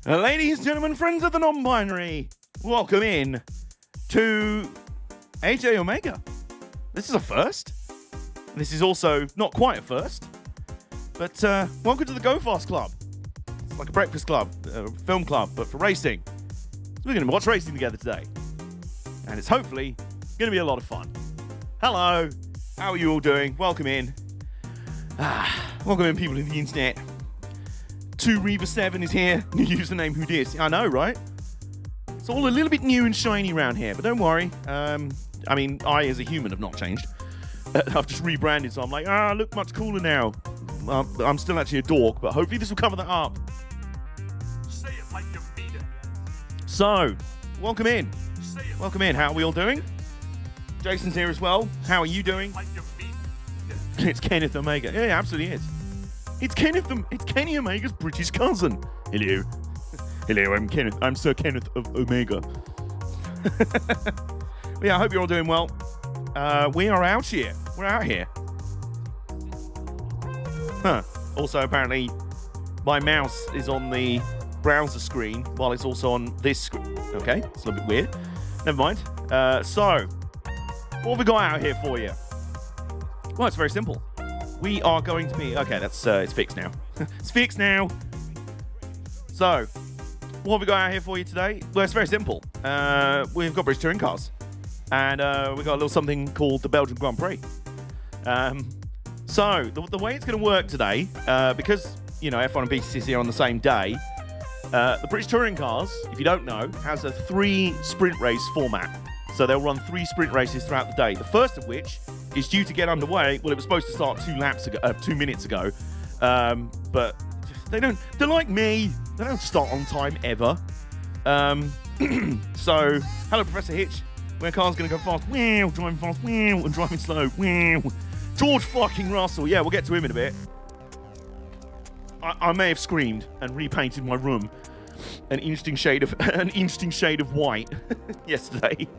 Ladies, gentlemen, friends of the non-binary, welcome in to AJOmega. This is a first. This is also not quite a first, but welcome to the Go Fast Club. It's like a breakfast club, a film club, but for racing. So we're going to watch racing together today, and it's hopefully going to be a lot of fun. Hello, how are you all doing? Welcome in. Welcome in, people of the internet. 2Reaver7 is here. New username, who dis? I know, right? It's all a little bit new and shiny around here, but don't worry. I mean, I as a human have not changed. I've just rebranded, so I'm like, I look much cooler now. I'm still actually a dork, but hopefully this will cover that up. Say it like you mean it. So, welcome in. Say it Welcome in. How are we all doing? Jason's here as well. How are you doing? like you mean it. It's Kenneth Omega. Yeah, absolutely is. It's Kenny Omega's British cousin. Hello. Hello, I'm Kenneth. I'm Sir Kenneth of Omega. Yeah, I hope you're all doing well. We are out here. We're out here. Huh. Also, apparently, my mouse is on the browser screen while it's also on this screen. Okay, it's a little bit weird. Never mind. So, what have we got out here for you? Well, it's very simple. We are going to be... Okay, that's it's fixed now. It's fixed now. So, what have we got out here for you today? Well, it's very simple. We've got British touring cars. And we've got a little something called the Belgian Grand Prix. So, the way it's going to work today, because, you know, F1 and BTCC are on the same day, the British touring cars, if you don't know, has a 3 sprint race format. So they'll run 3 sprint races throughout the day. The first of which is due to get underway. Well, it was supposed to start 2 minutes ago. But they're like me. They don't start on time ever. So, hello, Professor Hitch. Where cars going to go fast? Wow, driving fast. Wow, and driving slow. Wow. George fucking Russell. Yeah, we'll get to him in a bit. I may have screamed and repainted my room an interesting shade of white yesterday.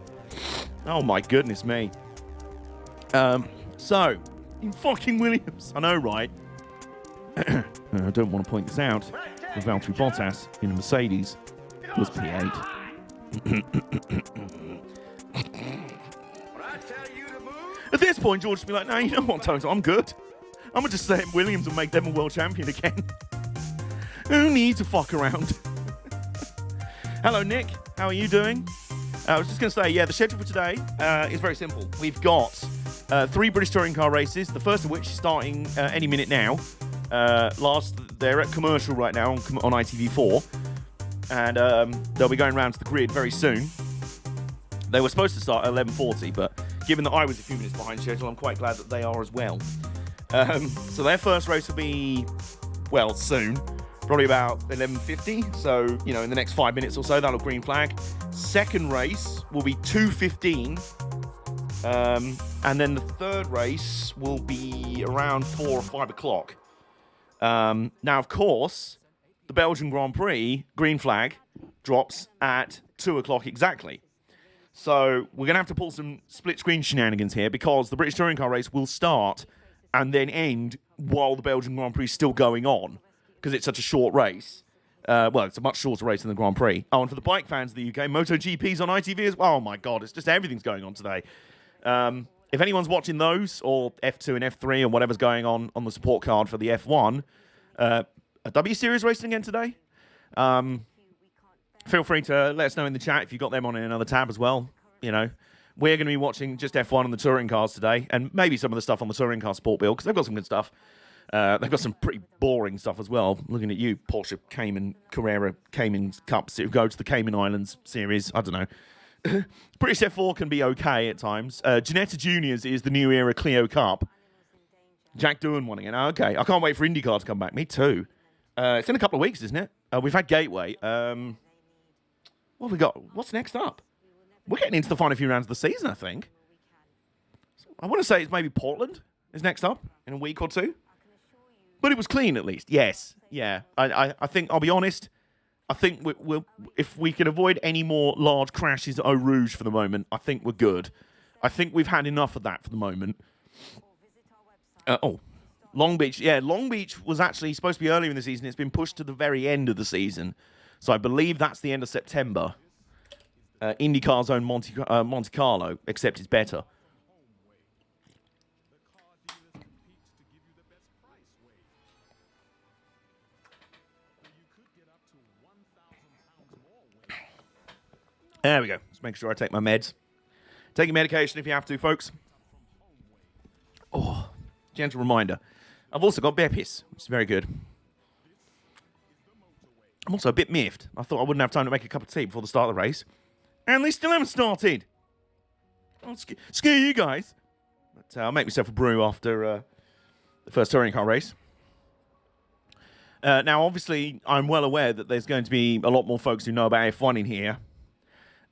Oh my goodness me. So, in fucking Williams, I know, right? I don't want to point this out, but Valtteri Bottas in a Mercedes was P8. At this point, George would be like, no, you know what, Toto, I'm good. I'm going to just stay in Williams and make them a world champion again. Who needs to fuck around? Hello, Nick. How are you doing? I was just going to say, yeah, the schedule for today is very simple. We've got 3 British touring car races, the first of which is starting any minute now. They're at commercial right now on ITV4. And they'll be going around to the grid very soon. They were supposed to start at 11:40, but given that I was a few minutes behind schedule, I'm quite glad that they are as well. So their first race will be, well, soon. Probably about 11:50, so, you know, in the next 5 minutes or so, that'll green flag. Second race will be 2:15, and then the third race will be around 4 or 5 o'clock. Now, of course, the Belgian Grand Prix green flag drops at 2 o'clock exactly. So we're going to have to pull some split-screen shenanigans here because the British touring car race will start and then end while the Belgian Grand Prix is still going on. Because it's such a short race. Well, it's a much shorter race than the Grand Prix. Oh, and for the bike fans of the UK, MotoGP's on ITV as well. Oh, my God. It's just everything's going on today. If anyone's watching those, or F2 and F3 and whatever's going on the support card for the F1, a W Series racing again today. Feel free to let us know in the chat if you've got them on in another tab as well. You know, we're going to be watching just F1 and the touring cars today, and maybe some of the stuff on the touring car sport bill, because they've got some good stuff. They've got some pretty boring stuff as well. Looking at you, Porsche Cayman Carrera Cayman Cups who go to the Cayman Islands series. I don't know. British F4 can be okay at times. Ginetta Juniors is the new era Clio Cup. Jack Doohan won again. Okay, I can't wait for IndyCar to come back. Me too. It's in a couple of weeks, isn't it? We've had Gateway. What have we got? What's next up? We're getting into the final few rounds of the season, I think. I want to say it's maybe Portland is next up in a week or two. But it was clean, at least. Yes. Yeah. I think, I'll be honest, I think we'll if we can avoid any more large crashes at Eau Rouge for the moment, I think we're good. I think we've had enough of that for the moment. Long Beach. Yeah, Long Beach was actually supposed to be earlier in the season. It's been pushed to the very end of the season. So I believe that's the end of September. IndyCar's own Monte Carlo, except it's better. There we go. Just make sure I take my meds. Take your medication if you have to, folks. Oh, gentle reminder. I've also got Bepis, which is very good. I'm also a bit miffed. I thought I wouldn't have time to make a cup of tea before the start of the race. And they still haven't started. I'll scare you guys. But I'll make myself a brew after the first touring car race. Now, obviously, I'm well aware that there's going to be a lot more folks who know about F1 in here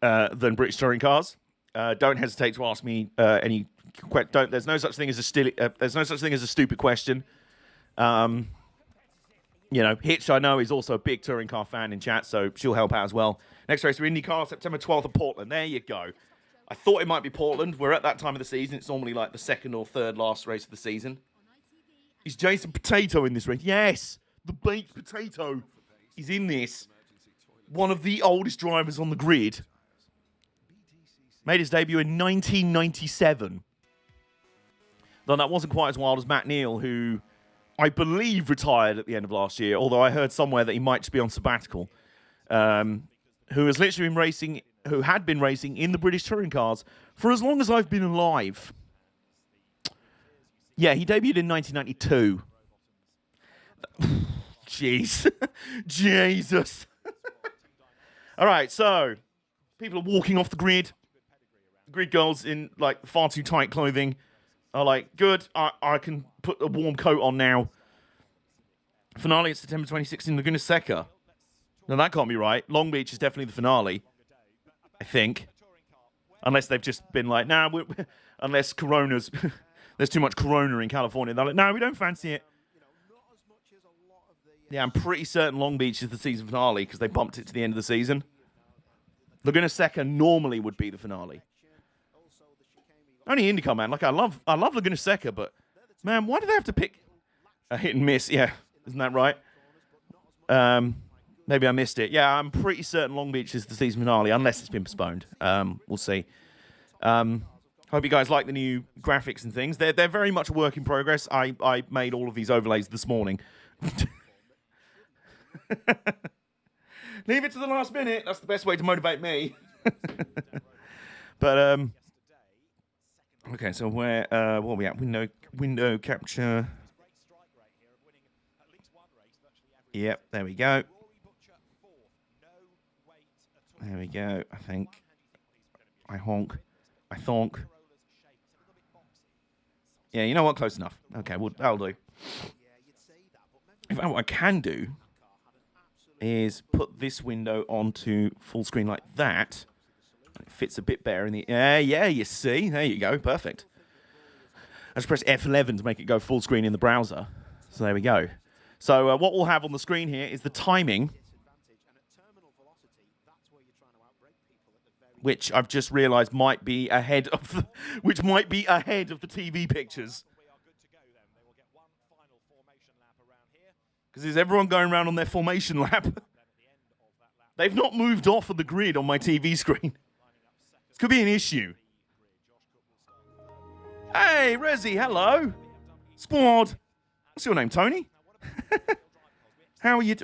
than British touring cars. Don't hesitate to ask me any. There's no such thing as a stupid question. Hitch, I know, is also a big touring car fan in chat, so she'll help out as well. Next race for IndyCar, September 12th at Portland. There you go. I thought it might be Portland. We're at that time of the season. It's normally like the second or third last race of the season. Is Jason Potato in this race? Yes, the baked potato is in this. One of the oldest drivers on the grid. Made his debut in 1997. Though that wasn't quite as wild as Matt Neal, who I believe retired at the end of last year, although I heard somewhere that he might just be on sabbatical. Who has literally been racing, who had been racing in the British touring cars for as long as I've been alive. Yeah, he debuted in 1992. Jeez. Jesus. All right, so people are walking off the grid. Grid girls in like far too tight clothing are like, good, I can put a warm coat on now. Finale is September 26th in Laguna Seca. No, that can't be right. Long Beach is definitely the finale, I think. Unless they've just been like, nah, unless Corona's, there's too much Corona in California. They're like, no, we don't fancy it. Yeah, I'm pretty certain Long Beach is the season finale because they bumped it to the end of the season. Laguna Seca normally would be the finale. Only IndyCar, man. Like, I love Laguna Seca, but, man, why do they have to pick a hit and miss? Yeah, isn't that right? Maybe I missed it. Yeah, I'm pretty certain Long Beach is the season finale, unless it's been postponed. We'll see. Hope you guys like the new graphics and things. They're very much a work in progress. I made all of these overlays this morning. Leave it to the last minute. That's the best way to motivate me. But, okay, so where are we at? Window capture. Yep, there we go. There we go, I think. I honk. I thonk. Yeah, you know what? Close enough. Okay, well, that'll do. In fact, what I can do is put this window onto full screen like that. It fits a bit better in the... yeah, you see? There you go. Perfect. I just press F11 to make it go full screen in the browser. So there we go. So what we'll have on the screen here is the timing, which I've just realised might be ahead of the, TV pictures. Because is everyone going around on their formation lap? They've not moved off of the grid on my TV screen. This could be an issue. Hey, Rezi, hello. Squad. What's your name, Tony? How are you?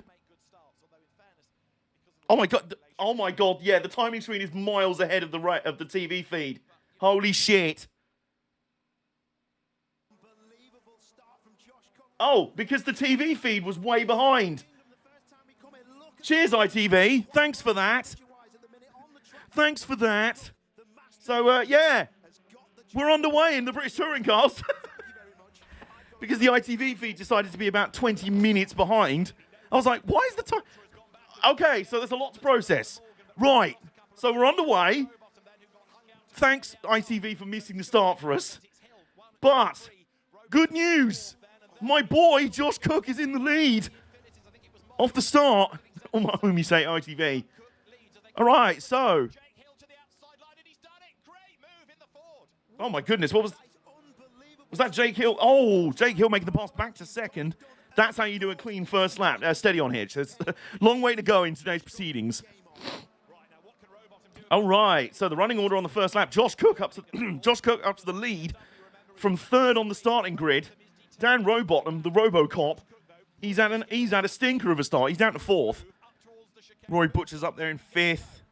Oh my god! Yeah, the timing screen is miles ahead of the TV feed. Holy shit! Oh, because the TV feed was way behind. Cheers, ITV. Thanks for that. Thanks for that. So yeah, we're underway in the British touring cars. Because the ITV feed decided to be about 20 minutes behind. I was like, why is the time... Okay, so there's a lot to process. Right, so we're underway. Thanks, ITV, for missing the start for us. But, good news. My boy, Josh Cook, is in the lead. Off the start. Oh, my homie say ITV. All right, so... Oh, my goodness, what was... Was that Jake Hill? Oh, Jake Hill making the pass back to second. That's how you do a clean first lap. Steady on Hitch. There's a long way to go in today's proceedings. All right, so the running order on the first lap. Josh Cook up to the lead from third on the starting grid. Dan Rowbottom, the RoboCop, he's had a stinker of a start. He's down to fourth. Roy Butcher's up there in fifth.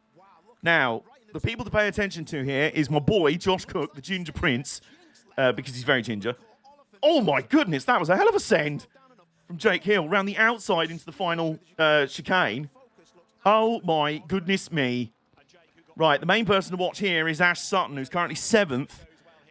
Now, the people to pay attention to here is my boy, Josh Cook, the Ginger Prince, because he's very ginger. Oh my goodness, that was a hell of a send from Jake Hill around the outside into the final chicane. Oh my goodness me. Right, the main person to watch here is Ash Sutton, who's currently 7th,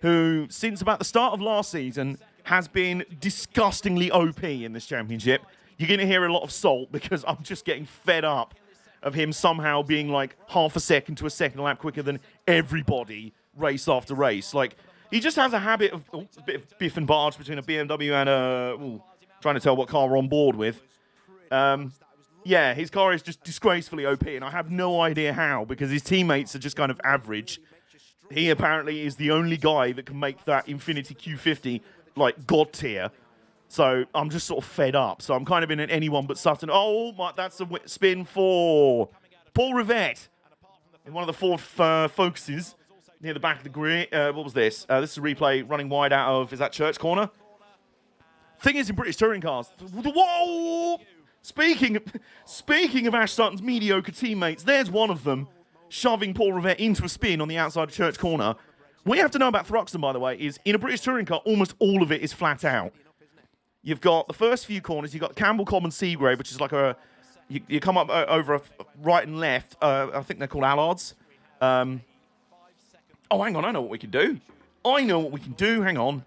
who, since about the start of last season, has been disgustingly OP in this championship. You're going to hear a lot of salt because I'm just getting fed up of him somehow being like half a second to a second lap quicker than everybody race after race. Like, he just has a habit of a bit of biff and barge between a BMW and a... trying to tell what car we're on board with. Yeah, his car is just disgracefully OP, and I have no idea how, because his teammates are just kind of average. He apparently is the only guy that can make that Infiniti Q50, like, God tier. So I'm just sort of fed up. So I'm kind of in an anyone but Sutton. Oh, my, that's a spin for Paul Rivette in one of the Ford Focuses near the back of the grid. What was this? This is a replay running wide out of, is that Church Corner? Thing is, in British touring cars, whoa! Speaking of Ash Sutton's mediocre teammates, there's one of them shoving Paul Rivette into a spin on the outside of Church Corner. What you have to know about Thruxton, by the way, is in a British touring car, almost all of it is flat out. You've got the first few corners, you've got Campbell Common Seagrave, which is like a... You come up over a right and left, I think they're called Allards. Oh, hang on, I know what we can do. Hang on.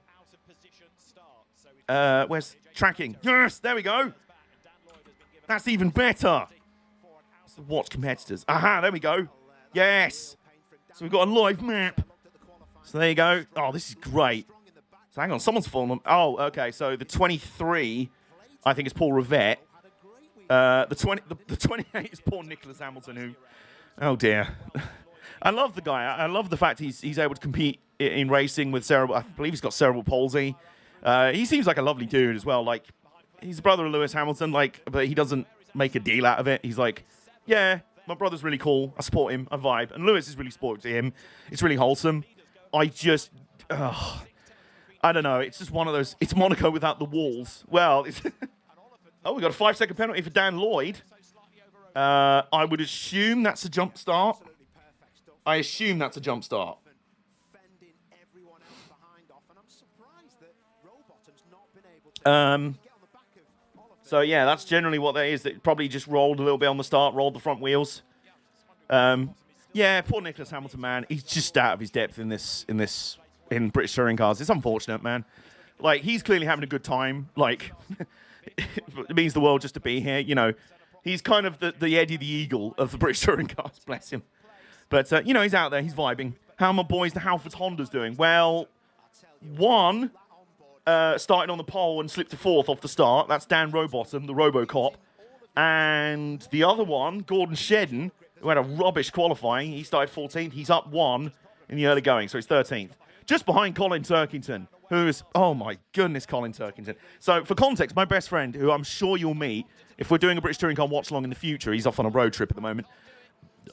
Where's tracking? Yes, there we go. That's even better. So watch competitors. Aha, there we go. Yes. So we've got a live map. So there you go. Oh, this is great. So hang on, someone's fallen on. Oh, okay. So the 23, I think, is Paul Rivette. The 28 is poor Nicholas Hamilton, who... Oh, dear. I love the guy. I love the fact he's able to compete in racing with cerebral... I believe he's got cerebral palsy. He seems like a lovely dude as well. Like, he's the brother of Lewis Hamilton, like, but he doesn't make a deal out of it. He's like, yeah, my brother's really cool. I support him. I vibe. And Lewis is really supportive to him. It's really wholesome. I don't know. It's just one of those. It's Monaco without the walls. Well, it's oh, we got a 5-second penalty for Dan Lloyd. I would assume that's a jump start. So yeah, that's generally what that is. That probably just rolled a little bit on the start, rolled the front wheels. Yeah, poor Nicholas Hamilton, man. He's just out of his depth in British touring cars. It's unfortunate, man. Like, he's clearly having a good time. Like, it means the world just to be here. You know, he's kind of the Eddie the Eagle of the British touring cars. Bless him. But you know, he's out there. He's vibing. How are my boys, the Halfords Hondas, doing? Well, one. Started on the pole and slipped to 4th off the start. That's Dan Rowbottom, the RoboCop. And the other one, Gordon Shedden, who had a rubbish qualifying. He started 14th. He's up 1 in the early going, so he's 13th. Just behind Colin Turkington, who is... Oh, my goodness, Colin Turkington. So, for context, my best friend, who I'm sure you'll meet, if we're doing a British Touring Car watch-along in the future, he's off on a road trip at the moment,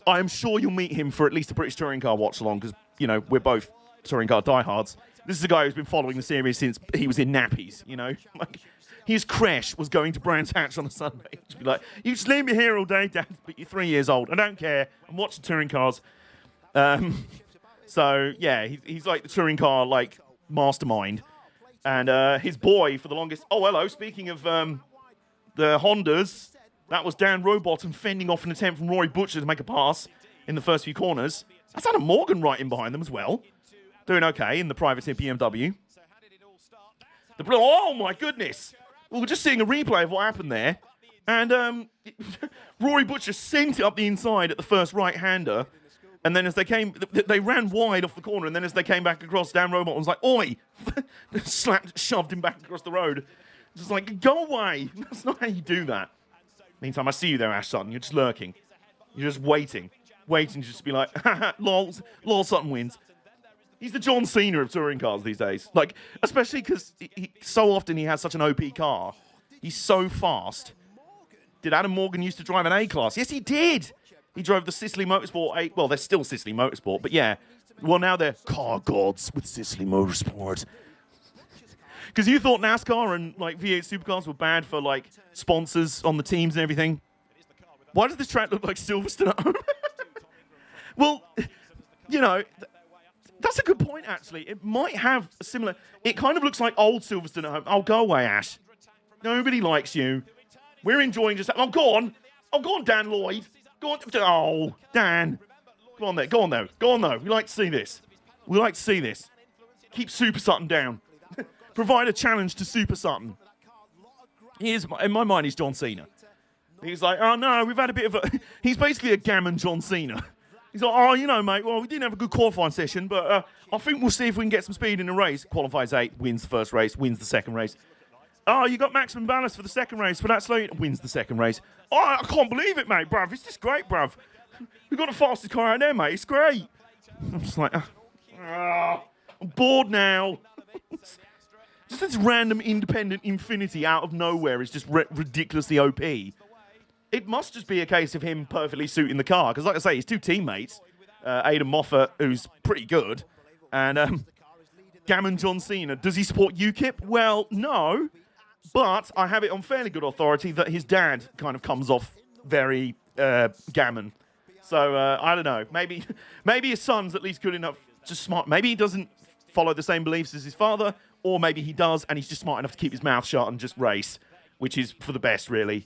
I'm sure you'll meet him for at least a British Touring Car watch-along, because, you know, we're both touring car diehards. This is a guy who's been following the series since he was in nappies, you know? Like, his crash was going to Brands Hatch on a Sunday. He'd be like, you just leave me here all day, Dad, but you're 3 years old. I don't care. I'm watching touring cars. So, yeah, he's like the touring car, like, mastermind. And his boy, for the longest... Oh, hello, speaking of the Hondas, that was Dan Rowbottom fending off an attempt from Roy Butcher to make a pass in the first few corners. That's Adam Morgan right in behind them as well. Doing okay in the privateer BMW. Oh, my goodness. We were just seeing a replay of what happened there. And Rory Butcher sent it up the inside at the first right-hander. And then as they came, they ran wide off the corner. And then as they came back across, Dan Robot was like, oi! Shoved him back across the road. Just like, go away. That's not how you do that. Meantime, I see you there, Ash Sutton. You're just lurking. You're just waiting. Waiting to just be like, lol, Sutton wins. He's the John Cena of touring cars these days. Like, especially because so often he has such an OP car. He's so fast. Did Adam Morgan used to drive an A-Class? Yes, he did. He drove the Sicily Motorsport 8. Well, they're still Sicily Motorsport, but yeah. Well, now they're car gods with Sicily Motorsport. Because you thought NASCAR and like V8 supercars were bad for like sponsors on the teams and everything. Why does this track look like Silverstone at home? Well, you know, that's a good point, actually. It might have a similar... It kind of looks like old Silverstone at home. Oh, go away, Ash. Nobody likes you. We're enjoying just... Oh, go on. Oh, go on, Dan Lloyd. Go on. Oh, Dan. Go on there. Go on, though. Go on, though. We like to see this. We like to see this. Keep Super Sutton down. Provide a challenge to Super Sutton. In my mind, he's John Cena. He's like, oh, no, we've had a bit of a... He's basically a gammon John Cena. He's like, oh, you know, mate, well, we didn't have a good qualifying session, but I think we'll see if we can get some speed in the race. Qualifies 8th, wins the first race, wins the second race. Oh, you got maximum ballast for the second race, but that's late. Wins the second race. Oh, I can't believe it, mate, bruv. It's just great, bruv. We've got the fastest car out there, mate. It's great. I'm just like, I'm bored now. Just this random independent Infinity out of nowhere is just ridiculously OP. It must just be a case of him perfectly suiting the car. Because like I say, his two teammates, Aidan Moffat, who's pretty good, and Gammon John Cena. Does he support UKIP? Well, no. But I have it on fairly good authority that his dad kind of comes off very gammon. So, I don't know. Maybe his son's at least good enough, just smart. Maybe he doesn't follow the same beliefs as his father, or maybe he does, and he's just smart enough to keep his mouth shut and just race, which is for the best, really.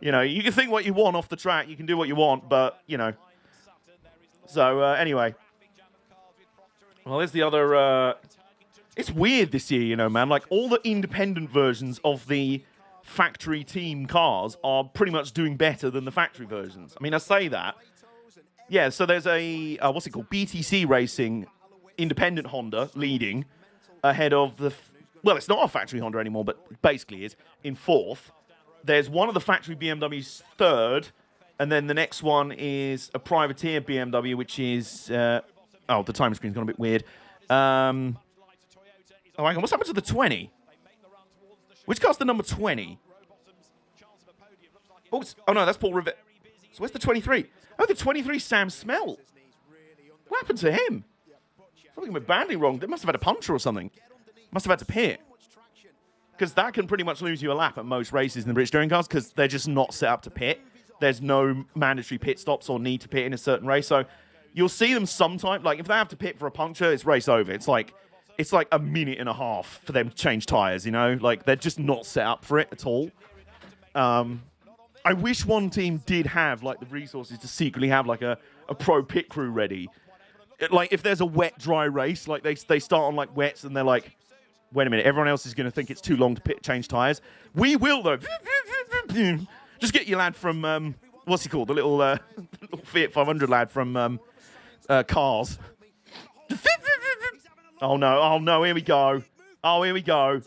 You know, you can think what you want off the track, you can do what you want, but, you know. So, anyway. Well, there's the other... It's weird this year, you know, man. Like, all the independent versions of the factory team cars are pretty much doing better than the factory versions. I mean, I say that. Yeah, so there's a, what's it called? BTC Racing independent Honda leading ahead of the... Well, it's not a factory Honda anymore, but basically is, in 4th. There's one of the factory BMWs 3rd, and then the next one is a privateer BMW, which is... the time screen's gone a bit weird. Oh, hang on, what's happened to the 20? Which car's the number 20? Oh, no, that's Paul Rivett. So where's the 23? Oh, the 23 Sam Smelt. What happened to him? Something went badly wrong. They must have had a puncture or something. Must have had to pit. Because that can pretty much lose you a lap at most races in the British touring cars because they're just not set up to pit. There's no mandatory pit stops or need to pit in a certain race. So you'll see them sometime. Like, if they have to pit for a puncture, it's race over. It's like a minute and a half for them to change tyres, you know? Like, they're just not set up for it at all. I wish one team did have, like, the resources to secretly have, like, a pro pit crew ready. Like, if there's a wet, dry race, like, they start on, like, wets and they're like, wait a minute, everyone else is going to think it's too long to change tyres. We will, though. Just get your lad from, what's he called? The little Fiat 500 lad from Cars. Oh, no, here we go. Oh, here we go.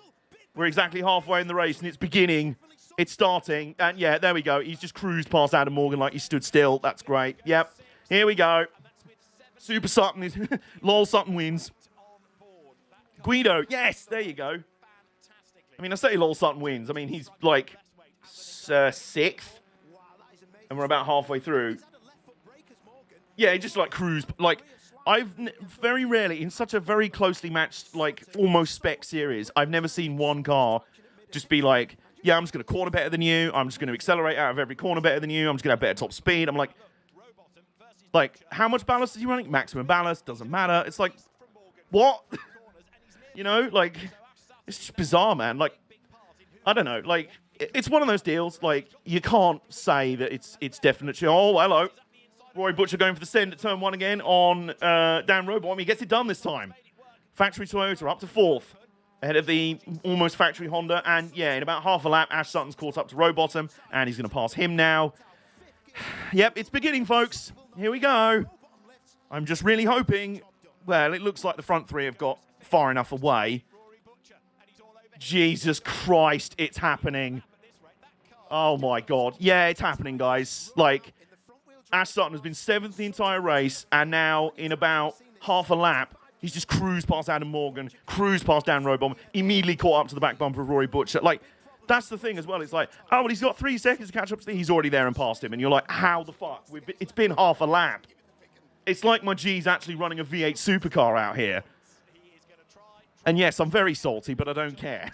We're exactly halfway in the race, and it's beginning. It's starting. And, yeah, there we go. He's just cruised past Adam Morgan like he stood still. That's great. Yep. Here we go. Super Sutton is... Lol Sutton wins. Guido, yes, there you go. I mean, I say Lol Sutton wins. I mean, he's like 6th, and we're about halfway through. Yeah, he just like cruised. Like, very rarely, in such a very closely matched, like almost spec series, I've never seen one car just be like, yeah, I'm just going to corner better than you. I'm just going to accelerate out of every corner better than you. I'm just going to have better top speed. I'm like, how much ballast are you running? Maximum ballast, doesn't matter. It's like, what? You know, like, it's just bizarre, man. Like, I don't know. Like, it's one of those deals. Like, you can't say that it's definitely. Oh, hello. Roy Butcher going for the send at turn 1 again on Dan Robottom. He gets it done this time. Factory Toyota up to 4th. Ahead of the almost factory Honda. And, yeah, in about half a lap, Ash Sutton's caught up to Robottom. And he's going to pass him now. Yep, it's beginning, folks. Here we go. I'm just really hoping... Well, it looks like the front three have got far enough away. Jesus Christ, it's happening. Oh, my God. Yeah, it's happening, guys. Like, Ash Sutton has been 7th the entire race, and now in about half a lap, he's just cruised past Adam Morgan, cruised past Dan Robottom, immediately caught up to the back bumper of Rory Butcher. Like, That's the thing as well. It's like, oh, well, he's got 3 seconds to catch up. He's already there and past him. And you're like, how the fuck? It's been half a lap. It's like my G's actually running a V8 supercar out here. And yes, I'm very salty, but I don't care.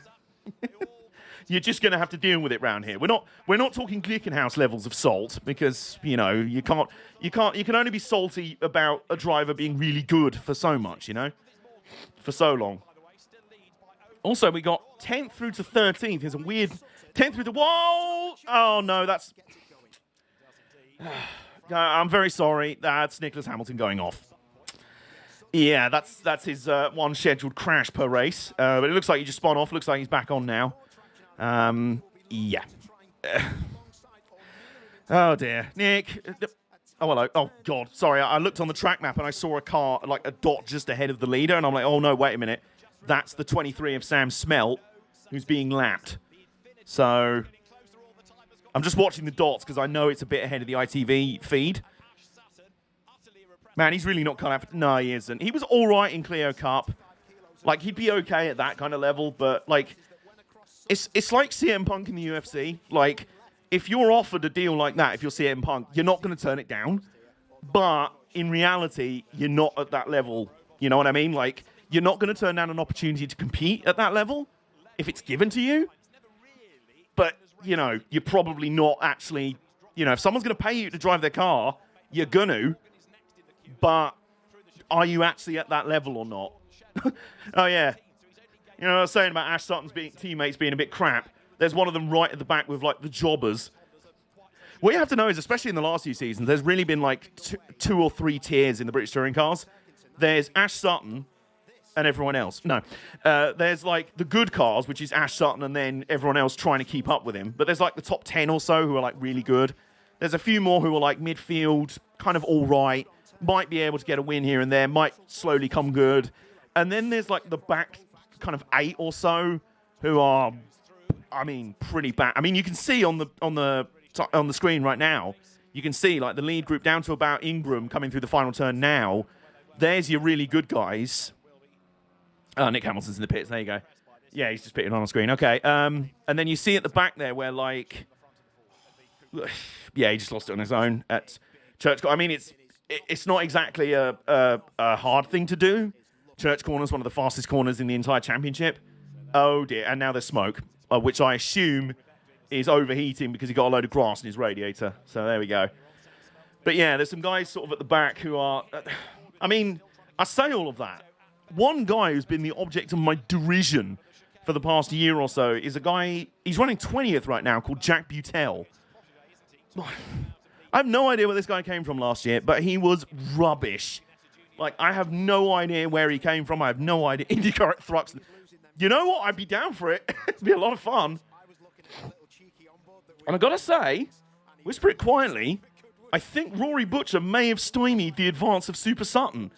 You're just going to have to deal with it round here. We're not talking Glickenhaus levels of salt because, you know, you can only be salty about a driver being really good for so much, you know, for so long. Also, we got 10th through to 13th. There's a weird 10th through to, whoa! Oh no, that's, I'm very sorry. That's Nicholas Hamilton going off. Yeah, that's his one scheduled crash per race. But it looks like he just spun off. Looks like he's back on now. Yeah. Oh dear, Nick. Oh hello. Oh god, sorry. I looked on the track map and I saw a car, like a dot just ahead of the leader, and I'm like, oh no, wait a minute. That's the 23 of Sam Smelt who's being lapped. So I'm just watching the dots because I know it's a bit ahead of the ITV feed. Man, he's really not cut out for... No, he isn't. He was all right in Clio Cup. Like, he'd be okay at that kind of level, but, like, it's like CM Punk in the UFC. Like, if you're offered a deal like that, if you're CM Punk, you're not going to turn it down. But in reality, you're not at that level. You know what I mean? Like, you're not going to turn down an opportunity to compete at that level if it's given to you. But, you know, you're probably not actually... You know, if someone's going to pay you to drive their car, you're going to. But are you actually at that level or not? Oh, yeah. You know what I was saying about Ash Sutton's teammates being a bit crap? There's one of them right at the back with, like, the jobbers. What you have to know is, especially in the last few seasons, there's really been, like, two or three tiers in the British touring cars. There's Ash Sutton and everyone else. No. There's, like, the good cars, which is Ash Sutton and then everyone else trying to keep up with him. But there's, like, the top 10 or so who are, like, really good. There's a few more who are, like, midfield, kind of all right. Might be able to get a win here and there. Might slowly come good. And then there's, like, the back kind of 8 or so who are, I mean, pretty bad. I mean, you can see on the screen right now, you can see, like, the lead group down to about Ingram coming through the final turn now. There's your really good guys. Oh, Nick Hamilton's in the pits. There you go. Yeah, he's just pitting on the screen. Okay. And then you see at the back there where, like... Yeah, he just lost it on his own at Church. I mean, it's not exactly a hard thing to do. Church Corner's one of the fastest corners in the entire championship. Oh, dear. And now there's smoke, which I assume is overheating because he got a load of grass in his radiator. So there we go. But, yeah, there's some guys sort of at the back who are... I mean, I say all of that. One guy who's been the object of my derision for the past year or so is a guy... He's running 20th right now called Jack Butel. I have no idea where this guy came from last year, but he was rubbish. Like, I have no idea where he came from. I have no idea. IndyCar at Thruxton. You know what? I'd be down for it. It'd be a lot of fun. And I've got to say, whisper it quietly, I think Rory Butcher may have stymied the advance of Super Sutton.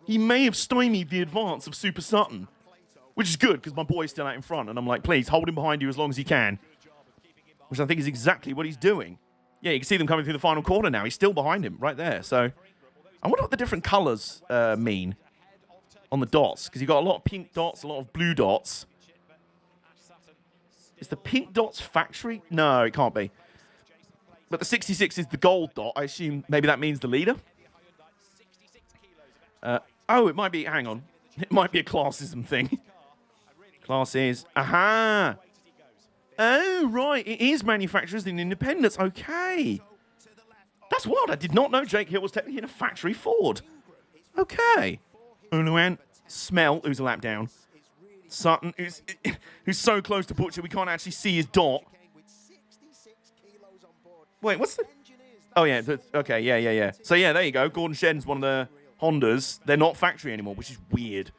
He may have stymied the advance of Super Sutton, which is good because my boy's still out in front. And I'm like, please, hold him behind you as long as you can, which I think is exactly what he's doing. Yeah, you can see them coming through the final corner now. He's still behind him right there. So I wonder what the different colours mean on the dots, because you've got a lot of pink dots, a lot of blue dots. Is the pink dots factory? No, it can't be. But the 66 is the gold dot. I assume maybe that means the leader. Oh, it might be, hang on. It might be a classism thing. Classes. Aha! Oh, right. It is manufacturers and independents. Okay. That's wild. I did not know Jake Hill was technically in a factory Ford. Okay. Uluan, Smelt, who's a lap down. Sutton, who's so close to Butcher, we can't actually see his dot. Wait, what's the... Oh, yeah. Okay, yeah. So, yeah, there you go. Gordon Shedden's one of the Hondas. They're not factory anymore, which is weird.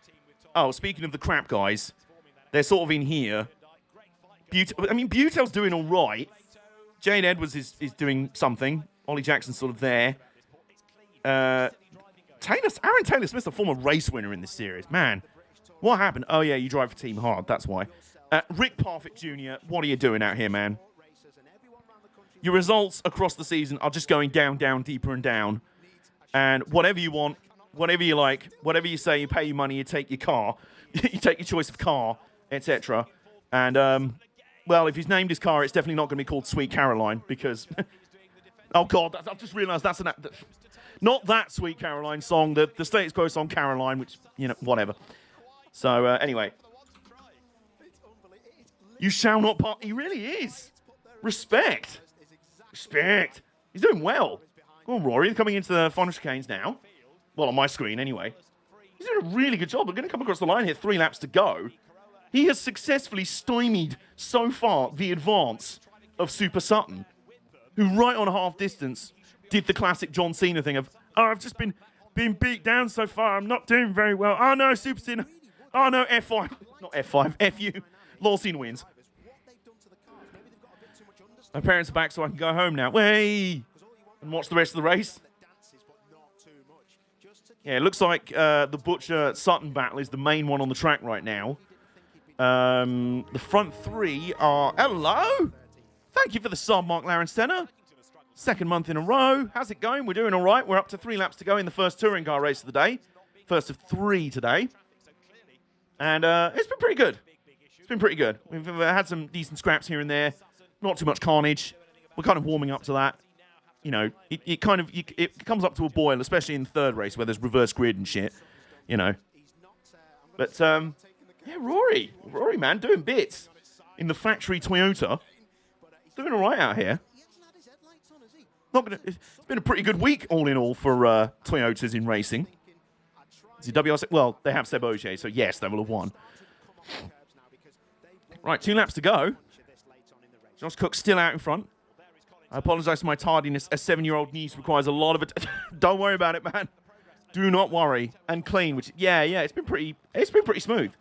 Oh, speaking of the crap guys, they're sort of in here. Butel's doing all right. Jane Edwards is doing something. Ollie Jackson's sort of there. Aaron Taylor Smith's a former race winner in this series. Man, what happened? Oh, yeah, you drive for Team Hard. That's why. Rick Parfitt Jr., what are you doing out here, man? Your results across the season are just going down, deeper and down. And whatever you want, whatever you like, whatever you say, you pay your money, you take your car, you take your choice of car, etc. And Well, if he's named his car, it's definitely not going to be called Sweet Caroline because... oh, God, I've just realised that's not that Sweet Caroline song, the Status Quo song Caroline, which, you know, whatever. So, anyway. You shall not part... He really is. Respect. Respect. He's doing well. Go on, Rory. Coming into the final chicanes now. Well, on my screen, anyway. He's doing a really good job. We're going to come across the line here. 3 laps to go. He has successfully stymied, so far, the advance of Super Sutton, who right on half distance did the classic John Cena thing of, oh, I've just been beat down so far. I'm not doing very well. Oh, no, Super Cena. Oh, no, F5. Not F5. FU. Lol Cena wins. My parents are back so I can go home now. Way! And watch the rest of the race. Yeah, it looks like the Butcher-Sutton battle is the main one on the track right now. The front 3 are... Hello! Thank you for the sub, Mark Larensteiner. Second month in a row. How's it going? We're doing all right. We're up to 3 laps to go in the first touring car race of the day. First of 3 today. And it's been pretty good. It's been pretty good. We've had some decent scraps here and there. Not too much carnage. We're kind of warming up to that. You know, it comes up to a boil, especially in the third race where there's reverse grid and shit. You know. But, yeah, Rory, man, doing bits in the factory Toyota. Doing all right out here. It's been a pretty good week, all in all, for Toyotas in racing. Is it WRC? Well, they have Seb Ogier, so yes, they will have won. Right, 2 laps to go. Josh Cook still out in front. I apologise for my tardiness. A 7-year-old niece requires a lot of it. Don't worry about it, man. Do not worry. And clean, which it's been pretty smooth.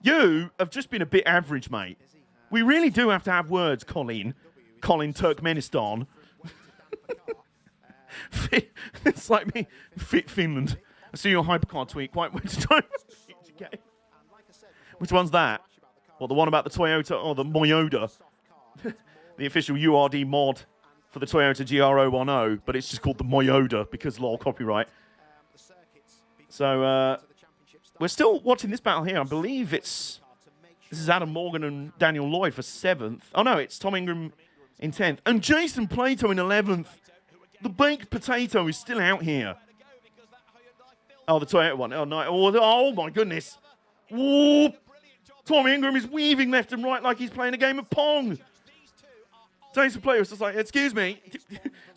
You have just been a bit average, mate. We really do have to have words, Colin Turkmenistan. It's like me, Finland. I see your hypercar tweet. Quite which time? Which one's that? What, the one about the Toyota or the Moyoda? The official URD mod for the Toyota GR010, but it's just called the Moyoda because lol copyright. So we're still watching this battle here. I believe this is Adam Morgan and Daniel Lloyd for 7th. Oh no, it's Tom Ingram in 10th and Jason Plato in 11th. The baked potato is still out here. Oh, the Toyota one. Oh no! Oh my goodness! Whoop. Tom Ingram is weaving left and right like he's playing a game of Pong. Jason Plato is just like, excuse me,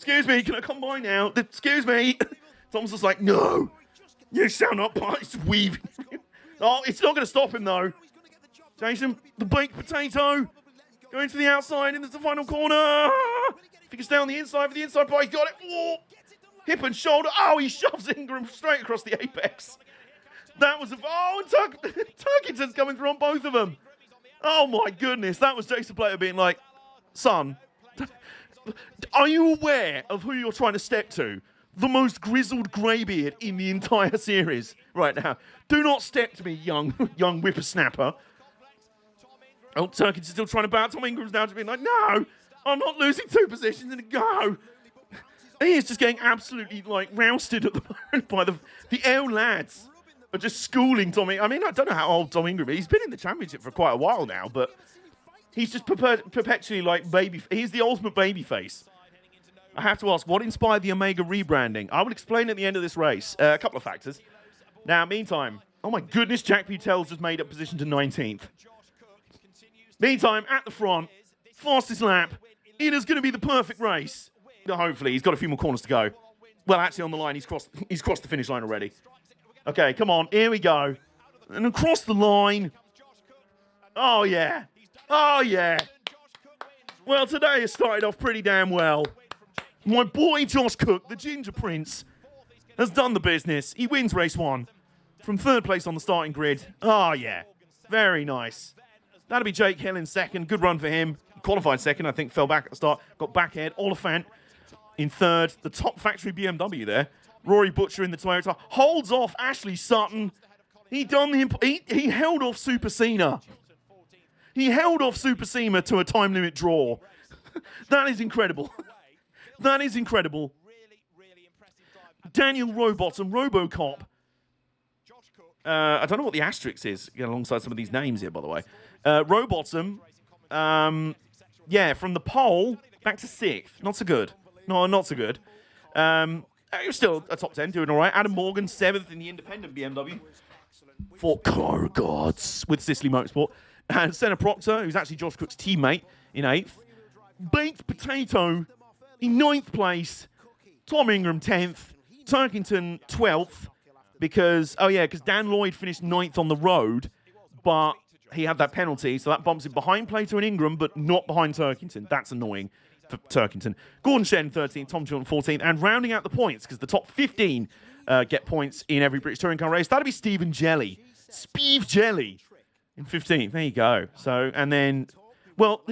can I come by now? Excuse me. Tom's just like, no, you shall not pass. He's weaving. Oh, it's not going to stop him though. Jason, the baked potato, going to the outside into the final corner. If he can stay on the inside for the inside bike, got it. Whoa. Hip and shoulder. Oh, he shoves Ingram straight across the apex. That was and Turkington's coming through on both of them. Oh my goodness, that was Jason Plato being like, son, are you aware of who you're trying to step to? The most grizzled greybeard in the entire series right now. Do not step to me, young whippersnapper. Oh, Turkington's still trying to bounce. Tom Ingram's now just being like, no, I'm not losing 2 positions in a go. He is just getting absolutely like rousted at the moment by the L lads are just schooling Tommy. I mean, I don't know how old Tom Ingram is. He's been in the championship for quite a while now, but he's just perpetually like baby. He's the ultimate baby face. I have to ask, what inspired the Omega rebranding? I will explain at the end of this race. A couple of factors. Now, meantime, oh my goodness, Jack Butel's just made up position to 19th. Meantime, at the front, fastest lap. It is going to be the perfect race. Hopefully, he's got a few more corners to go. Well, actually, on the line, he's crossed the finish line already. Okay, come on, here we go. And across the line. Oh, yeah. Oh, yeah. Well, today has started off pretty damn well. My boy Josh Cook, the Ginger Prince, has done the business. He wins race 1 from 3rd place on the starting grid. Oh, yeah. Very nice. That'll be Jake Hill in 2nd. Good run for him. He qualified 2nd, I think, fell back at the start. Got back ahead. Oliphant in 3rd. The top factory BMW there. Rory Butcher in the Toyota. Holds off Ashley Sutton. He held off Super Cena. He held off Super Cena to a time limit draw. That is incredible. That is incredible. Daniel Rowbottom, Robocop. I don't know what the asterisk is alongside some of these names here, by the way. Rowbottom Yeah, from the pole back to 6th. Not so good. No, not so good. He was still a top 10, doing all right. Adam Morgan, 7th in the independent BMW. For car gods with Sicily Motorsport. And Senna Proctor, who's actually Josh Cook's teammate, in 8th. Baked Potato in 9th place. Tom Ingram, 10th. Turkington, 12th. Because Dan Lloyd finished 9th on the road, but he had that penalty, so that bumps him behind Plato and Ingram, but not behind Turkington. That's annoying for Turkington. Gordon Shen, 13th. Tom Chilton, 14th. And rounding out the points, because the top 15 get points in every British Touring Car race, that'd be Stephen Jelly. Speeve Jelly in 15th. There you go. So, and then, well,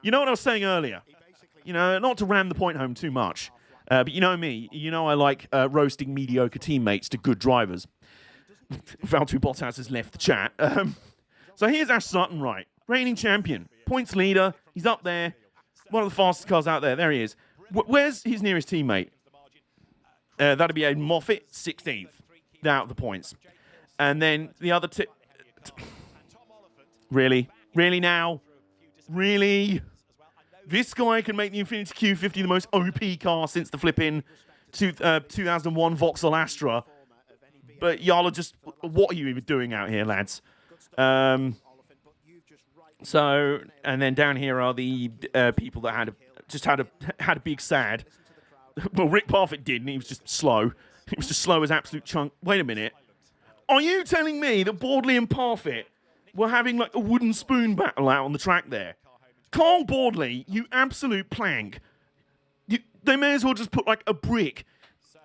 you know what I was saying earlier? You know, not to ram the point home too much, but you know me. You know I like roasting mediocre teammates to good drivers. Valtteri Bottas has left the chat. So here's Ash Sutton, right? Reigning champion. Points leader. He's up there. One of the fastest cars out there. There he is. Where's his nearest teammate? That'd be Aidan Moffat, 16th. Out of the points. And then the other Really? Really now? Really? This guy can make the Infiniti Q50 the most OP car since the flipping 2001 Vauxhall Astra. But y'all are just... What are you even doing out here, lads? So, and then down here are the people that had a big sad. Well, Rick Parfitt did, and he was just slow. He was just slow as absolute chunk. Wait a minute. Are you telling me that Boardley and Parfitt were having like a wooden spoon battle out on the track there? Carl Boardley, you absolute plank. They may as well just put like a brick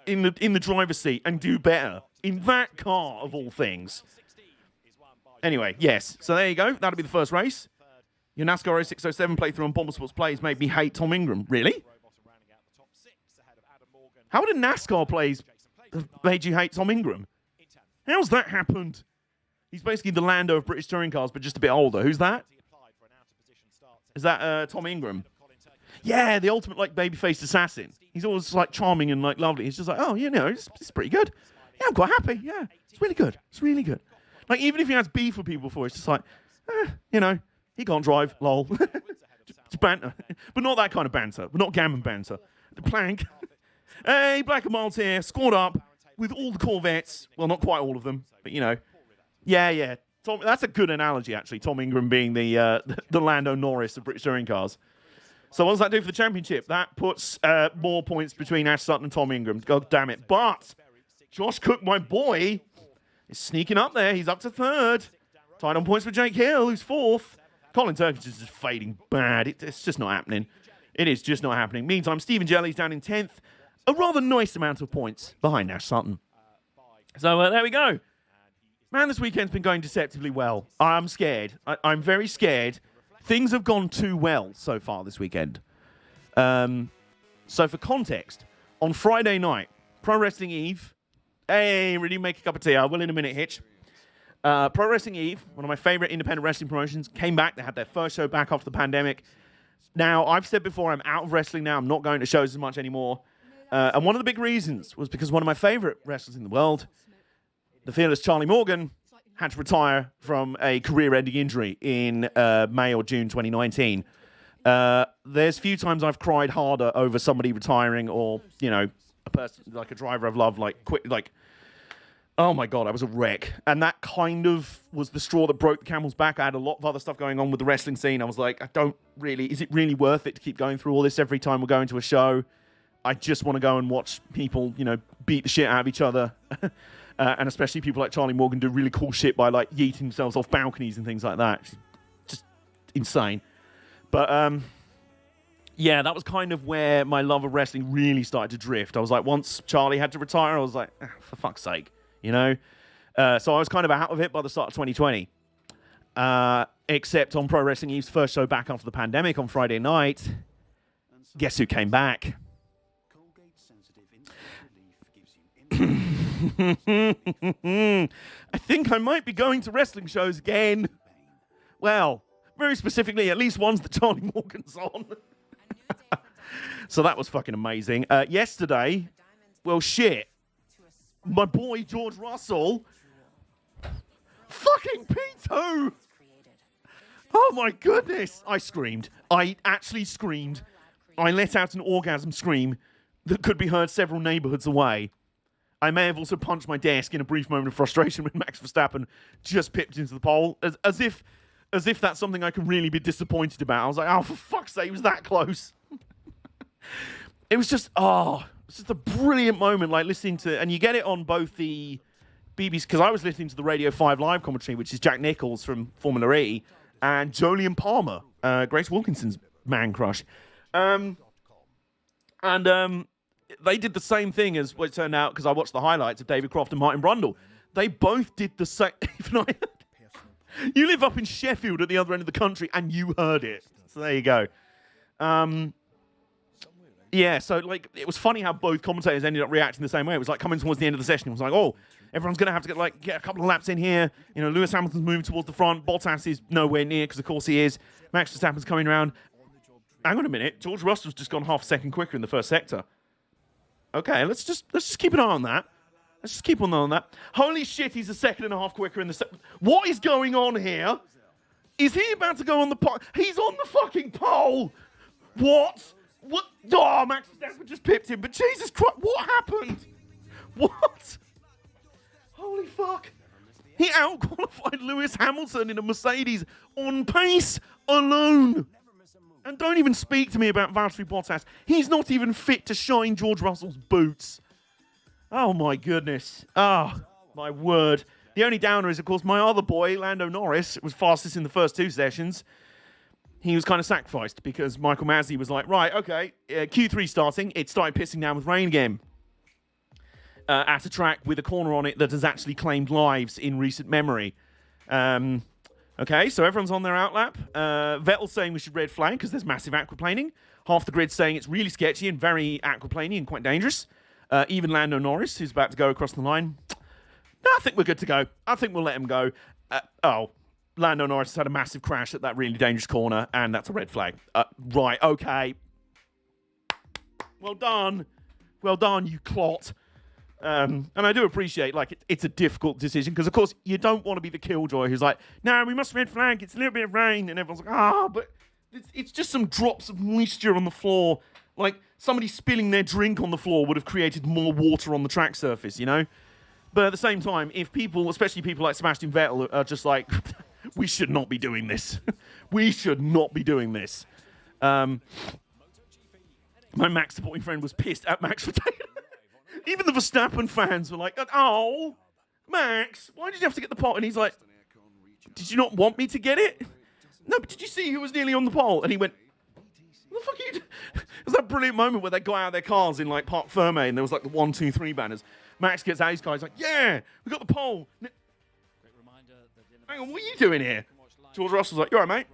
in the driver's seat and do better in that car of all things. Anyway, yes. So there you go. That'll be the first race. Your NASCAR 0607 playthrough on Bomber Sports Plays made me hate Tom Ingram. Really? How would a NASCAR plays have made you hate Tom Ingram? How's that happened? He's basically the Lando of British touring cars, but just a bit older. Who's that? Is that Tom Ingram? Yeah, the ultimate like baby-faced assassin. He's always like charming and like lovely. He's just like, oh, you know, it's pretty good. Yeah, I'm quite happy. Yeah, it's really good. It's really good. Like even if he has beef with people before, it's just like, you know, he can't drive. Lol. Just banter, but not that kind of banter. But not gammon banter. The plank. Hey, Black and Mild here, scored up with all the Corvettes. Well, not quite all of them, but you know. Yeah. Tom, that's a good analogy, actually. Tom Ingram being the Lando Norris of British touring cars. So what does that do for the championship? That puts more points between Ash Sutton and Tom Ingram. God damn it. But Josh Cook, my boy, is sneaking up there. He's up to 3rd. Tied on points with Jake Hill, who's 4th. Colin Turkins is just fading bad. It's just not happening. It is just not happening. Meantime, Stephen Jelly's down in 10th. A rather nice amount of points behind Ash Sutton. So there we go. Man, this weekend's been going deceptively well. I'm scared. I'm very scared. Things have gone too well so far this weekend. So for context, on Friday night, Pro Wrestling Eve. Hey, really make a cup of tea. I will in a minute, Hitch. Pro Wrestling Eve, one of my favorite independent wrestling promotions, came back. They had their first show back after the pandemic. Now, I've said before, I'm out of wrestling now. I'm not going to shows as much anymore. And one of the big reasons was because one of my favorite wrestlers in the world, the fearless Charlie Morgan, had to retire from a career-ending injury in May or June 2019. There's few times I've cried harder over somebody retiring or, you know, a person, like a driver I've loved, oh my God, I was a wreck. And that kind of was the straw that broke the camel's back. I had a lot of other stuff going on with the wrestling scene. I was like, is it really worth it to keep going through all this every time we're going to a show? I just want to go and watch people, you know, beat the shit out of each other. And especially people like Charlie Morgan do really cool shit by like yeeting themselves off balconies and things like that. It's just insane. But yeah, that was kind of where my love of wrestling really started to drift. I was like, once Charlie had to retire, I was like, for fuck's sake, you know? So I was kind of out of it by the start of 2020. Except on Pro Wrestling Eve's first show back after the pandemic on Friday night, guess who came back? I think I might be going to wrestling shows again. Well, very specifically, at least ones that Charlie Morgan's on. So that was fucking amazing. Yesterday, well, shit. My boy George Russell. Fucking P2. Oh my goodness! I screamed. I actually screamed. I let out an orgasm scream that could be heard several neighborhoods away. I may have also punched my desk in a brief moment of frustration when Max Verstappen just pipped into the pole, as if that's something I can really be disappointed about. I was like, oh, for fuck's sake, it was that close. It was just a brilliant moment, like listening to, and you get it on both the BBC, because I was listening to the Radio 5 live commentary, which is Jack Nicholls from Formula E, and Jolyon Palmer, Grace Wilkinson's man crush. They did the same thing as what it turned out, because I watched the highlights of David Croft and Martin Brundle. They both did the same. You live up in Sheffield at the other end of the country, and you heard it. So there you go. Yeah, so like it was funny how both commentators ended up reacting the same way. It was like coming towards the end of the session. It was like, oh, everyone's going to have to get a couple of laps in here. You know, Lewis Hamilton's moving towards the front. Bottas is nowhere near, because of course he is. Max Verstappen's coming around. Hang on a minute. George Russell's just gone half a second quicker in the first sector. Okay, let's just keep an eye on that. Let's just keep an eye on that. Holy shit, he's a second and a half quicker in the second. What is going on here? Is he about to go on the pole? He's on the fucking pole. What? What? Oh, Max Verstappen just pipped him. But Jesus Christ, what happened? What? Holy fuck. He outqualified Lewis Hamilton in a Mercedes on pace alone. And don't even speak to me about Valtteri Bottas. He's not even fit to shine George Russell's boots. Oh, my goodness. Oh, my word. The only downer is, of course, my other boy, Lando Norris, was fastest in the first two sessions. He was kind of sacrificed because Michael Masi was like, right, okay, Q3 starting. It started pissing down with rain again. At a track with a corner on it that has actually claimed lives in recent memory. Okay, so everyone's on their outlap. Vettel's saying we should red flag because there's massive aquaplaning. Half the grid's saying it's really sketchy and very aquaplaning and quite dangerous. Even Lando Norris, who's about to go across the line. No, I think we're good to go. I think we'll let him go. Lando Norris has had a massive crash at that really dangerous corner, and that's a red flag. Right, okay. Well done. Well done, you clot. And I do appreciate, like, it's a difficult decision, because, of course, you don't want to be the killjoy who's like, no, we must red flag, it's a little bit of rain, and everyone's like, but it's just some drops of moisture on the floor. Like, somebody spilling their drink on the floor would have created more water on the track surface, you know? But at the same time, if people, especially people like Sebastian Vettel, are just like, we should not be doing this. We should not be doing this. My Max supporting friend was pissed at Max for taking. Even the Verstappen fans were like, oh, Max, why did you have to get the pole? And he's like, did you not want me to get it? No, but did you see who was nearly on the pole? And he went, what the fuck are you doing? It was that brilliant moment where they got out of their cars in like Parc Ferme and there was like the 1, 2, 3 banners. Max gets out his car, he's like, yeah, we got the pole. Hang on, what are you doing here? George Russell's like, you all right, mate?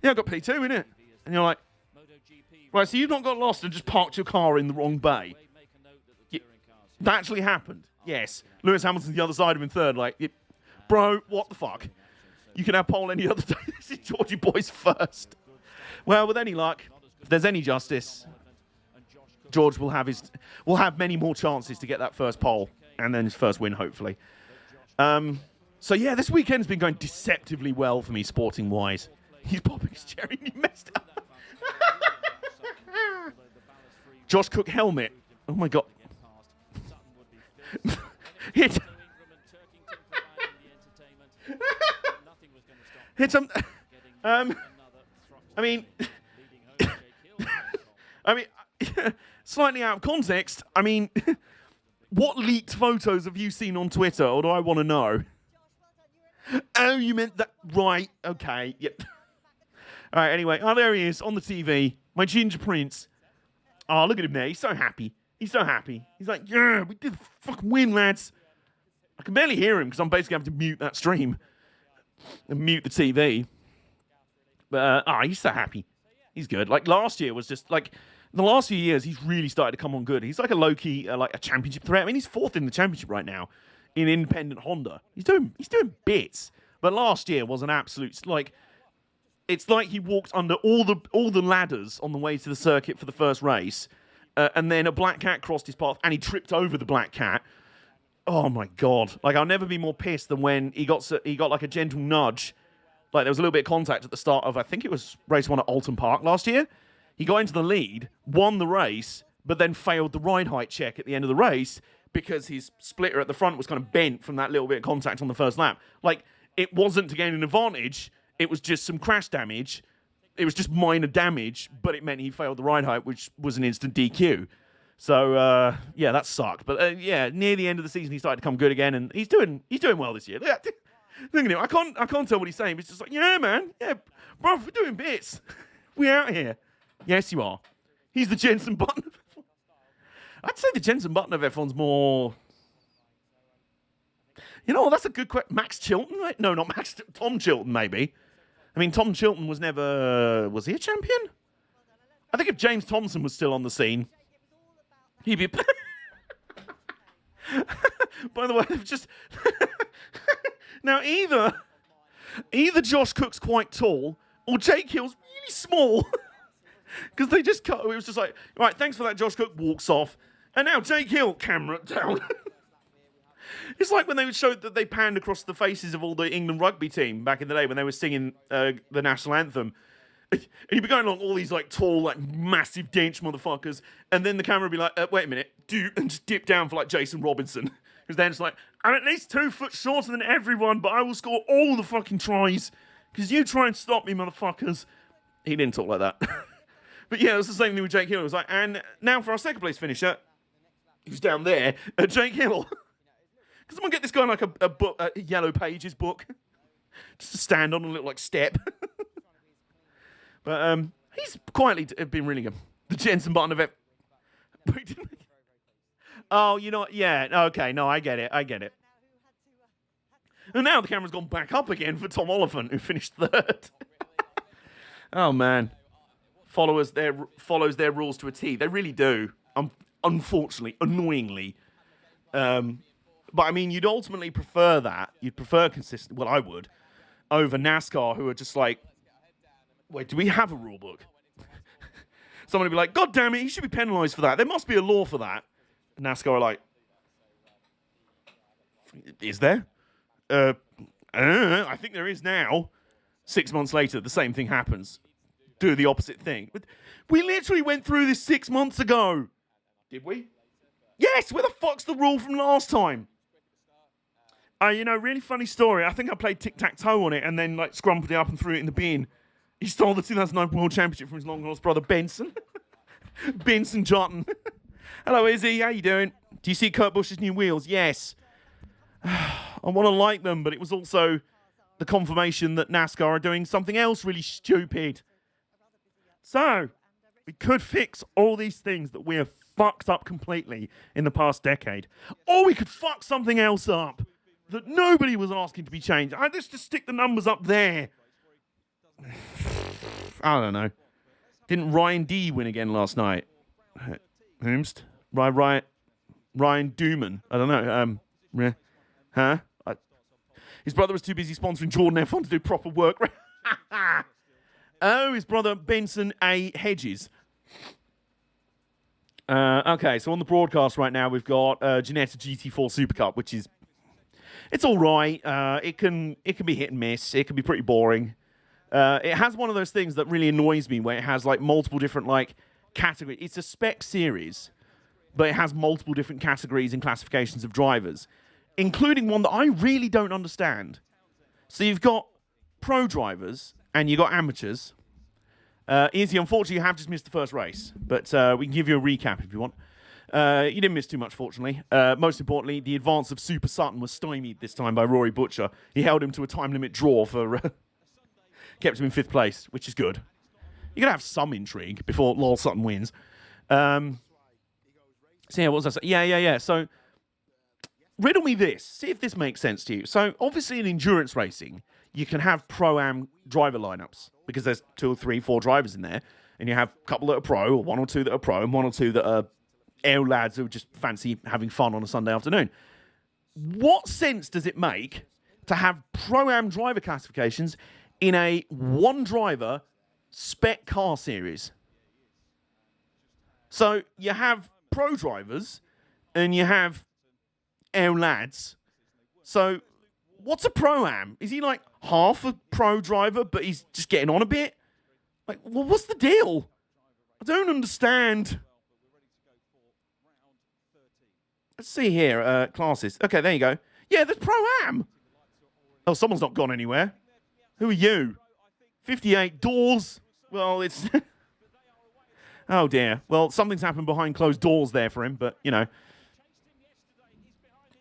Yeah, I've got P2, innit? And you're like, right, so you've not got lost and just parked your car in the wrong bay. That actually happened. Yes. Lewis Hamilton's the other side of him in third. Like, bro, what the fuck? You can have pole any other day. This is Georgie Boy's first. Well, with any luck, if there's any justice, George will have many more chances to get that first pole and then his first win, hopefully. So yeah, this weekend's been going deceptively well for me, sporting-wise. He's popping his cherry and he messed up. Josh Cook helmet. Oh my god. Hit him. I mean, slightly out of context. I mean, what leaked photos have you seen on Twitter, or do I want to know? Oh, you meant that? Right. Okay. Yep. All right. Anyway, there he is on the TV. My ginger prince. Oh, look at him there. He's so happy. He's so happy. He's like, yeah, we did the fucking win, lads. I can barely hear him because I'm basically having to mute that stream and mute the TV. But, he's so happy. He's good. Like, last year was just, like, the last few years, he's really started to come on good. He's like a low-key, like a championship threat. I mean, he's fourth in the championship right now in independent Honda. He's doing bits. But last year was an absolute, like, it's like he walked under all the ladders on the way to the circuit for the first race. And then a black cat crossed his path and he tripped over the black cat. Oh my god. Like, I'll never be more pissed than when he got like a gentle nudge Like, there was a little bit of contact at the start of, I think it was race 1 at Alton Park last year. He got into the lead, won the race, but then failed the ride height check at the end of the race because his splitter at the front was kind of bent from that little bit of contact on the first lap. Like, it wasn't to gain an advantage. It was just some crash damage. It was just minor damage, but it meant he failed the ride height, which was an instant DQ. So, yeah, that sucked. But, yeah, near the end of the season, he started to come good again, and he's doing well this year. Look at him. I can't tell what he's saying. It's just like, yeah, man. Yeah, bro, we're doing bits. We're out here. Yes, you are. He's the Jensen Button of F1. I'd say the Jensen Button of F1's more... You know, that's a good question. Max Chilton? Right? No, not Max. Tom Chilton, maybe. I mean, Tom Chilton was never... Was he a champion? I think if James Thompson was still on the scene, he'd be... By the way, they've just... Now, either Josh Cook's quite tall, or Jake Hill's really small. Because they just cut... It was just like, right, thanks for that, Josh Cook, walks off. And now Jake Hill, camera down. It's like when they would show that they panned across the faces of all the England rugby team back in the day when they were singing the national anthem. And you'd be going along all these like tall, like massive dench motherfuckers, and then the camera would be like, wait a minute, and just dip down for like Jason Robinson. Because then it's like, I'm at least 2 foot shorter than everyone, but I will score all the fucking tries. Because you try and stop me, motherfuckers. He didn't talk like that. But yeah, it was the same thing with Jake Hill. It was like, and now for our second place finisher, who's down there, Jake Hill. Can someone get this guy like a book, a Yellow Pages book? Just to stand on and look like step. But he's quietly been really good. The Jensen Button of it. Oh, you know what? Yeah, okay, no, I get it. And now the camera's gone back up again for Tom Oliphant, who finished third. Oh, man. Follows their rules to a T. They really do. Unfortunately, annoyingly. But, I mean, you'd ultimately prefer that. You'd prefer consistent. Well, I would. Over NASCAR, who are just like, wait, do we have a rule book? Someone would be like, God damn it, he should be penalised for that. There must be a law for that. NASCAR are like, is there? I think there is now. 6 months later, the same thing happens. Do the opposite thing. But we literally went through this 6 months ago. Did we? Yes, where the fuck's the rule from last time? Really funny story. I think I played tic-tac-toe on it and then like scrumpled it up and threw it in the bin. He stole the 2009 World Championship from his long-lost brother, Benson. Benson Jotton. Hello, Izzy. How you doing? Do you see Kurt Busch's new wheels? Yes. I want to like them, but it was also the confirmation that NASCAR are doing something else really stupid. So, we could fix all these things that we have fucked up completely in the past decade. Or we could fuck something else up that nobody was asking to be changed. Let's just stick the numbers up there. I don't know. Didn't Ryan D win again last night? Whomst? Ryan Dooman. I don't know. Huh? His brother was too busy sponsoring Jordan F1 to do proper work. Oh, his brother Benson A. Hedges. Okay, so on the broadcast right now, we've got Ginetta GT4 Super Cup, which is... It's all right. It can be hit and miss. It can be pretty boring. It has one of those things that really annoys me, where it has like multiple different like categories. It's a spec series, but it has multiple different categories and classifications of drivers, including one that I really don't understand. So you've got pro drivers and you've got amateurs. Izzy, unfortunately, you have just missed the first race, but we can give you a recap if you want. You didn't miss too much, fortunately. Most importantly, the advance of Super Sutton was stymied this time by Rory Butcher. He held him to a time limit draw for... kept him in 5th place, which is good. You're going to have some intrigue before Lowell Sutton wins. So yeah, what was I saying? Yeah. So, riddle me this. See if this makes sense to you. So, obviously in endurance racing, you can have Pro-Am driver lineups because there's 2 or 3, 4 drivers in there. And you have a couple that are pro, or 1 or 2 that are pro, and 1 or 2 that are air lads who just fancy having fun on a Sunday afternoon. What sense does it make to have Pro-Am driver classifications in a 1-driver spec car series? So you have pro drivers and you have air lads. So what's a pro-am? Is he like half a pro driver, but he's just getting on a bit? Like, well, what's the deal? I don't understand. Let's see here, classes. Okay, there you go. Yeah, there's pro-am. Oh, someone's not gone anywhere. Who are you? 58 doors. Well, it's... Oh, dear. Well, something's happened behind closed doors there for him, but, you know.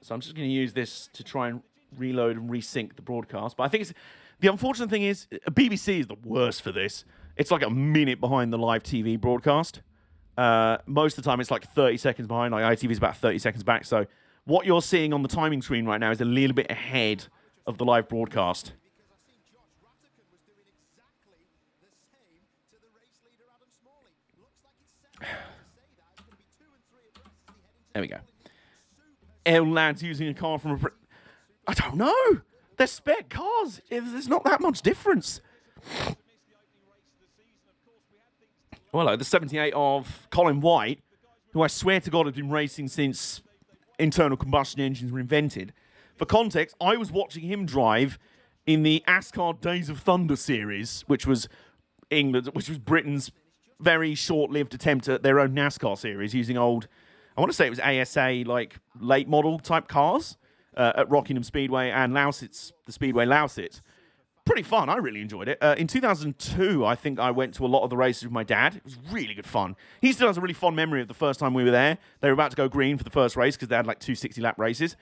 So I'm just going to use this to try and reload and resync the broadcast. But I think it's... The unfortunate thing is, BBC is the worst for this. It's like a minute behind the live TV broadcast. Most of the time, it's like 30 seconds behind. Like ITV is about 30 seconds back. So what you're seeing on the timing screen right now is a little bit ahead of the live broadcast. There we go. Lads using a car from a... I don't know. They're spec cars. There's not that much difference. Well, hello, the 78 of Colin White, who I swear to God has been racing since internal combustion engines were invented. For context, I was watching him drive in the ASCAR Days of Thunder series, which was Britain's very short-lived attempt at their own NASCAR series using old... I want to say it was ASA, like, late model type cars at Rockingham Speedway and Lausitz, the Speedway Lausitz. Pretty fun. I really enjoyed it. In 2002, I think I went to a lot of the races with my dad. It was really good fun. He still has a really fond memory of the first time we were there. They were about to go green for the first race because they had like 2 60-lap races.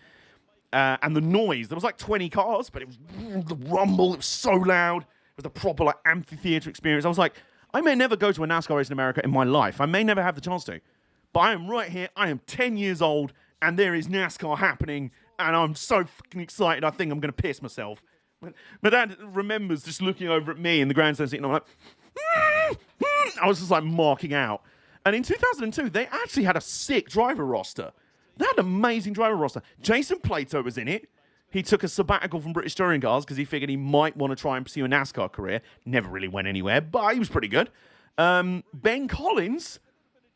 And the noise, there was like 20 cars, but it was the rumble. It was so loud. It was a proper like amphitheater experience. I was like, I may never go to a NASCAR race in America in my life. I may never have the chance to. But I am right here. I am 10 years old, and there is NASCAR happening, and I'm so fucking excited. I think I'm going to piss myself. My dad remembers just looking over at me in the grandstand seat, and I'm like, I was just like marking out. And in 2002, they actually had a sick driver roster. They had an amazing driver roster. Jason Plato was in it. He took a sabbatical from British Touring Cars because he figured he might want to try and pursue a NASCAR career. Never really went anywhere, but he was pretty good. Ben Collins...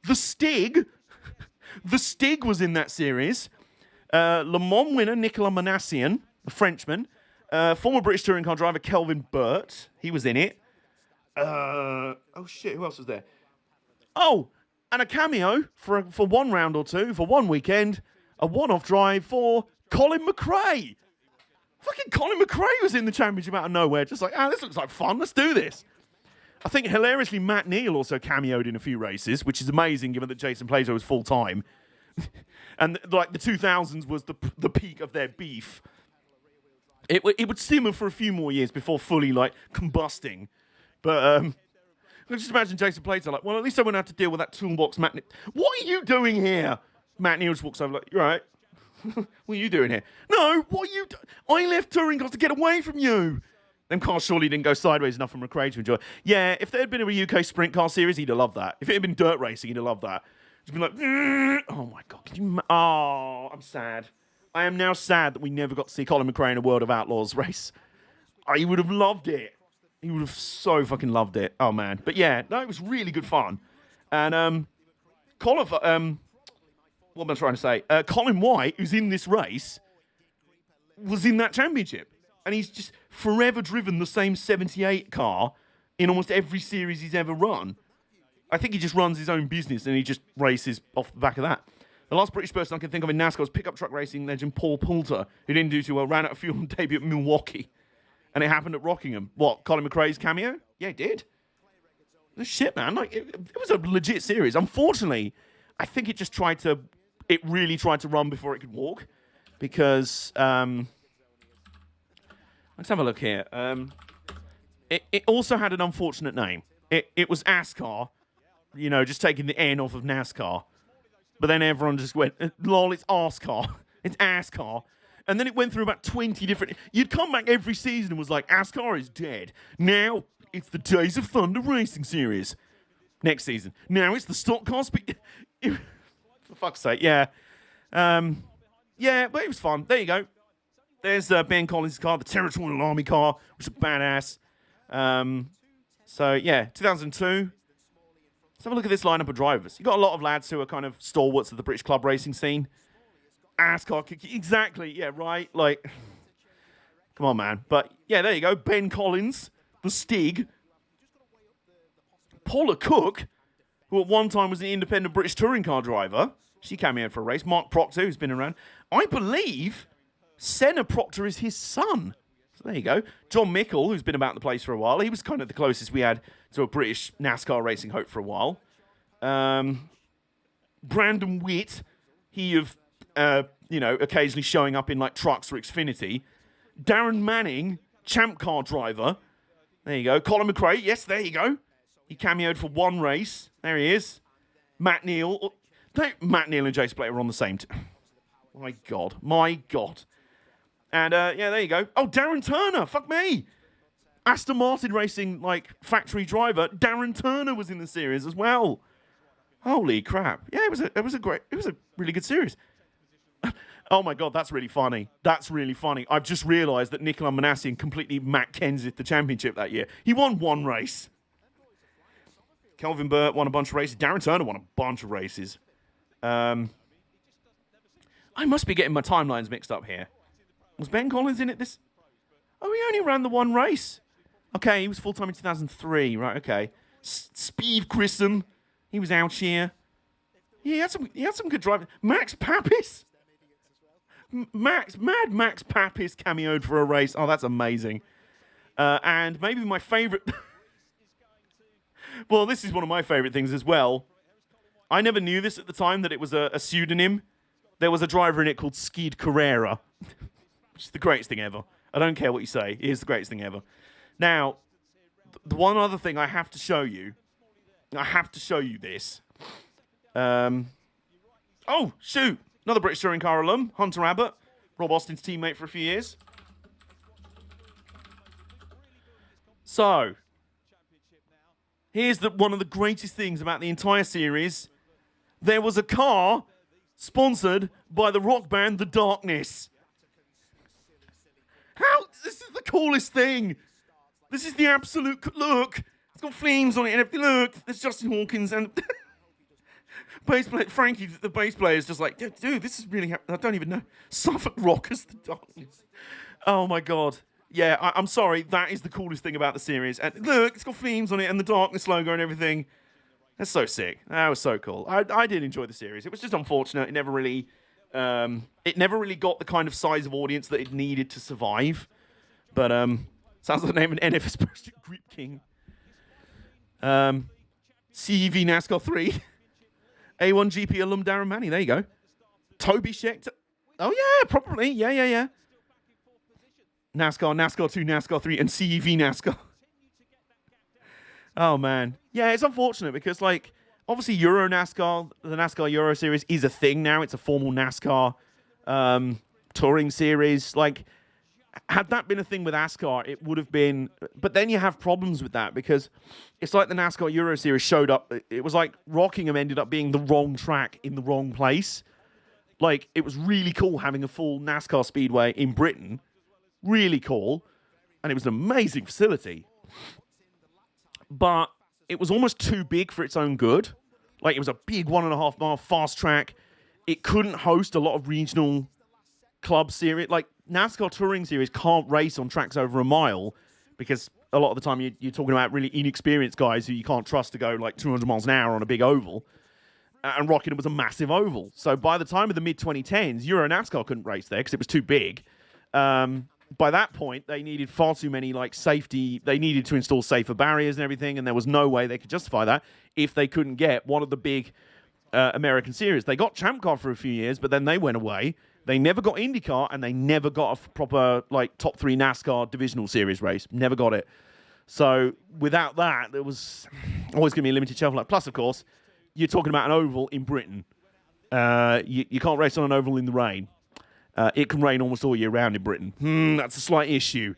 The Stig was in that series. Le Mans winner Nicolas Manassian, a Frenchman. Former British touring car driver Kelvin Burt, he was in it. Oh shit, who else was there? Oh, and a cameo for one round or two, for one weekend, a one-off drive for Colin McRae. Fucking Colin McRae was in the championship out of nowhere, just like, this looks like fun, let's do this. I think, hilariously, Matt Neal also cameoed in a few races, which is amazing given that Jason Plato was full-time. And, like, the 2000s was the peak of their beef. It would simmer for a few more years before fully, like, combusting. But, just imagine Jason Plato, like, well, at least I won't have to deal with that toolbox Matt Neal. What are you doing here? Matt Neal just walks over, like, you're right. What are you doing here? No, what are you I left touring cars to get away from you. Them cars surely didn't go sideways enough for McRae to enjoy. Yeah, if there had been a UK sprint car series, he'd have loved that. If it had been dirt racing, he'd have loved that. He'd been like, oh my God, can you... Oh, I'm sad. I am now sad that we never got to see Colin McRae in a World of Outlaws race. He would have loved it. He would have so fucking loved it. Oh, man. But yeah, no, it was really good fun. And Colin... what am I trying to say? Colin White, who's in this race, was in that championship. And he's just forever driven the same 78 car in almost every series he's ever run. I think he just runs his own business and he just races off the back of that. The last British person I can think of in NASCAR was pickup truck racing legend Paul Poulter, who didn't do too well, ran out of fuel on debut at Milwaukee. And it happened at Rockingham. What, Colin McRae's cameo? Yeah, it did. Shit, man. Like, it was a legit series. Unfortunately, I think it really tried to run before it could walk. Because... let's have a look here. It also had an unfortunate name. It was ASCAR, just taking the N off of NASCAR. But then everyone just went, lol, it's ASCAR. It's ASCAR. And then it went through about 20 different... You'd come back every season and was like, ASCAR is dead. Now it's the Days of Thunder Racing Series. Next season. Now it's the Stock Car Speed... For fuck's sake, yeah. Yeah, but it was fun. There you go. There's Ben Collins' car, the Territorial Army car, which is badass. So, yeah, 2002. Let's have a look at this lineup of drivers. You've got a lot of lads who are kind of stalwarts of the British club racing scene. ASCAR, exactly, yeah, right. Like, Come on, man. But, yeah, there you go. Ben Collins, the Stig. Paula Cook, who at one time was an independent British touring car driver. She cameoed for a race. Mark Proctor, who's been around. I believe Senna Proctor is his son. So there you go. John Mickle, who's been about the place for a while. He was kind of the closest we had to a British NASCAR racing hope for a while. Brandon Witt, he of, occasionally showing up in like trucks for Xfinity. Darren Manning, champ car driver. There you go. Colin McRae, yes, there you go. He cameoed for one race. There he is. Matt Neal. Matt Neal and Jace Blair were on the same team. My God. And, there you go. Oh, Darren Turner. Fuck me. Aston Martin Racing, factory driver. Darren Turner was in the series as well. Holy crap. Yeah, it was a really good series. Oh my God, that's really funny. I've just realised that Nicola Manassian completely Matt Kenseth the championship that year. He won one race. Kelvin Burt won a bunch of races. Darren Turner won a bunch of races. I must be getting my timelines mixed up here. Was Ben Collins in it this? Oh, he only ran the one race. Okay, he was full-time in 2003. Right, okay. Steve Grissom, he was out here. Yeah, he had some good driving. Max Papis. Max Papis cameoed for a race. Oh, that's amazing. And maybe my favourite... Well, this is one of my favourite things as well. I never knew this at the time, that it was a pseudonym. There was a driver in it called Skid Carrera, which is the greatest thing ever. I don't care what you say. It is the greatest thing ever. Now, the one other thing I have to show you this. Oh, shoot. Another British touring car alum, Hunter Abbott, Rob Austin's teammate for a few years. So, here's one of the greatest things about the entire series. There was a car sponsored by the rock band The Darkness. This is the coolest thing. This is the absolute... Look, it's got flames on it and everything. Look, there's Justin Hawkins and... bass player, Frankie, the bass player, is just like, dude, this is really... I don't even know. Suffolk Rockers, The Darkness. Oh, my God. Yeah, I'm sorry. That is the coolest thing about the series. And look, it's got flames on it and the Darkness logo and everything. That's so sick. That was so cool. I did enjoy the series. It was just unfortunate. It never really got the kind of size of audience that it needed to survive. But sounds like the name of an NFS person, Grip King. CEV NASCAR 3. A1GP alum Darren Manning. There you go. Toby Schechter. Oh, yeah, probably. Yeah. NASCAR 2, NASCAR 3, and CEV NASCAR. Oh, man. Yeah, it's unfortunate because, obviously Euro NASCAR, the NASCAR Euro Series is a thing now. It's a formal NASCAR touring series. Had that been a thing with ASCAR, it would have been... But then you have problems with that because it's like the NASCAR Euro Series showed up. It was like Rockingham ended up being the wrong track in the wrong place. It was really cool having a full NASCAR speedway in Britain. Really cool. And it was an amazing facility. But it was almost too big for its own good. It was a big 1.5 mile fast track. It couldn't host a lot of regional club series. NASCAR Touring Series can't race on tracks over a mile because a lot of the time you're talking about really inexperienced guys who you can't trust to go 200 miles an hour on a big oval. And Rockingham was a massive oval. So by the time of the mid-2010s, Euro NASCAR couldn't race there because it was too big. By that point, they needed far too many safety. They needed to install safer barriers and everything, and there was no way they could justify that if they couldn't get one of the big American series. They got Champ Car for a few years, but then they went away. They never got IndyCar, and they never got a proper top 3 NASCAR divisional series race. Never got it. So without that, there was always going to be a limited shelf life. Plus, of course, you're talking about an oval in Britain. You can't race on an oval in the rain. It can rain almost all year round in Britain. That's a slight issue.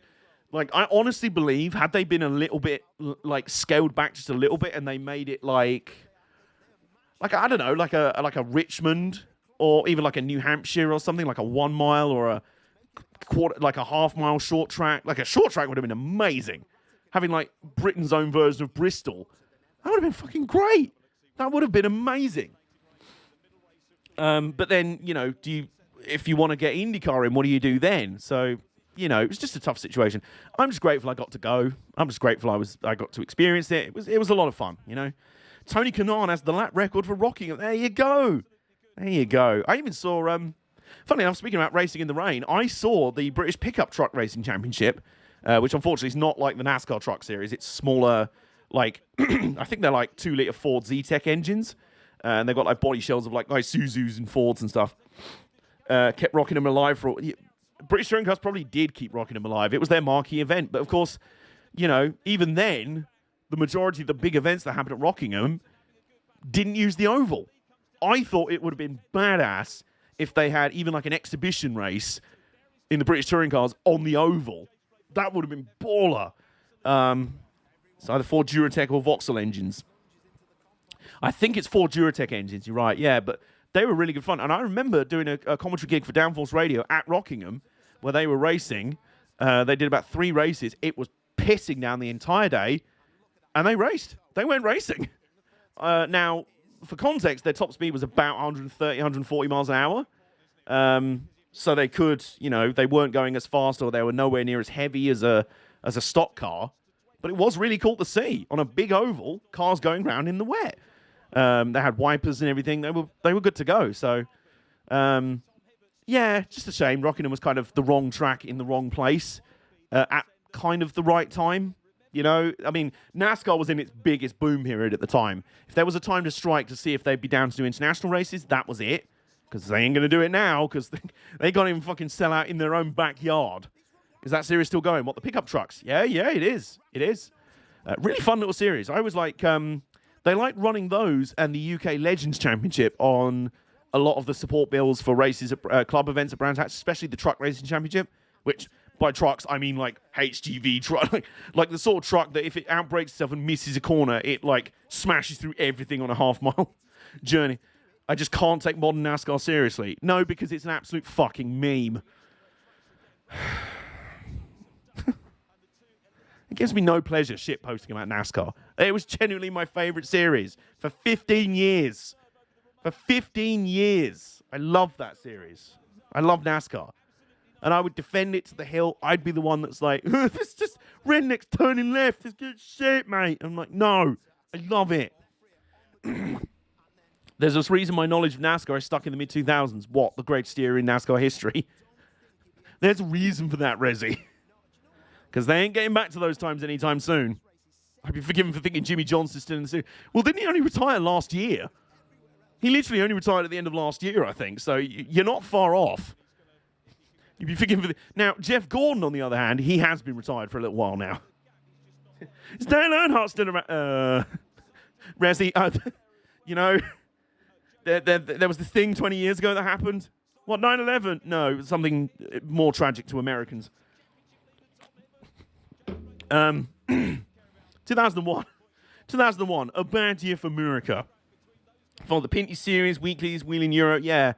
I honestly believe, had they been a little bit, scaled back just a little bit, and they made it I don't know, like a Richmond, or even a New Hampshire or something, a 1 mile or a quarter, a half mile short track. A short track would have been amazing. Having Britain's own version of Bristol, that would have been fucking great. That would have been amazing. But then, if you want to get IndyCar in, what do you do then? So, it was just a tough situation. I'm just grateful I got to go. I'm just grateful I got to experience it. It was a lot of fun, Tony Kanaan has the lap record for Rockingham. There you go. I even saw, funny enough, speaking about racing in the rain, I saw the British Pickup Truck Racing Championship, which unfortunately is not like the NASCAR Truck Series. It's smaller, like, I think they're like 2-litre Ford Z-Tech engines. And they've got like body shells of like nice Isuzus and Fords and stuff. Kept Rockingham alive for... British Touring Cars probably did keep Rockingham alive. It was their marquee event. But of course, even then, the majority of the big events that happened at Rockingham didn't use the oval. I thought it would have been badass if they had even like an exhibition race in the British Touring Cars on the oval. That would have been baller. It's either Ford Duratec or Vauxhall engines. I think it's Ford Duratec engines, you're right, yeah, but they were really good fun. And I remember doing a commentary gig for Downforce Radio at Rockingham where they were racing. They did about 3 races. It was pissing down the entire day, and they raced. They went racing. Now, for context, their top speed was about 130, 140 miles an hour. So they could, they weren't going as fast or they were nowhere near as heavy as a stock car. But it was really cool to see on a big oval, cars going around in the wet. They had wipers and everything. They were good to go. So, just a shame. Rockingham was kind of the wrong track in the wrong place at kind of the right time. I mean, NASCAR was in its biggest boom period at the time. If there was a time to strike to see if they'd be down to do international races, that was it. Because they ain't going to do it now because they can't even fucking sell out in their own backyard. Is that series still going? What, the pickup trucks? Yeah, it is. It is. Really fun little series. I was like, they like running those and the UK Legends Championship on a lot of the support bills for races at club events at Brands Hatch, especially the Truck Racing Championship, which by trucks, I mean like HGV truck, like the sort of truck that if it outbrakes itself and misses a corner, it like smashes through everything on a half-mile journey. I just can't take modern NASCAR seriously. No, because it's an absolute fucking meme. It gives me no pleasure shitposting about NASCAR. It was genuinely my favorite series for 15 years. For 15 years. I love that series. I love NASCAR. And I would defend it to the hill. I'd be the one that's like, this just rednecks turning left. It's good shit, mate. I'm like, no, I love it. There's this reason my knowledge of NASCAR is stuck in the mid-2000s. What? The greatest year in NASCAR history? There's a reason for that, Resi. Because they ain't getting back to those times anytime soon. I'd be forgiven for thinking Jimmy Johnson's still in the series. Well, didn't he only retire last year? He literally only retired at the end of last year, I think. So you're not far off. You'd be forgiven for Now, Jeff Gordon, on the other hand, he has been retired for a little while now. Is Dale Earnhardt still around? Resi, there was this thing 20 years ago that happened. What, 9/11? No, it was something more tragic to Americans. 2001. 2001, a bad year for America. For the Pinty Series, Weeklies, Wheeling Euro, yeah.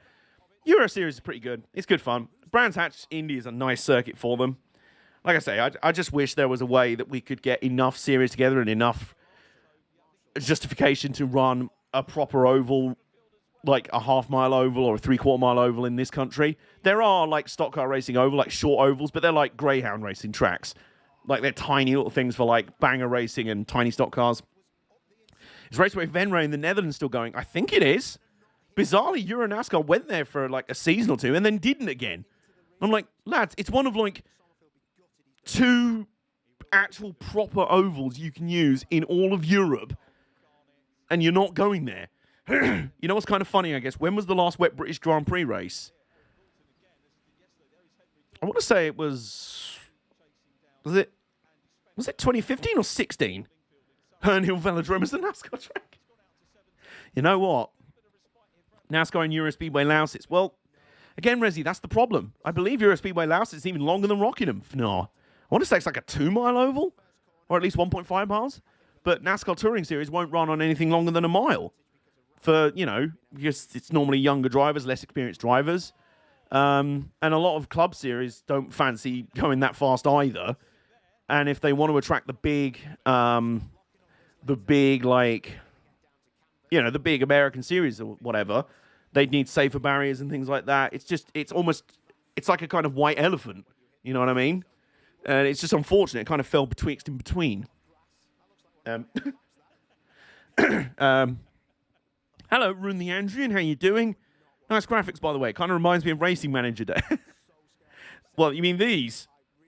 Euro Series is pretty good. It's good fun. Brands Hatch Indy is a nice circuit for them. Like I say, I just wish there was a way that we could get enough series together and enough justification to run a proper oval, like a half-mile oval or a three-quarter-mile oval in this country. There are, like, stock car racing oval, like short ovals, but they're like greyhound racing tracks. Like, they're tiny little things for, like, banger racing and tiny stock cars. Is Raceway Venray in the Netherlands still going? I think it is. Bizarrely, Euro NASCAR went there for, like, a season or two and then didn't again. I'm like, lads, it's one of, like, 2 actual proper ovals you can use in all of Europe, and you're not going there. You know what's kind of funny, I guess? When was the last Wet British Grand Prix race? I want to say it was... Was it 2015 or 16? Herne Hill Velodrome is the NASCAR track. You know what? NASCAR and Euro Speedway Lausitz. Well, again, Resi, that's the problem. I believe Euro Speedway Lausitz is even longer than Rockingham. No. I want to say it's like a 2-mile oval, or at least 1.5 miles. But NASCAR Touring Series won't run on anything longer than a mile. For, because it's normally younger drivers, less experienced drivers. And a lot of club series don't fancy going that fast either. And if they want to attract the big American series or whatever, they'd need safer barriers and things like that. It's like a kind of white elephant You know what I mean? And it's just unfortunate. It kind of fell betwixt and between. Hello, Rune the Andrian. How you doing? Nice graphics, by the way. Kind of reminds me of Racing Manager Day. Well, you mean these?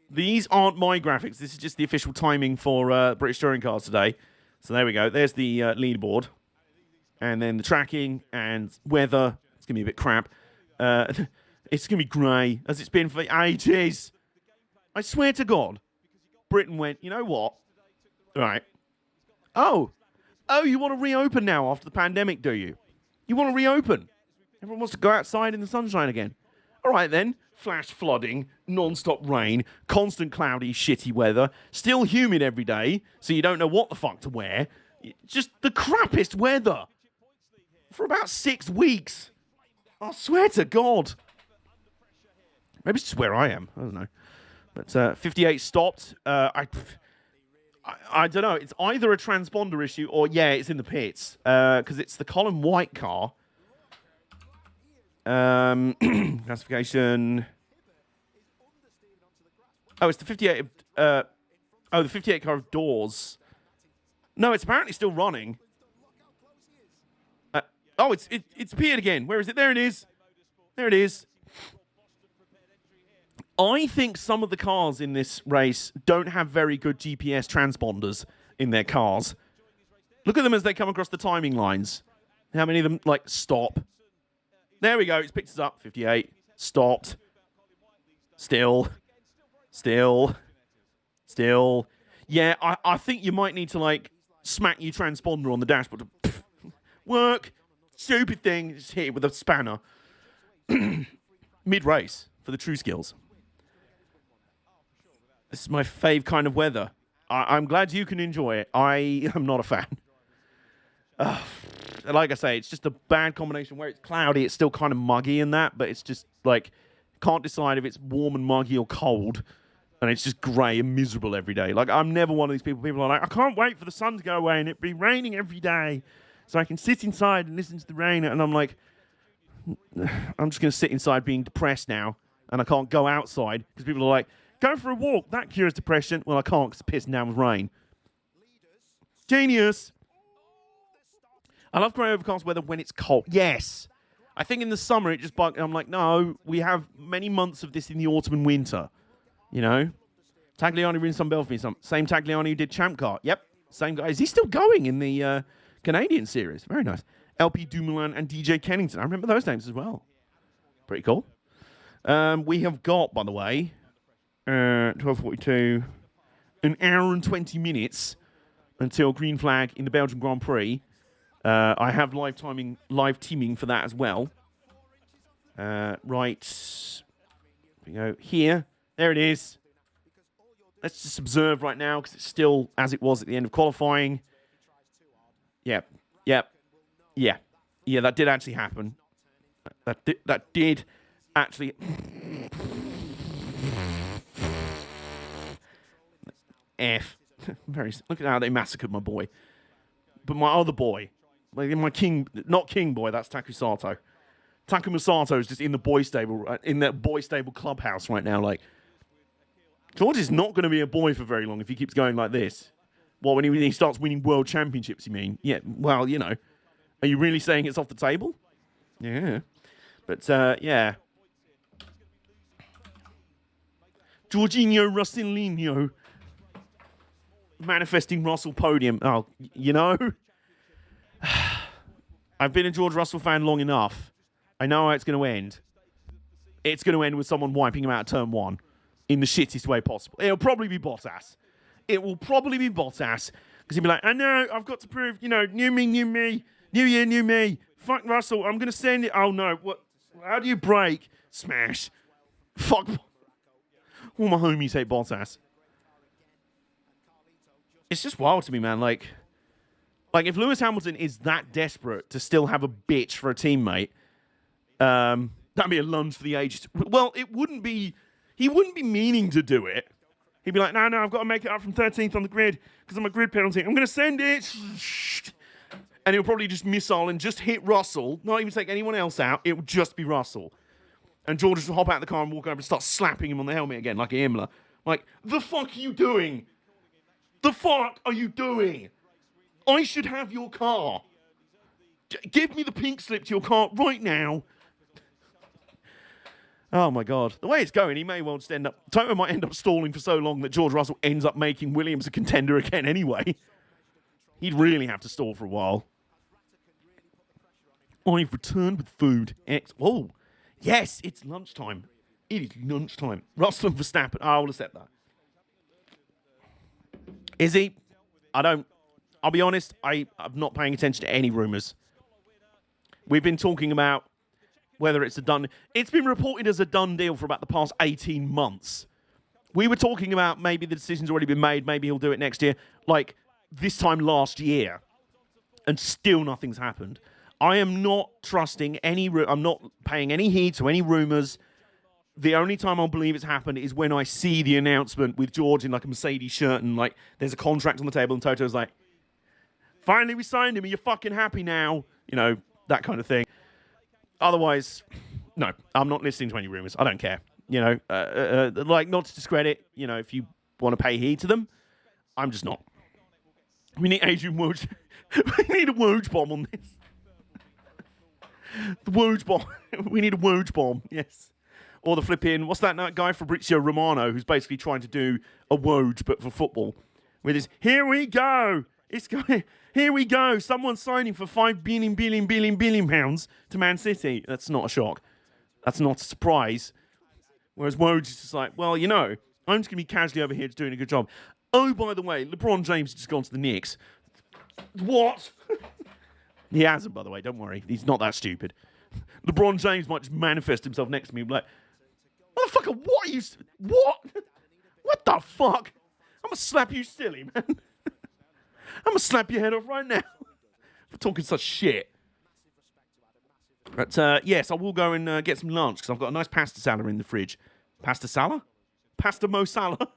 These aren't my graphics. This is just the official timing for British Touring Cars today. So there we go. There's the leaderboard. And then the tracking and weather. It's going to be a bit crap. It's going to be grey, as it's been for ages. I swear to God, Britain went, you know what? All right. Oh, you want to reopen now after the pandemic, do you? You want to reopen? Everyone wants to go outside in the sunshine again. All right, then. Flash flooding, non-stop rain, constant cloudy, shitty weather, still humid every day, so you don't know what the fuck to wear. Just the crappiest weather. For about 6 weeks. I swear to God. Maybe it's just where I am. I don't know. But 58 stopped. I don't know. It's either a transponder issue or, yeah, it's in the pits. Because it's the Colin White car. Classification. Oh, it's the 58. The 58 car of doors. No, it's apparently still running. It's appeared again. Where is it? There it is. There it is. I think some of the cars in this race don't have very good GPS transponders in their cars. Look at them as they come across the timing lines. How many of them, like, stop? There we go. It's picked us up. 58. Stopped. Still. Yeah, I think you might need to, like, smack your transponder on the dashboard. Work. Stupid thing. Just hit it with a spanner. Mid-race for the true skills. This is my fave kind of weather. I'm glad you can enjoy it. I am not a fan. Like I say, it's just a bad combination. Where it's cloudy, it's still kind of muggy in that, but it's just like, can't decide if it's warm and muggy or cold, and it's just grey and miserable every day. Like, I'm never one of these people. People are like, I can't wait for the sun to go away and it be raining every day so I can sit inside and listen to the rain. And I'm like, I'm just going to sit inside being depressed now, and I can't go outside because people are like, go for a walk. That cures depression. Well, I can't because it's pissing down with rain. Genius. I love grey overcast weather when it's cold. Yes. I think in the summer it just bugs. I'm like, no, we have many months of this in the autumn and winter. You know? Tagliani wins some Belfie. Same Tagliani who did Champ Car. Yep. Same guy. Is he still going in the Canadian series? Very nice. LP Dumoulin and DJ Kennington. I remember those names as well. Pretty cool. We have got, by the way, 12:42, an hour and 20 minutes until green flag in the Belgian Grand Prix. I have live teaming for that as well. Right. We go here. There it is. Let's just observe right now because it's still as it was at the end of qualifying. Yep. Yeah, that did actually happen. That did actually... F. Look at how they massacred my boy. But my other boy... Like my king, not king boy, that's Takusato. Takumasato is just in the boy stable, in that boy stable clubhouse right now. Like, George is not going to be a boy for very long if he keeps going like this. Well, when he starts winning world championships, you mean? Yeah, well, you know. Are you really saying it's off the table? Yeah. But, yeah. Jorginho Russilino. Manifesting Russell podium. Oh, you know... I've been a George Russell fan long enough. I know how it's going to end. It's going to end with someone wiping him out of turn one in the shittiest way possible. It'll probably be Bottas. It will probably be Bottas because he'll be like, I know, I've got to prove, you know, new me, new year, new me. Fuck Russell, I'm going to send it. Oh no, what? How do you brake? Smash. Fuck. All my homies hate Bottas. It's just wild to me, man. Like if Lewis Hamilton is that desperate to still have a bitch for a teammate, that'd be a lunge for the ages. Well, it wouldn't be. He wouldn't be meaning to do it. He'd be like, no, I've got to make it up from 13th on the grid because I'm a grid penalty. I'm going to send it. And he'll probably just missile and just hit Russell, not even take anyone else out. It would just be Russell. And George just hop out of the car and walk over and start slapping him on the helmet again, like a Himmler. Like, the fuck are you doing? The fuck are you doing? I should have your car. Give me the pink slip to your car right now. Oh my God. The way it's going, he may well just end up... Toto might end up stalling for so long that George Russell ends up making Williams a contender again anyway. He'd really have to stall for a while. I've returned with food. Oh, yes, it's lunchtime. It is lunchtime. Russell and Verstappen. I will accept that. Is he? I'll be honest, I'm not paying attention to any rumours. We've been talking about whether it's a done... It's been reported as a done deal for about the past 18 months. We were talking about maybe the decision's already been made, maybe he'll do it next year, like this time last year, and still nothing's happened. I am not trusting I'm not paying any heed to any rumours. The only time I'll believe it's happened is when I see the announcement with George in like a Mercedes shirt and like there's a contract on the table and Toto's like, finally we signed him, are you fucking happy now? You know, that kind of thing. Otherwise, no, I'm not listening to any rumours. I don't care. You know, like not to discredit, you know, if you want to pay heed to them, I'm just not. We need Adrian Woj. We need a Woj bomb on this. The Woj bomb. We need a Woj bomb, yes. Or the flipping, what's that guy Fabrizio Romano who's basically trying to do a Woj but for football. With his, here we go. It's going, here we go. Someone's signing for £5 billion pounds to Man City. That's not a shock. That's not a surprise. Whereas Woj is just like, well, you know, I'm just going to be casually over here just doing a good job. Oh, by the way, LeBron James has just gone to the Knicks. What? He hasn't, by the way. Don't worry. He's not that stupid. LeBron James might just manifest himself next to me and be like, motherfucker, what are you... What? What the fuck? I'm going to slap you silly, man. I'm going to slap your head off right now for talking such shit. But, yes, I will go and get some lunch because I've got a nice pasta salad in the fridge. Pasta salad? Pasta Mo Salah?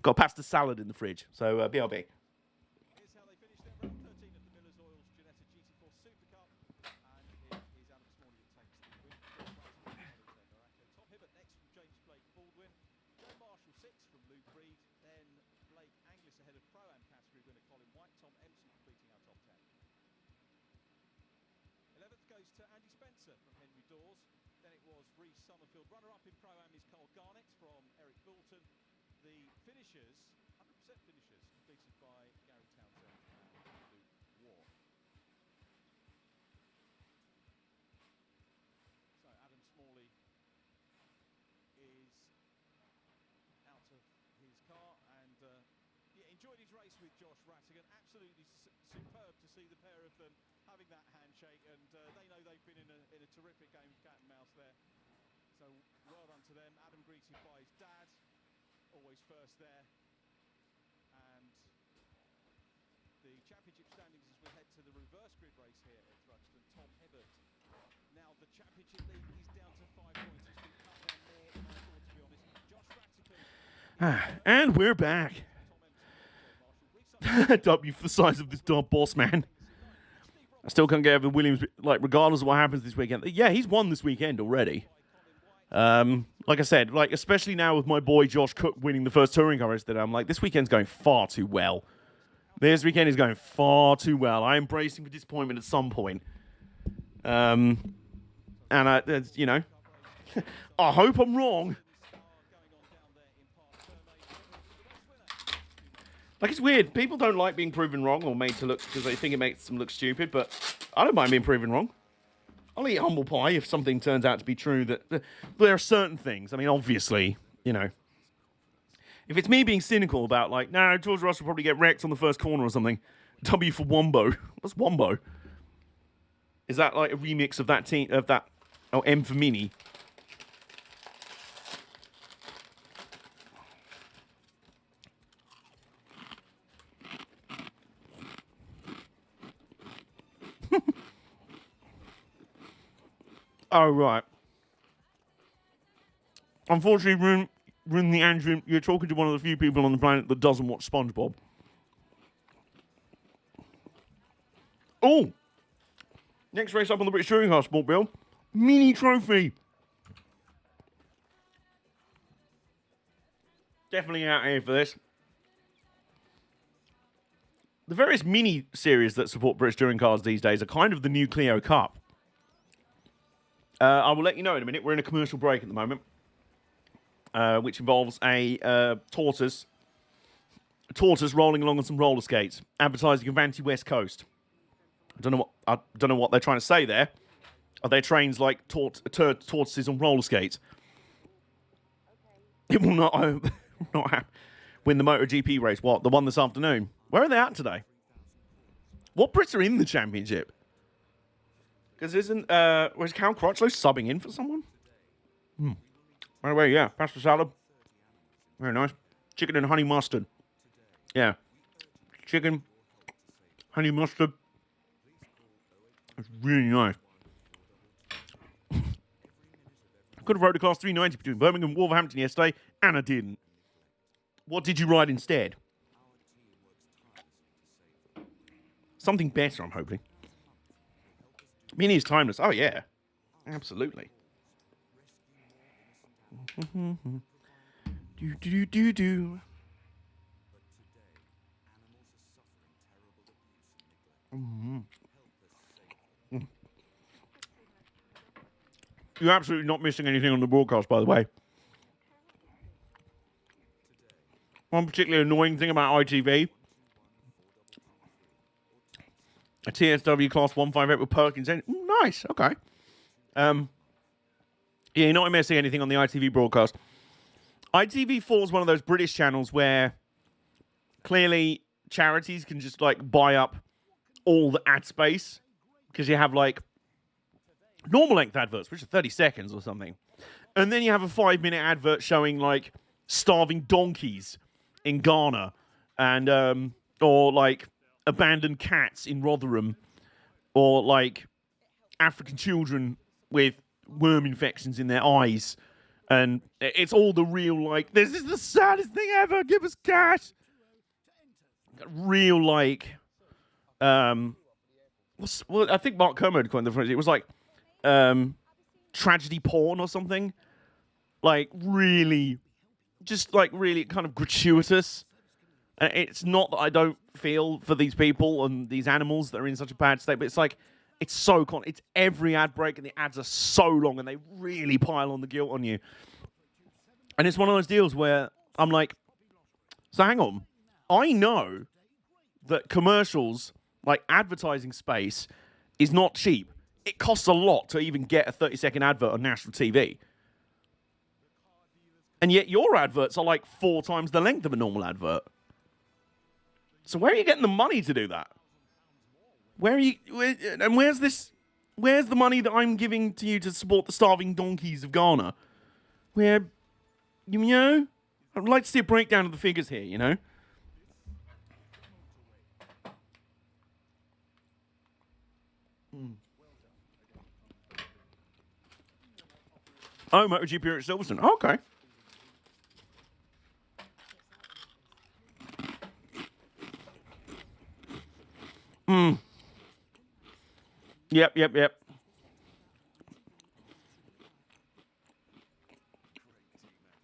Got a pasta salad in the fridge. So, BRB. Enjoyed his race with Josh Rattigan. Absolutely superb to see the pair of them having that handshake, and they know they've been in a terrific game of cat and mouse there. So well done to them. Adam greeted by his dad, always first there. And the championship standings as we head to the reverse grid race here at Thruxton. Tom Hibbert. Now the championship lead is down to 5 points. It's been cut down more than I thought, to be honest. Josh Rattigan. And we're back. W for the size of this dog boss man. I still can't get over Williams, like, regardless of what happens this weekend. Yeah, he's won this weekend already. Like I said, like, especially now with my boy Josh Cook winning the first touring car race today, I'm like, this weekend's going far too well. This weekend is going far too well. I am bracing for disappointment at some point. And, you know, I hope I'm wrong. Like, it's weird. People don't like being proven wrong or made to look because they think it makes them look stupid, but I don't mind being proven wrong. I'll eat humble pie if something turns out to be true. That there are certain things. I mean, obviously, you know, if it's me being cynical about, like, no, George Russell will probably get wrecked on the first corner or something. W for Wombo. What's Wombo? Is that like a remix of that team, of that, oh, M for Mini? Oh, right. Unfortunately, Rune the Andrew, you're talking to one of the few people on the planet that doesn't watch SpongeBob. Oh! Next race up on the British Touring Car Sport, Bill. Mini trophy. Definitely out here for this. The various mini series that support British touring cars these days are kind of the new Clio Cup. I will let you know in a minute. We're in a commercial break at the moment, which involves a tortoise rolling along on some roller skates, advertising Avanti West Coast. I don't know what they're trying to say there. Are their trains like tortoises on roller skates? It will not win the MotoGP race. What? The one this afternoon? Where are they at today? What Brits are in the championship? Because was Cal Crutchlow subbing in for someone? By the way, yeah, pasta salad. Very nice. Chicken and honey mustard. Yeah. Chicken, honey mustard. It's really nice. I could have rode a Class 390 between Birmingham and Wolverhampton yesterday, and I didn't. What did you ride instead? Something better, I'm hoping. Mini is timeless. Oh, yeah. Absolutely. Do. You're absolutely not missing anything on the broadcast, by the way. One particularly annoying thing about ITV. A TSW Class 158 with Perkins. Ooh, nice. Okay. Yeah, you're not missing anything on the ITV broadcast. ITV4 is one of those British channels where clearly charities can just like buy up all the ad space because you have like normal length adverts, which are 30 seconds or something. And then you have a 5-minute advert showing like starving donkeys in Ghana and or like abandoned cats in Rotherham or like African children with worm infections in their eyes. And it's all the real like, this is the saddest thing ever, give us cash. Real like I think Mark Kermode coined the phrase. It was like tragedy porn or something. Like really, just like really kind of gratuitous. And it's not that I don't feel for these people and these animals that are in such a bad state, but it's like, it's so it's every ad break and the ads are so long and they really pile on the guilt on you. And it's one of those deals where I'm like, so hang on. I know that commercials, like advertising space, is not cheap. It costs a lot to even get a 30-second advert on national TV. And yet your adverts are like 4 times the length of a normal advert. So where are you getting the money to do that? Where's the money that I'm giving to you to support the starving donkeys of Ghana? Where, you know, I'd like to see a breakdown of the figures here, you know? Oh, MotoGP at Silverstone. Oh, okay. Yep.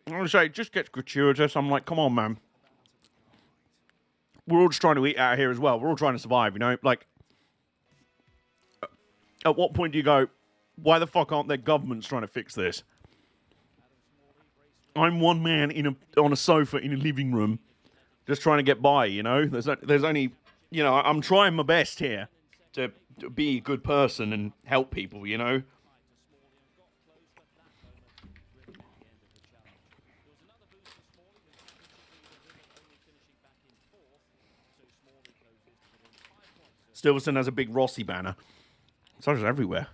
I want to say, it just gets gratuitous. I'm like, come on, man. We're all just trying to eat out here as well. We're all trying to survive, you know? Like, at what point do you go, why the fuck aren't their governments trying to fix this? I'm one man on a sofa in a living room just trying to get by, you know? There's only, you know, I'm trying my best here to be a good person and help people, you know? Silverstone has a big Rossi banner. So does everywhere.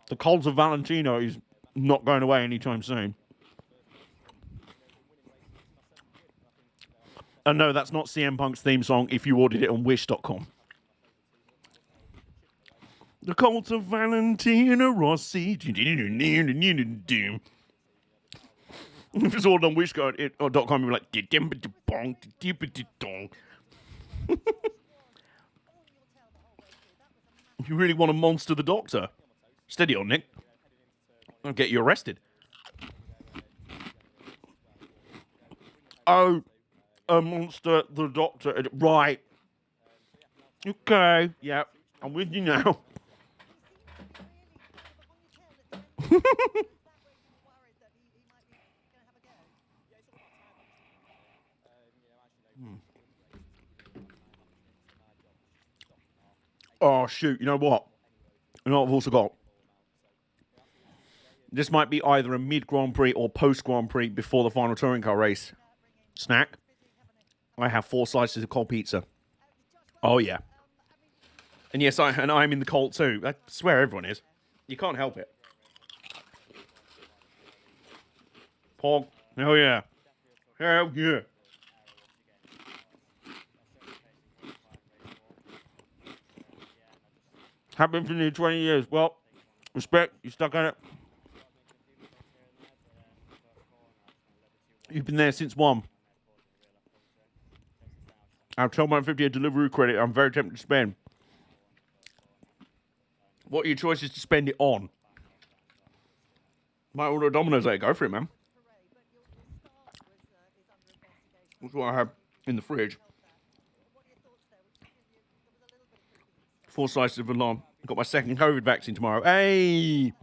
The cult of Valentino is not going away anytime soon. And no, that's not CM Punk's theme song if you ordered it on Wish.com. The cult of Valentino Rossi. If it's ordered on Wish.com, you're like, if you really want to monster the doctor, Steady on, Nick. I'll get you arrested. Oh, a monster, the doctor. Right. Okay. Yeah, I'm with you now. Oh, shoot. You know what? You know what I've also got? This might be either a mid-Grand Prix or post-Grand Prix before the final touring car race. Snack. I have 4 slices of cold pizza. Oh, yeah. And yes, I'm in the cold too. I swear everyone is. You can't help it. Pog. Hell yeah. Hell yeah. Happened for nearly 20 years. Well, respect. You stuck on it. You've been there since 1. I'll tell my 50 a delivery credit I'm very tempted to spend. What are your choices to spend it on? Might order a Domino's later. Go for it, man. That's what I have in the fridge. 4 slices of alarm. Got my second COVID vaccine tomorrow. Hey!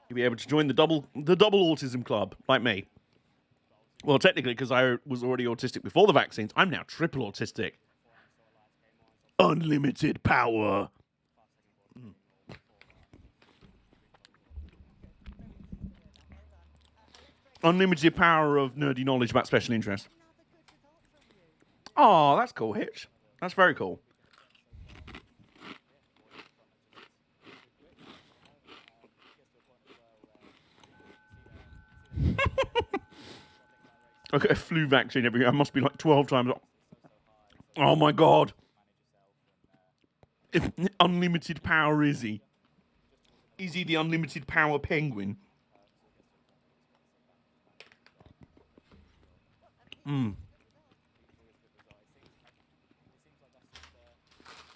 You'll be able to join the double autism club, like me. Well, technically, because I was already autistic before the vaccines, I'm now triple autistic. Unlimited power. Unlimited power of nerdy knowledge about special interest. Oh, that's cool, Hitch. That's very cool. I get a flu vaccine every year. I must be like 12 times. Oh my god. If unlimited power is he? Is he the unlimited power penguin?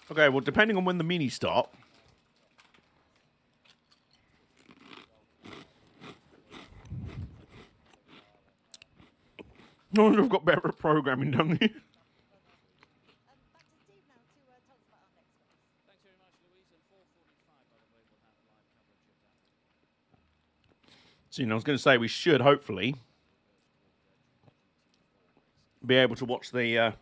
Okay, well, depending on when the minis start. No, I've got better at programming, don't they? So, I was going to say we should hopefully be able to watch the.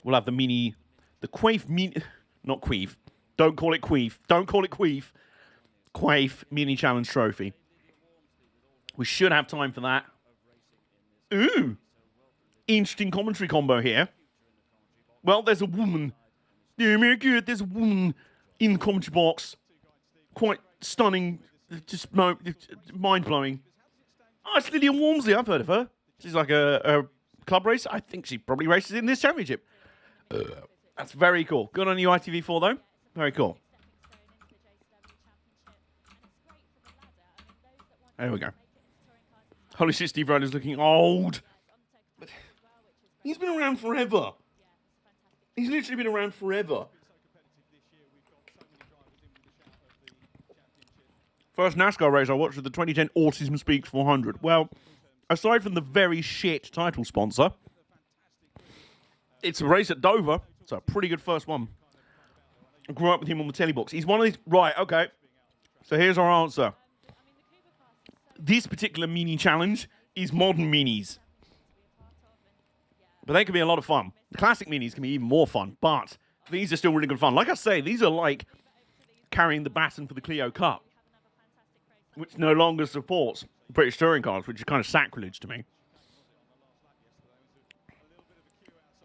We'll have the mini, the Quaif mini, not Queef. Don't call it Queef. Don't call it Queef. Quaif mini challenge trophy. We should have time for that. Ooh, interesting commentary combo here. Well, there's a woman. Yeah, very good. There's a woman in the commentary box. Quite stunning. Just mind-blowing. Oh, it's Lillian Walmsley. I've heard of her. She's like a club racer. I think she probably races in this championship. That's very cool. Good on you, ITV4, though. Very cool. There we go. Holy shit, Steve Ryder's looking old. But he's been around forever. He's literally been around forever. First NASCAR race I watched was the 2010 Autism Speaks 400. Well, aside from the very shit title sponsor, it's a race at Dover. It's a pretty good first one. I grew up with him on the telly box. He's one of these... Right, okay. So here's our answer. This particular mini challenge is modern minis. But they can be a lot of fun. The classic minis can be even more fun, but these are still really good fun. Like I say, these are like carrying the baton for the Clio Cup, which no longer supports British touring cars, which is kind of sacrilege to me.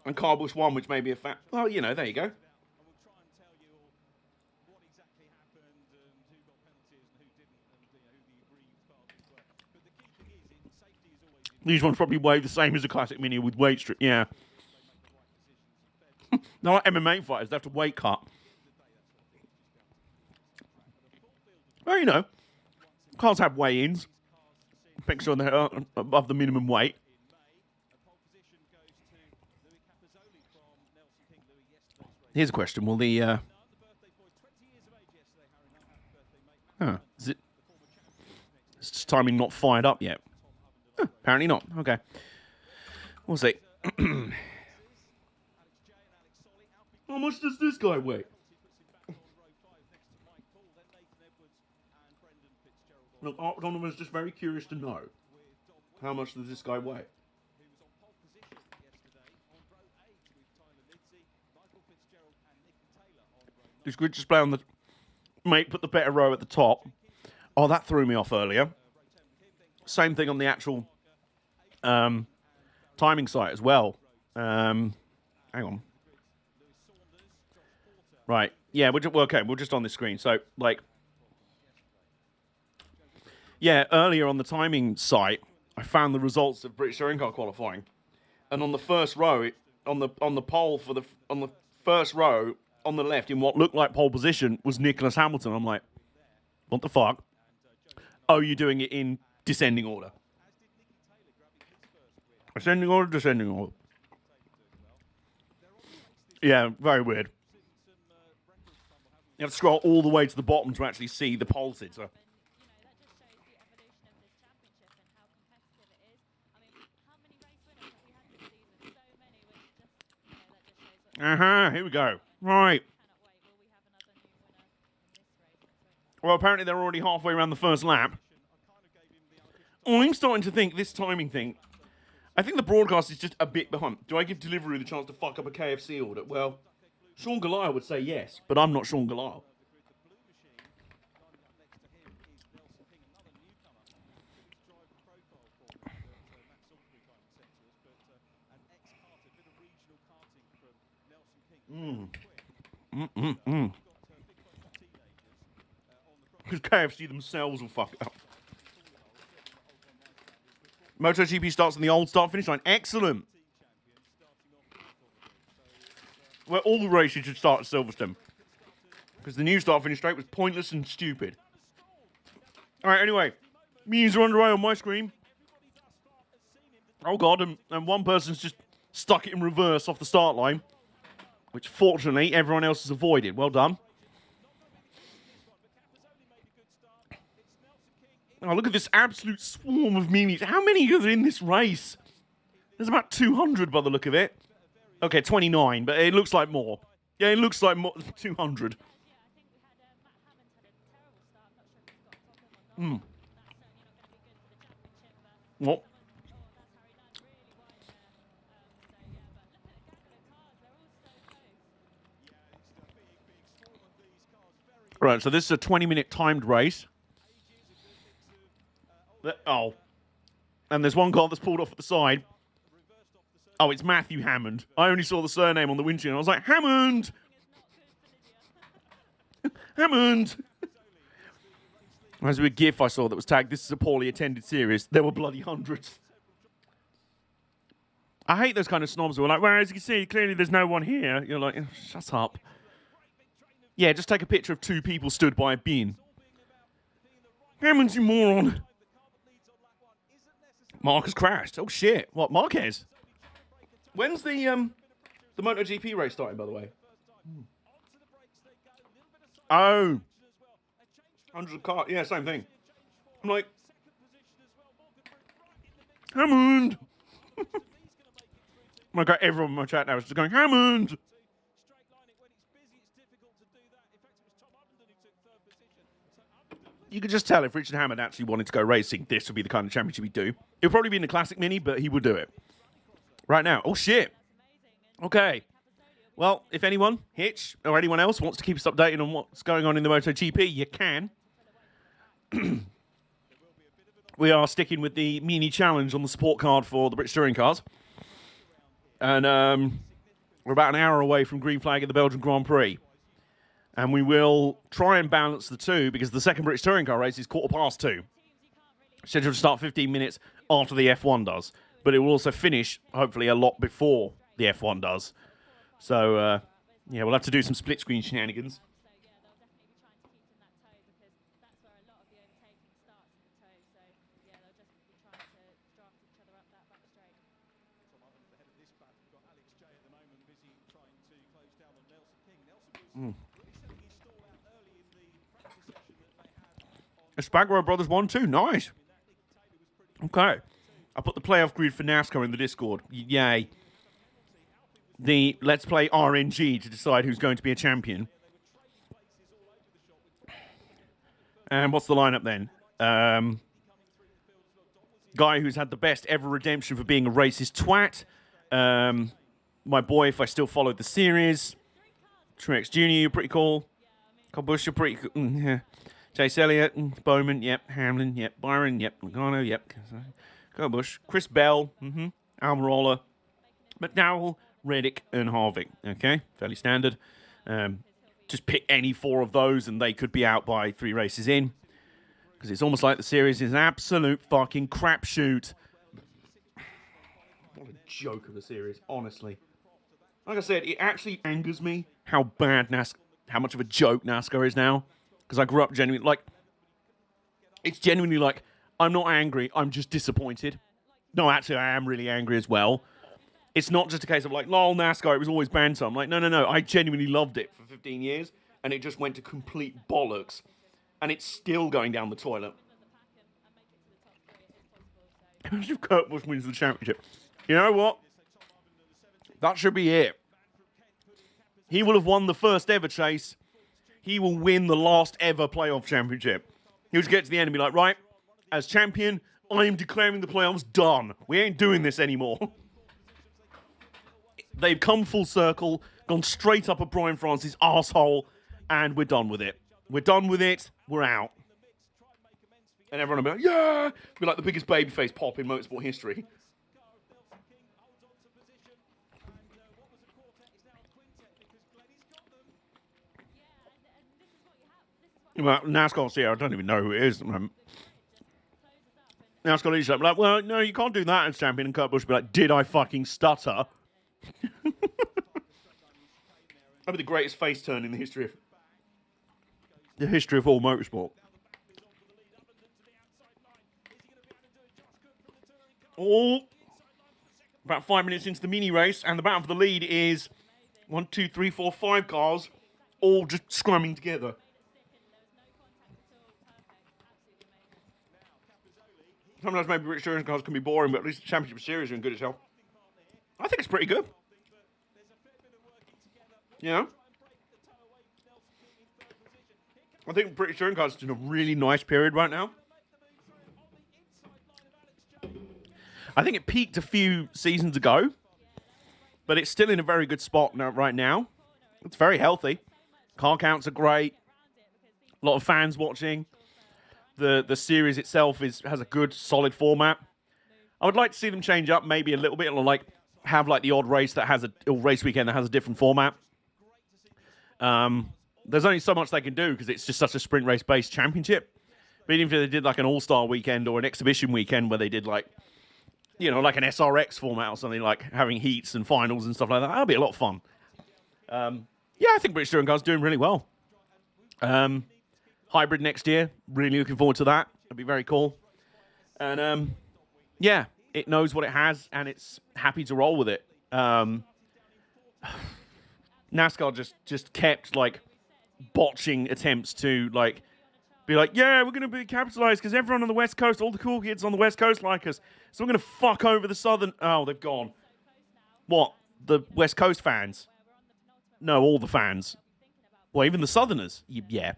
And Carbush 1, which may be a fact. Well, you know, there you go. These ones probably weigh the same as a classic mini with weight strip. Yeah. They're like MMA fighters. They have to weight cut. Well, you know, cars have weigh-ins. Make sure they're above the minimum weight. Here's a question. Will the... Huh. Is it? Is this timing not fired up yet? Huh, apparently not. Okay. We'll see. How much does this guy weigh? Look, Art Donovan's just very curious to know. How much does this guy weigh? This grid display on the... Mate, put the better row at the top. Oh, that threw me off earlier. Same thing on the actual timing site as well. Hang on. Right. Yeah, okay, we're just on this screen. So, like... Yeah, earlier on the timing site, I found the results of British Touring Car qualifying. And on the first row, on the pole for on the first row, on the left, in what looked like pole position, was Nicholas Hamilton. I'm like, what the fuck? Oh, you're doing it in descending order. Ascending order, descending order. Yeah, very weird. You have to scroll all the way to the bottom to actually see the pole sitter. Here we go. Right. Well, apparently they're already halfway around the first lap. I'm starting to think this timing thing, I think the broadcast is just a bit behind. Do I give delivery the chance to fuck up a KFC order? Well, Sean Goliath would say yes, but I'm not Sean Goliath. Because KFC themselves will fuck it up. MotoGP starts on the old start-finish line. Excellent. Well, all the races should start at Silverstone. Because the new start-finish straight was pointless and stupid. Alright, anyway. Meetings are underway on my screen. Oh god, and one person's just stuck it in reverse off the start line. Which, fortunately, everyone else has avoided. Well done. Oh, look at this absolute swarm of memes. How many are there in this race? There's about 200 by the look of it. Okay, 29, but it looks like more. Yeah, it looks like more. 200. What? Right, so this is a 20-minute timed race. Oh. And there's one car that's pulled off at the side. Oh, it's Matthew Hammond. I only saw the surname on the windshield. I was like, Hammond! Hammond! There's a GIF I saw that was tagged, this is a poorly attended series. There were bloody hundreds. I hate those kind of snobs who are like, well, as you can see, clearly there's no one here. You're like, shut up. Yeah, just take a picture of two people stood by a bin. Hammond's, you moron. Mark has crashed. Oh, shit. What, Marquez? When's the MotoGP race starting, by the way? Oh. 100 car. Yeah, same thing. I'm like, Hammond. I got everyone in my chat now is just going, Hammond. You could just tell if Richard Hammond actually wanted to go racing, this would be the kind of championship he'd do. It would probably be in the Classic Mini, but he would do it. Right now. Oh, shit. Okay. Well, if anyone, Hitch, or anyone else wants to keep us updated on what's going on in the MotoGP, you can. We are sticking with the mini challenge on the support card for the British Touring Cars. And we're about an hour away from green flag at the Belgian Grand Prix. And we will try and balance the two because the second British Touring Car race is 2:15. Scheduled to start 15 minutes after the F1 does. But it will also finish, hopefully, a lot before the F1 does. So, yeah, we'll have to do some split-screen shenanigans. Espargaro Brothers won too. Nice. Okay. I put the playoff grid for NASCAR in the Discord. Yay. The Let's Play RNG to decide who's going to be a champion. And what's the lineup then? Guy who's had the best ever redemption for being a racist twat. My boy, if I still followed the series. Truex Jr., you're pretty cool. Kyle Busch, you're pretty cool. Yeah. Chase Elliott, Bowman, yep. Hamlin, yep. Byron, yep. Logano, yep. Kyle Busch. Chris Bell, Almirola. McDowell, Reddick, and Harvick. Okay, fairly standard. Just pick any 4 of those and they could be out by 3 races in. Because it's almost like the series is an absolute fucking crapshoot. What a joke of a series, honestly. Like I said, it actually angers me how bad how much of a joke NASCAR is now. Because I grew up genuinely, like, it's genuinely like, I'm not angry, I'm just disappointed. No, actually, I am really angry as well. It's not just a case of like, lol, NASCAR, it was always banter. I'm like, no, I genuinely loved it for 15 years, and it just went to complete bollocks. And it's still going down the toilet. Imagine if Kurt Busch wins the championship. You know what? That should be it. He will have won the first ever chase. He will win the last ever playoff championship. He'll just get to the end and be like, right, as champion, I am declaring the playoffs done. We ain't doing this anymore. They've come full circle, gone straight up a Brian Francis arsehole, and we're done with it. We're done with it. We're out. And everyone will be like, yeah! Be like the biggest babyface pop in motorsport history. Well, NASCAR, I don't even know who it is. NASCAR leadership like, well, no, you can't do that as champion. And Kurt Busch will be like, did I fucking stutter? That'd be the greatest face turn in the history of all motorsport. All about 5 minutes into the mini race, and the battle for the lead is 1, 2, 3, 4, 5 cars, all just scrumming together. Sometimes maybe British touring cars can be boring, but at least the Championship Series are in good as hell. I think it's pretty good. You know? I think British touring cars is in a really nice period right now. I think it peaked a few seasons ago, but it's still in a very good spot right now. It's very healthy. Car counts are great. A lot of fans watching. The series itself has a good, solid format. I would like to see them change up maybe a little bit, or like have like the odd race that has a race weekend that has a different format. There's only so much they can do because it's just such a sprint race based championship. But even if they did like an all-star weekend or an exhibition weekend where they did like, you know, like an SRX format or something, like having heats and finals and stuff like that, that'd be a lot of fun. Yeah, I think British Touring Cars doing really well. Hybrid next year, really looking forward to that. It'd be very cool. And yeah, it knows what it has and it's happy to roll with it. NASCAR just kept like botching attempts to like be like, yeah, we're going to be capitalized because everyone on the West Coast, all the cool kids on the West Coast like us. So we're going to fuck over the Southern... Oh, they've gone. What? The West Coast fans? No, all the fans. Well, even the Southerners. Yeah.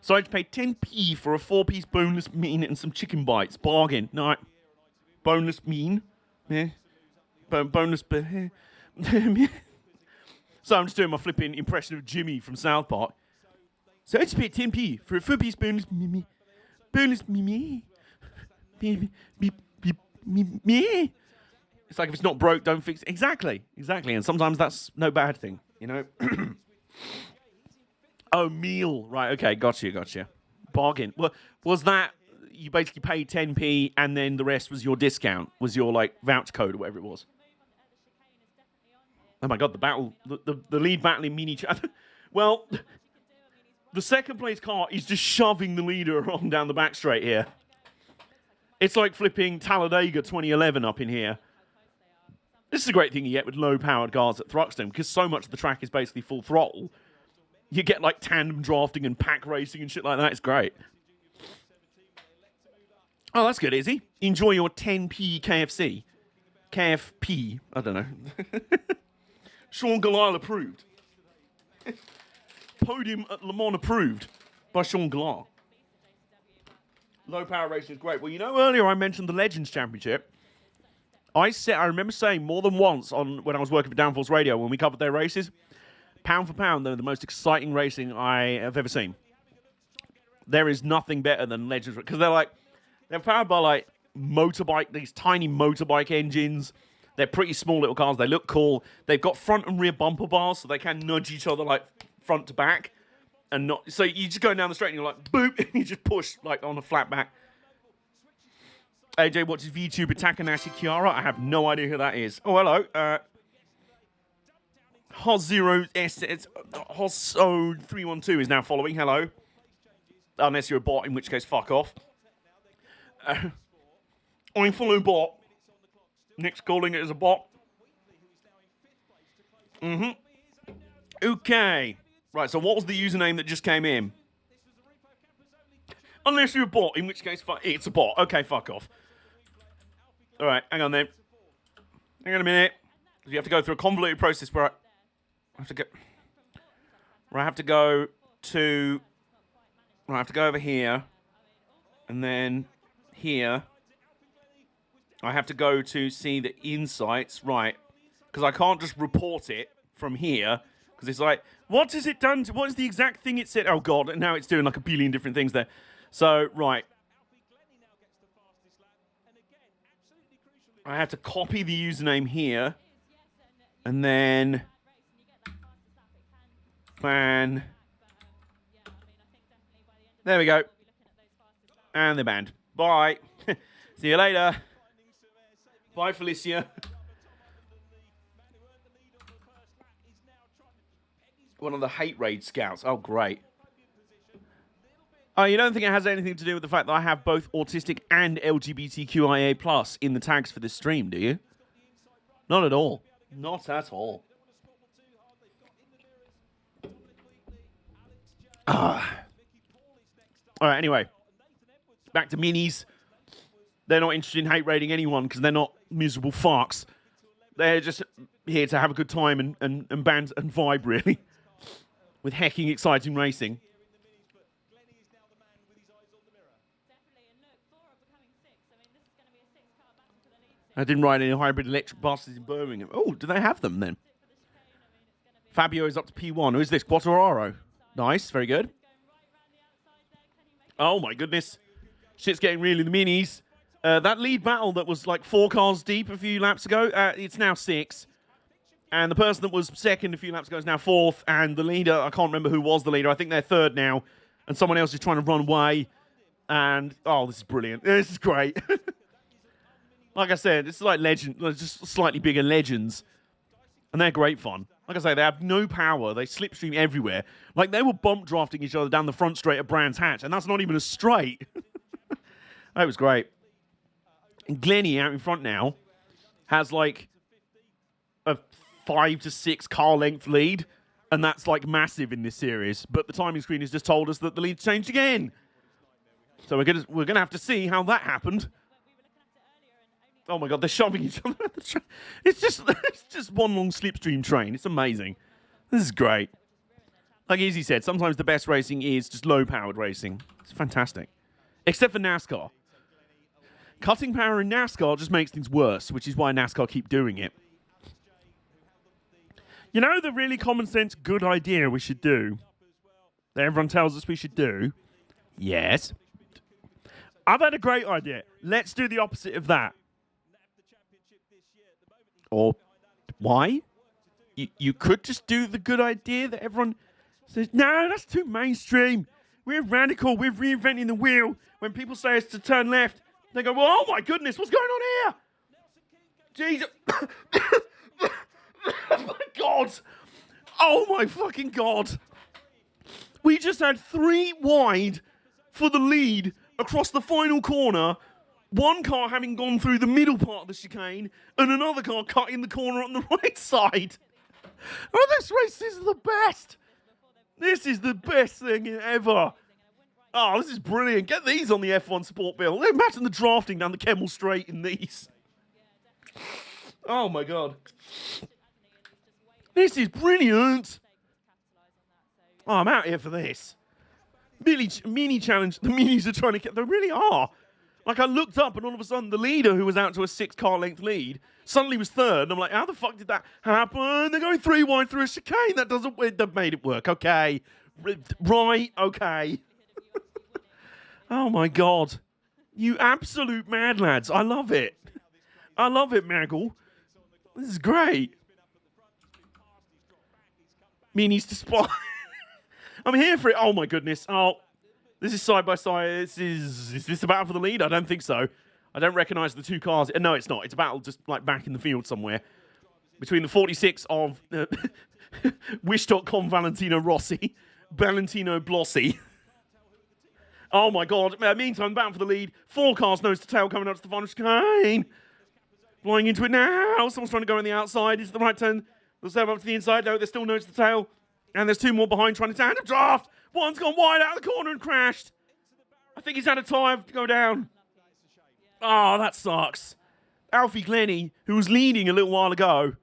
So I had to pay 10p for a 4-piece boneless meat and some chicken bites. Bargain. No, boneless meat. Yeah. Boneless... So I'm just doing my flipping impression of Jimmy from South Park. So I just paid 10p for a 4-piece boneless mimi. Boneless mimi. Me. It's like if it's not broke, don't fix it. Exactly. And sometimes that's no bad thing, you know? Oh, meal. Right, okay, gotcha. Bargain. Well, was that you basically paid 10p and then the rest was your discount? Was your, like, voucher code or whatever it was? Oh my god, the lead battling mini... Well, the second place car is just shoving the leader on down the back straight here. It's like flipping Talladega 2011 up in here. This is a great thing you get with low-powered cars at Thruxton, because so much of the track is basically full throttle. You get like tandem drafting and pack racing and shit like that. It's great. Oh, that's good, Izzy. Enjoy your 10p KFC. KFP. I don't know. Sean Galal approved. Podium at Le Mans approved by Sean Galal. Low power racing is great. Well, you know, earlier I mentioned the Legends Championship. I remember saying more than once when I was working for Downforce Radio when we covered their races, pound for pound, they're the most exciting racing I have ever seen. There is nothing better than Legends because they're powered by these tiny motorbike engines. They're pretty small little cars. They look cool. They've got front and rear bumper bars, so they can nudge each other front to back, and not. So you just go down the straight and you're like boop, and you just push on a flat back. AJ watches VTuber Takanashi Kiara. I have no idea who that is. Oh, hello. Hosso312 is now following. Hello. Unless you're a bot, in which case, fuck off. I'm follow bot. Nick's calling it as a bot. Okay. Right, so what was the username that just came in? Unless you're a bot, in which case, it's a bot. Okay, fuck off. All right, hang on then. Hang on a minute. You have to go through a convoluted process where I have to go over here, and then here. I have to go to see the insights, right? Because I can't just report it from here, because it's like, what has it done? What is the exact thing it said? Oh, God, and now it's doing a billion different things there. So, right. I have to copy the username here, and then ban. There we go. And they're banned. Bye. See you later. Bye, Felicia. One of the hate raid scouts. Oh, great. Oh, you don't think it has anything to do with the fact that I have both autistic and LGBTQIA+ in the tags for this stream, do you? Not at all. Not at all. All right, anyway. Back to minis. They're not interested in hate raiding anyone because they're not miserable fucks. They're just here to have a good time and band and vibe, really. With hecking exciting racing. I didn't ride any hybrid electric buses in Birmingham. Oh, do they have them then? Fabio is up to P1. Who is this? Quattararo. Nice, very good. Oh my goodness. Shit's getting real in the minis. That lead battle that was 4 cars deep a few laps ago, it's now 6. And the person that was second a few laps ago is now 4th. And the leader, I can't remember who was the leader. I think they're 3rd now. And someone else is trying to run away. And, oh, this is brilliant. This is great. Like I said, this is like legend, just slightly bigger legends. And they're great fun. Like I say, they have no power. They slipstream everywhere. They were bump drafting each other down the front straight at Brands Hatch. And that's not even a straight. That was great. And Glennie out in front now has a 5 to 6 car length lead. And that's massive in this series. But the timing screen has just told us that the lead's changed again. So we're gonna have to see how that happened. Oh my God, they're shoving each other. It's just one long slipstream train. It's amazing. This is great. Like Izzy said, sometimes the best racing is just low-powered racing. It's fantastic. Except for NASCAR. Cutting power in NASCAR just makes things worse, which is why NASCAR keep doing it. You know the really common sense good idea we should do? That everyone tells us we should do? Yes. I've had a great idea. Let's do the opposite of that. Or why? You could just do the good idea that everyone says, no, that's too mainstream. We're radical. We're reinventing the wheel. When people say it's to turn left, they go, well, oh my goodness, what's going on here? Jesus. Oh my God. Oh my fucking God. We just had 3 wide for the lead across the final corner. One car having gone through the middle part of the chicane, and another car cutting the corner on the right side. Oh, this race is the best. This is the best thing ever. Oh, this is brilliant. Get these on the F1 support bill. Imagine the drafting down the Kemmel Straight in these. Oh, my God. This is brilliant. Oh, I'm out here for this. Mini challenge. The minis are trying to get... They really are. Like, I looked up and all of a sudden the leader, who was out to a 6-car length lead, suddenly was third. And I'm like, how the fuck did that happen? They're going 3 wide through a chicane. That made it work. Okay. Right. Okay. Oh, my God. You absolute mad lads. I love it. I love it, Maggle. This is great. Minis to spot. I'm here for it. Oh, my goodness. Oh, this is side by side. Is this a battle for the lead? I don't think so. I don't recognise the 2 cars. No, it's not. It's a battle just like back in the field somewhere. Between the 46 of Wish.com Valentino Rossi, Valentino Blossi. Oh, my God. Meantime, battle for the lead. 4 cars nose to tail coming up to the final chicane. Flying into it now. Someone's trying to go on the outside. Is it the right turn? They'll step up to the inside. No, they're still nose to tail. And there's 2 more behind trying to tandem draft. One's gone wide out of the corner and crashed. I think he's had a time to go down. Oh, that sucks. Alfie Glennie, who was leading a little while ago.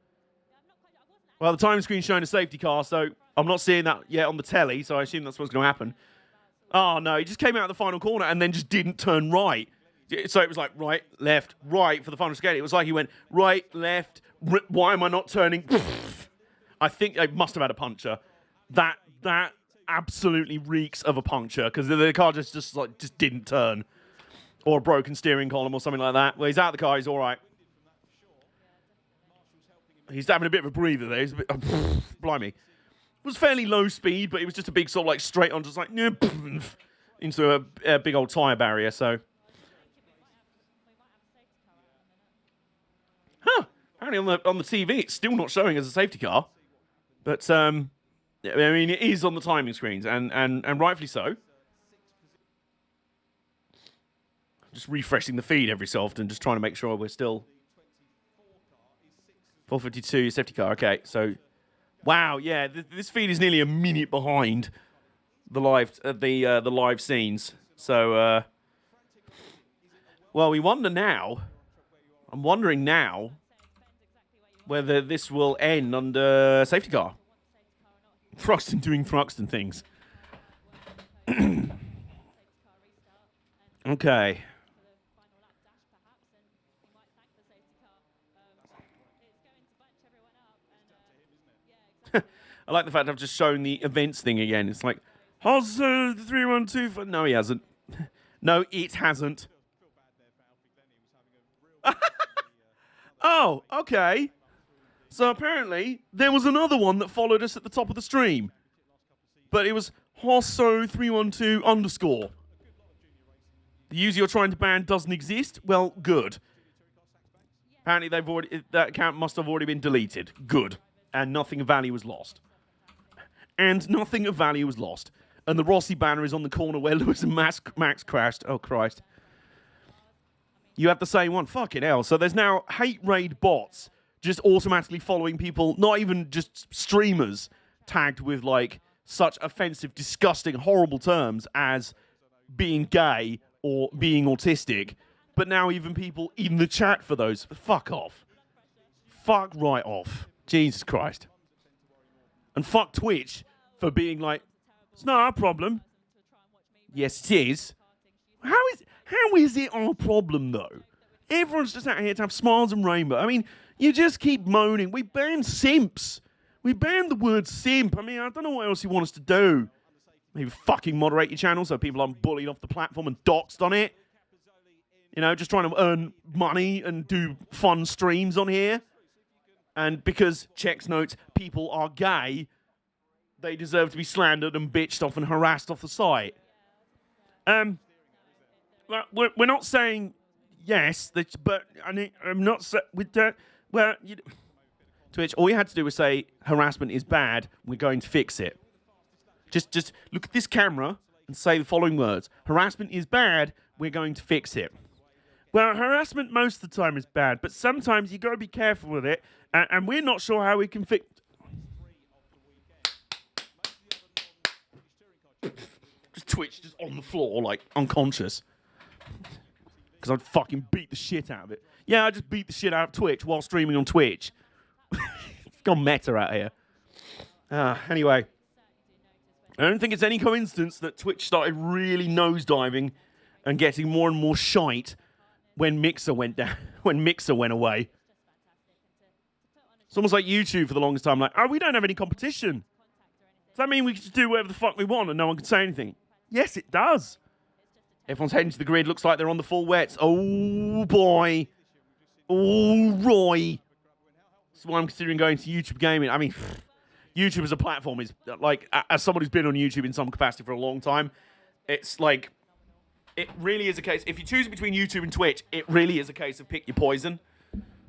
Well, the time screen's showing a safety car, so I'm not seeing that yet on the telly, so I assume that's what's going to happen. Oh, no, he just came out of the final corner and then just didn't turn right. So it was like right, left, right for the final chicane. It was like he went right, left, why am I not turning? I think they must have had a puncture. That absolutely reeks of a puncture because the car just didn't turn. Or a broken steering column or something like that. Well, he's out of the car, he's all right. He's having a bit of a breather there. He's a bit, blimey. It was fairly low speed, but it was just a big sort of like straight on, just like into a big old tyre barrier, so. Huh. Apparently on the TV, it's still not showing as a safety car. But, I mean, it is on the timing screens, and rightfully so. Just refreshing the feed every so often, just trying to make sure we're still... 452, safety car, okay. So, wow, yeah, this feed is nearly a minute behind the live scenes. So, well, we wonder now... I'm wondering now whether this will end under safety car. Thruxton doing Thruxton things. Okay. I like the fact I've just shown the events thing again. It's like, Hozzo 312. No, he hasn't. No, it hasn't. Oh, okay. So apparently, there was another one that followed us at the top of the stream. But it was Hosso312_. The user you're trying to ban doesn't exist? Well, good. Apparently, that account must have already been deleted. Good. And nothing of value was lost. And the Rossi banner is on the corner where Lewis and Max crashed. Oh, Christ. You have the same one. Fucking hell. So there's now hate raid bots just automatically following people, not even just streamers, tagged with, like, such offensive, disgusting, horrible terms as being gay or being autistic. But now even people in the chat for those. Fuck off. Fuck right off. Jesus Christ. And fuck Twitch for being like, it's not our problem. Yes, it is. How is it our problem, though? Everyone's just out here to have smiles and rainbow. I mean, you just keep moaning. We banned simps. We banned the word simp. I mean, I don't know what else you want us to do. Maybe fucking moderate your channel so people aren't bullied off the platform and doxed on it. You know, just trying to earn money and do fun streams on here. And because, checks notes, people are gay, they deserve to be slandered and bitched off and harassed off the site. We're not saying yes, but I'm not with that. Well, Twitch, all you had to do was say harassment is bad. We're going to fix it. Just look at this camera and say the following words: harassment is bad. We're going to fix it. Well, harassment most of the time is bad, but sometimes you got to be careful with it, and we're not sure how we can fix. Just Twitch just on the floor, like, unconscious. Because I'd fucking beat the shit out of it. Yeah, I just beat the shit out of Twitch while streaming on Twitch. It's gone meta out here. Anyway. I don't think it's any coincidence that Twitch started really nosediving and getting more and more shite when Mixer went down, when Mixer went away. It's almost like YouTube for the longest time, like, oh, we don't have any competition. Does that mean we can just do whatever the fuck we want and no one can say anything? Yes, it does. Everyone's heading to the grid. Looks like they're on the full wets. Oh, boy. Oh, Roy. That's why I'm considering going to YouTube Gaming. I mean, YouTube as a platform is, like, as someone who's been on YouTube in some capacity for a long time, it's like, it really is a case, if you choose between YouTube and Twitch, it really is a case of pick your poison.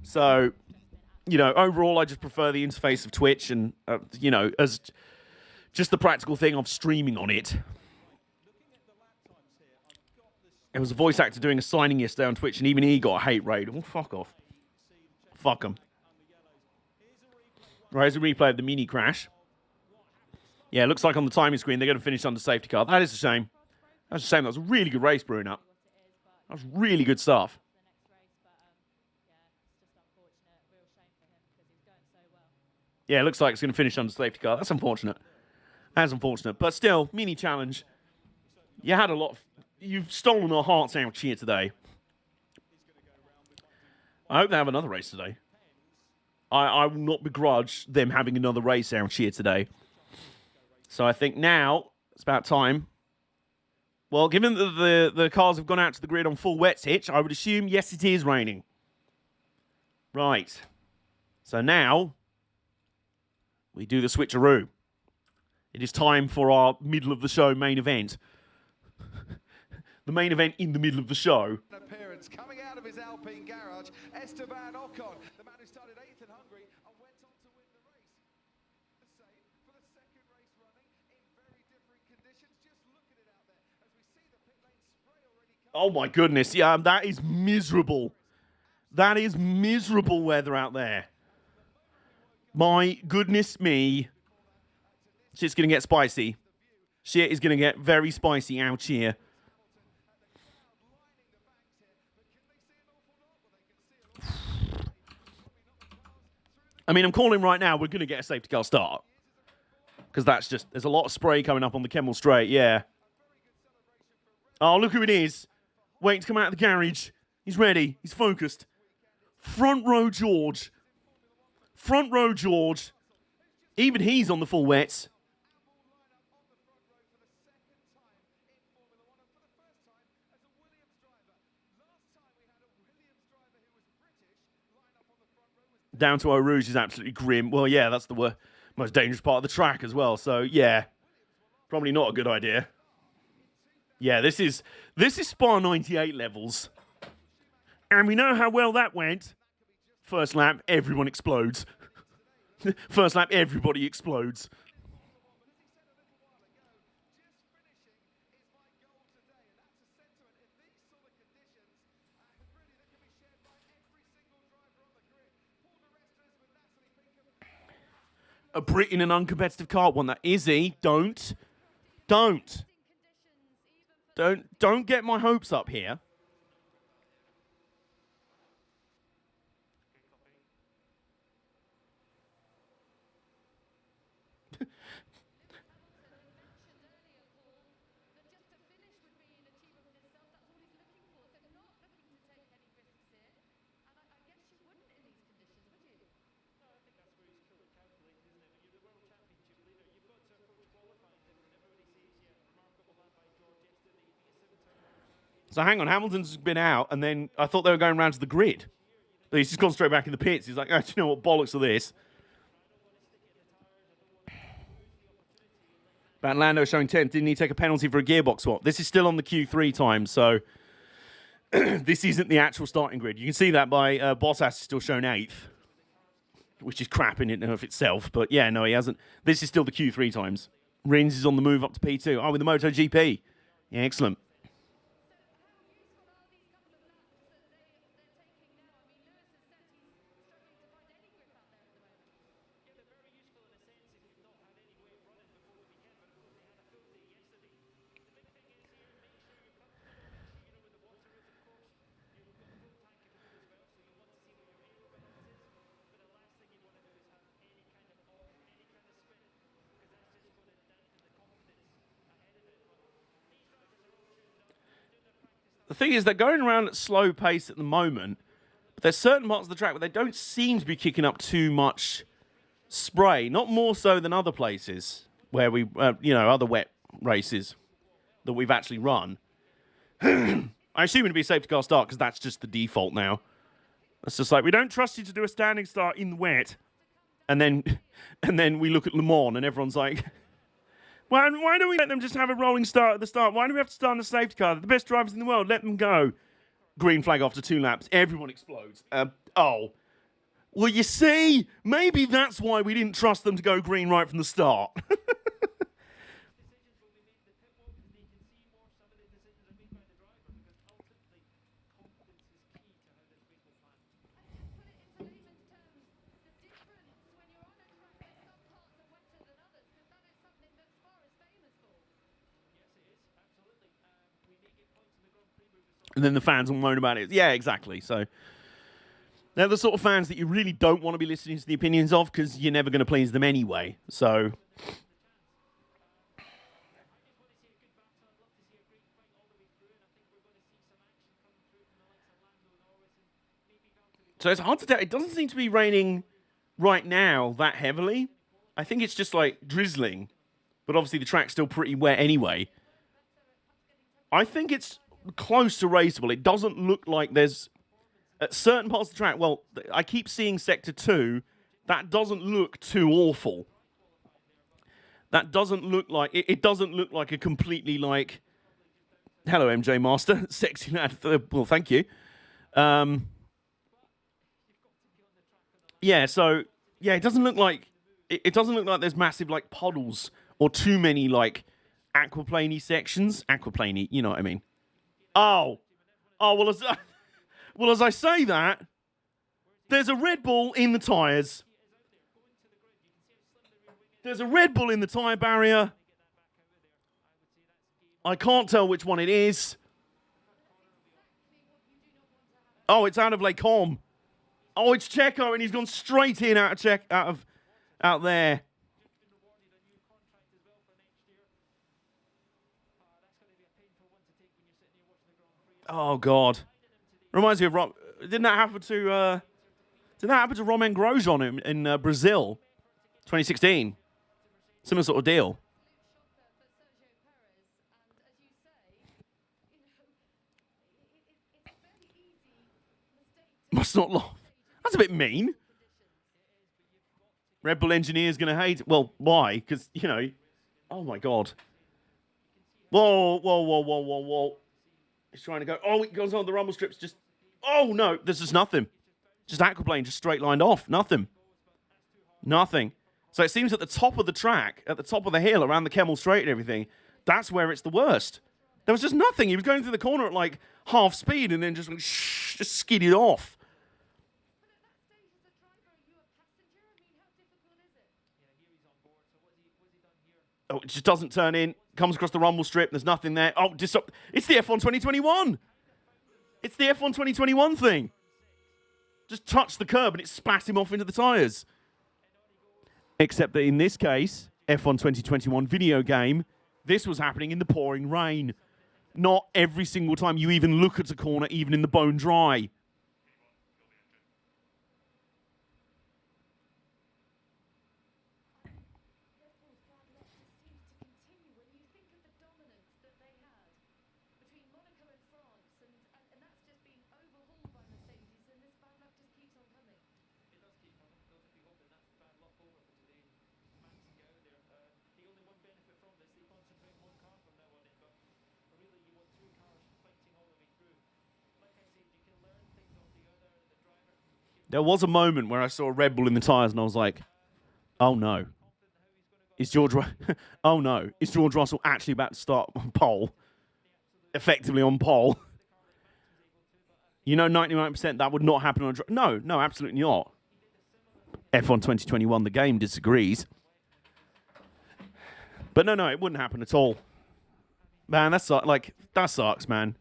So, you know, overall, I just prefer the interface of Twitch and, you know, as just the practical thing of streaming on it. There was a voice actor doing a signing yesterday on Twitch, and even he got a hate raid. Oh, fuck off. Fuck him. Right, here's a replay of the mini crash. Yeah, it looks like on the timing screen they're going to finish under safety car. That is a shame. That's a shame. That was a really good race brewing up. That was really good stuff. Yeah, it looks like it's going to finish under safety car. That's unfortunate. That's unfortunate. But still, mini challenge. You had a lot of... You've stolen our hearts out here today. I hope they have another race today. I will not begrudge them having another race out here today. So I think now it's about time. Well, given that the cars have gone out to the grid on full wets hitch, I would assume, yes, it is raining. Right. So now we do the switcheroo. It is time for our middle of the show main event. The main event in the middle of the show. Appearance coming out of his Alpine garage, Esteban Ocon, the man who started 8th in Hungary and went on to win the race. The same for the second race running in very different conditions. Just look at it out there as we see the pit lane spray already coming. Oh my goodness, yeah, that is miserable. That is miserable weather out there. My goodness me. Shit's going to get spicy. Shit is going to get very spicy out here. I mean, I'm calling right now, we're going to get a safety car start. Because that's just, there's a lot of spray coming up on the Kemmel Straight, yeah. Oh, look who it is. Waiting to come out of the garage. He's ready. He's focused. Front row George. Front row George. Even he's on the full wets. Down to Eau Rouge is absolutely grim. Well, yeah, that's the most dangerous part of the track as well. So, yeah, probably not a good idea. Yeah, this is Spa 98 levels. And we know how well that went. First lap, everyone explodes. First lap, everybody explodes. A Brit in an uncompetitive car won that. Izzy, don't get my hopes up here. So hang on, Hamilton's been out, and then I thought they were going round to the grid. But he's just gone straight back in the pits. He's like, oh, do you know what, bollocks of this. But Lando showing 10th. Didn't he take a penalty for a gearbox swap? This is still on the Q3 time, so this isn't the actual starting grid. You can see that by Bottas is still shown 8th, which is crap in and of itself. But yeah, no, he hasn't. This is still the Q3 times. Rins is on the move up to P2. Oh, with the MotoGP. Yeah, excellent. The thing is, they're going around at slow pace at the moment, but there's certain parts of the track where they don't seem to be kicking up too much spray. Not more so than other places where we, other wet races that we've actually run. I assume it'd be a safety car start because that's just the default now. It's just like, we don't trust you to do a standing start in the wet. And then we look at Le Mans and everyone's like, why don't we let them just have a rolling start at the start? Why do we have to start in a safety car? They're the best drivers in the world. Let them go. Green flag after 2 laps. Everyone explodes. Well, you see, maybe that's why we didn't trust them to go green right from the start. And then the fans will moan about it. Yeah, exactly. So they're the sort of fans that you really don't want to be listening to the opinions of because you're never going to please them anyway. So it's hard to tell. It doesn't seem to be raining right now that heavily. I think it's just like drizzling. But obviously the track's still pretty wet anyway. I think it's close to raceable. It doesn't look like there's at certain parts of the track. Well, I keep seeing sector 2. That doesn't look too awful. That doesn't look like it doesn't look like a completely like. Hello, MJ Master, sexy lad. Well, thank you. Yeah. So yeah, it doesn't look like it doesn't look like there's massive like puddles or too many like aquaplaney sections. Aquaplaney, you know what I mean. Oh, well, as I say that, there's a Red Bull in the tyres. There's a Red Bull in the tyre barrier. I can't tell which one it is. Oh, it's out of Les Combes. Oh, it's Checo, and he's gone straight in out there. Oh God, reminds me of didn't that happen to Romain Grosjean in Brazil, 2016? Similar sort of deal. Must not laugh. That's a bit mean. Red Bull engineer's going to hate it. Well, why? Because, oh my God. Whoa. He's trying to go. Oh, it goes on the rumble strips. Oh no, there's just nothing. Just aquaplane, just straight lined off. Nothing. So it seems at the top of the track, at the top of the hill, around the Kemmel Straight and everything, that's where it's the worst. There was just nothing. He was going through the corner at like half speed and then just skidded off. Oh, it just doesn't turn in. Comes across the rumble strip. There's nothing there. Oh, it's the F1 2021. It's the F1 2021 thing. Just touched the curb and it spat him off into the tyres. Except that in this case, F1 2021 video game, this was happening in the pouring rain. Not every single time you even look at a corner, even in the bone dry. There was a moment where I saw a Red Bull in the tyres and I was like, oh no. Is George Russell actually about to start on pole? Effectively on pole? 99% that would not happen on a No, absolutely not. F1 2021, the game, disagrees. But no, it wouldn't happen at all. Man, that sucks, man.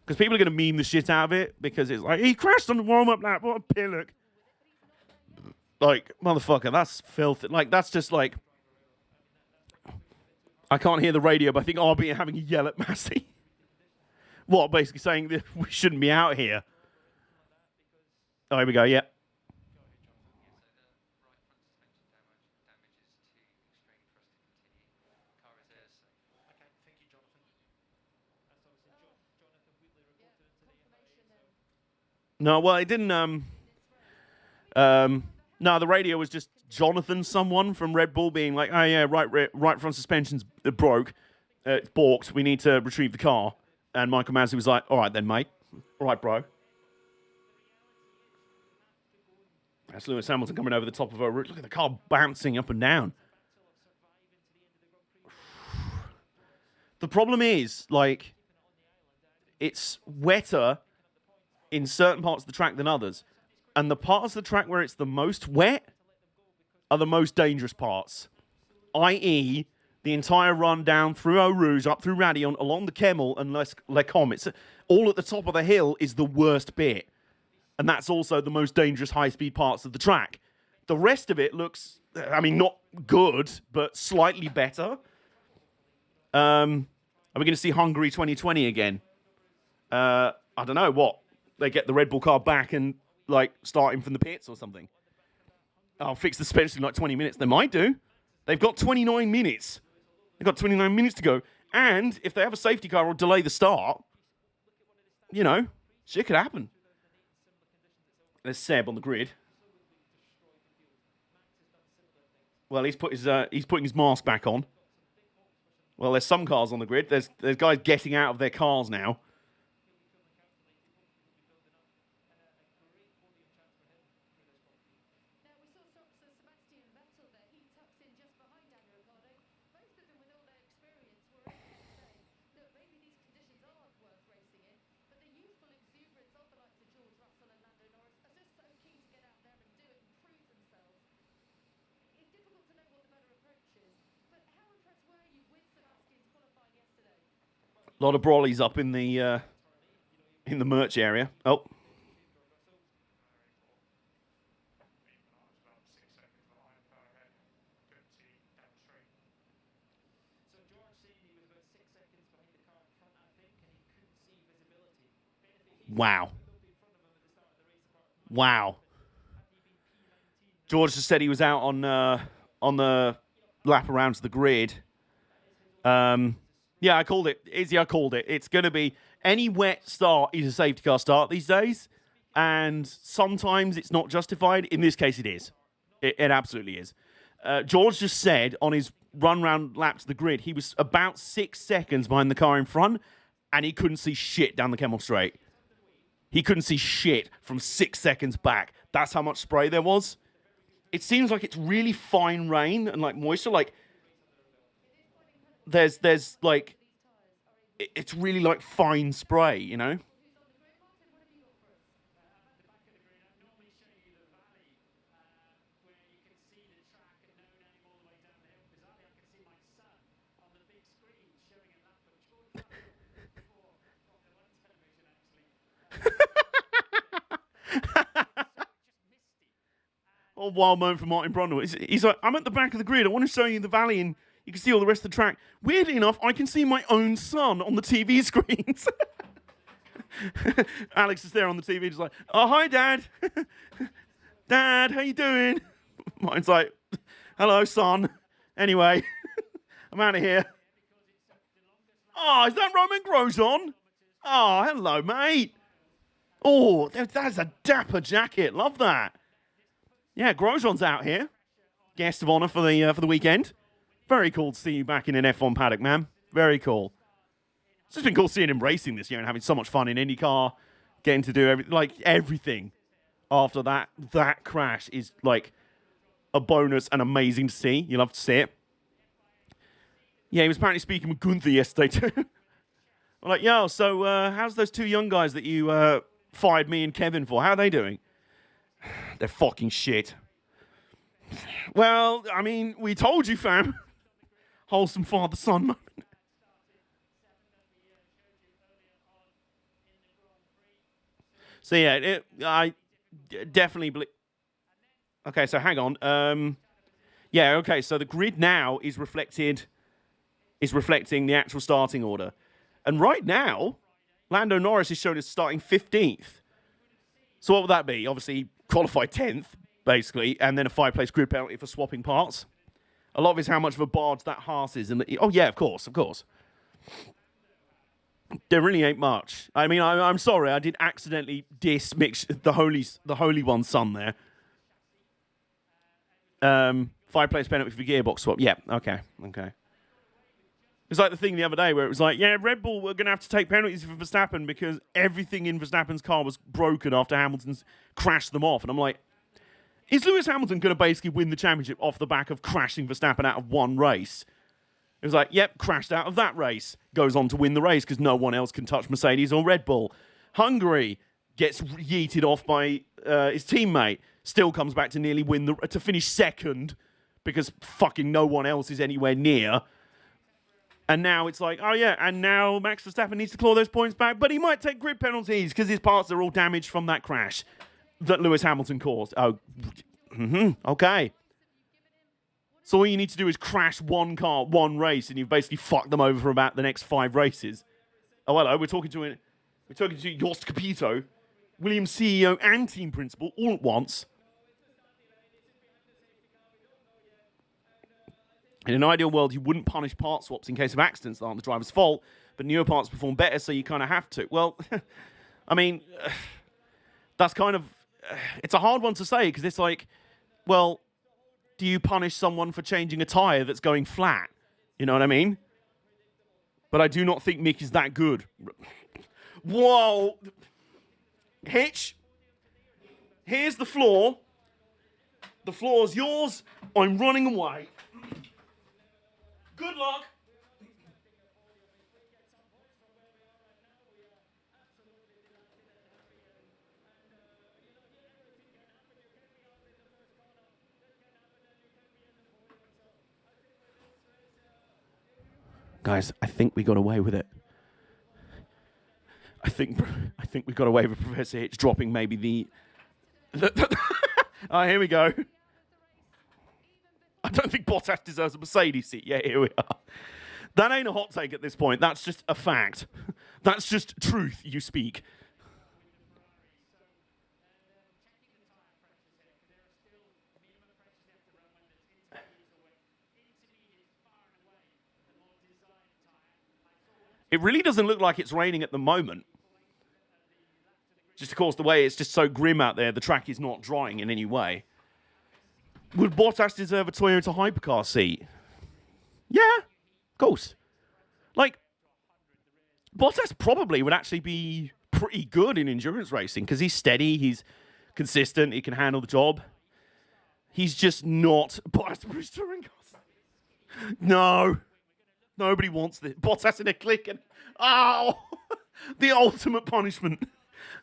Because people are going to meme the shit out of it because it's like, he crashed on the warm-up lap. What a pillock. Like, motherfucker, that's filthy. Like, that's just like... I can't hear the radio, but I think I'll be having a yell at Massey. What, basically saying that we shouldn't be out here? Oh, here we go, yeah. No, well, it didn't, no, the radio was just Jonathan, someone from Red Bull, being like, oh, yeah, right front suspension's broke. It's balked. We need to retrieve the car. And Michael Masi was like, all right then, mate. All right, bro. That's Lewis Hamilton coming over the top of her route. Look at the car bouncing up and down. The problem is, like, it's wetter in certain parts of the track than others. And the parts of the track where it's the most wet are the most dangerous parts. I.e., the entire run down through Eau Rouge, up through Radion, along the Kemmel and Les Combes. It's all at the top of the hill is the worst bit. And that's also the most dangerous high-speed parts of the track. The rest of it looks, I mean, not good, but slightly better. Are we going to see Hungary 2020 again? I don't know, what? They get the Red Bull car back and, like, start him from the pits or something. I'll fix the suspension in like 20 minutes. They might do. They've got 29 minutes. They've got 29 minutes to go. And if they have a safety car or delay the start, you know, shit could happen. There's Seb on the grid. Well, he's putting his mask back on. Well, there's some cars on the grid. There's guys getting out of their cars now. A lot of brawlies up in the merch area. Oh. Wow. Wow. George just said he was out on the lap around to the grid. Yeah, I called it. Izzy, I called it. It's going to be any wet start is a safety car start these days. And sometimes it's not justified. In this case, it is. It absolutely is. George just said on his run round lap to the grid, he was about 6 seconds behind the car in front, and he couldn't see shit down the Kemmel Straight. He couldn't see shit from 6 seconds back. That's how much spray there was. It seems like it's really fine rain and like moisture. Like there's like it's really like fine spray, you know. A wild moment for Martin Brundle. He's like, I'm at the back of the grid. I want to show you the valley, and you can see all the rest of the track. Weirdly enough, I can see my own son on the TV screens. Alex is there on the TV, just like, oh, hi, Dad. Dad, how you doing? Mine's like, hello, son. Anyway, I'm out of here. Oh, is that Roman Grosjean? Oh, hello, mate. Oh, that's a dapper jacket. Love that. Yeah, Grosjean's out here. Guest of honor for the weekend. Very cool to see you back in an F1 paddock, man. Very cool. It's just been cool seeing him racing this year and having so much fun in IndyCar, getting to do everything. After that crash is like a bonus and amazing to see. You love to see it. Yeah, he was apparently speaking with Gunther yesterday too. I'm like, yo, so how's those two young guys that you fired me and Kevin for? How are they doing? They're fucking shit. Well, I mean, we told you, fam. Wholesome father-son moment. So yeah, I definitely believe. Okay, so hang on. Yeah, okay. So the grid now is reflecting the actual starting order, and right now, Lando Norris is shown as starting 15th. So what would that be? Obviously, qualified 10th, basically, and then a 5-place grid penalty for swapping parts. A lot of it is how much of a barge that Haas is. Oh, yeah, of course. There really ain't much. I mean, I'm sorry, I did accidentally dismix the Holy One's son there. 5-place penalty for gearbox swap. Yeah, okay. It's like the thing the other day where it was like, yeah, Red Bull were going to have to take penalties for Verstappen because everything in Verstappen's car was broken after Hamilton's crashed them off. And I'm like, is Lewis Hamilton going to basically win the championship off the back of crashing Verstappen out of one race? It was like, yep, crashed out of that race. Goes on to win the race because no one else can touch Mercedes or Red Bull. Hungary gets yeeted off by his teammate. Still comes back to nearly to finish second because fucking no one else is anywhere near. And now it's like, oh yeah, and now Max Verstappen needs to claw those points back, but he might take grid penalties because his parts are all damaged from that crash that Lewis Hamilton caused. Oh, okay. So all you need to do is crash one car, one race, and you've basically fucked them over for about the next 5 races. Oh, hello, we're talking to Jost Capito, Williams CEO and team principal all at once. In an ideal world, you wouldn't punish part swaps in case of accidents that aren't the driver's fault, but newer parts perform better, so you kind of have to. Well, I mean, that's kind of... it's a hard one to say, because it's like, well, do you punish someone for changing a tyre that's going flat? You know what I mean? But I do not think Mick is that good. Whoa! Hitch, here's the floor. The floor's yours. I'm running away. Good luck. Guys, I think we got away with it. I think we got away with Professor Hitch dropping maybe the oh, here we go. I don't think Bottas deserves a Mercedes seat. Yeah, here we are. That ain't a hot take at this point. That's just a fact. That's just truth you speak. It really doesn't look like it's raining at the moment. Just of course, the way it's just so grim out there, the track is not drying in any way. Would Bottas deserve a Toyota hypercar seat? Yeah, of course. Like, Bottas probably would actually be pretty good in endurance racing because he's steady, he's consistent, he can handle the job. He's just not Bottas touring cars. No. Nobody wants this. Bottas in a click and... oh! The ultimate punishment.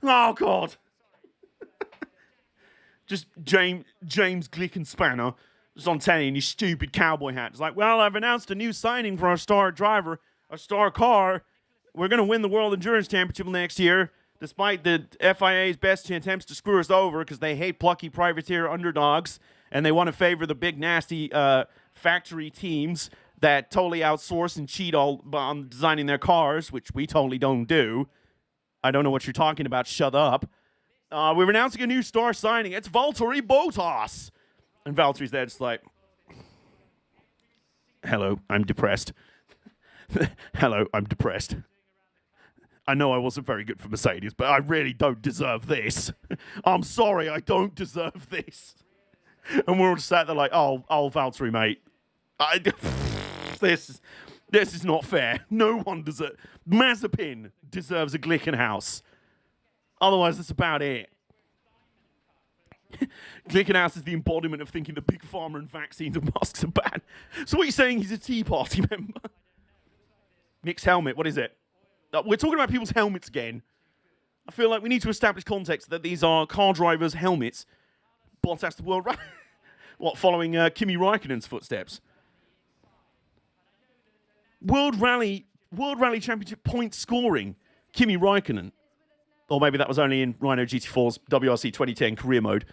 Oh, God. Just James Glickenspanner just on telly in his stupid cowboy hat. It's like, well, I've announced a new signing for our star driver, our star car. We're going to win the World Endurance Championship next year, despite the FIA's best attempts to screw us over because they hate plucky privateer underdogs and they want to favor the big, nasty factory teams that totally outsource and cheat all on designing their cars, which we totally don't do. I don't know what you're talking about. Shut up. We're announcing a new star signing. It's Valtteri Bottas. And Valtteri's there just like, hello, I'm depressed. Hello, I'm depressed. I know I wasn't very good for Mercedes, but I really don't deserve this. I'm sorry, I don't deserve this. And we're all just sat there like, oh, Valtteri, mate. This is not fair. No one deserves... Mazepin deserves a Glickenhaus. Otherwise, that's about it. Glickenhaus is the embodiment of thinking that Big Pharma and vaccines and masks are bad. So what are you saying? He's a Tea Party member? Mick's helmet, what is it? We're talking about people's helmets again. I feel like we need to establish context that these are car drivers' helmets. Bottas the World Rally. What, following Kimi Raikkonen's footsteps? World Rally Championship point scoring, Kimi Raikkonen. Or maybe that was only in Rhino GT4's WRC 2010 career mode.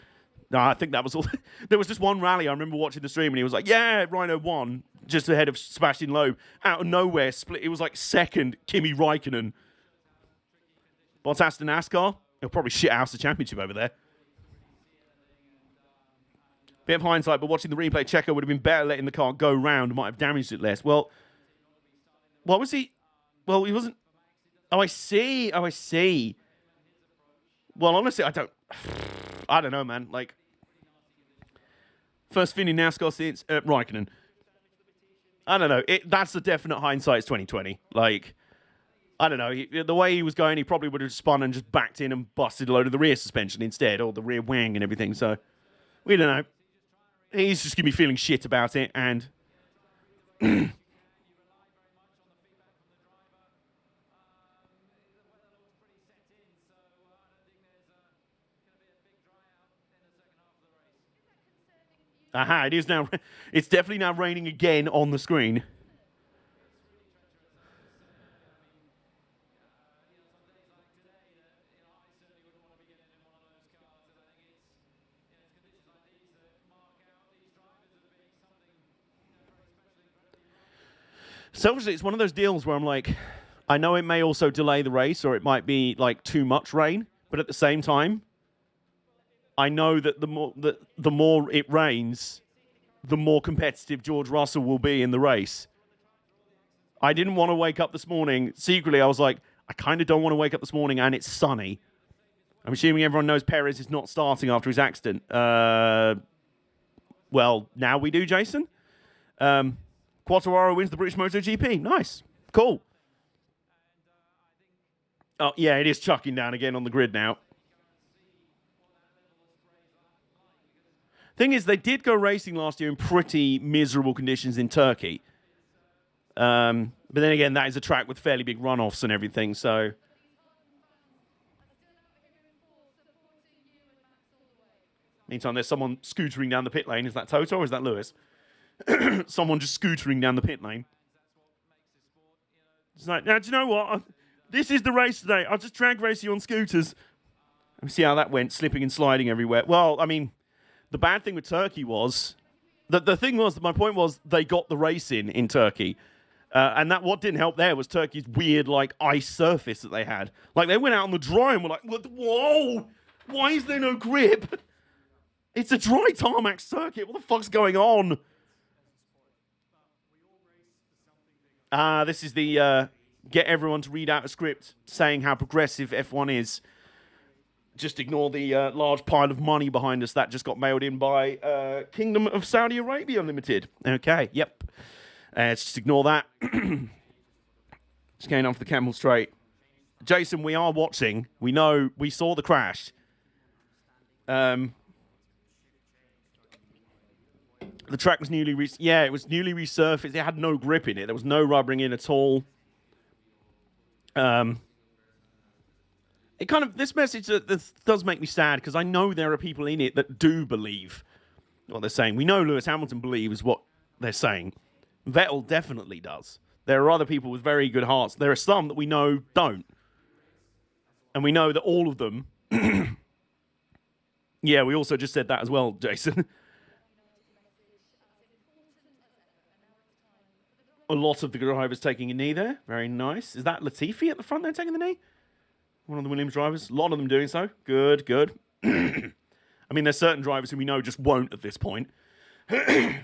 No, I think that was all. There was just one rally. I remember watching the stream and he was like, yeah, Rhino won, just ahead of Sebastian Loeb. Out of nowhere, split. It was like second Kimi Raikkonen. Bottas to NASCAR. He'll probably shit house the championship over there. Bit of hindsight, but watching the replay, Checo would have been better letting the car go round. Might have damaged it less. Well, what was he? Well, he wasn't. Oh, I see. Oh, I see. Well, honestly, I don't know, man. Like, first fin in NASCAR since Raikkonen. I don't know. That's the definite hindsight. It's 2020. Like, I don't know. The way he was going, he probably would have spun and just backed in and busted a load of the rear suspension instead, or the rear wing and everything. So, we don't know. He's just going to be feeling shit about it, and aha, it is now. It's definitely now raining again on the screen. Selfishly, it's one of those deals where I'm like, I know it may also delay the race, or it might be like too much rain, but at the same time, I know that the more it rains, the more competitive George Russell will be in the race. I didn't want to wake up this morning. Secretly, I was like, I kind of don't want to wake up this morning and it's sunny. I'm assuming everyone knows Perez is not starting after his accident. Well, now we do, Jason. Quartararo wins the British MotoGP. Nice. Cool. Oh, yeah, it is chucking down again on the grid now. Thing is, they did go racing last year in pretty miserable conditions in Turkey. But then again, that is a track with fairly big runoffs and everything, so... Meantime, there's someone scootering down the pit lane. Is that Toto or is that Lewis? Someone just scootering down the pit lane. It's like, now, do you know what? This is the race today. I'll just drag race you on scooters. Let me see how that went, slipping and sliding everywhere. Well, I mean, the bad thing with Turkey was... The thing was, my point was, they got the race in Turkey. And that what didn't help there was Turkey's weird, like, ice surface that they had. Like, they went out on the dry and were like, whoa, why is there no grip? It's a dry tarmac circuit. What the fuck's going on? This is the get everyone to read out a script saying how progressive F1 is. Just ignore the large pile of money behind us that just got mailed in by Kingdom of Saudi Arabia Limited. Okay, yep. Just ignore that. Just going off the Camel Straight. Jason, we are watching. We know. We saw the crash. The track was newly it was newly resurfaced. It had no grip in it. There was no rubbering in at all. It kind of, this message this does make me sad because I know there are people in it that do believe what they're saying. We know Lewis Hamilton believes what they're saying. Vettel definitely does. There are other people with very good hearts. There are some that we know don't. And we know that all of them... Yeah, we also just said that as well, Jason. A lot of the drivers taking a knee there. Very nice. Is that Latifi at the front there taking the knee? One of the Williams drivers. A lot of them doing so. Good, good. I mean, there's certain drivers who we know just won't at this point. Max.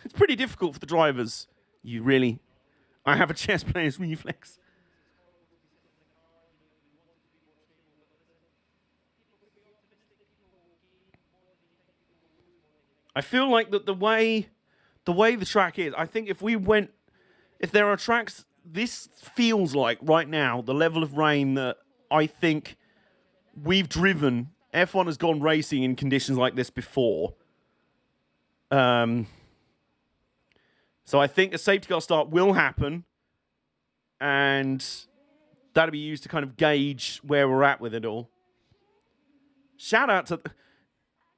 It's pretty difficult for the drivers. You really... I have a chess player's reflex. I feel like that the way the track is, I think if there are tracks, this feels like right now the level of rain that I think we've driven. F1 has gone racing in conditions like this before. So I think a safety car start will happen, and that'll be used to kind of gauge where we're at with it all. Shout out to...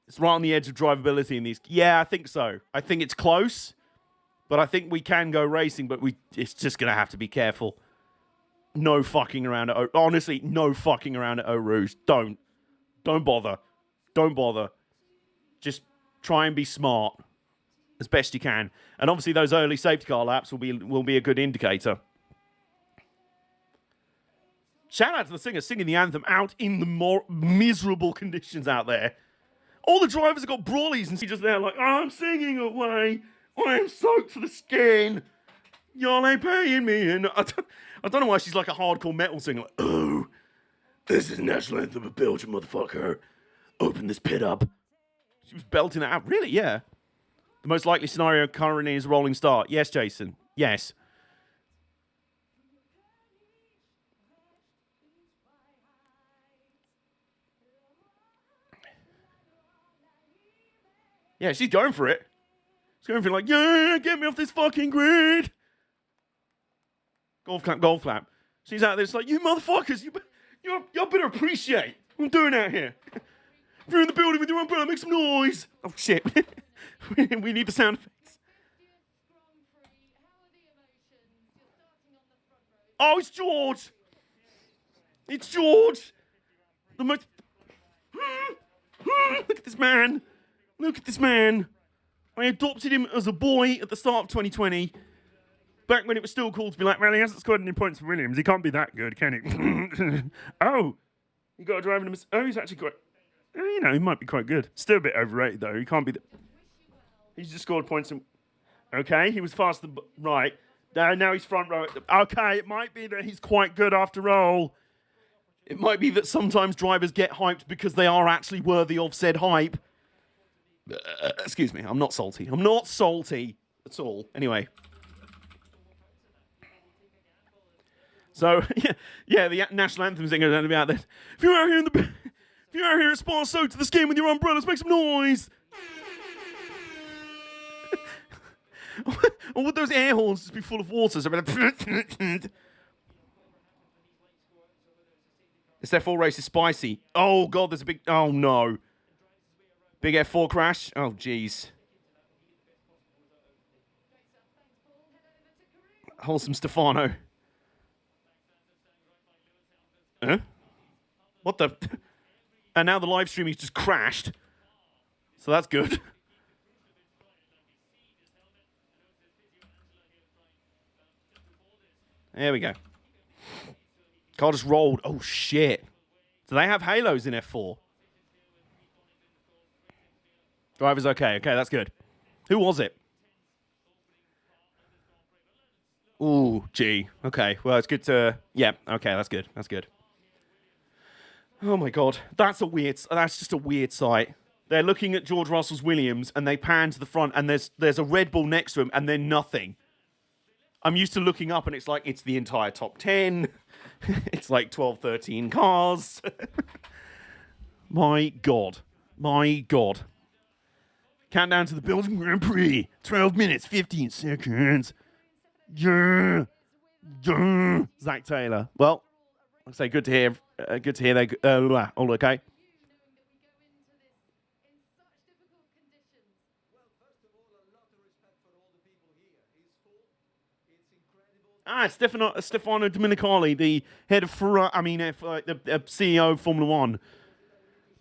It's right on the edge of drivability in these. Yeah, I think so. I think it's close, but I think we can go racing, but it's just going to have to be careful. No fucking around at... Honestly, no fucking around at Eau Rouge. Don't bother. Don't bother. Just try and be smart as best you can. And obviously those early safety car laps will be a good indicator. Shout out to the singer singing the anthem out in the more miserable conditions out there. All the drivers have got brawlies and she's just there like, I'm singing away. I am soaked to the skin. Y'all ain't paying me. And I don't know why she's like a hardcore metal singer. Like, oh, this is the national anthem of Belgium, motherfucker. Open this pit up. She was belting it out. Really? Yeah. The most likely scenario currently is a rolling start. Yes, Jason. Yes. Yeah, she's going for it. She's going for it like, yeah, get me off this fucking grid. Golf clap, golf clap. She's out there, it's like, you motherfuckers, y'all better appreciate what I'm doing out here. If you're in the building with your umbrella, make some noise. Oh, shit. We need the sound effects. Oh, it's George. It's George. The most... Look at this man. Look at this man. I adopted him as a boy at the start of 2020. Back when it was still cool to be like, well, he hasn't scored any points for Williams. He can't be that good, can he? Oh, you got to drive him. Oh, he's actually quite... You know, he might be quite good. Still a bit overrated, though. He can't be... He's just scored points. Okay, he was faster... Right. Now he's front row. Okay, it might be that he's quite good after all. It might be that sometimes drivers get hyped because they are actually worthy of said hype. Excuse me, I'm not salty. I'm not salty at all. Anyway. So, yeah, the national anthem thing is about this. If you're out here at Spa soaked to the skin with your umbrellas, make some noise. Or would those air horns just be full of water? So this F4 race is spicy. Oh, God, there's a big... Oh, no. Big F4 crash? Oh, jeez. Wholesome Stefano. Huh? What the... And now the live streaming's just crashed. So that's good. There we go. Car just rolled. Oh, shit. Do they have halos in F4? Driver's okay. Okay, that's good. Who was it? Ooh, gee. Okay, well, it's good to... Yeah, okay, that's good. That's good. Oh, my God. That's just a weird sight. They're looking at George Russell's Williams, and they pan to the front, and there's a Red Bull next to him, and then nothing. I'm used to looking up, and it's like, it's the entire top 10. It's like 12, 13 cars. My God. My God. Countdown to the Belgian Grand Prix. 12 minutes, 15 seconds. Yeah. Yeah. Zach Taylor. Well, I'd say good to hear. Good to hear that. All okay. Stefano Domenicali, the head of the CEO of Formula One.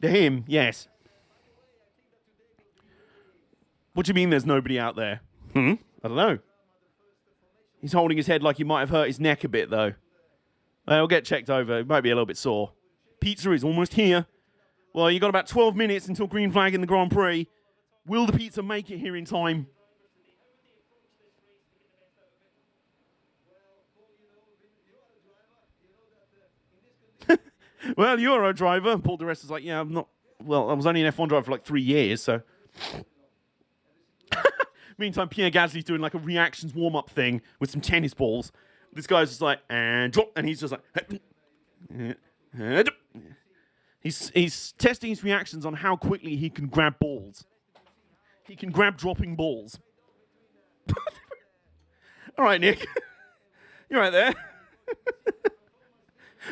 To him, yes. What do you mean there's nobody out there? I don't know. He's holding his head like he might have hurt his neck a bit, though. He'll get checked over. He might be a little bit sore. Pizza is almost here. Well, you got about 12 minutes until green flag in the Grand Prix. Will the pizza make it here in time? Well, you're a driver. Paul di Resta's like, yeah, I'm not... Well, I was only an F1 driver for like 3 years, so... Meantime, Pierre Gasly's doing like a reactions warm-up thing with some tennis balls. This guy's just like, and drop, and he's just like... He's testing his reactions on how quickly he can grab balls. He can grab dropping balls. All right, Nick. You're right there.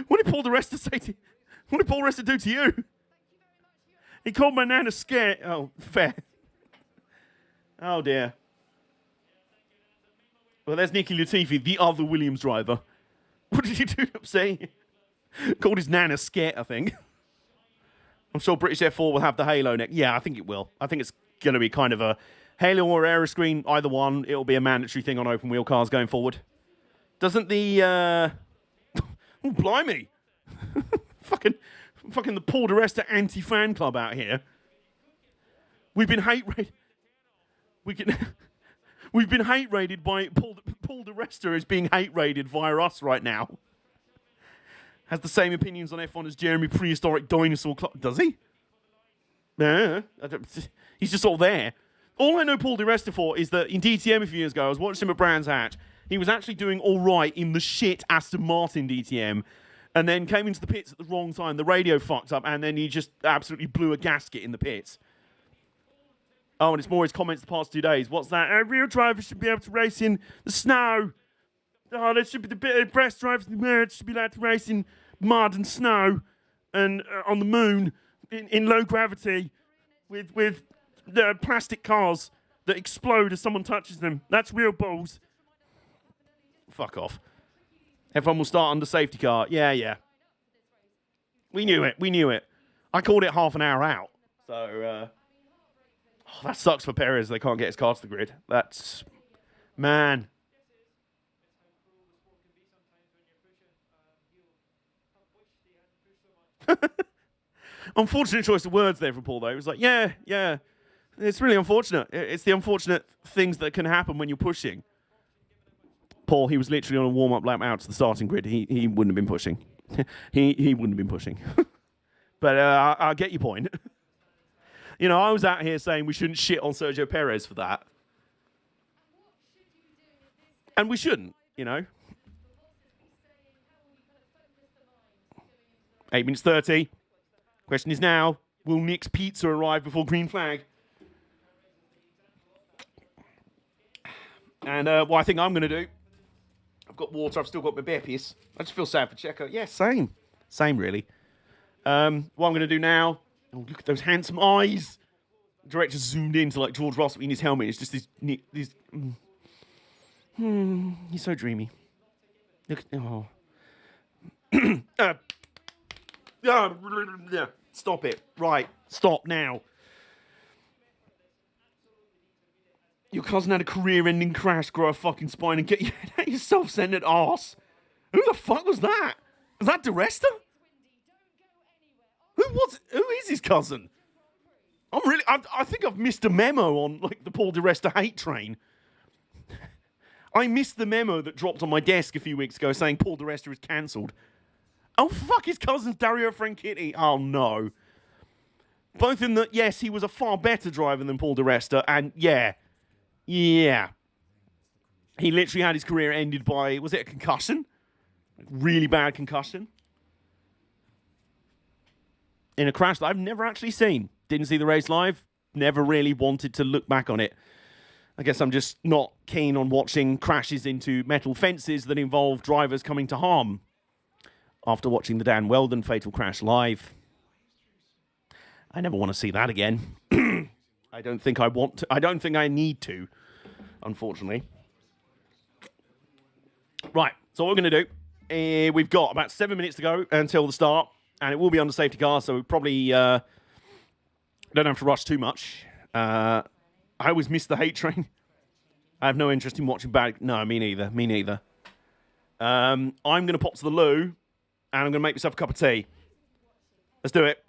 What did Paul di Resta say to you? What did Paul di Resta do to you? He called my nana scared. Oh, fair. Oh, dear. Well, there's Nicky Latifi, the other Williams driver. What did he do to say? Called his nana scared, I think. I'm sure British F4 will have the halo next. Yeah, I think it will. I think going to be kind of a Halo or Aeroscreen, either one. It'll be a mandatory thing on open wheel cars going forward. Doesn't the oh, blimey, fucking the Paul di Resta anti-fan club out here. We've been hate rated. We've been hate rated by Paul di Resta is being hate rated via us right now. Has the same opinions on F1 as Jeremy Prehistoric Dinosaur Club. Does he? Nah, he's just all there. All I know Paul di Resta for is that in DTM a few years ago, I was watching him at Brands Hatch. He was actually doing all right in the shit Aston Martin DTM, and then came into the pits at the wrong time. The radio fucked up, and then he just absolutely blew a gasket in the pits. Oh, and it's more his comments the past 2 days. What's that? Real drivers should be able to race in the snow. Oh, there should be the best drivers in the world should be allowed to race in mud and snow and on the moon in low gravity with plastic cars that explode as someone touches them. That's real balls. Fuck off. F1 will start under safety car. Yeah. We knew it. I called it half an hour out. So, that sucks for Perez. They can't get his car to the grid. That's... Man. Unfortunate choice of words there from Paul, though. It was like, yeah. It's really unfortunate. It's the unfortunate things that can happen when you're pushing. Paul, he was literally on a warm-up lap out to the starting grid. He wouldn't have been pushing. he wouldn't have been pushing. But I get your point. You know, I was out here saying we shouldn't shit on Sergio Perez for that. And we shouldn't, you know. 8 minutes 30. Question is now, will Nick's Pizza arrive before green flag? And what I think I'm going to do, I've got water, I've still got my Bepies. I just feel sad for Checo. Yeah, same. Same, really. What I'm going to do now, oh, look at those handsome eyes. The director zoomed into like George Russell in his helmet. It's just these he's so dreamy. Look, oh. Stop it. Right. Stop now. Your cousin had a career-ending crash, grow a fucking spine, and get your self-centered arse. Who the fuck was that? Was that di Resta? Who is his cousin? I think I've missed a memo on like the Paul di Resta hate train. I missed the memo that dropped on my desk a few weeks ago saying Paul di Resta is cancelled. Oh, fuck, his cousin's Dario Franchitti. Oh, no. Both in that, yes, he was a far better driver than Paul di Resta, and yeah. He literally had his career ended by, was it a concussion? Really bad concussion. In a crash that I've never actually seen. Didn't see the race live. Never really wanted to look back on it. I guess I'm just not keen on watching crashes into metal fences that involve drivers coming to harm. After watching the Dan Weldon fatal crash live. I never want to see that again. I don't think I want to. I don't think I need to, unfortunately. Right, so what we're going to do, we've got about 7 minutes to go until the start, and it will be under safety car, so we probably don't have to rush too much. I always miss the hate train. I have no interest in watching bad... No, me neither. I'm going to pop to the loo, and I'm going to make myself a cup of tea. Let's do it.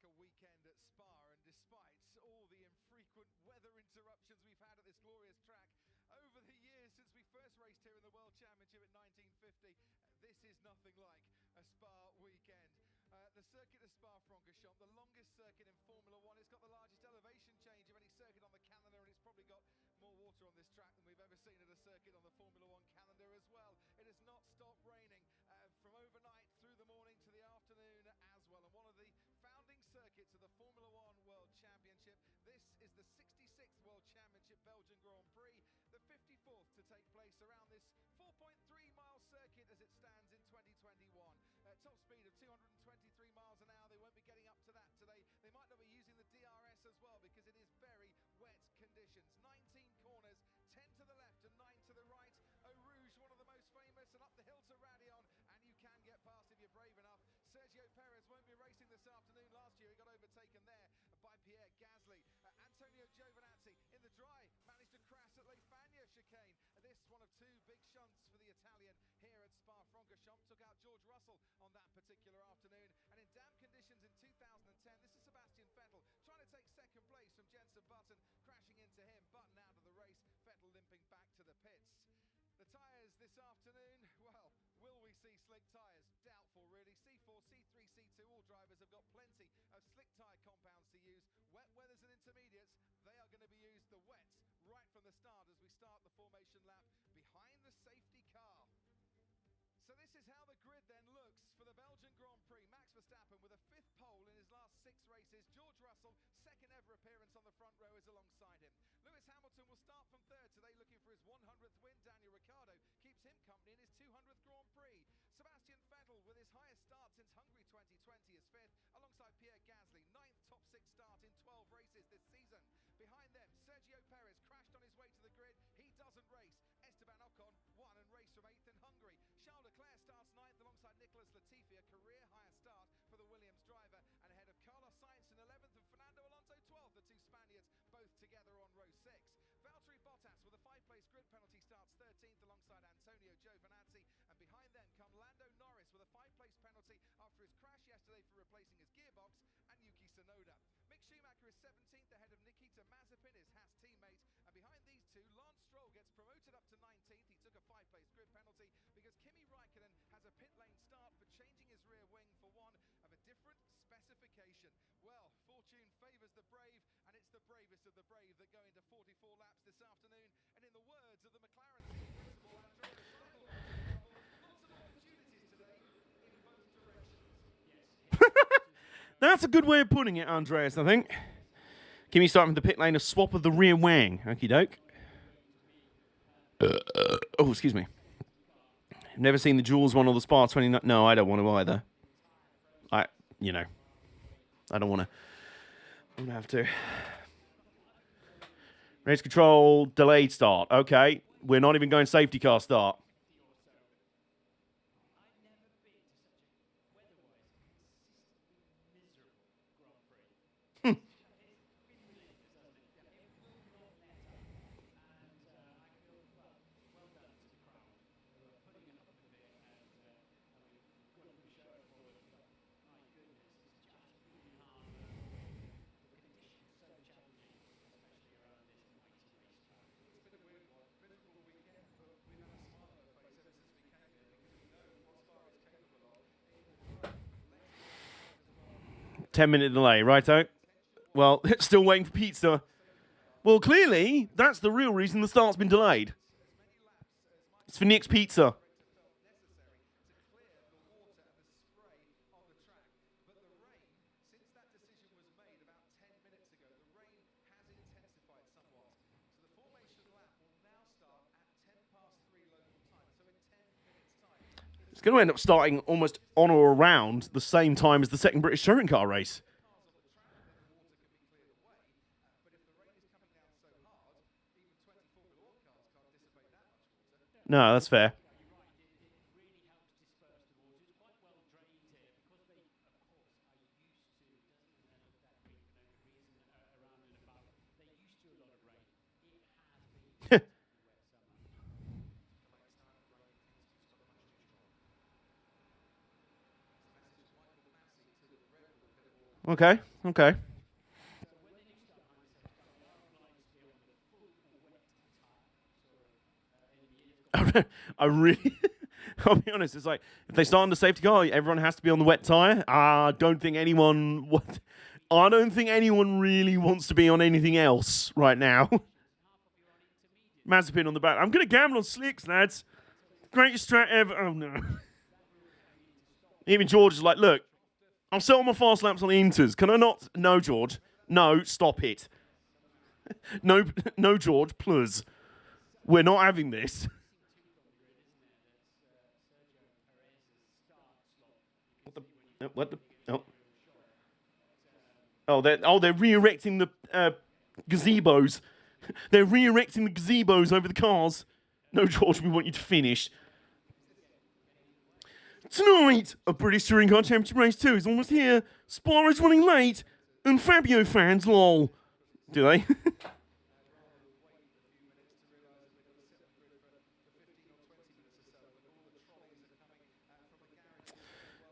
a weekend at Spa, and despite all the infrequent weather interruptions we've had at this glorious track over the years since we first raced here in the World Championship in 1950, this is nothing like a Spa weekend. The circuit of Spa-Francorchamps, the longest circuit in Formula One. It's got the largest elevation change of any circuit on the calendar, and it's probably got more water on this track than we've ever seen at a circuit on the Formula One calendar as well. It has not stopped raining from overnight through the morning to the afternoon as well. And one of the founding circuits of the Formula One World Championship. This is the 66th World Championship Belgian Grand Prix, the 54th to take place around this 4.3-mile circuit as it stands in 2021. Top speed of 223 miles an hour. They won't be getting up to that today. They might not be using the DRS as well because it is very wet conditions. 19 corners, 10 to the left and 9 to the right. Eau Rouge, one of the most famous, and up the hill to Radion, and you can get past if you're brave enough. Sergio Perez won't be racing this afternoon. Last year he got overtaken there by Pierre Gasly. Antonio Giovinazzi in the dry managed to crash at Le Fagna chicane. This one of two big shunts for the Italian here at Spa-Francorchamps. Took out George Russell on that particular afternoon. And in damp conditions in 2010, this is Sebastian Vettel trying to take second place from Jenson Button, crashing into him. Button out of the race, Vettel limping back to the pits. The tyres this afternoon, well, will we see slick tyres? Doubtful, really. C4, C3, C2, all drivers have got plenty of slick tyre compounds to use. Wet weathers and intermediates, they are going to be used, the wets, right from the start as we start the formation lap behind the safety car. So this is how the grid then looks for the Belgian Grand Prix. Max Verstappen with a 5th pole in his last 6 races. George Russell, 2nd ever appearance on the front row, is alongside him. Lewis Hamilton will start from 3rd today, looking for his 100th win. Daniel Ricciardo keeps him company in his 200th Grand Prix. Sebastian Vettel with his highest start since Hungary 2020 is 5th, alongside Pierre Gasly, 9th top 6 start in 12 races this season. Behind them, Sergio Perez crashed on his way to the grid. He doesn't race. Esteban Ocon won and raced from 8th in Hungary. Charles Leclerc starts 9th alongside Nicholas Latifi, a career higher start for the Williams driver, and ahead of Carlos Sainz in 11th and Fernando Alonso 12th, the two Spaniards both together on row 6. Valtteri Bottas with a 5-place grid penalty starts 13th alongside Antonio Giovinazzi, and behind them come Lando Norris with a 5-place penalty after his crash yesterday for replacing his gearbox, and Yuki Tsunoda. Mick Schumacher is 17th ahead of Nikita Mazepin, his Haas teammate, and behind these two, Lance Stroll gets promoted up to 19th. He took a 5-place grid penalty because Kimi Raikkonen has a pit lane start for changing his rear wing for one of a different specification. Well, fortune favours the brave, and it's the bravest of the brave that go into 44 laps this afternoon. And in the words of the McLaren team principal, Andreas, lots of opportunities today in both directions. That's a good way of putting it, Andreas, I think. Kimi starting from the pit lane, a swap of the rear wing. Okie doke. Oh, excuse me. Never seen the Jules one or the Spa 29. No, I don't want to either. I don't want to. I'm going to have to. Race control, delayed start. Okay. We're not even going safety car start. Ten-minute delay, righto. Well, still waiting for pizza. Well, clearly, that's the real reason the start's been delayed. It's for Nick's Pizza. It's going to end up starting almost on or around the same time as the second British touring car race. No, that's fair. Okay. Okay. I really, I'll be honest. It's like if they start on the safety car, everyone has to be on the wet tire. I don't think anyone. I don't think anyone really wants to be on anything else right now. Mazepin on the back. I'm gonna gamble on slicks, lads. Greatest strat ever. Oh no. Even George is like, look, I'm selling my fast laps on the Inters. Can I not? No, George. No, stop it. No, no, George. Please. We're not having this. What the? Oh, they're re-erecting the gazebos. They're re-erecting the gazebos over the cars. No, George, we want you to finish. Tonight, a British Touring Car Championship Race 2 is almost here. Spa is running late, and Fabio fans lol. Do they?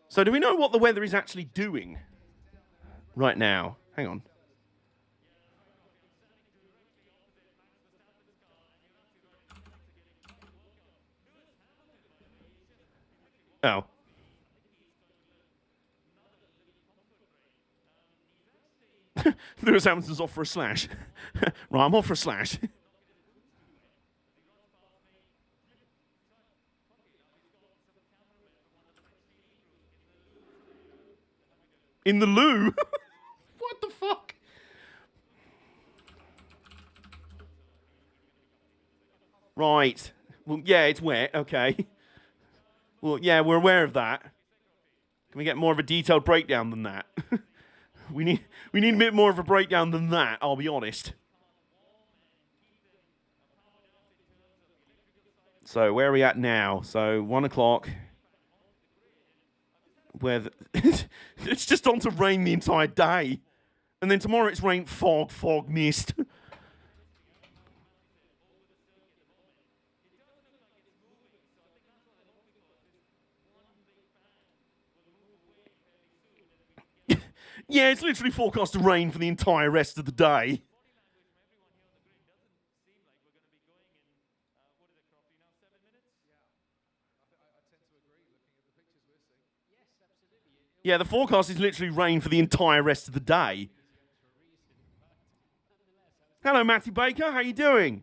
So do we know what the weather is actually doing right now? Hang on. Oh. Lewis Hamilton's off for a slash. Right, I'm off for a slash. In the loo? What the fuck? Right. Well, yeah, it's wet. Okay. Well, yeah, we're aware of that. Can we get more of a detailed breakdown than that? we need a bit more of a breakdown than that, I'll be honest. So, where are we at now? So, 1 o'clock. It's just on to rain the entire day. And then tomorrow it's rain, fog, mist. Yeah, it's literally forecast to rain for the entire rest of the day. Yeah, the forecast is literally rain for the entire rest of the day. Hello, Matty Baker. How you doing?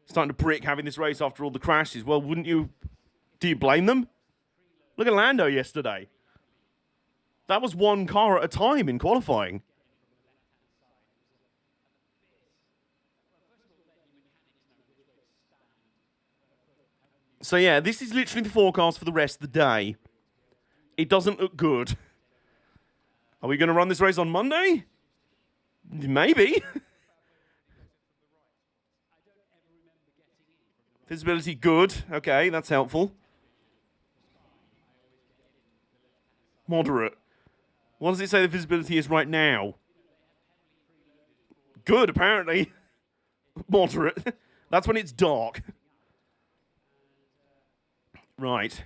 Starting to brick having this race after all the crashes. Well, wouldn't you? Do you blame them? Look at Lando yesterday. That was one car at a time in qualifying. So yeah, this is literally the forecast for the rest of the day. It doesn't look good. Are we going to run this race on Monday? Maybe. Visibility good. Okay, that's helpful. Moderate. What does it say the visibility is right now? Good, apparently. Moderate. That's when it's dark. Right.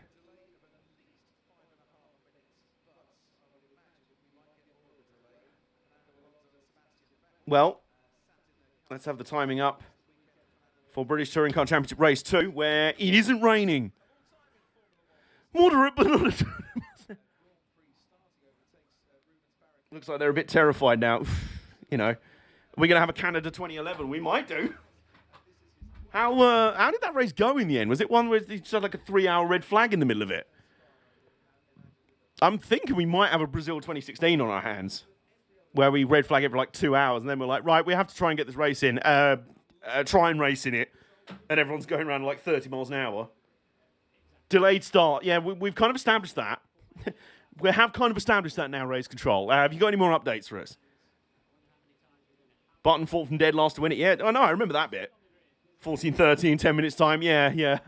Well, let's have the timing up for British Touring Car Championship Race 2, where it isn't raining. Moderate, but not a... Looks like they're a bit terrified now. You know, are we going to have a Canada 2011? We might do. How did that race go in the end? Was it one where they just had like a 3-hour red flag in the middle of it? I'm thinking we might have a Brazil 2016 on our hands, where we red flag it for like 2 hours, and then we're like, right, we have to try and get this race in. Try and race in it, and everyone's going around like 30 miles an hour. Delayed start. Yeah, we've kind of established that. We have kind of established that now, race control. Have you got any more updates for us? Button fought from dead last to win it. Yeah, oh no, I remember that bit. 14-13, 10 minutes time. Yeah.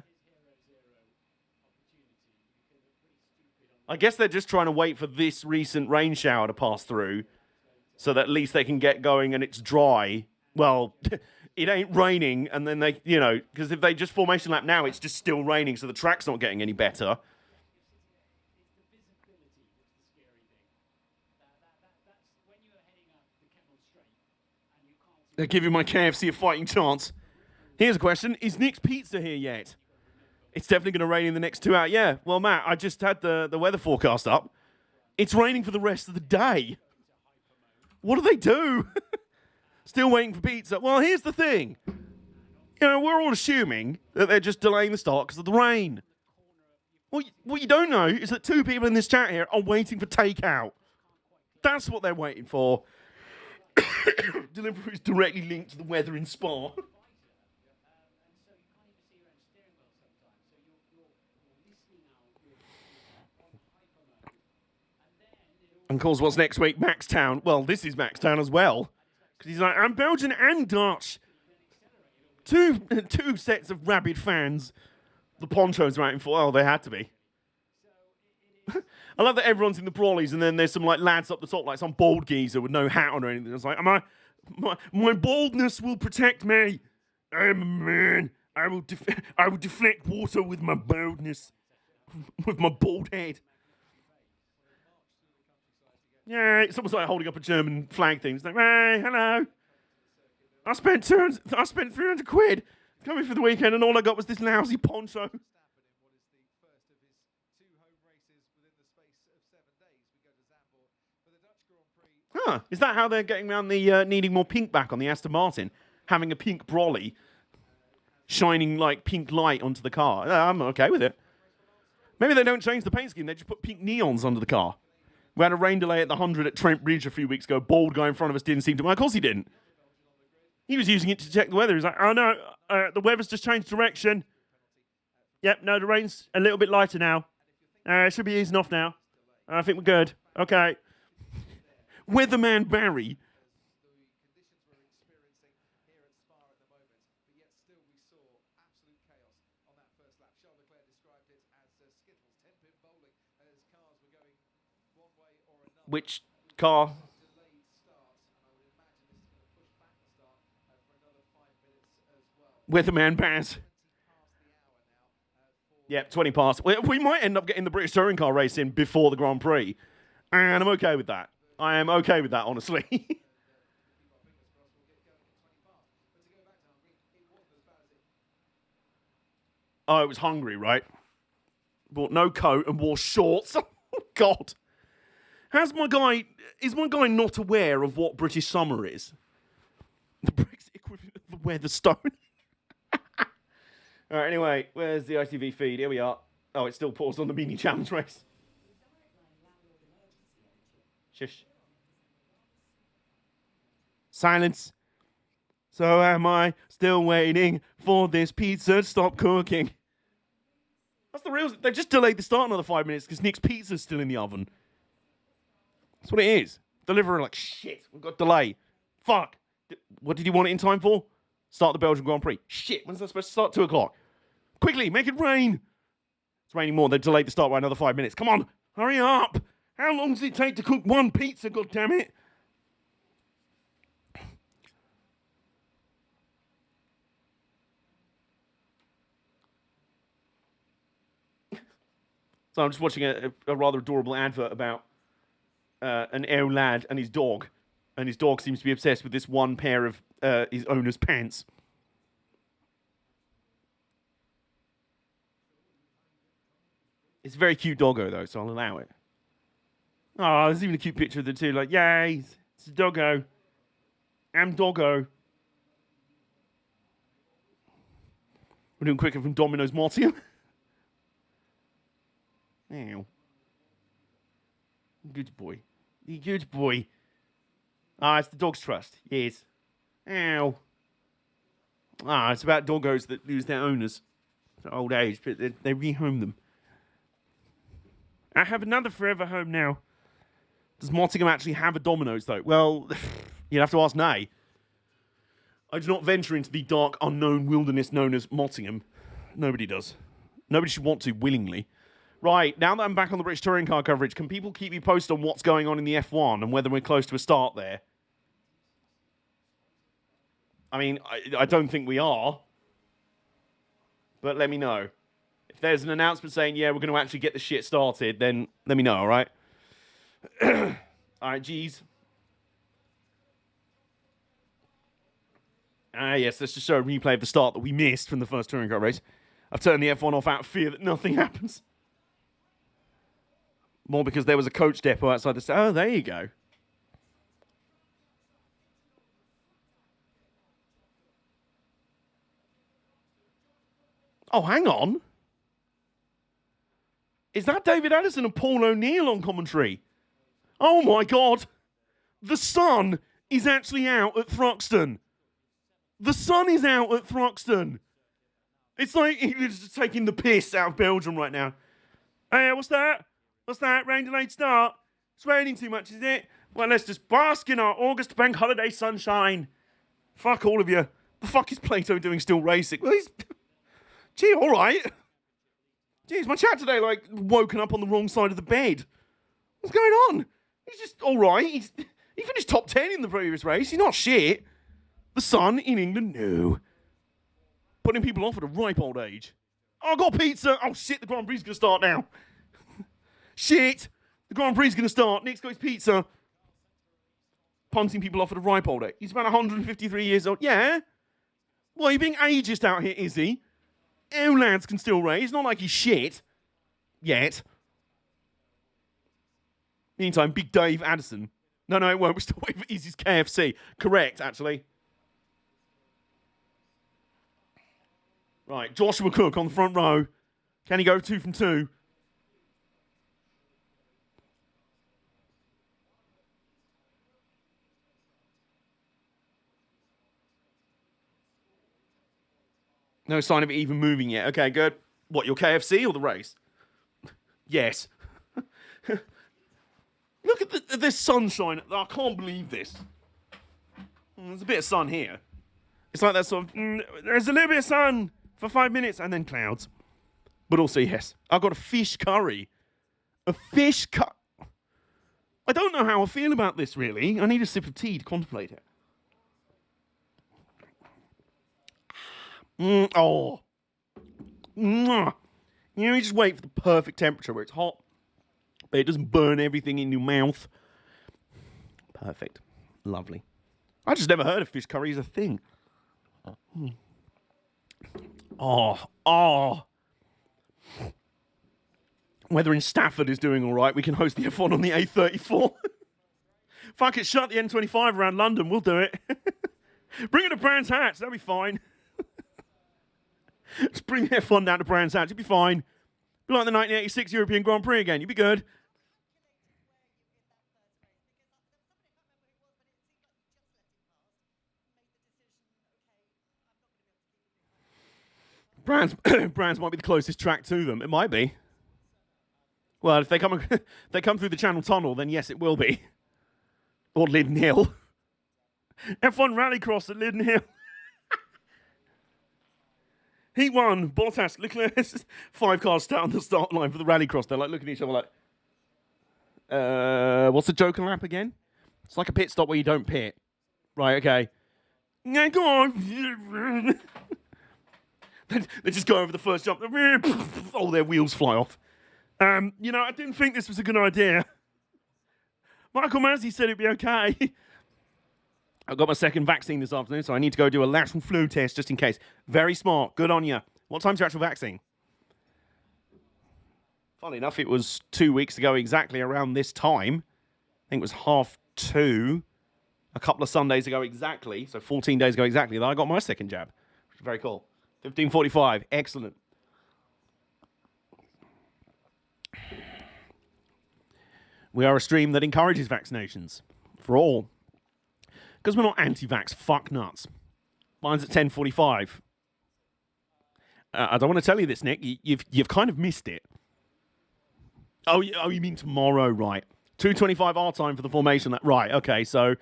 I guess they're just trying to wait for this recent rain shower to pass through so that at least they can get going and it's dry. Well, it ain't raining, and then they, you know, because if they just formation lap now, it's just still raining, so the track's not getting any better. They're giving my KFC a fighting chance. Here's a question. Is Nick's Pizza here yet? It's definitely going to rain in the next 2 hours. Yeah, well, Matt, I just had the weather forecast up. It's raining for the rest of the day. What do they do? Still waiting for pizza. Well, here's the thing. You know, we're all assuming that they're just delaying the start because of the rain. Well, what you don't know is that 2 people in this chat here are waiting for takeout. That's what they're waiting for. Delivery is directly linked to the weather in Spa. And calls what's next week? Maxtown. Well, this is Maxtown as well. Because he's like, I'm Belgian and Dutch. Two sets of rabid fans. The ponchos waiting for. Oh, they had to be. I love that everyone's in the brawlies and then there's some like lads up the top, like some bald geezer with no hat on or anything. It's like, my baldness will protect me. I'm a man. I will deflect water with my baldness. With my bald head. Yeah, it's almost like holding up a German flag thing. It's like, hey, hello. I spent 300 quid coming for the weekend and all I got was this lousy poncho. Huh, is that how they're getting around the needing more pink back on the Aston Martin? Having a pink brolly shining like pink light onto the car. I'm okay with it. Maybe they don't change the paint scheme, they just put pink neons under the car. We had a rain delay at the 100 at Trent Bridge a few weeks ago. Bald guy in front of us didn't seem to... Well, of course he didn't. He was using it to check the weather. He's like, oh no, the weather's just changed direction. Yep, no, the rain's a little bit lighter now. It should be easing off now. I think we're good. Okay. Weatherman Barry. Which car? Weatherman Baz. Yep, 20 past. We might end up getting the British Touring Car race in before the Grand Prix. And I'm okay with that. I am okay with that, honestly. Oh, it was Hungary, right? Bought no coat and wore shorts. Oh, God. Is my guy not aware of what British summer is? The Brexit equivalent of the Weatherstone. All right, anyway, where's the ITV feed? Here we are. Oh, it's still paused on the mini challenge race. Shush. Silence. So am I still waiting for this pizza to stop cooking? That's the real... They've just delayed the start another 5 minutes because Nick's pizza's still in the oven. That's what it is. Deliverer like, shit, we've got delay. Fuck. What did you want it in time for? Start the Belgian Grand Prix. Shit, when's that supposed to start? 2 o'clock. Quickly, make it rain. It's raining more. They've delayed the start by another 5 minutes. Come on, hurry up. How long does it take to cook one pizza, goddammit? So I'm just watching a rather adorable advert about an old lad and his dog. And his dog seems to be obsessed with this one pair of his owner's pants. It's a very cute doggo, though, so I'll allow it. Oh, there's even a cute picture of the two. Like, yay, it's a doggo. I'm doggo. We're doing quicker from Domino's Mortium. Ow. Good boy. Good boy. Ah, it's the dog's trust. Yes. Ow. Ah, it's about doggos that lose their owners to old age, but they rehome them. I have another forever home now. Does Mottingham actually have a Domino's, though? Well, you'd have to ask Nay. I do not venture into the dark, unknown wilderness known as Mottingham. Nobody does. Nobody should want to, willingly. Right, now that I'm back on the British Touring Car coverage, can people keep me posted on what's going on in the F1 and whether we're close to a start there? I mean, I don't think we are. But let me know. If there's an announcement saying, yeah, we're going to actually get the shit started, then let me know, all right? All right, geez. Yes, let's just show a replay of the start that we missed from the first touring car race. I've turned the F1 off out of fear that nothing happens. More because there was a coach depot outside the... Oh, there you go. Oh, hang on. Is that David Addison and Paul O'Neill on commentary? Oh, my God. The sun is actually out at Thruxton. The sun is out at Thruxton. It's like he's just taking the piss out of Belgium right now. Hey, what's that? What's that? Rain delayed start? It's raining too much, is it? Well, let's just bask in our August bank holiday sunshine. Fuck all of you. The fuck is Plato doing still racing? Well, he's... Gee, all right. Jeez, my chat today, like, woken up on the wrong side of the bed. What's going on? He's just all right. He finished top 10 in the previous race. He's not shit. The sun in England, no. Putting people off at a ripe old age. Oh, I got pizza. Oh, shit, the Grand Prix is going to start now. Shit, the Grand Prix is going to start. Nick's got his pizza. Punting people off at a ripe old age. He's about 153 years old. Yeah. Well, you're being ageist out here, is he? Oh, lads can still race. It's not like he's shit. Yet. Meantime, Big Dave Addison. No, it won't. We're still waiting for Izzy's KFC. Correct, actually. Right, Joshua Cook on the front row. Can he go 2 from 2? No sign of it even moving yet. Okay, good. What, your KFC or the race? Yes. Look at this sunshine. I can't believe this. There's a bit of sun here. It's like that sort of... there's a little bit of sun for 5 minutes and then clouds. But also, yes, I've got a fish curry. A fish curry. I don't know how I feel about this, really. I need a sip of tea to contemplate it. Oh. You just wait for the perfect temperature where it's hot, but it doesn't burn everything in your mouth. Perfect. Lovely. I just never heard of fish curry as a thing. Oh. Weather in Stafford is doing all right. We can host the F1 on the A34. Fuck it, shut the N25 around London. We'll do it. Bring it to Brands Hatch. That'll be fine. Just bring the F1 down to Brands Hatch. You'll be fine. Be like the 1986 European Grand Prix again. You'll be good. Brands might be the closest track to them. It might be. Well, if they come through the Channel Tunnel, then yes, it will be. Or Lydden Hill. F1 Rallycross at Lydden Hill. Heat 1, Bottas, Leclerc. 5 cars start on the start line for the Rallycross. They're like looking at each other like, what's the Joker lap again? It's like a pit stop where you don't pit. Right, okay. Yeah, go on. They just go over the first jump. Oh, their wheels fly off. I didn't think this was a good idea. Michael Masi said it'd be okay. I got my second vaccine this afternoon, so I need to go do a lateral flow test just in case. Very smart. Good on you. What time's your actual vaccine? Funny enough, it was 2 weeks ago exactly around this time. I think it was 2:30. A couple of Sundays ago exactly, so 14 days ago exactly, that I got my second jab. Which is very cool. 15:45. Excellent. We are a stream that encourages vaccinations for all. Because we're not anti-vax fuck nuts. Mine's at 10:45. I don't want to tell you this, Nick. You've kind of missed it. Oh, you mean tomorrow, right? 2:25 our time for the formation. Right, okay, so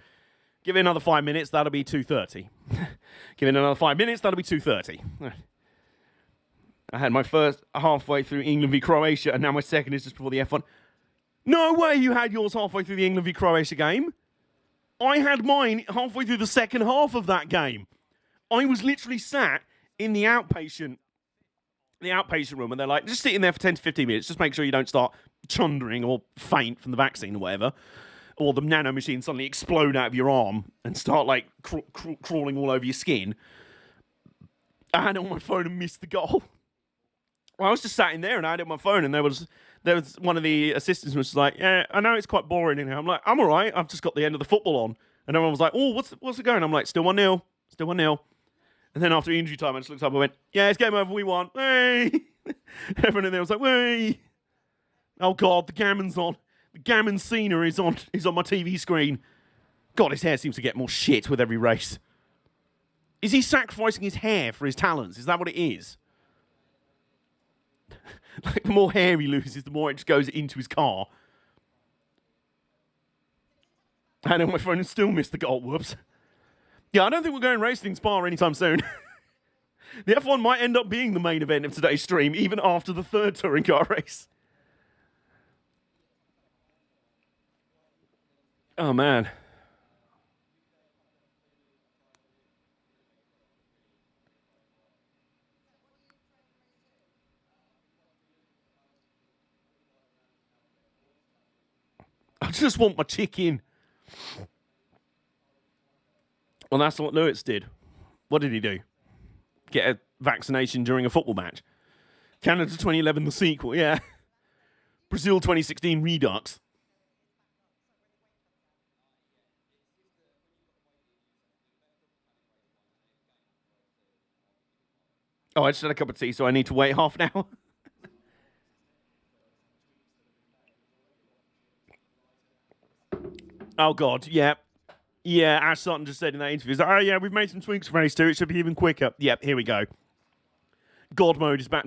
give it another 5 minutes, that'll be 2:30. Give it another 5 minutes, that'll be 2:30. I had my first halfway through England v Croatia, and now my second is just before the F1. No way you had yours halfway through the England v Croatia game. I had mine halfway through the second half of that game. I was literally sat in the outpatient room, and they're like, just sit in there for 10 to 15 minutes, just make sure you don't start chundering or faint from the vaccine or whatever. or the nano machine suddenly explode out of your arm and start like crawling all over your skin. I had it on my phone and missed the goal. Well, I was just sat in there and I had it on my phone, and there was one of the assistants was like, "Yeah, I know it's quite boring in here." I'm like, "I'm all right. I've just got the end of the football on." And everyone was like, "Oh, what's it going?" I'm like, "Still 1-0. Still 1-0. And then after injury time, I just looked up and went, "Yeah, it's game over. We won." Hey! Everyone in there was like, "Hey!" Oh God, the gammon's on. The gammon Cena is on my TV screen. God, his hair seems to get more shit with every race. Is he sacrificing his hair for his talents? Is that what it is? Like, the more hair he loses, the more it just goes into his car. I had it on my phone and still missed the goal. Whoops. Yeah, I don't think we're going racing in Spa anytime soon. The F1 might end up being the main event of today's stream, even after the third touring car race. Oh, man. I just want my chicken. Well, that's what Lewis did. What did he do? Get a vaccination during a football match. Canada 2011, the sequel, yeah. Brazil 2016 Redux. Oh, I just had a cup of tea, so I need to wait half an hour. Oh, God, yeah. Yeah, Ash Sutton just said in that interview, "Oh, yeah, we've made some tweaks for race 2. It should be even quicker." Yep, here we go. God mode is about...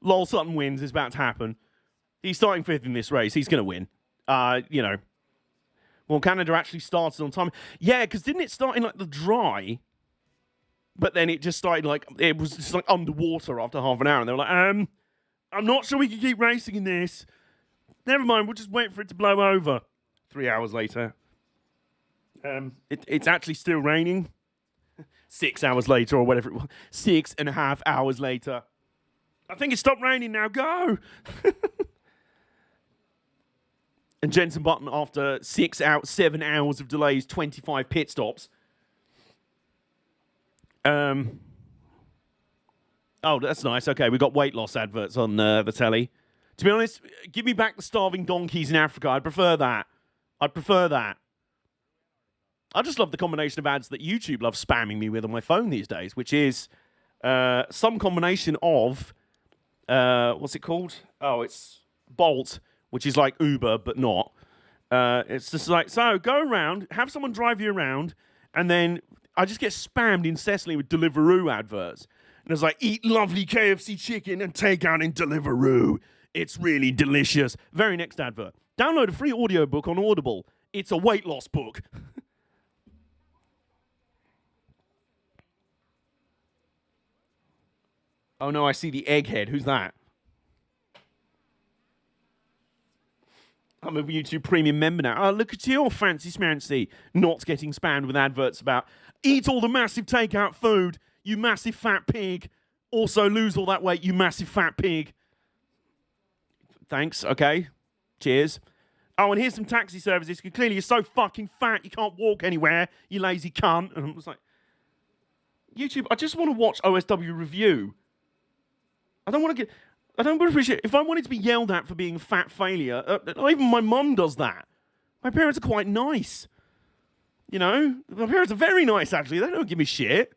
Lol Sutton wins is about to happen. He's starting 5th in this race. He's going to win. You know. Well, Canada actually started on time. Yeah, because didn't it start in, like, the dry? But then it just started, like... It was just, like, underwater after half an hour. And they were like, I'm not sure we can keep racing in this. Never mind, we'll just wait for it to blow over. 3 hours later. It's actually still raining. 6 hours later, or whatever it was. 6.5 hours later. I think it stopped raining now. Go! And Jenson Button, after 7 hours of delays, 25 pit stops. Oh, that's nice. Okay, we got weight loss adverts on the telly. To be honest, give me back the starving donkeys in Africa. I'd prefer that. I just love the combination of ads that YouTube loves spamming me with on my phone these days, which is some combination of, what's it called? Oh, it's Bolt, which is like Uber, but not. It's just like, so go around, have someone drive you around, and then I just get spammed incessantly with Deliveroo adverts. And it's like, eat lovely KFC chicken and take out in Deliveroo. It's really delicious. Very next advert. Download a free audiobook on Audible. It's a weight loss book. Oh no, I see the egghead. Who's that? I'm a YouTube premium member now. Oh, look at you, fancy smancy. Not getting spammed with adverts about eat all the massive takeout food, you massive fat pig. Also lose all that weight, you massive fat pig. Thanks, okay. Cheers. Oh, and here's some taxi services. Clearly you're so fucking fat you can't walk anywhere, you lazy cunt. And I was like, YouTube, I just want to watch OSW review. I don't appreciate if I wanted to be yelled at for being a fat failure, even my mum does that. My parents are quite nice. You know? My parents are very nice, actually. They don't give me shit.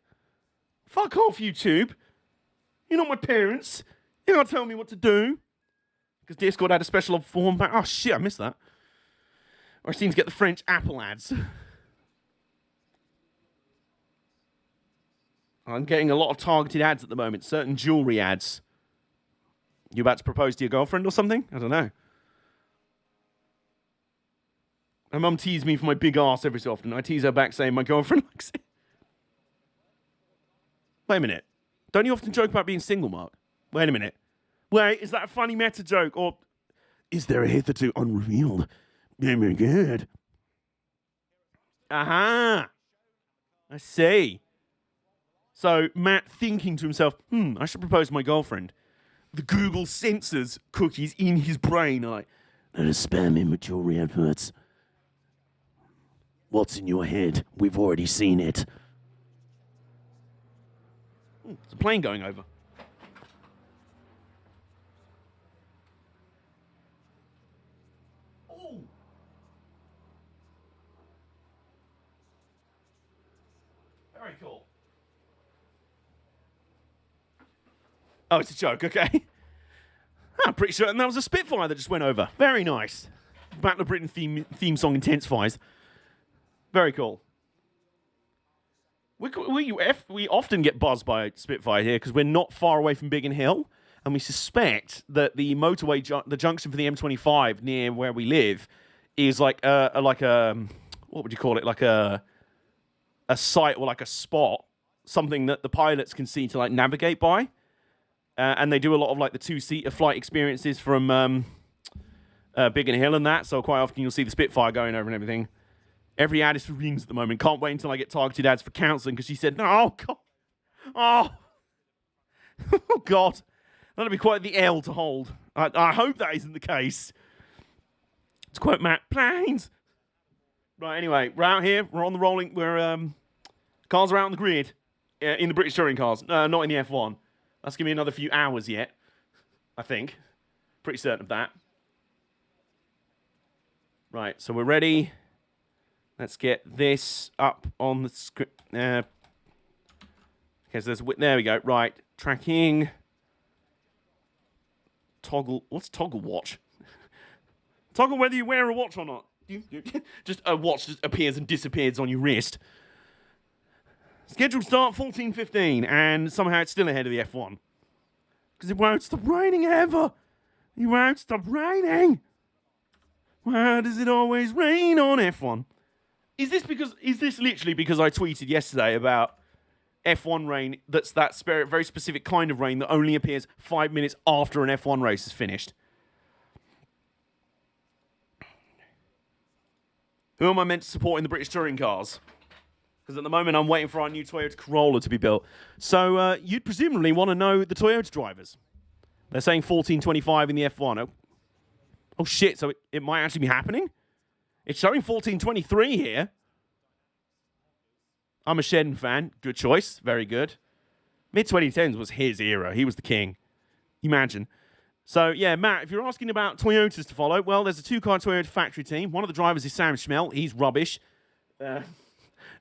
Fuck off, YouTube. You're not my parents. You can't tell me what to do. Because Discord had a special form back. Oh, shit, I missed that. Or I seem to get the French Apple ads. I'm getting a lot of targeted ads at the moment. Certain jewelry ads. You about to propose to your girlfriend or something? I don't know. My mum teases me for my big ass every so often. I tease her back saying my girlfriend likes it. Wait a minute. Don't you often joke about being single, Mark? Wait a minute. Wait, is that a funny meta joke? Or is there a hitherto unrevealed? Oh my god. Aha. I see. So Matt thinking to himself, I should propose to my girlfriend. The Google sensors cookies in his brain are like, let us spam him with jewelry adverts. What's in your head? We've already seen it. Ooh, there's a plane going over. Ooh. Very cool. Oh, it's a joke, okay. I'm pretty certain that was a Spitfire that just went over. Very nice. Battle of Britain theme song intensifies. Very cool. We often get buzzed by Spitfire here because we're not far away from Biggin Hill, and we suspect that the motorway, the junction for the M25 near where we live, is like a what would you call it? Like a site or like a spot, something that the pilots can see to like navigate by. And they do a lot of like the two-seater flight experiences from Biggin Hill and that. So quite often you'll see the Spitfire going over and everything. Every ad is for rings at the moment. Can't wait until I get targeted ads for counselling because she said, "No, oh God, oh, oh God, that'll be quite the L to hold." I hope that isn't the case. To quote Matt, planes. Right. Anyway, we're out here. We're on the rolling. Cars are out on the grid in the British touring cars. Not in the F1. That's going to be another few hours yet, I think. Pretty certain of that. Right, so we're ready. Let's get this up on the script. Okay, so there we go. Right, tracking. Toggle. What's toggle watch? Toggle whether you wear a watch or not. Just a watch just appears and disappears on your wrist. Scheduled start 14:15, and somehow it's still ahead of the F1. Because it won't stop raining ever. It won't stop raining. Why does it always rain on F1? Is this literally because I tweeted yesterday about F1 rain that's that very specific kind of rain that only appears 5 minutes after an F1 race is finished? Who am I meant to support in the British touring cars? Because at the moment, I'm waiting for our new Toyota Corolla to be built. So you'd presumably want to know the Toyota drivers. They're saying 14:25 in the F1. Oh shit, so it might actually be happening? It's showing 14:23 here. I'm a Shedden fan. Good choice. Very good. Mid-2010s was his era. He was the king. Imagine. So, yeah, Matt, if you're asking about Toyotas to follow, well, there's a two-car Toyota factory team. One of the drivers is Sam Schmelt. He's rubbish.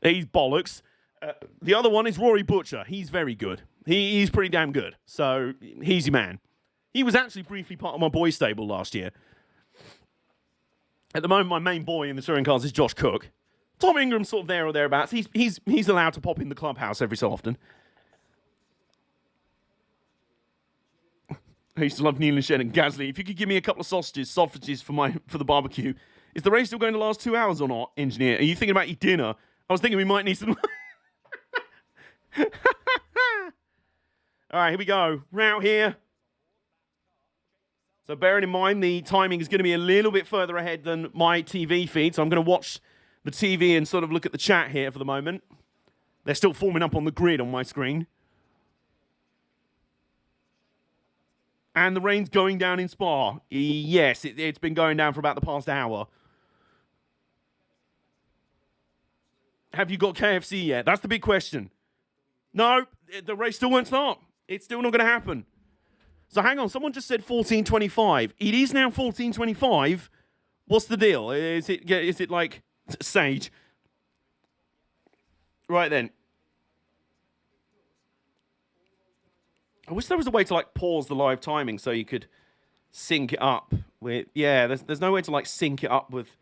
He's bollocks. The other one is Rory Butcher. He's very good. He's pretty damn good. So, he's your man. He was actually briefly part of my boys' stable last year. At the moment, my main boy in the touring cars is Josh Cook. Tom Ingram's sort of there or thereabouts. He's allowed to pop in the clubhouse every so often. I used to love Neil and Shed and Gasly. If you could give me a couple of sausages for the barbecue. Is the race still going to last 2 hours or not, engineer? Are you thinking about your dinner? I was thinking we might need some... All right, here we go. We're out here. So bearing in mind, the timing is going to be a little bit further ahead than my TV feed. So I'm going to watch the TV and sort of look at the chat here for the moment. They're still forming up on the grid on my screen. And the rain's going down in Spa. Yes, it's been going down for about the past hour. Have you got KFC yet? That's the big question. No, the race still won't start. It's still not going to happen. So hang on, someone just said 14:25. It is now 14:25. What's the deal? Is it like Sage? Right then. I wish there was a way to like pause the live timing so you could sync it up with. Yeah, there's no way to like sync it up with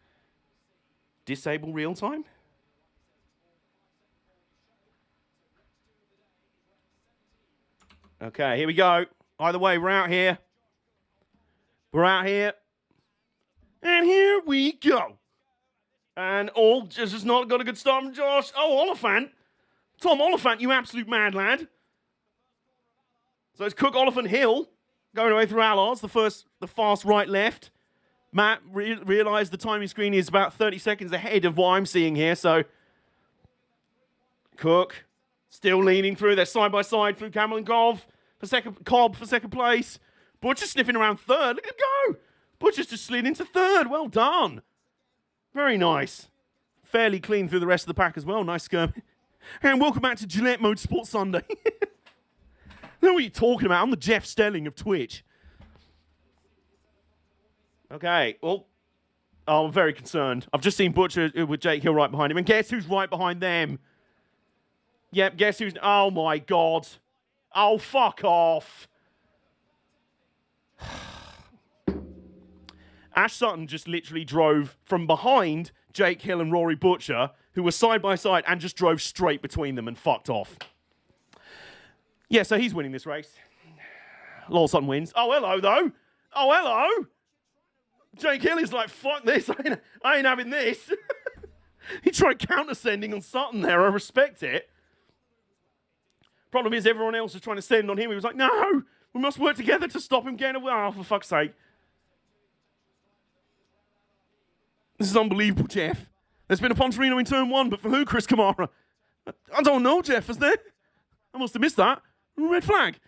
disable real time. Okay, here we go. Either way, we're out here. We're out here. And here we go. And all just not got a good start from Josh. Oh, Oliphant. Tom Oliphant, you absolute mad lad. So it's Cook, Oliphant, Hill going away through Allards, the fast right left. Matt realised the timing screen is about 30 seconds ahead of what I'm seeing here. So Cook still leaning through. They're side by side through Camel and Cobb for second place. Butcher sniffing around third. Look at him go. Butcher's just slid into third. Well done. Very nice. fairly clean through the rest of the pack as well. Nice skirmish. And welcome back to Gillette Motorsport Sunday. I know what you're talking about. I'm the Jeff Stelling of Twitch. Okay, well, I'm very concerned. I've just seen Butcher with Jake Hill right behind him. And guess who's right behind them? Yep, guess who's... Oh, my God. Oh, fuck off. Ash Sutton just literally drove from behind Jake Hill and Rory Butcher, who were side by side, and just drove straight between them and fucked off. Yeah, so he's winning this race. Lol Sutton wins. Oh, hello, though. Oh, hello. Jake Hill is like, fuck this. I ain't having this. He tried counter-sending on Sutton there. I respect it. Problem is, everyone else was trying to send on him. He was like, no, we must work together to stop him getting away. Oh, for fuck's sake. This is unbelievable, Jeff. There's been a Pontorino in turn 1, but for who, Chris Kamara? I don't know, Jeff, is there? I must have missed that. Red flag.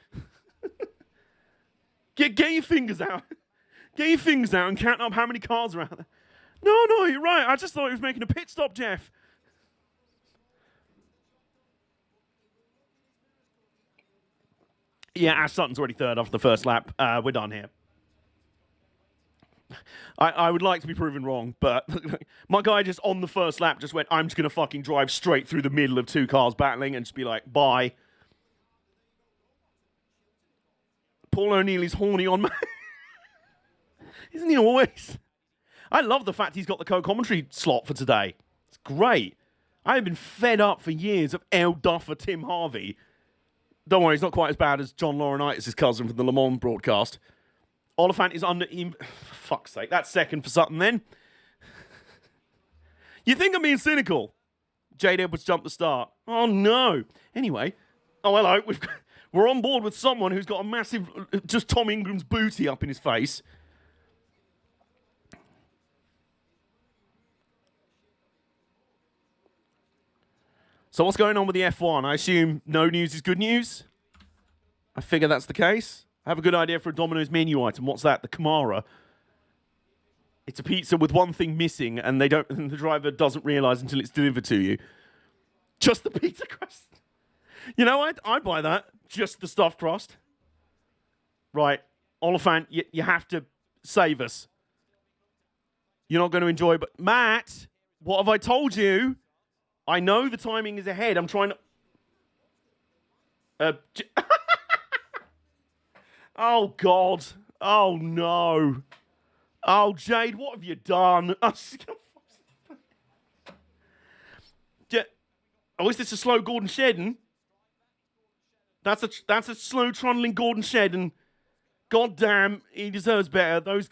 Get your fingers out. Get your fingers out and count up how many cars are out there. No, you're right. I just thought he was making a pit stop, Jeff. Yeah, Ash Sutton's already third after the first lap. We're done here. I would like to be proven wrong, but my guy just on the first lap just went, I'm just going to fucking drive straight through the middle of two cars battling and just be like, bye. Paul O'Neill is horny on me. Isn't he always? I love the fact he's got the co-commentary slot for today. It's great. I have been fed up for years of El Duffer Tim Harvey. Don't worry, he's not quite as bad as John Laurinaitis' cousin from the Le Mans broadcast. Oliphant is under him. For fuck's sake, that's second for Sutton then. You think I'm being cynical? Jade Edwards jumped the start. Oh no. Anyway, oh hello. We're on board with someone who's got a massive, just Tom Ingram's booty up in his face. So what's going on with the F1? I assume no news is good news. I figure that's the case. I have a good idea for a Domino's menu item. What's that? The Camara. It's a pizza with one thing missing, and the driver doesn't realise until it's delivered to you. Just the pizza crust. You know, I'd buy that. Just the stuffed crust. Right. Oliphant, you have to save us. You're not going to enjoy, but Matt, what have I told you? I know the timing is ahead. I'm trying to... Oh, God. Oh, no. Oh, Jade, what have you done? Oh, is this a slow Gordon Shedden? That's a slow trundling Gordon Shedden. God damn, he deserves better. Those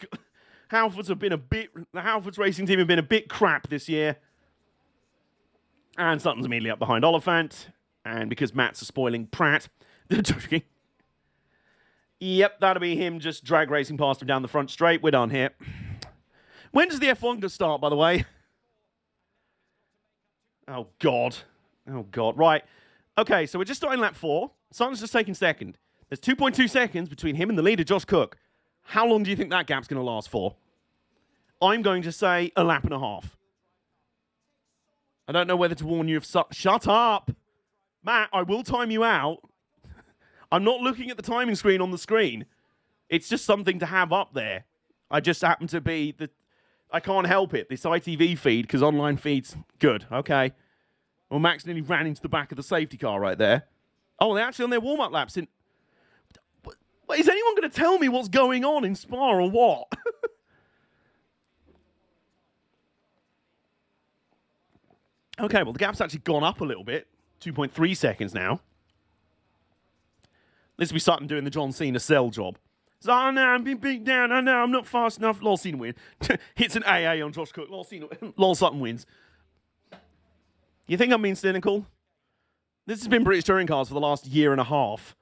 Halfords have been the Halfords racing team have been a bit crap this year. And Sutton's immediately up behind Oliphant. And because Matt's a spoiling prat, yep, that'll be him just drag racing past him down the front straight. We're done here. When does the F1 start, by the way? Oh, God. Oh, God. Right. Okay, so we're just starting lap 4. Sutton's just taking second. There's 2.2 seconds between him and the leader, Josh Cook. How long do you think that gap's going to last for? I'm going to say a lap and a half. I don't know whether to warn you of... Shut up! Matt, I will time you out. I'm not looking at the timing screen on the screen. It's just something to have up there. I just happen to be... I can't help it. This ITV feed, because online feed's good. Okay. Well, Max nearly ran into the back of the safety car right there. Oh, they're actually on their warm-up laps. Is anyone going to tell me what's going on in Spa or what? Okay, well, the gap's actually gone up a little bit. 2.3 seconds now. This will be Sutton doing the John Cena sell job. So, oh, no, I'm being beat down. Oh, no, I'm not fast enough. Lol Cena win. Hits an AA on Josh Cook. Lol Sutton wins. You think I'm being cynical? This has been British touring cars for the last year and a half.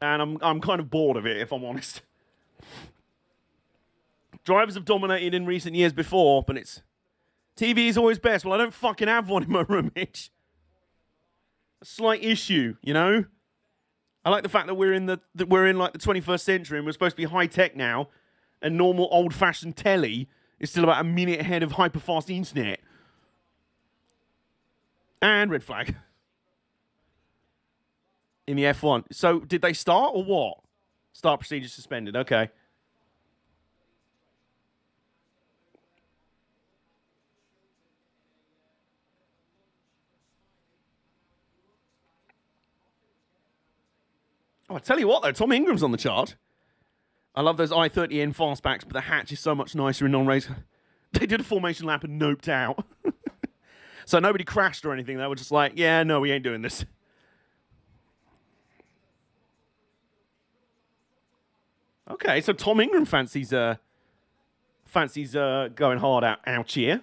And I'm kind of bored of it, if I'm honest. Drivers have dominated in recent years before, but it's... TV is always best. Well, I don't fucking have one in my room, Mitch. A slight issue, you know? I like the fact that we're in like the 21st century and we're supposed to be high tech now, and normal old-fashioned telly is still about a minute ahead of hyper-fast internet. And red flag. In the F1. So, did they start or what? Start procedure suspended. Okay. Oh, I tell you what, though, Tom Ingram's on the chart. I love those I-30N fastbacks, but the hatch is so much nicer in non-race. They did a formation lap and noped out. So nobody crashed or anything. They were just like, yeah, no, we ain't doing this. Okay, so Tom Ingram fancies going hard out here.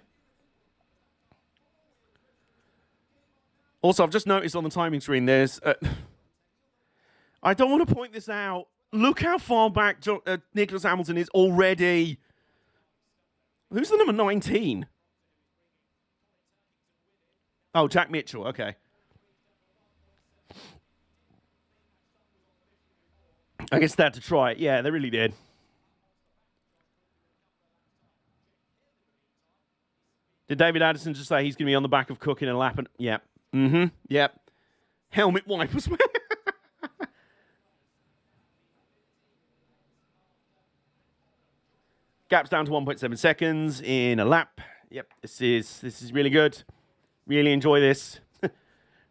Also, I've just noticed on the timing screen, there's... I don't want to point this out. Look how far back Nicholas Hamilton is already. Who's the number 19? Oh, Jack Mitchell. Okay. I guess they had to try it. Yeah, they really did. Did David Addison just say he's going to be on the back of Cook in a lap? And yeah. Mm-hmm. Yep. Helmet wipers. Gap's down to 1.7 seconds in a lap. Yep, this is really good. Really enjoy this.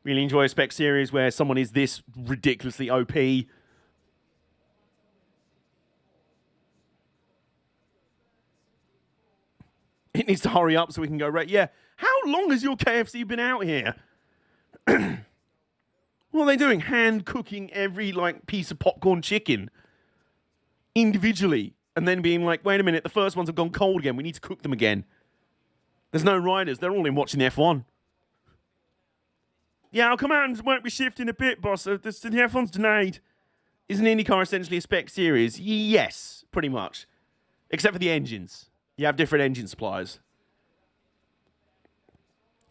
Really enjoy a spec series where someone is this ridiculously OP. It needs to hurry up so we can go right. Yeah, how long has your KFC been out here? What are they doing? Hand cooking every piece of popcorn chicken individually. And then being like, wait a minute, the first ones have gone cold again. We need to cook them again. There's no riders. They're all in watching the F1. Yeah, I'll come out and won't be shifting a bit, boss. The F1's delayed. Isn't IndyCar essentially a spec series? Yes, pretty much. Except for the engines. You have different engine suppliers.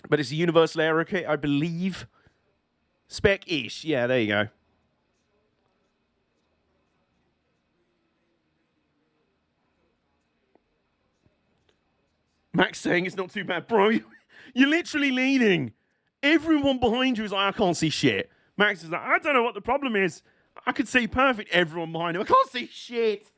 But it's a universal aero kit, I believe. Spec-ish. Yeah, there you go. Max saying it's not too bad. Bro, you're literally leading. Everyone behind you is like, I can't see shit. Max is like, I don't know what the problem is. I could see perfect. Everyone behind him, I can't see shit.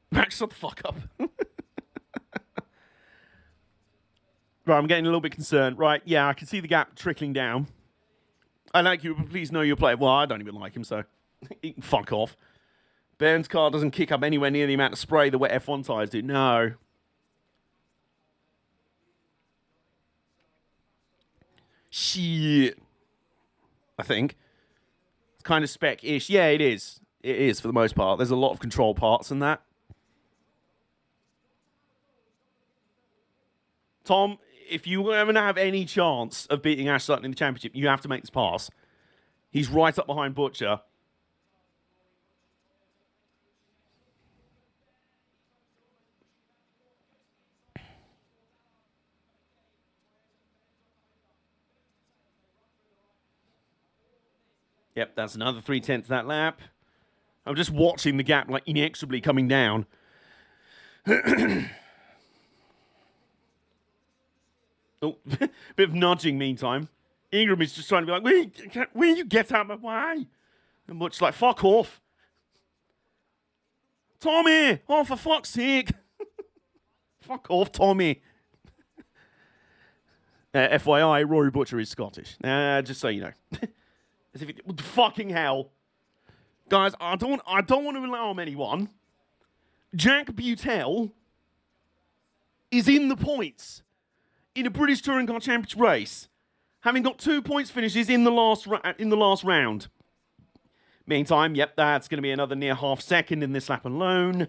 Max, shut the fuck up. Right, I'm getting a little bit concerned. Right, yeah, I can see the gap trickling down. I like you, but please know your player. Well, I don't even like him, so he can fuck off. Bairn's car doesn't kick up anywhere near the amount of spray the wet F1 tyres do. No. Shit. I think. It's kind of spec-ish. Yeah, it is. It is, for the most part. There's a lot of control parts in that. Tom, if you ever have any chance of beating Ash Sutton in the championship, you have to make this pass. He's right up behind Butcher. Yep, that's another 3/10 that lap. I'm just watching the gap inexorably coming down. Oh, bit of nudging meantime. Ingram is just trying to be like, will you get out of my way? And Butch's like, fuck off. Tommy! Oh, for fuck's sake. Fuck off, Tommy. FYI, Rory Butcher is Scottish. Just so you know. As if it, fucking hell. Guys, I don't want to alarm anyone. Jack Butel is in the points in a British Touring Car Championship race, having got 2 points finishes in the last round. Meantime, yep, that's going to be another near half second in this lap alone.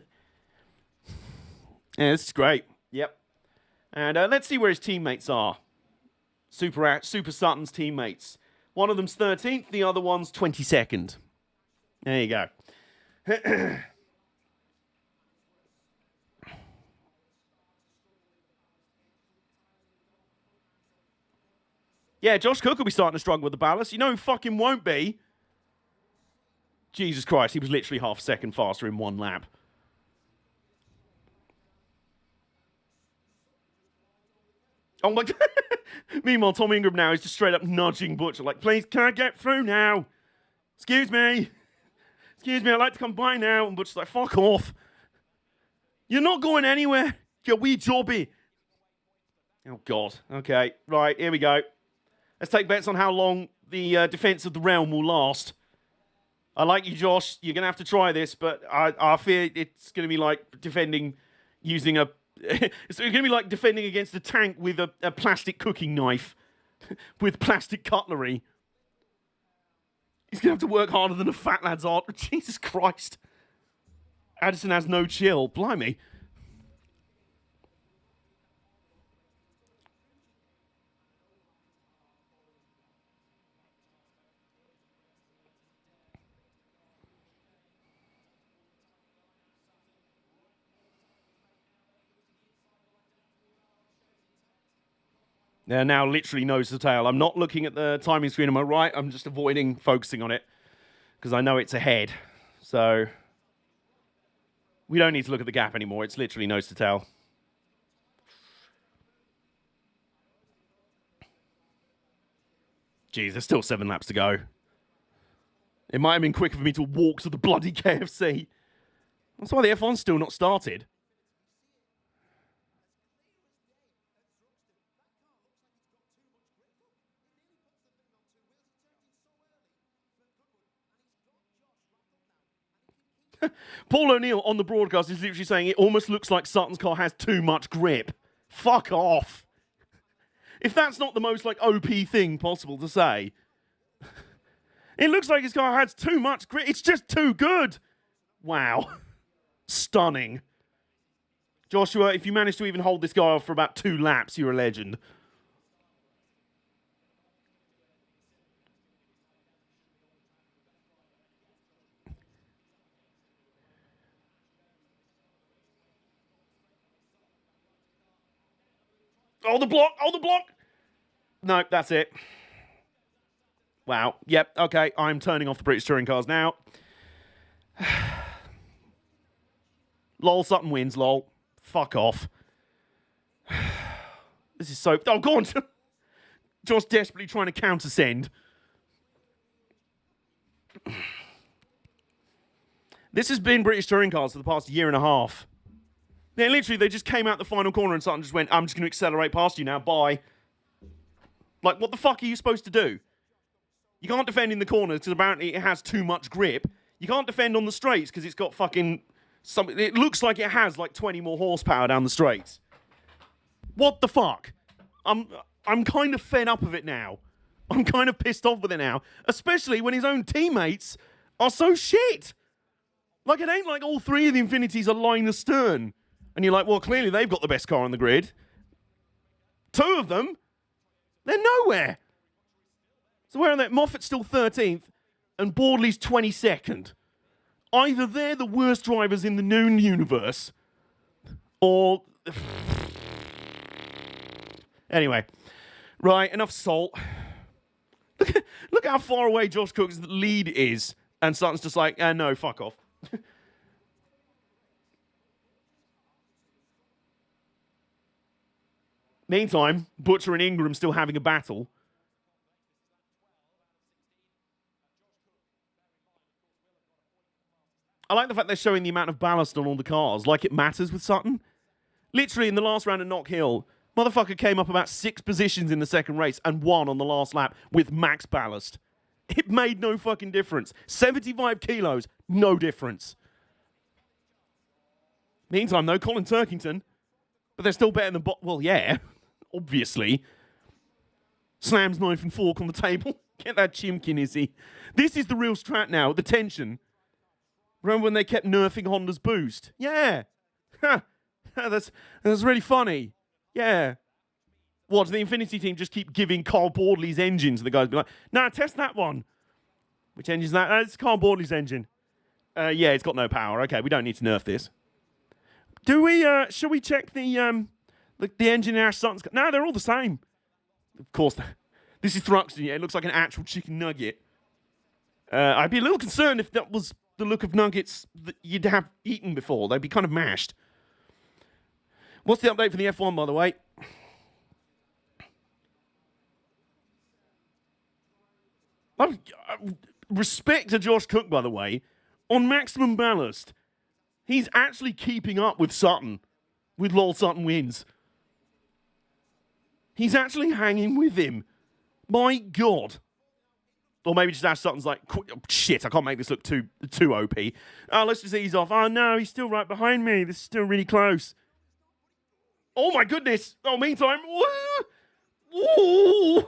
Yeah, this is great. Yep. And let's see where his teammates are. Super Sutton's teammates. One of them's 13th, the other one's 22nd. There you go. Yeah, Josh Cook will be starting to struggle with the ballast. You know who fucking won't be? Jesus Christ, he was literally half a second faster in one lap. Oh my God. Meanwhile, Tom Ingram now is just straight up nudging Butcher, like, please, can I get through now? Excuse me. Excuse me, I'd like to come by now. And Butcher's like, fuck off. You're not going anywhere. You're wee jobby. Oh, God. Okay, right, here we go. Let's take bets on how long the defense of the realm will last. I like you, Josh. You're going to have to try this, but I fear it's going to be like defending using a... it's going to be like defending against a tank with a plastic cooking knife with plastic cutlery. He's going to have to work harder than a fat lad's art. Jesus Christ. Addison has no chill. Blimey. They're now literally nose to tail. I'm not looking at the timing screen on my right. I'm just avoiding focusing on it because I know it's ahead. So we don't need to look at the gap anymore. It's literally nose to tail. Jeez, there's still 7 laps to go. It might have been quicker for me to walk to the bloody KFC. That's why the F1's still not started. Paul O'Neill on the broadcast is literally saying it almost looks like Sutton's car has too much grip. Fuck off. If that's not the most like OP thing possible to say. It looks like his car has too much grip. It's just too good. Wow. Stunning. Joshua, if you manage to even hold this guy off for about 2 laps, you're a legend. Oh, the block! Oh, the block! No, that's it. Wow. Yep, okay. I'm turning off the British Touring Cars now. Lol, Sutton wins, lol. Fuck off. This is so... Oh, go on! Josh desperately trying to countersend. This has been British Touring Cars for the past year and a half. Yeah, literally, they just came out the final corner and Sutton just went, I'm just going to accelerate past you now, bye. Like, what the fuck are you supposed to do? You can't defend in the corners because apparently it has too much grip. You can't defend on the straights because it's got fucking... It looks like it has like 20 more horsepower down the straights. What the fuck? I'm kind of fed up of it now. I'm kind of pissed off with it now. Especially when his own teammates are so shit. Like, it ain't like all 3 of the Infinities are line astern. And you're like, well, clearly they've got the best car on the grid. 2 of them, they're nowhere. So where are they? Moffat's still 13th, and Boardley's 22nd. Either they're the worst drivers in the known universe, or... Anyway. Right, enough salt. Look how far away Josh Cook's lead is, and Sutton's just like, no, fuck off. Meantime, Butcher and Ingram still having a battle. I like the fact they're showing the amount of ballast on all the cars, like it matters with Sutton. Literally, in the last round at Knock Hill, motherfucker came up about 6 positions in the second race and won on the last lap with max ballast. It made no fucking difference. 75 kilos, no difference. Meantime, though, Colin Turkington, but they're still better than... Well, yeah. Obviously. Slams knife and fork on the table. Get that chimkin, Izzy. This is the real strat now, the tension. Remember when they kept nerfing Honda's boost? Yeah. That's really funny. Yeah. What, does the Infinity team just keep giving Carl Boardley's engine to the guys? Be like, nah, test that one. Which engine's that? It's Carl Boardley's engine. Yeah, it's got no power. Okay, we don't need to nerf this. Do we, shall we check the engine in Ash Sutton's... No, they're all the same. Of course. This is Thruxton, yeah. It looks like an actual chicken nugget. I'd be a little concerned if that was the look of nuggets that you'd have eaten before. They'd be kind of mashed. What's the update for the F1, by the way? Respect to Josh Cook, by the way. On maximum ballast, he's actually keeping up with Sutton. With Lol Sutton wins. He's actually hanging with him. My God. Or maybe just Ash Sutton's like, shit, I can't make this look too OP. Let's just ease off. Oh no, he's still right behind me. This is still really close. Oh my goodness. Oh, meantime. Whoa.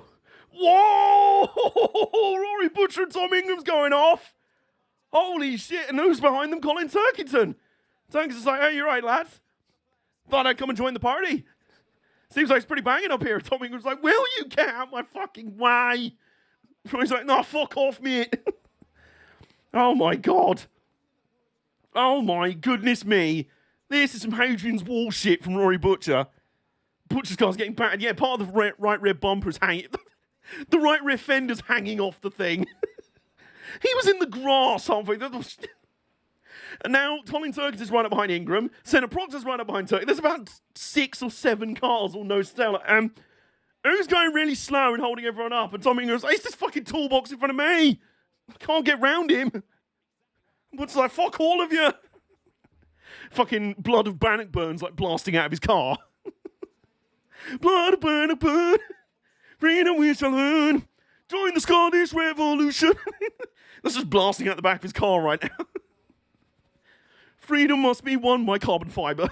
Whoa. Rory Butcher and Tom Ingram's going off. Holy shit. And who's behind them? Colin Turkington. Turkington's like, hey, you're right, lads. Thought I'd come and join the party. Seems like it's pretty banging up here. Tom Ingram's like, will you get out my fucking way? He's like, no, fuck off, mate. Oh, my God. Oh, my goodness me. This is some Hadrian's Wall shit from Rory Butcher. Butcher's car's getting battered. Yeah, part of the right rear bumper's hanging. The right rear fender's hanging off the thing. He was in the grass halfway. And now Colin Turkington's right up behind Ingram. Senna Proctor's right up behind Turkington. There's about 6 or 7 cars, all no stellar. Who's going really slow and holding everyone up? And Tom Ingram's like, it's this fucking toolbox in front of me. I can't get round him. What's like, fuck all of you. Fucking blood of Bannockburn's like blasting out of his car. Blood of Bannockburn. Freedom we shall learn. Join the Scottish Revolution. That's just blasting out the back of his car right now. Freedom must be won by carbon fiber.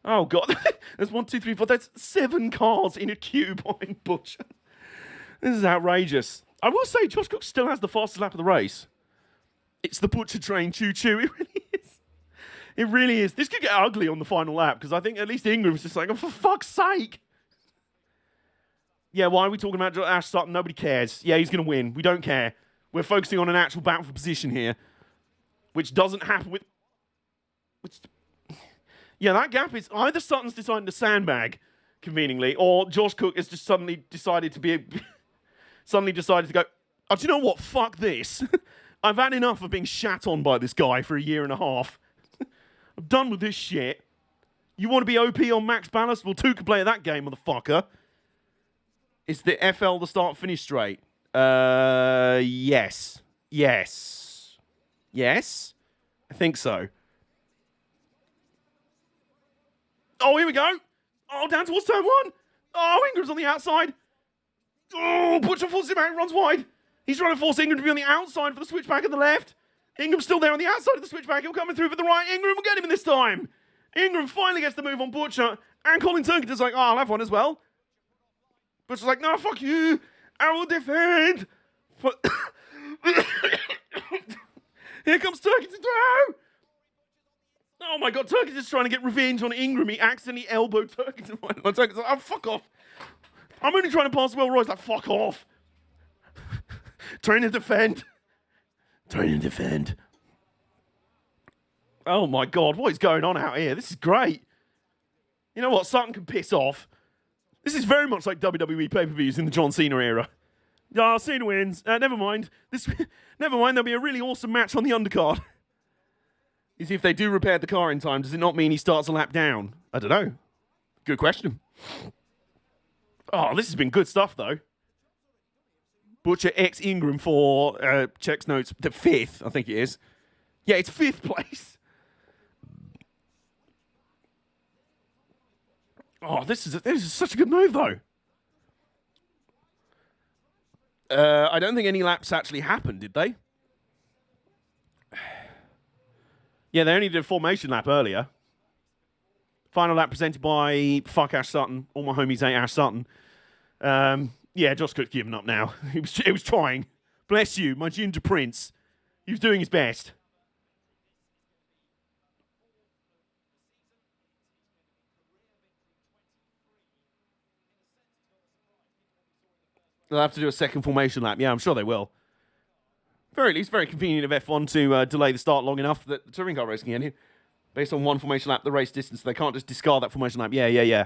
Oh, God. There's 1, 2, 3, 4. That's 7 cars in a queue behind Butcher. This is outrageous. I will say, Josh Cook still has the fastest lap of the race. It's the Butcher train choo-choo. It really is. It really is. This could get ugly on the final lap, because I think at least Ingram's just like, oh, for fuck's sake. Yeah, why are we talking about Ash Sutton? Nobody cares. Yeah, he's going to win. We don't care. We're focusing on an actual battle for position here, which doesn't happen with... Yeah, that gap is either Sutton's deciding to sandbag, conveniently, or Josh Cook has just suddenly decided to go, oh, do you know what? Fuck this. I've had enough of being shat on by this guy for a year and a half. I'm done with this shit. You want to be OP on max ballast? Well, 2 can play at that game, motherfucker. Is the FL the start-finish straight? Yes. Yes. Yes? I think so. Oh, here we go. Oh, down towards turn 1. Oh, Ingram's on the outside. Oh, Butcher forces him out and runs wide. He's trying to force Ingram to be on the outside for the switchback on the left. Ingram's still there on the outside of the switchback. He'll coming through for the right. Ingram will get him in this time. Ingram finally gets the move on Butcher. And Colin Turkington's like, oh, I'll have one as well. Butcher's like, no, fuck you. I will defend. Here comes Turkington through. Oh my God, Turkington's trying to get revenge on Ingram. He accidentally elbowed Turkington. Turkington's like, oh, fuck off. I'm only trying to pass well. Roy's like, fuck off. Trying to defend. Trying to defend. Oh my God, what is going on out here? This is great. You know what? Sutton can piss off. This is very much like WWE pay-per-views in the John Cena era. Ah, Cena wins. Never mind. Never mind. There'll be a really awesome match on the undercard. Is if they do repair the car in time, does it not mean he starts a lap down? I don't know. Good question. Oh, this has been good stuff, though. Butcher X Ingram for, checks notes, the 5th, I think it is. Yeah, it's 5th place. Oh, this is such a good move, though. I don't think any laps actually happened, did they? Yeah, they only did a formation lap earlier. Final lap presented by fuck Ash Sutton. All my homies hate Ash Sutton. Yeah, Josh Cook's given up now. He was trying. Bless you, my ginger prince. He was doing his best. They'll have to do a second formation lap. Yeah, I'm sure they will. Very least, very convenient of F1 to delay the start long enough that the touring car race can get in. Based on one formation lap, the race distance, they can't just discard that formation lap. Yeah.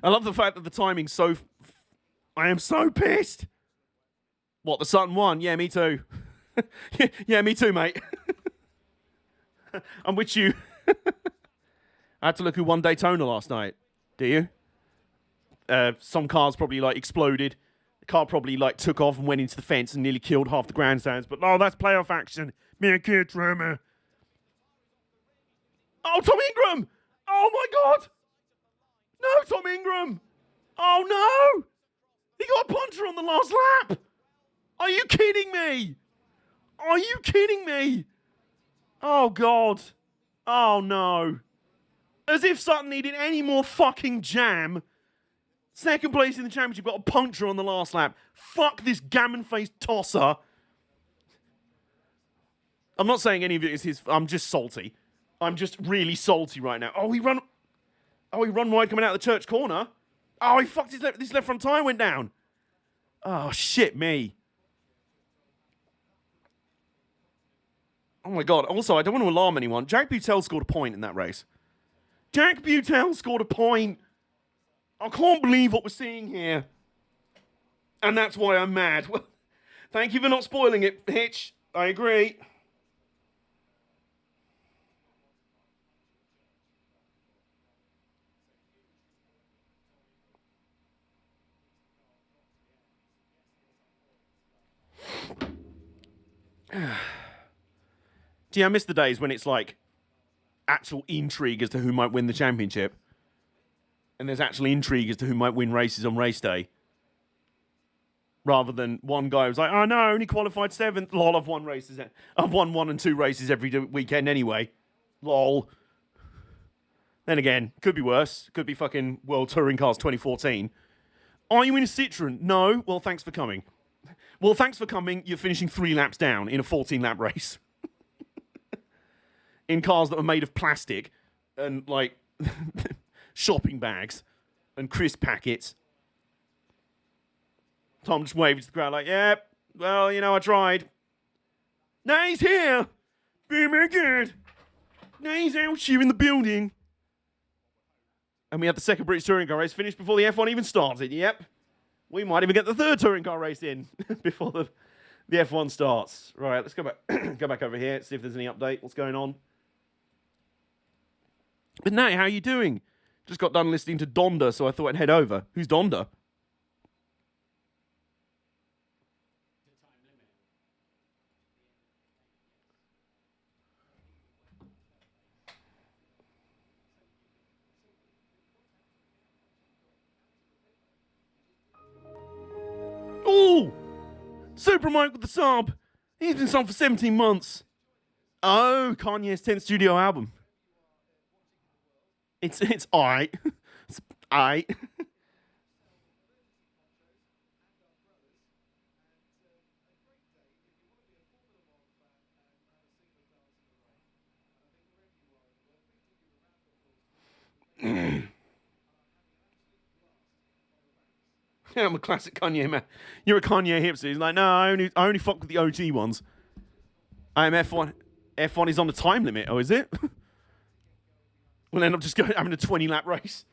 I love the fact that the timing's so... I am so pissed. What, the Sutton won? Yeah, me too. Yeah, me too, mate. I'm with you. I had to look who won Daytona last night. Do you? Some cars probably, like, exploded. The car probably, like, took off and went into the fence and nearly killed half the grandstands. But, oh, that's playoff action. Me and kid drama. Oh, Tom Ingram! Oh, my God! No, Tom Ingram! Oh, no! He got a puncher on the last lap! Are you kidding me? Are you kidding me? Oh, God. Oh, no. As if Sutton needed any more fucking jam. Second place in the championship, got a puncture on the last lap. Fuck this gammon-faced tosser. I'm not saying any of it is his... I'm just salty. I'm just really salty right now. Oh, he run wide coming out of the church corner. Oh, he fucked his left front tyre went down. Oh, shit me. Oh, my God. Also, I don't want to alarm anyone. Jack Butel scored a point in that race. Jack Butel scored a point. I can't believe what we're seeing here. And that's why I'm mad. Well, thank you for not spoiling it, Hitch. I agree. Gee, I miss the days when it's like actual intrigue as to who might win the championship. And there's actually intrigue as to who might win races on race day. Rather than one guy who's like, oh no, I only qualified seventh. Lol, I've won races. I've won 1 and 2 races every weekend anyway. Lol. Then again, could be worse. Could be fucking World Touring Cars 2014. Are you in a Citroen? No. Well, thanks for coming. Well, thanks for coming. You're finishing 3 laps down in a 14-lap race. In cars that are made of plastic and, like, shopping bags and crisp packets. Tom just waved to the crowd like, yeah, well, you know, I tried. Now he's here. Oh my God. Now he's out here in the building. And we had the second British touring car race finished before the F1 even started. Yep. We might even get the third touring car race in before the F1 starts. Right, let's go back go back over here, see if there's any update. What's going on? But Nate, how are you doing? Just got done listening to Donda, so I thought I'd head over. Who's Donda? Oh! Super Mike with the sub. He's been sub for 17 months. Oh, Kanye's 10th studio album. It's alright. It's alright. Yeah, I'm a classic Kanye man. You're a Kanye hipster. He's like, no, I only fuck with the OG ones. I am F1. F1 is on the time limit. Oh, is it? We'll end up just having a 20-lap race.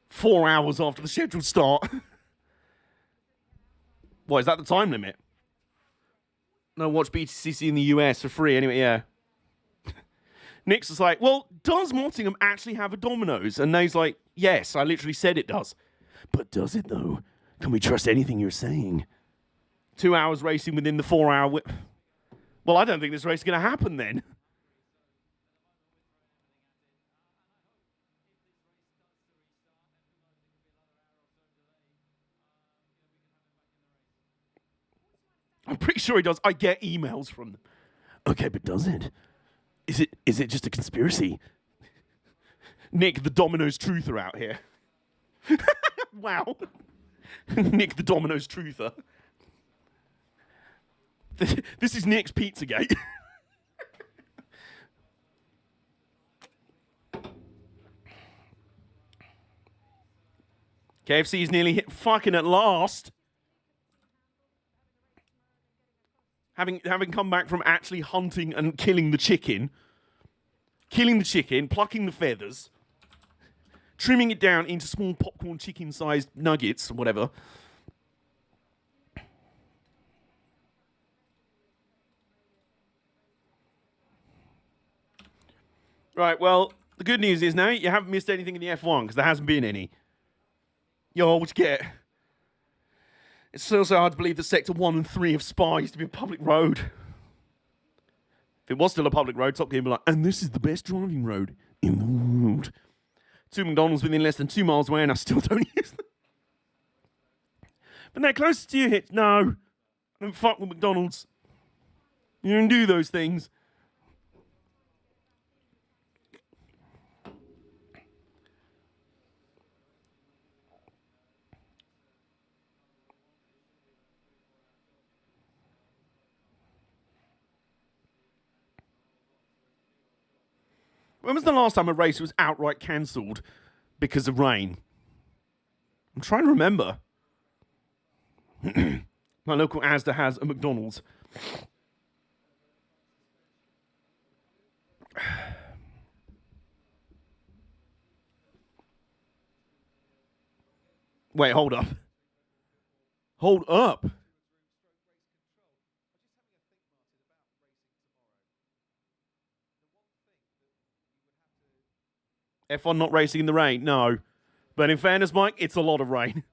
Four hours after the scheduled start. What, is that the time limit? No, watch BTCC in the US for free. Anyway, yeah. Nick's is like, well, does Nottingham actually have a Domino's? And Nate's like, yes, I literally said it does. But does it, though? Can we trust anything you're saying? 2 hours racing within the 4-hour... Well, I don't think this race is going to happen then. I'm pretty sure he does. I get emails from them. Okay, but does it? Is it just a conspiracy? Nick, the Domino's truther out here. Wow. Nick, the Domino's truther. This is Nick's Pizzagate. KFC's nearly hit fucking at last. Having come back from actually hunting and killing the chicken, plucking the feathers, trimming it down into small popcorn chicken-sized nuggets or whatever. Right, well, the good news is now you haven't missed anything in the F1 because there hasn't been any. Yo, what you get? It's so hard to believe that Sector 1 and 3 of Spa used to be a public road. If it was still a public road, Top Gear would be like, and this is the best driving road in the world. 2 McDonald's within less than 2 miles away and I still don't use them. But they're closer to you, Hit. No. Don't fuck with McDonald's. You don't do those things. When was the last time a race was outright cancelled because of rain? I'm trying to remember. My local Asda has a McDonald's. Wait, hold up. Hold up. F1 not racing in the rain? No. But in fairness, Mike, it's a lot of rain.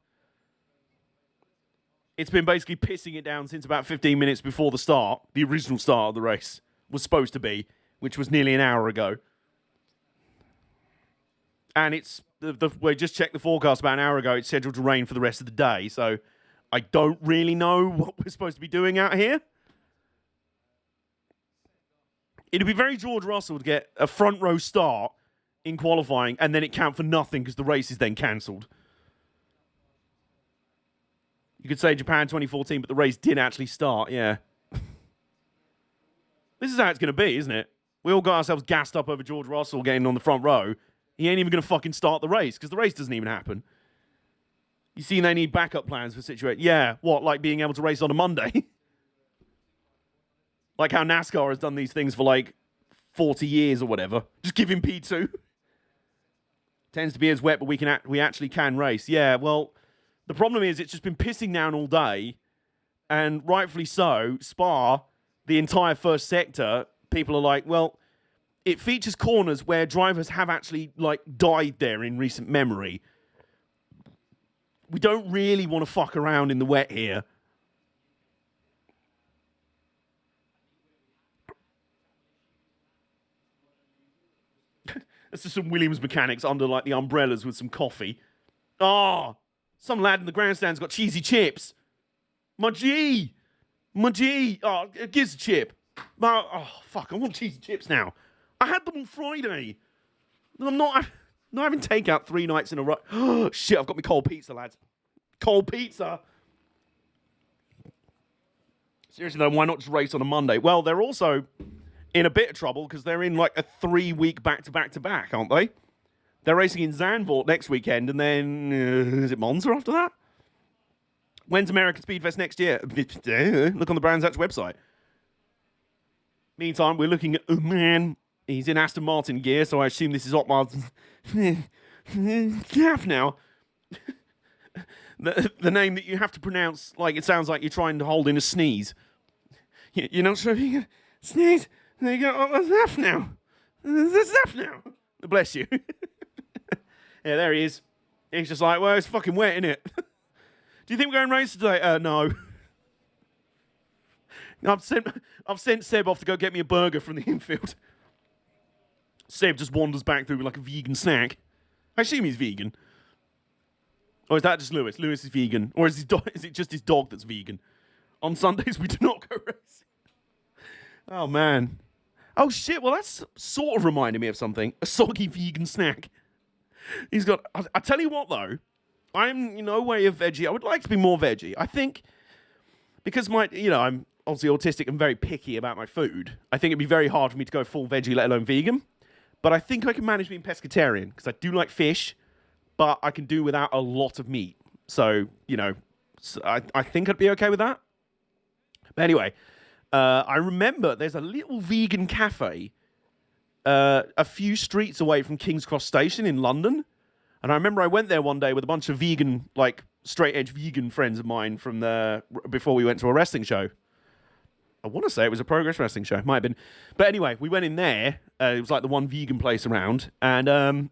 It's been basically pissing it down since about 15 minutes before the start. The original start of the race was supposed to be, which was nearly an hour ago. And it's, we just checked the forecast about an hour ago. It's scheduled to rain for the rest of the day. So I don't really know what we're supposed to be doing out here. It'd be very George Russell to get a front row start in qualifying, and then it count for nothing because the race is then cancelled. You could say Japan 2014, but the race did actually start, yeah. This is how it's going to be, isn't it? We all got ourselves gassed up over George Russell getting on the front row. He ain't even going to fucking start the race because the race doesn't even happen. You see, they need backup plans for situations. Yeah, what, like being able to race on a Monday? Like how NASCAR has done these things for like 40 years or whatever. Just give him P2. Tends to be as wet, but we actually can race. Yeah, well, the problem is it's just been pissing down all day, and rightfully so. Spa, the entire first sector, people are like, well, it features corners where drivers have actually like died there in recent memory. We don't really want to fuck around in the wet here. This is some Williams mechanics under like the umbrellas with some coffee. Oh, some lad in the grandstand's got cheesy chips. My G. Oh, give us a chip. Oh, fuck, I want cheesy chips now. I had them on Friday. I'm not having takeout 3 nights in a row. Oh, shit, I've got my cold pizza, lads. Cold pizza. Seriously, though, why not just race on a Monday? Well, they're also in a bit of trouble because they're in like a 3-week back-to-back-to-back, aren't they? They're racing in Zandvoort next weekend, and then, is it Monza after that? When's American Speedfest next year? Look on the Brands Hatch website. Meantime, we're looking at, oh man, he's in Aston Martin gear, so I assume this is Otmar's Gaff now. the name that you have to pronounce like it sounds like you're trying to hold in a sneeze. You're not sure if you can sneeze? There you go. Oh, that's Zaf now. That's Zaf now. Bless you. Yeah, there he is. He's just like, well, it's fucking wet, isn't it? Do you think we're going race today? No. I've sent Seb off to go get me a burger from the infield. Seb just wanders back through with like a vegan snack. I assume he's vegan. Or is that just Lewis? Lewis is vegan. Or is it just his dog that's vegan? On Sundays, we do not go racing. Oh, man. Oh, shit. Well, that's sort of reminding me of something. A soggy vegan snack. He's got... I tell you what, though. I'm in no way a veggie. I would like to be more veggie. I think... Because I'm obviously autistic and very picky about my food. I think it'd be very hard for me to go full veggie, let alone vegan. But I think I can manage being pescatarian. Because I do like fish. but I can do without a lot of meat. So, you know, I think I'd be okay with that. But anyway, I remember there's a little vegan cafe a few streets away from King's Cross Station in London. And I remember I went there one day with a bunch of vegan, like straight edge vegan friends of mine from before we went to a wrestling show. I want to say it was a Progress Wrestling show. Might have been. But anyway, we went in there. It was like the one vegan place around. And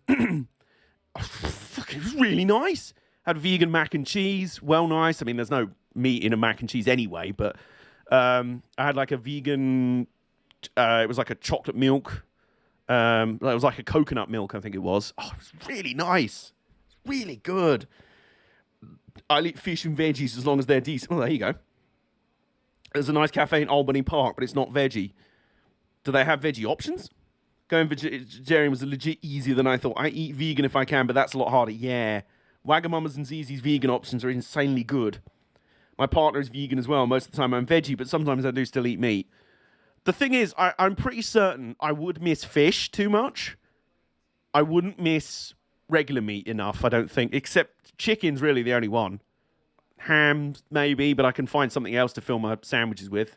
fuck, it was really nice. Had vegan mac and cheese. Well, nice. I mean, there's no meat in a mac and cheese anyway. But I had like a vegan... it was like a chocolate milk. It was like a coconut milk, I think it was. Oh, it was really nice. Really good. I'll eat fish and veggies as long as they're decent. Oh, there you go. There's a nice cafe in Albany Park, but it's not veggie. Do they have veggie options? Going vegetarian was legit easier than I thought. I eat vegan if I can, but that's a lot harder. Yeah. Wagamama's and Zzz's vegan options are insanely good. My partner is vegan as well. Most of the time I'm veggie, but sometimes I do still eat meat. The thing is, I'm pretty certain I would miss fish too much. I wouldn't miss regular meat enough, I don't think. Except chicken's really the only one. Ham, maybe, but I can find something else to fill my sandwiches with.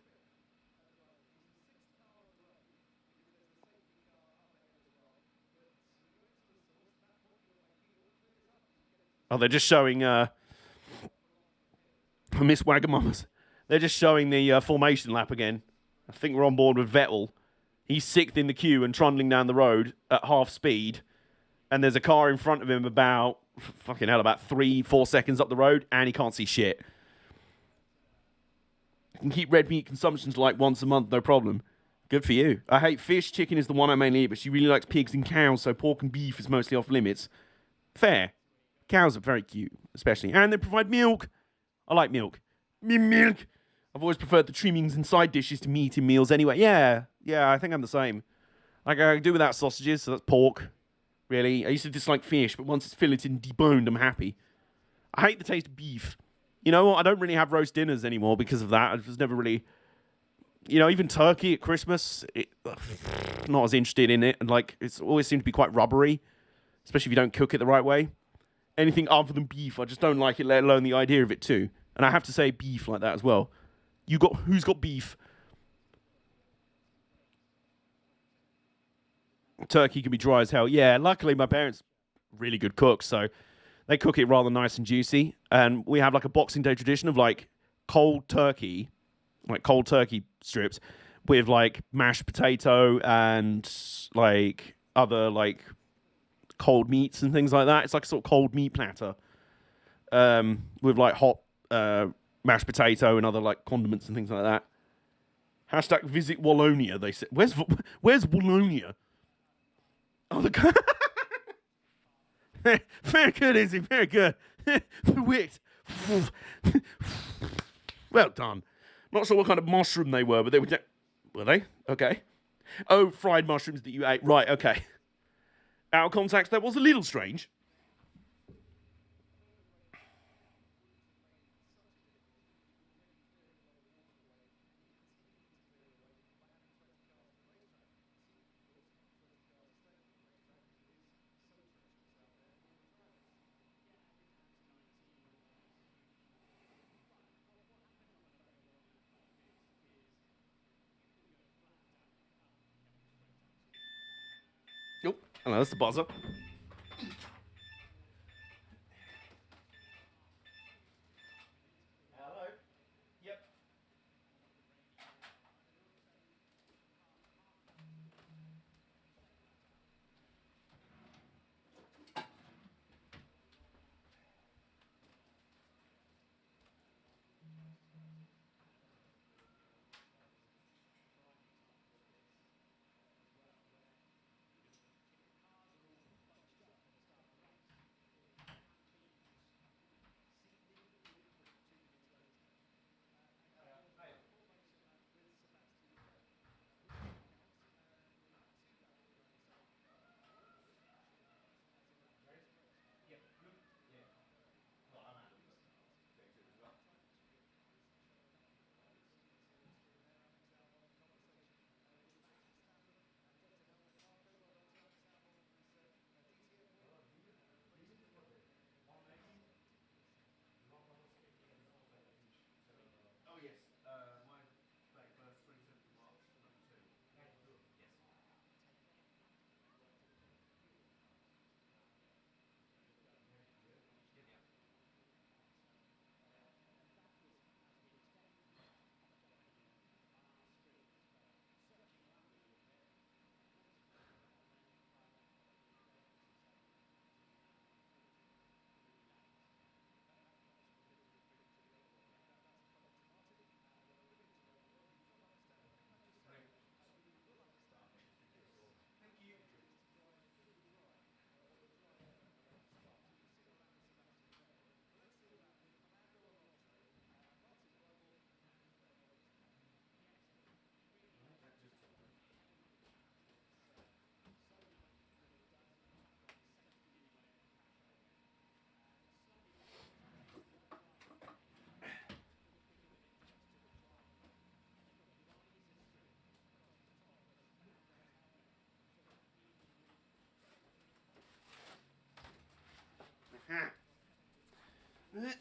Oh, they're just showing... I miss Wagamama's. They're just showing the formation lap again. I think we're on board with Vettel. He's sixth in the queue and trundling down the road at half speed. And there's a car in front of him about 3-4 seconds up the road, and he can't see shit. You can keep red meat consumption to like once a month, no problem. Good for you. I hate fish. Chicken is the one I mainly eat, but she really likes pigs and cows, so pork and beef is mostly off limits. Fair. Cows are very cute, especially. And they provide milk. I like milk. Milk. I've always preferred the trimmings and side dishes to meat in meals anyway. Yeah, I think I'm the same. Like, I can do without sausages, so that's pork. Really. I used to dislike fish, but once it's filleted and deboned, I'm happy. I hate the taste of beef. You know what? I don't really have roast dinners anymore because of that. I was never really... You know, even turkey at Christmas, not as interested in it. And, like, it's always seemed to be quite rubbery, especially if you don't cook it the right way. Anything other than beef, I just don't like it, let alone the idea of it too. And I have to say beef like that as well. Who's got beef? Turkey can be dry as hell. Yeah, luckily my parents really good cooks, so they cook it rather nice and juicy. And we have like a Boxing Day tradition of like cold turkey strips with like mashed potato and like other like cold meats and things like that. It's like a sort of cold meat platter with like hot mashed potato and other like condiments and things like that. Hashtag visit Wallonia, they said. Where's Wallonia? Oh, the guy. Very good, Izzy. Very good. Wit. Well done. Not sure what kind of mushroom they were, but they were. Were they? Okay. Oh, fried mushrooms that you ate. Right, okay. Out of context, that was a little strange. Oh, hello, that's the buzzer. Hello. Yep.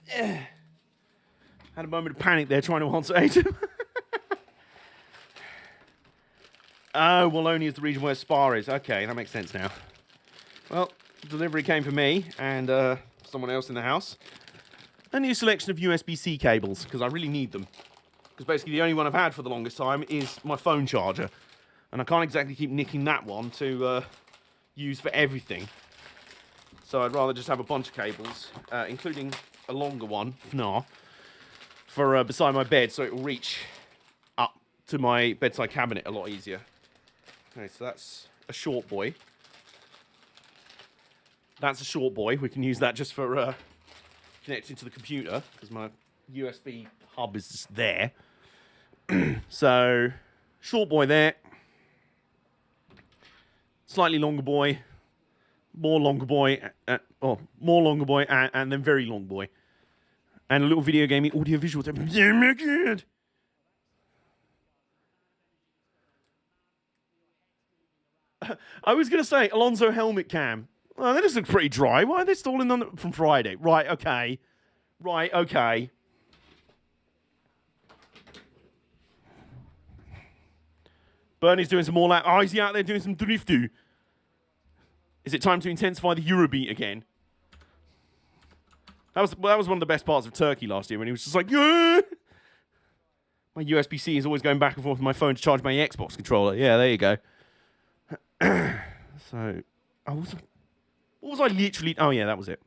Had a moment of panic there trying to answer AJOmega. Oh, Wallonia is the region where Spa is. Okay, that makes sense now. Well, delivery came for me and someone else in the house. A new selection of USB-C cables, because I really need them. Because basically the only one I've had for the longest time is my phone charger. And I can't exactly keep nicking that one to use for everything. So I'd rather just have a bunch of cables, including a longer one, FNAR, for beside my bed, so it will reach up to my bedside cabinet a lot easier. Okay, so that's a short boy. That's a short boy. We can use that just for connecting to the computer, because my USB hub is just there. So, short boy there. Slightly longer boy. More longer boy. More longer boy, and then very long boy. And a little video gaming audio visual. Good. I was going to say, Alonso helmet cam. Oh, that just looks pretty dry. Why are they stalling on from Friday? Right, okay. Right, okay. Bernie's doing some more lap. Oh, is he out there doing some driftu? Is it time to intensify the Eurobeat again? That was one of the best parts of Turkey last year when he was just like, yeah! My USB-C is always going back and forth with my phone to charge my Xbox controller. Yeah, there you go. So, what was I literally... Oh, yeah, that was it.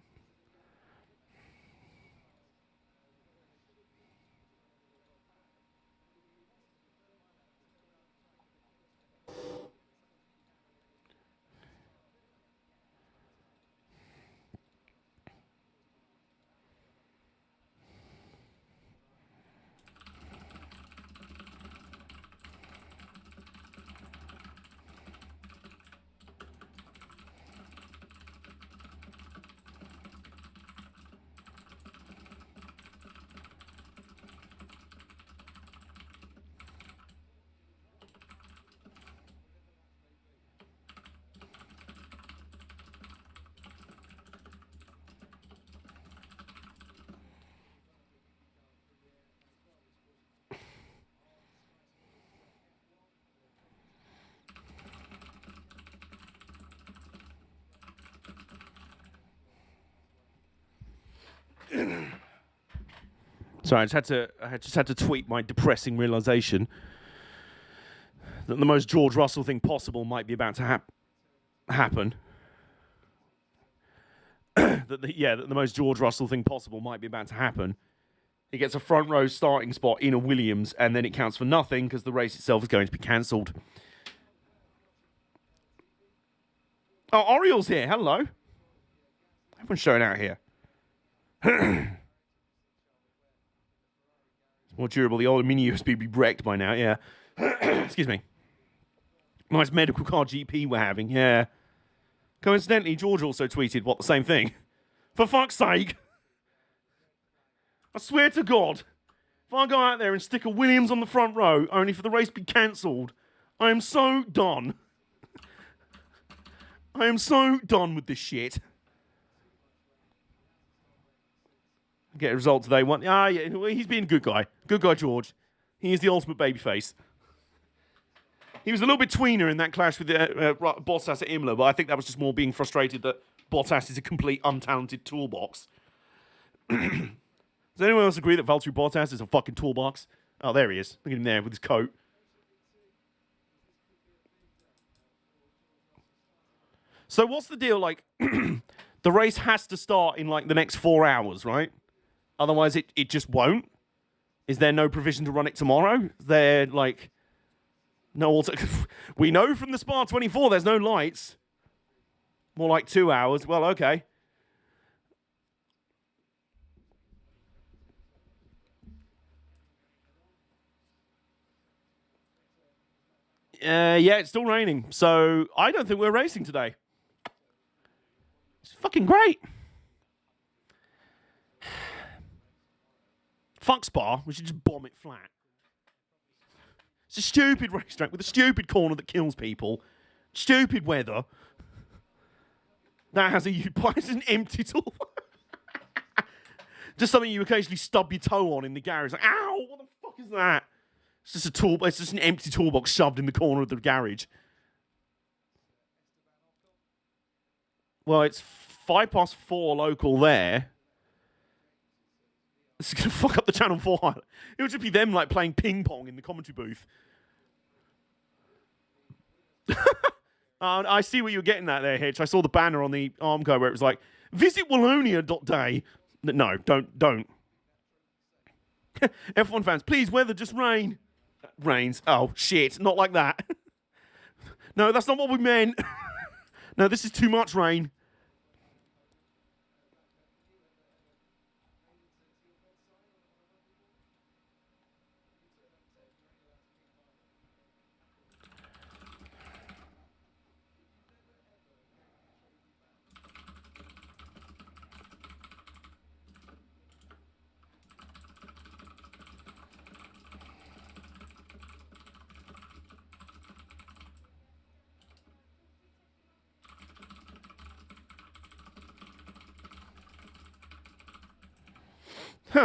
Sorry, I just had to tweet my depressing realization that the most George Russell thing possible might be about to happen. that the most George Russell thing possible might be about to happen. He gets a front row starting spot in a Williams, and then it counts for nothing because the race itself is going to be cancelled. Oh, Oriel's here. Hello. Everyone's showing out here. More durable. The old mini USB would be wrecked by now, yeah. Excuse me. Nice medical car GP we're having, yeah. Coincidentally, George also tweeted, the same thing? For fuck's sake. I swear to God, if I go out there and stick a Williams on the front row, only for the race to be cancelled, I am so done. I am so done with this shit. Get a result today. Yeah, he's been a good guy. Good guy, George. He is the ultimate babyface. He was a little bit tweener in that clash with Bottas at Imola, but I think that was just more being frustrated that Bottas is a complete untalented toolbox. Does anyone else agree that Valtteri Bottas is a fucking toolbox? Oh, there he is. Look at him there with his coat. So what's the deal? Like, the race has to start in, like, the next 4 hours, right? Otherwise, it just won't. Is there no provision to run it tomorrow? Is there, like, no... We know from the Spa 24 there's no lights. More like 2 hours. Well, okay. Yeah, it's still raining. So, I don't think we're racing today. It's fucking great. Fuck Spa, we should just bomb it flat. It's a stupid racetrack with a stupid corner that kills people. Stupid weather. That has a... Why is it an empty tool? Just something you occasionally stub your toe on in the garage. Like, ow, what the fuck is that? It's just a tool. It's just an empty toolbox shoved in the corner of the garage. Well, it's 4:05 local there. This is gonna fuck up the Channel 4 highlight. It would just be them like playing ping pong in the commentary booth. I see what you were getting at there, Hitch. I saw the banner on the Armco where it was like, visit Wallonia.day. No, don't. F1 fans, please, weather, just rain. Rains. Oh, shit, not like that. No, that's not what we meant. No, this is too much rain.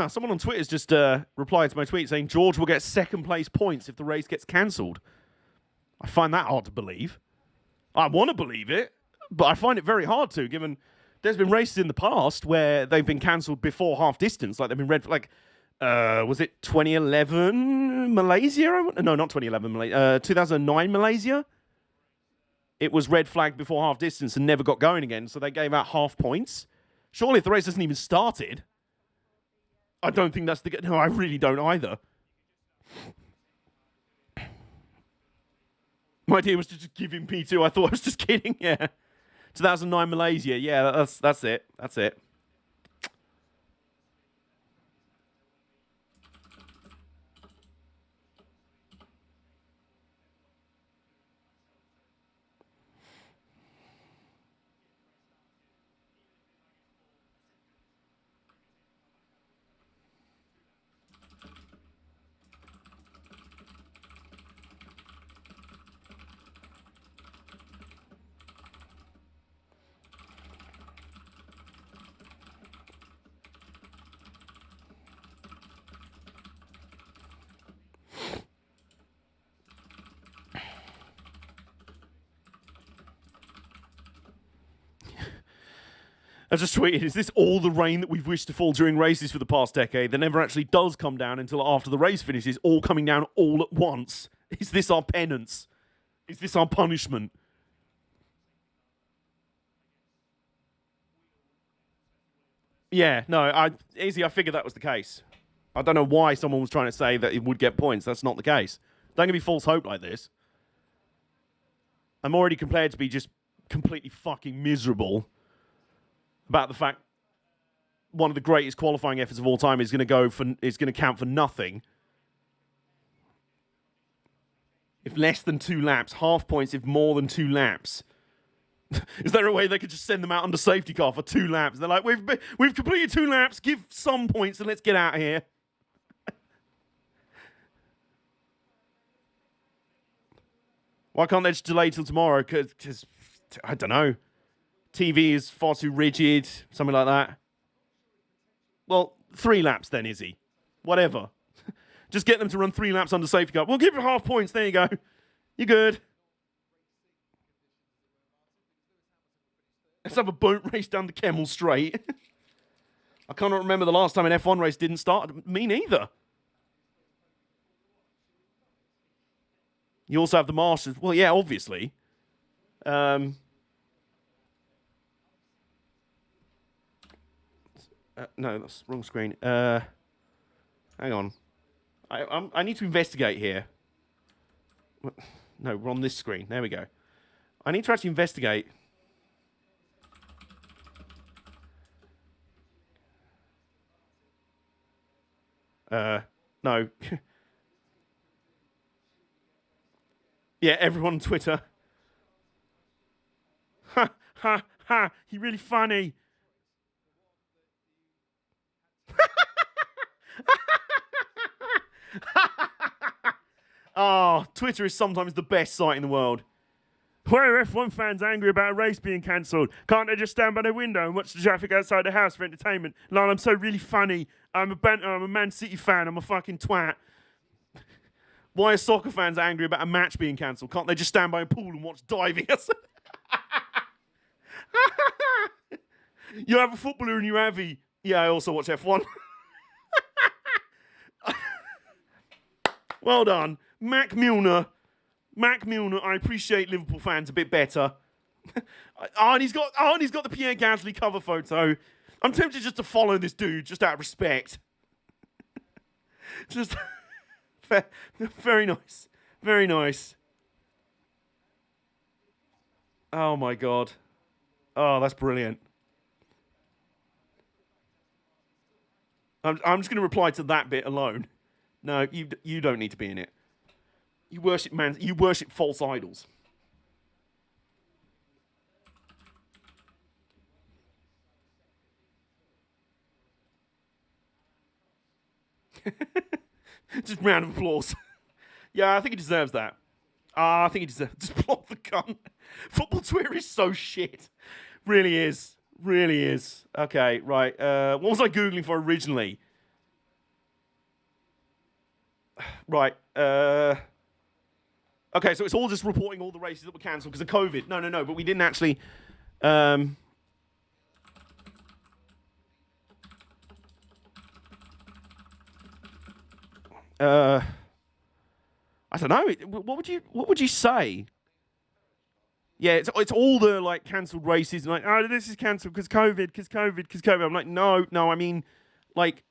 Someone on Twitter's just replied to my tweet saying George will get second place points if the race gets cancelled. I find that hard to believe. I want to believe it, but I find it very hard to, given there's been races in the past where they've been cancelled before half distance, like they've been red, like, was it 2011 Malaysia? No, not 2011 Malaysia. 2009 Malaysia? It was red flagged before half distance and never got going again, so they gave out half points. Surely if the race hasn't even started... I don't think that's the... No, I really don't either. My idea was to just give him P2. I thought I was just kidding, yeah. 2009 Malaysia. Yeah, that's it. That's it. I just tweeted, is this all the rain that we've wished to fall during races for the past decade that never actually does come down until after the race finishes, all coming down all at once? Is this our penance? Is this our punishment? Yeah, no, I figured that was the case. I don't know why someone was trying to say that it would get points. That's not the case. Don't give me false hope like this. I'm already prepared to be just completely fucking miserable about the fact one of the greatest qualifying efforts of all time is going to count for nothing. If less than 2 laps, half points if more than 2 laps. Is there a way they could just send them out under safety car for 2 laps? They're like, we've completed 2 laps, give some points and let's get out of here. Why can't they just delay till tomorrow? Because, I don't know. TV is far too rigid, something like that. Well, 3 laps then, Izzy. Whatever. Just get them to run 3 laps under safety car. We'll give you half points. There you go. You're good. Let's have a boat race down the Kemmel Straight. I can't remember the last time an F1 race didn't start. Me neither. You also have the Masters. Well, yeah, obviously. No, that's wrong screen. Hang on. I need to investigate here. No, we're on this screen. There we go. I need to actually investigate. No. Yeah, everyone on Twitter. Ha, ha, ha. You're really funny. Oh, Twitter is sometimes the best site in the world. Why are F1 fans angry about a race being cancelled? Can't they just stand by their window and watch the traffic outside the house for entertainment? Lol, I'm so really funny. I'm a Man City fan. I'm a fucking twat. Why are soccer fans angry about a match being cancelled? Can't they just stand by a pool and watch diving? You have a footballer in your Avi. Yeah, I also watch F1. Well done. Mac Milner, I appreciate Liverpool fans a bit better. Arnie's got the Pierre Gasly cover photo. I'm tempted just to follow this dude, just out of respect. Just very nice. Very nice. Oh my god. Oh, that's brilliant. I'm just going to reply to that bit alone. No, you don't need to be in it. You worship false idols. Just round of applause. Yeah, I think he deserves that. I think he deserves. Just block the gun. Football Twitter is so shit. Really is. Really is. Okay, right. What was I Googling for originally? Right. Okay, so it's all just reporting all the races that were cancelled because of COVID. No. But we didn't actually. I don't know. What would you say? Yeah, it's all the like cancelled races and like, oh, this is cancelled because COVID. I'm like, no. I mean, like,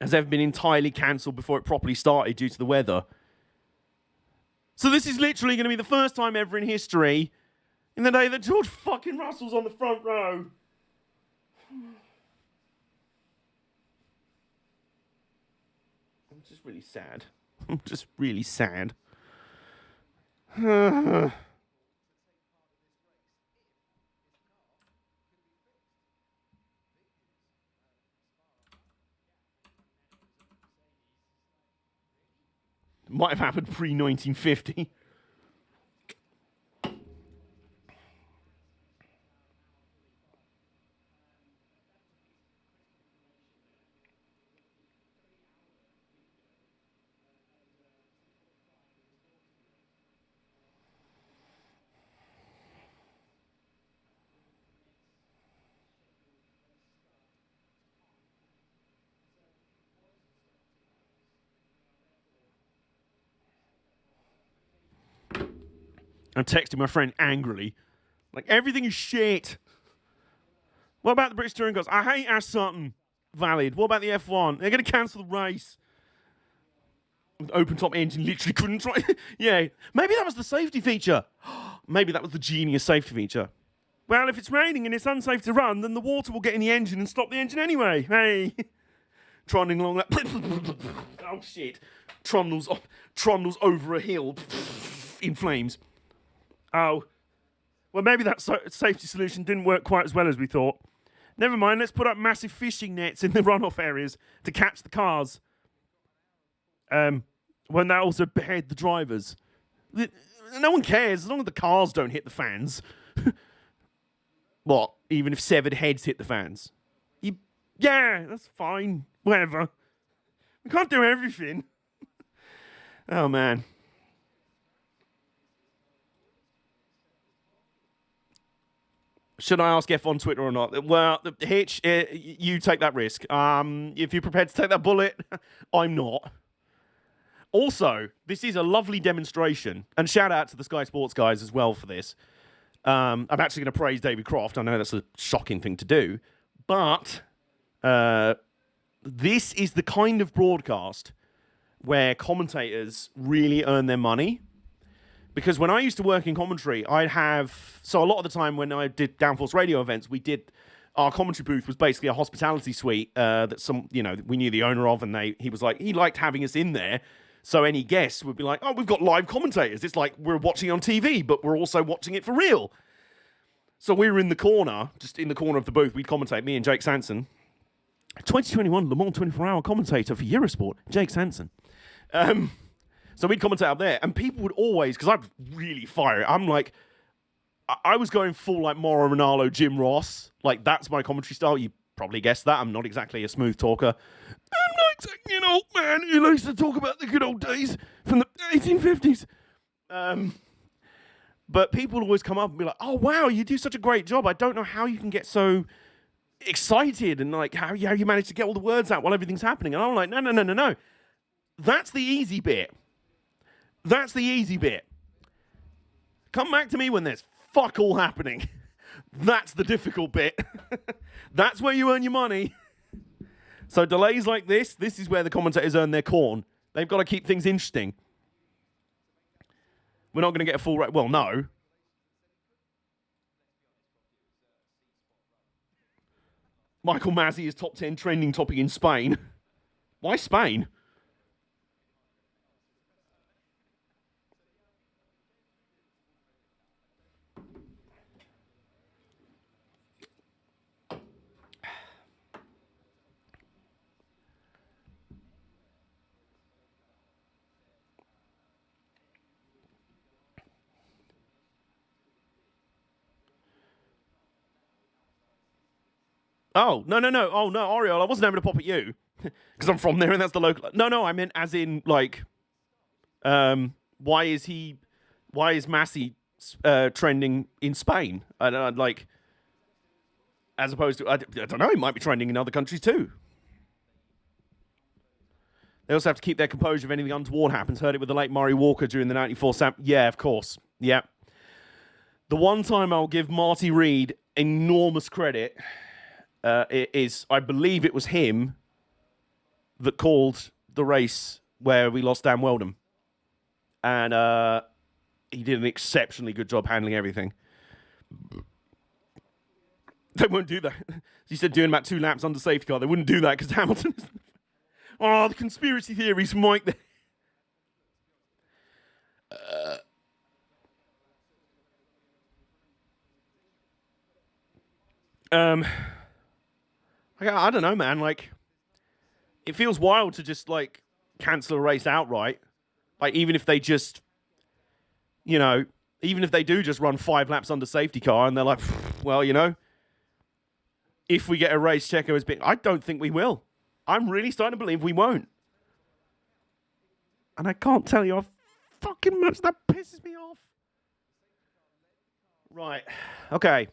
has ever been entirely cancelled before it properly started due to the weather? So this is literally going to be the first time ever in history, in the day that George fucking Russell's on the front row. I'm just really sad. I'm just really sad. Might have happened pre-1950. I'm texting my friend angrily. Like, everything is shit. What about the British Touring Cars? I hate Ash Sutton. Valid. What about the F1? They're going to cancel the race. Open top engine literally couldn't try. Yeah. Maybe that was the safety feature. Maybe that was the genius safety feature. Well, if it's raining and it's unsafe to run, then the water will get in the engine and stop the engine anyway. Hey. Trundling along that. Oh, shit. Trundles over a hill in flames. Oh, well, maybe that safety solution didn't work quite as well as we thought. Never mind, let's put up massive fishing nets in the runoff areas to catch the cars. When that also behead the drivers. No one cares, as long as the cars don't hit the fans. What? Even if severed heads hit the fans? Yeah, that's fine. Whatever. We can't do everything. Oh, man. Should I ask F1 Twitter or not? Well, Hitch, you take that risk. If you're prepared to take that bullet, I'm not. Also, this is a lovely demonstration, and shout out to the Sky Sports guys as well for this. I'm actually going to praise David Croft. I know that's a shocking thing to do, but this is the kind of broadcast where commentators really earn their money. Because when I used to work in commentary, I'd have... So a lot of the time when I did Downforce radio events, our commentary booth was basically a hospitality suite that we knew the owner of, and he liked having us in there. So any guests would be like, oh, we've got live commentators. It's like we're watching on TV, but we're also watching it for real. So we were in the corner, just in the corner of the booth. We'd commentate, me and Jake Sanson. 2021 Le Mans 24-hour commentator for Eurosport, Jake Sanson. So we'd commentate up there, and people would always, because I'd really fire it. I'm like, I was going full like Mauro Ronaldo, Jim Ross. Like, that's my commentary style. You probably guessed that. I'm not exactly a smooth talker. I'm like an old man who likes to talk about the good old days from the 1850s. But people always come up and be like, oh, wow, you do such a great job. I don't know how you can get so excited and like how you manage to get all the words out while everything's happening. And I'm like, no. That's the easy bit. That's the easy bit. Come back to me when there's fuck all happening. That's the difficult bit. That's where you earn your money. So delays like this is where the commentators earn their corn. They've got to keep things interesting. We're not going to get a full rate. Well, no. Michael Masi is top 10 trending topic in Spain. Why Spain? Oh, no. Oh, no, Oriol, I wasn't having to pop at you. Because I'm from there and that's the local... No, I meant as in, like... why is Masi trending in Spain? Like... As opposed to... I don't know, he might be trending in other countries too. They also have to keep their composure if anything untoward happens. Heard it with the late Murray Walker during the 94 Yeah, of course. Yeah. The one time I'll give Marty Reid enormous credit... is, I believe it was him that called the race where we lost Dan Weldon. And he did an exceptionally good job handling everything. They won't do that. He said doing about 2 laps under safety car. They wouldn't do that because Hamilton is... Oh, the conspiracy theories from Mike there. I don't know, man. Like, it feels wild to just, like, cancel a race outright. Like, even if they just, you know, even if they do just run 5 laps under safety car and they're like, well, you know, if we get a race, Checo has been... I don't think we will. I'm really starting to believe we won't. And I can't tell you how fucking much that pisses me off. Right. Okay.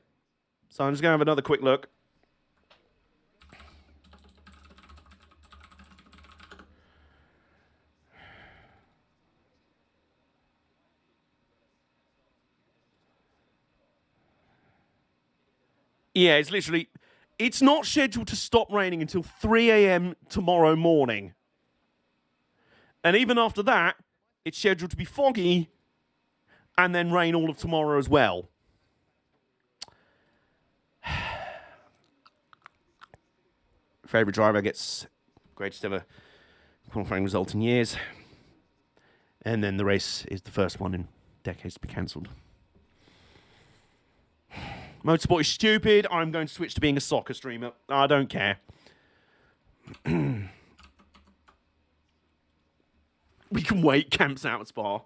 So I'm just going to have another quick look. Yeah, it's literally... It's not scheduled to stop raining until 3 a.m. tomorrow morning. And even after that, it's scheduled to be foggy and then rain all of tomorrow as well. Favorite driver gets greatest ever qualifying result in years. And then the race is the first one in decades to be cancelled. Motorsport is stupid. I'm going to switch to being a soccer streamer. I don't care. We can wait. Camps out at Spa.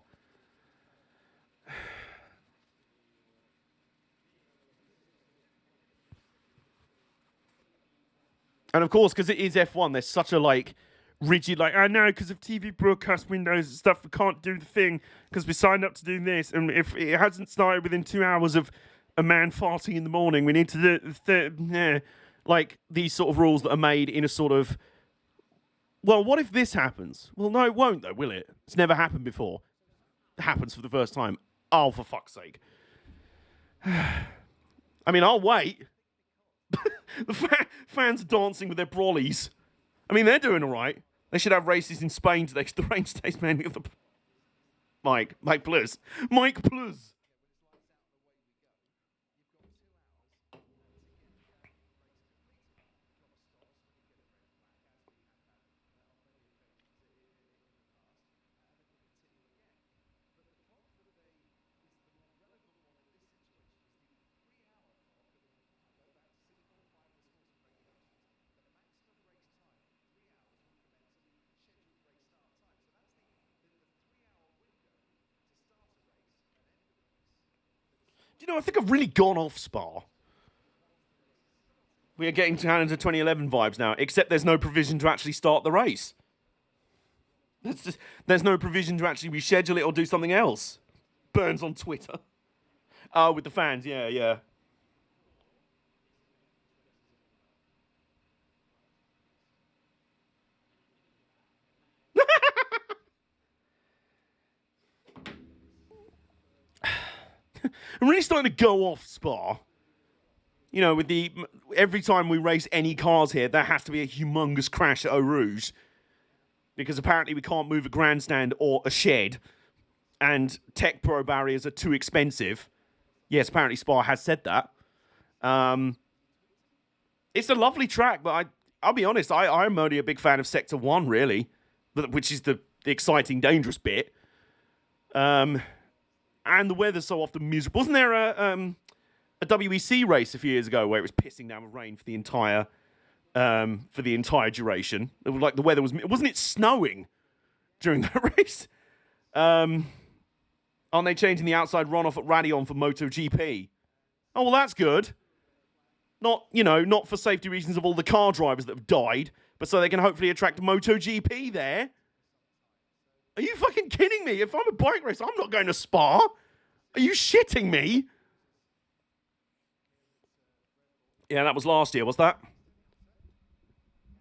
And of course, because it is F1, there's such a like rigid, like, I know, because of TV broadcast windows and stuff, we can't do the thing because we signed up to do this. And if it hasn't started within 2 hours of a man farting in the morning, we need to do like these sort of rules that are made in a sort of, well, what if this happens? Well, no, it won't though, will it? It's never happened before. It happens for the first time. Oh, for fuck's sake. I mean, I'll wait. The fans are dancing with their brollies. I mean, they're doing all right. They should have races in Spain today because the rain stays mainly of the... Mike, please. Mike, please. You know, I think I've really gone off Spa. We are getting down into 2011 vibes now, except there's no provision to actually start the race. There's no provision to actually reschedule it or do something else. Burns on Twitter. Oh, with the fans, yeah. I'm really starting to go off Spa. You know, with every time we race any cars here, there has to be a humongous crash at Eau Rouge. Because apparently we can't move a grandstand or a shed. And Tech Pro barriers are too expensive. Yes, apparently Spa has said that. It's a lovely track, but I'll be honest, I'm only a big fan of Sector 1, really. Which is the exciting, dangerous bit. And the weather's so often miserable. Wasn't there a WEC race a few years ago where it was pissing down with rain for the entire duration? It was like the weather wasn't it snowing during that race? Aren't they changing the outside runoff at Radeon for MotoGP? Oh well, that's good. Not for safety reasons of all the car drivers that have died, but so they can hopefully attract MotoGP there. Are you fucking kidding me? If I'm a bike racer, I'm not going to Spa. Are you shitting me? Yeah, that was last year, was that?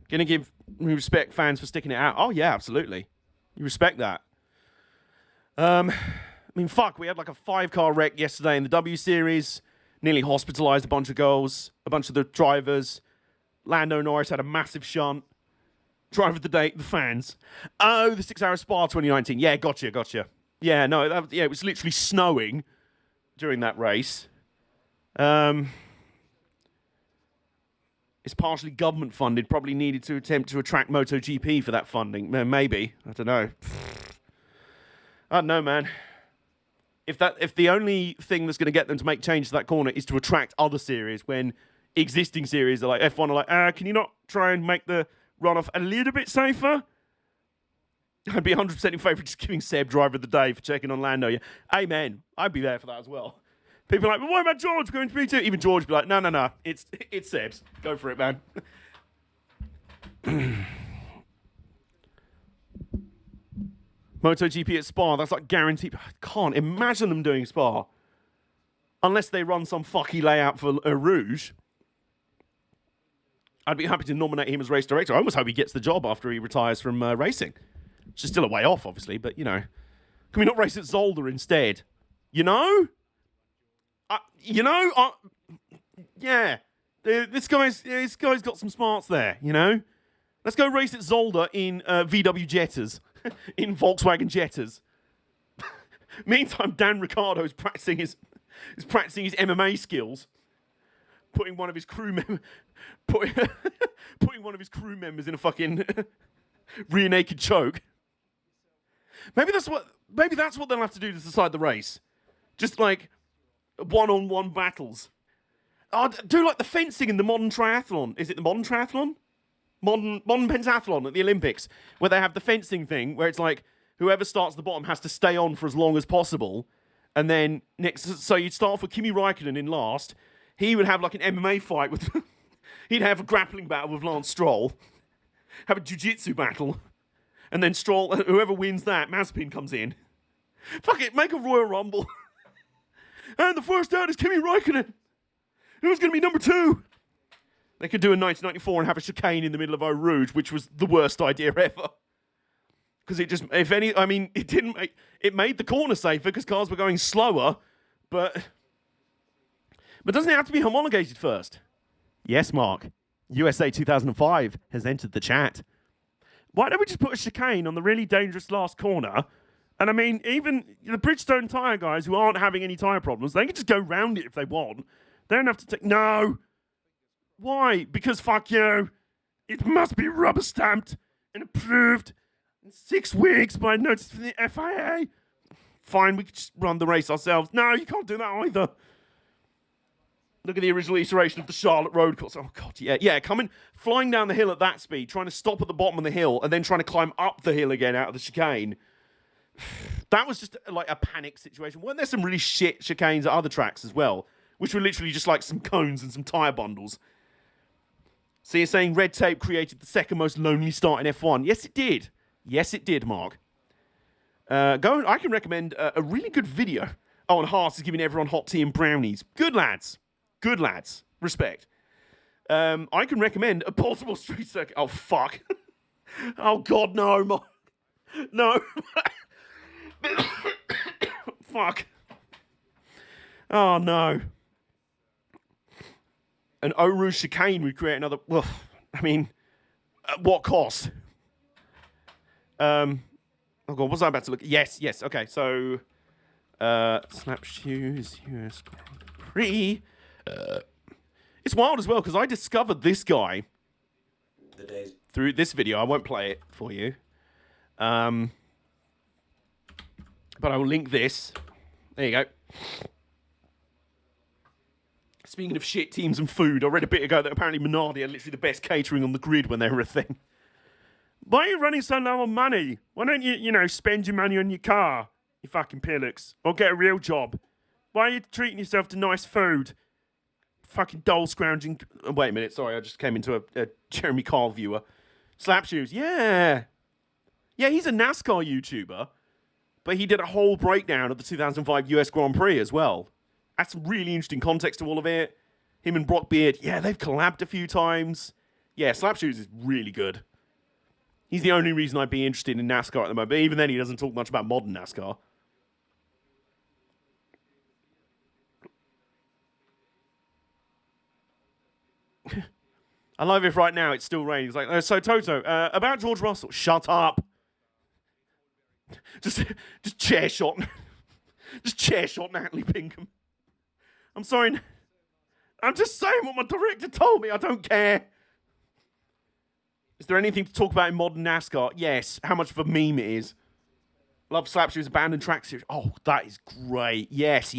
Gonna give respect fans for sticking it out. Oh, yeah, absolutely. You respect that. I mean, fuck, we had like a 5-car wreck yesterday in the W Series. Nearly hospitalised a bunch of girls, a bunch of the drivers. Lando Norris had a massive shunt. Driver of the day, the fans. Oh, the 6-hour Spa 2019. Yeah, gotcha. Yeah, no, it was literally snowing during that race. It's partially government funded. Probably needed to attempt to attract MotoGP for that funding. Maybe. I don't know. I don't know, man. If the only thing that's going to get them to make change to that corner is to attract other series, when existing series are like F1 are like, can you not try and make the runoff a little bit safer? I'd be 100% in favour of just giving Seb driver of the day for checking on Lando. Yeah. Amen. I'd be there for that as well. People are like, well, what about George going to be too? Even George would be like, no. It's Seb's. Go for it, man. MotoGP at Spa, that's like guaranteed. I can't imagine them doing Spa. Unless they run some fucky layout for Eau Rouge. I'd be happy to nominate him as race director. I almost hope he gets the job after he retires from racing. Which is still a way off, obviously, but, you know. Can we not race at Zolder instead? You know? Yeah. This guy's got some smarts there, you know? Let's go race at Zolder in VW Jetters. In Volkswagen Jetters. Meantime, Dan Ricciardo is practicing his MMA skills. Putting one of his crew members in a fucking rear naked choke. Maybe that's what they'll have to do to decide the race. Just like one-on-one battles. Do like the fencing in the modern triathlon. Is it the modern triathlon? Modern pentathlon at the Olympics, where they have the fencing thing, where it's like whoever starts at the bottom has to stay on for as long as possible, and then so you'd start off with Kimi Räikkönen in last. He would have like an MMA fight with. He'd have a grappling battle with Lance Stroll, have a jiu-jitsu battle, and then Stroll. Whoever wins that, Mazepin comes in. Fuck it, make a Royal Rumble. And the first out is Kimi Räikkönen. Who's going to be number 2? They could do a 1994 and have a chicane in the middle of Eau Rouge, which was the worst idea ever. Because it made the corner safer because cars were going slower, but doesn't it have to be homologated first? Yes, Mark. USA 2005 has entered the chat. Why don't we just put a chicane on the really dangerous last corner? And I mean, even the Bridgestone tyre guys who aren't having any tyre problems, they can just go round it if they want. They don't have to take... No! Why? Because fuck you. It must be rubber stamped and approved in 6 weeks by notice from the FIA. Fine, we can just run the race ourselves. No, you can't do that either. Look at the original iteration of the Charlotte Road course. Oh, God, yeah, flying down the hill at that speed, trying to stop at the bottom of the hill, and then trying to climb up the hill again out of the chicane. that was just like a panic situation. Weren't there some really shit chicanes at other tracks as well, which were literally just like some cones and some tyre bundles? So you're saying red tape created the second most lonely start in F1? Yes, it did. Yes, it did, Mark. I can recommend a really good video. Oh, and Haas is giving everyone hot tea and brownies. Good lads. Good lads. Respect. I can recommend a Baltimore Street Circuit. Oh, fuck. Oh, God, no, Mark. No. Fuck. Oh, no. An Eau Rouge chicane would create another... Well, I mean, at what cost? Oh, God, what was I about to look... Yes, okay, so... Slap Shoes, US Grand Prix. It's wild as well, because I discovered this guy through this video. I won't play it for you. But I will link this. There you go. Speaking of shit teams and food, I read a bit ago that apparently Minardi are literally the best catering on the grid when they were a thing. Why are you running so low on money? Why don't you, spend your money on your car, you fucking pillocks, or get a real job? Why are you treating yourself to nice food? Fucking dole scrounging. Wait a minute, sorry, I just came into a Jeremy Carl viewer. Slap Shoes, yeah. Yeah, he's a NASCAR YouTuber, but he did a whole breakdown of the 2005 US Grand Prix as well. That's some really interesting context to all of it. Him and Brock Beard, yeah, they've collabed a few times. Yeah, Slap Shoes is really good. He's the only reason I'd be interested in NASCAR at the moment. But even then, he doesn't talk much about modern NASCAR. I love if right now it's still raining. It's like, so Toto, about George Russell. Shut up. Just chair shot. Just chair shot Natalie Pinkham. I'm sorry. I'm just saying what my director told me. I don't care. Is there anything to talk about in modern NASCAR? Yes. How much of a meme it is. Love Slap Shoes abandoned track series. Oh, that is great. Yes.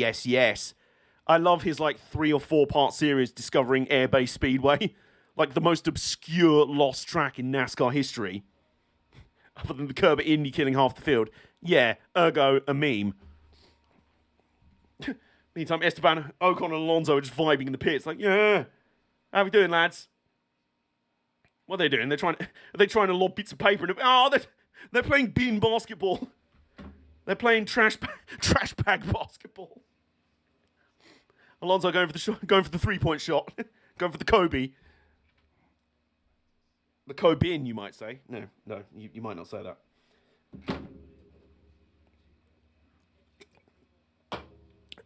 I love his 3 or 4 part series discovering Airbase Speedway. Like the most obscure lost track in NASCAR history. Other than the curb at Indy killing half the field. Yeah, ergo a meme. Meantime, Esteban, Ocon and Alonso are just vibing in the pits. Like, yeah, how we doing, lads? What are they doing? Are they trying to lob bits of paper? They're playing bin basketball. They're playing trash bag basketball. Alonso going for the 3-point shot. Going for the Kobe. The Cobain, you might say. No, you might not say that.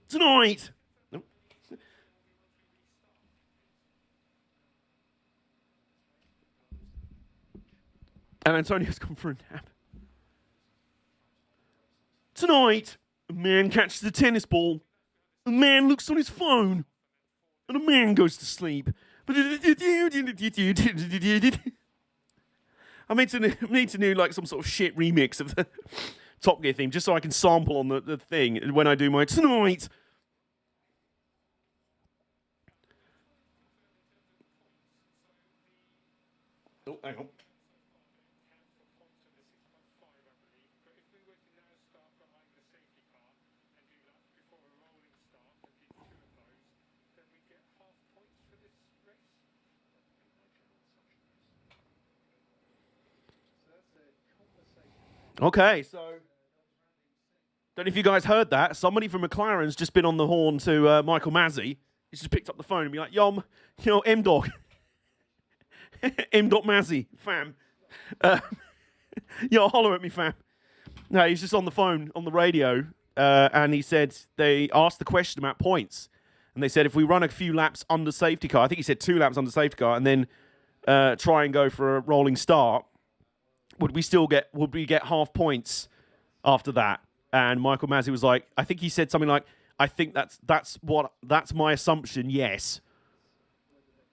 Tonight. Nope. And Antonio's gone for a nap. Tonight, a man catches a tennis ball. A man looks on his phone. And a man goes to sleep. I need to do some sort of shit remix of the Top Gear theme, just so I can sample on the thing when I do my tonight. Oh, hang on. Okay, so don't know if you guys heard that. Somebody from McLaren's just been on the horn to Michael Mazzi. He's just picked up the phone and be like, yo, M-Dog. M-Dog Mazzi, fam. Yo, holler at me, fam. No, he's just on the phone, on the radio, and he said they asked the question about points. And they said if we run a few laps under safety car, I think he said 2 laps under safety car, and then try and go for a rolling start, would we get half points after that? And Michael Mazzi was like, I think he said something like, I think that's my assumption, yes.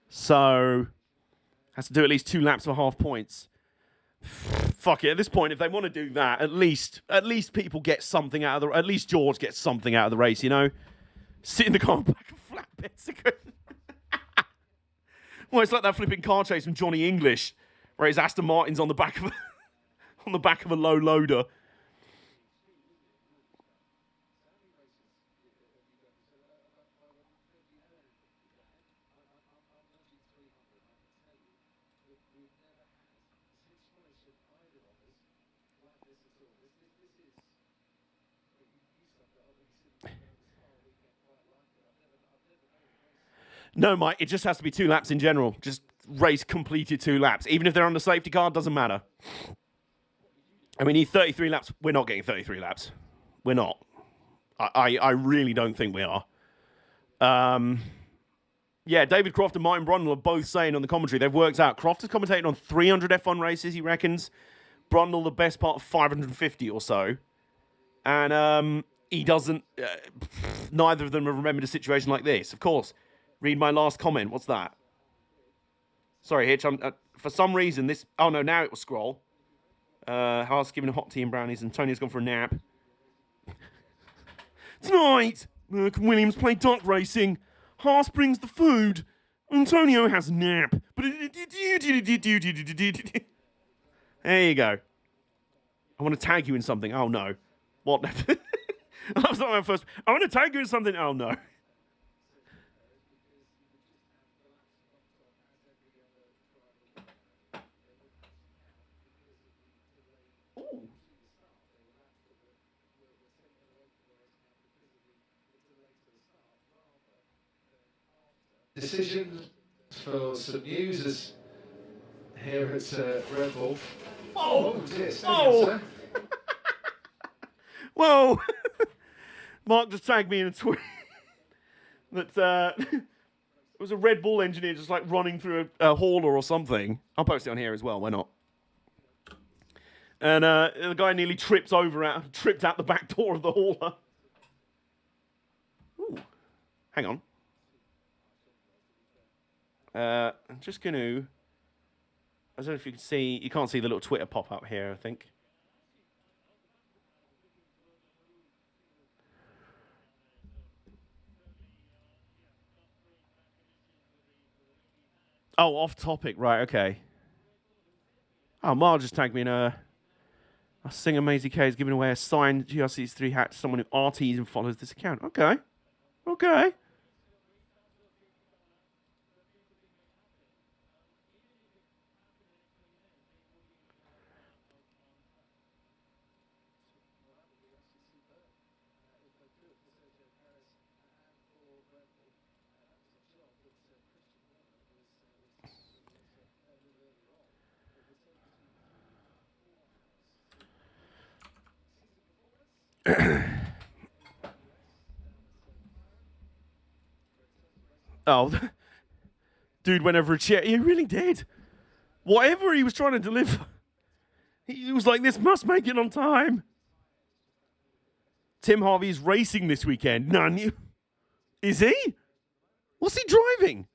So has to do at least 2 laps for half points. Fuck it, at this point, if they want to do that, at least people get something out of at least George gets something out of the race, you know? Sit in the car and back a flatbed. Well, it's like that flipping car chase from Johnny English, where his Aston Martin's on the back of a low loader. No, Mike, it just has to be 2 laps in general. Just race completed 2 laps. Even if they're on the safety car, doesn't matter. And we need 33 laps. We're not getting 33 laps. We're not. I really don't think we are. Yeah, David Croft and Martin Brundle are both saying on the commentary, they've worked out. Croft has commentated on 300 F1 races, he reckons. Brundle, the best part of 550 or so. And he doesn't... neither of them have remembered a situation like this. Of course. Read my last comment. What's that? Sorry, Hitch. For some reason, this... Oh, no, now it will scroll. Haas giving hot tea and brownies, and Tony's gone for a nap. Tonight, Merck and Williams play duck racing. Haas brings the food. Antonio has a nap. There you go. I want to tag you in something. Oh, no. What? That was not my first... I want to tag you in something. Oh, no. Decision for some news as here at Red Bull. Oh dear, Oh. sir. Whoa! Mark just tagged me in a tweet that it was a Red Bull engineer just like running through a hauler or something. I'll post it on here as well. Why not? And the guy nearly tripped out the back door of the hauler. Ooh. Hang on. I'm just going to... I don't know if you can see... You can't see the little Twitter pop-up here, I think. Oh, off topic. Right, okay. Oh, Mar just tagged me in a singer Maisie K is giving away a signed GRC's3 hat to someone who RTs and follows this account. Okay. Okay. Oh, dude went over a chair. He really did. Whatever he was trying to deliver, he was like, this must make it on time. Tim Harvey's racing this weekend. None. Is he? What's he driving?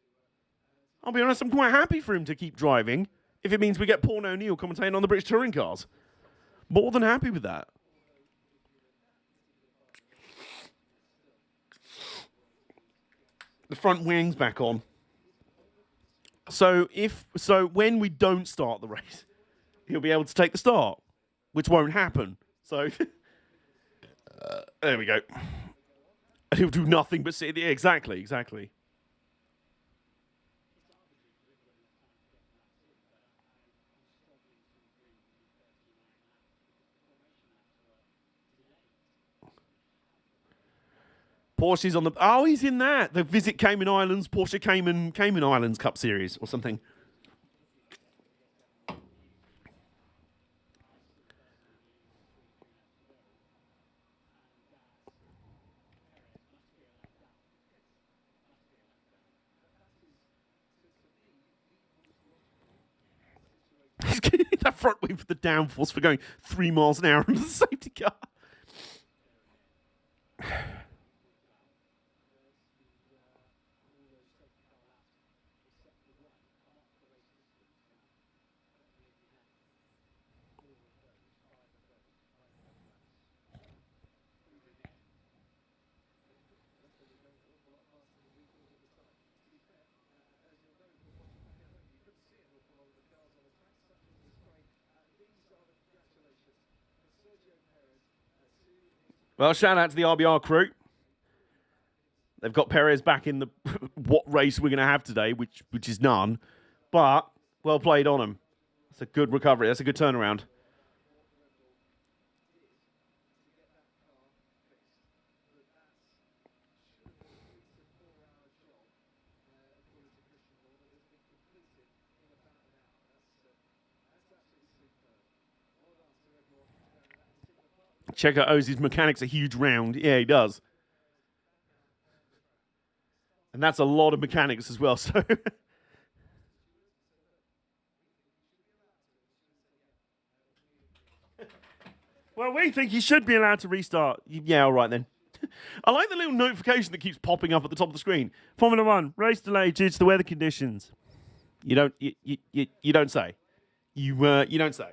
I'll be honest, I'm quite happy for him to keep driving if it means we get Paul O'Neill commentating on the British touring cars. More than happy with that. The front wing's back on. So when we don't start the race, he'll be able to take the start, which won't happen. So there we go. And he'll do nothing but sit there. Exactly. Porsche's on the... Oh, he's in that. The Visit Cayman Islands, Porsche Cayman Islands Cup Series or something. That front wing for the downforce for going 3 miles an hour under the safety car. Well, shout out to the RBR crew. They've got Perez back in the what race we're going to have today, which is none. But well played on him. That's a good recovery. That's a good turnaround. Check out Ozzy's mechanics a huge round. Yeah, he does. And that's a lot of mechanics as well, so... Well, we think you should be allowed to restart. Yeah, all right then. I like the little notification that keeps popping up at the top of the screen. Formula 1, race delay due to the weather conditions. You don't say. You don't say.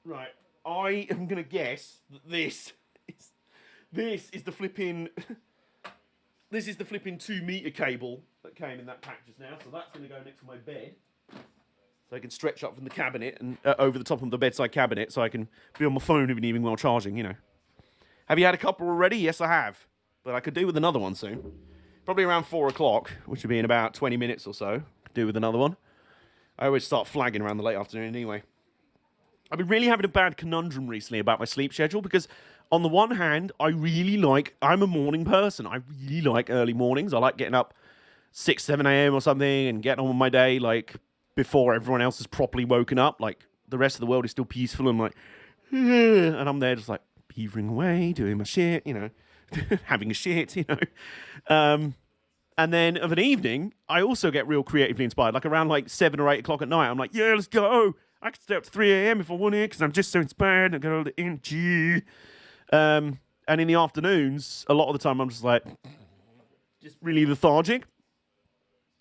Right. I am going to guess that this is the flipping... This is the flipping 2-meter cable that came in that pack just now, so that's going to go next to my bed. So I can stretch up from the cabinet and over the top of the bedside cabinet so I can be on my phone even while charging, you know. Have you had a couple already? Yes, I have. But I could do with another one soon. Probably around 4 o'clock, which would be in about 20 minutes or so. Could do with another one. I always start flagging around the late afternoon anyway. I've been really having a bad conundrum recently about my sleep schedule because on the one hand, I'm a morning person. I really like early mornings. I like getting up 6, 7 a.m. or something and getting on with my day, like, before everyone else has properly woken up. Like, the rest of the world is still peaceful and like, and I'm there just like beavering away, doing my shit, you know, having a shit, you know. And then of an evening, I also get real creatively inspired. Like around like 7 or 8 o'clock at night, I'm like, yeah, let's go. I could stay up to 3 a.m. if I wanted because I'm just so inspired. I got all the energy. And in the afternoons, a lot of the time, I'm just like, just really lethargic.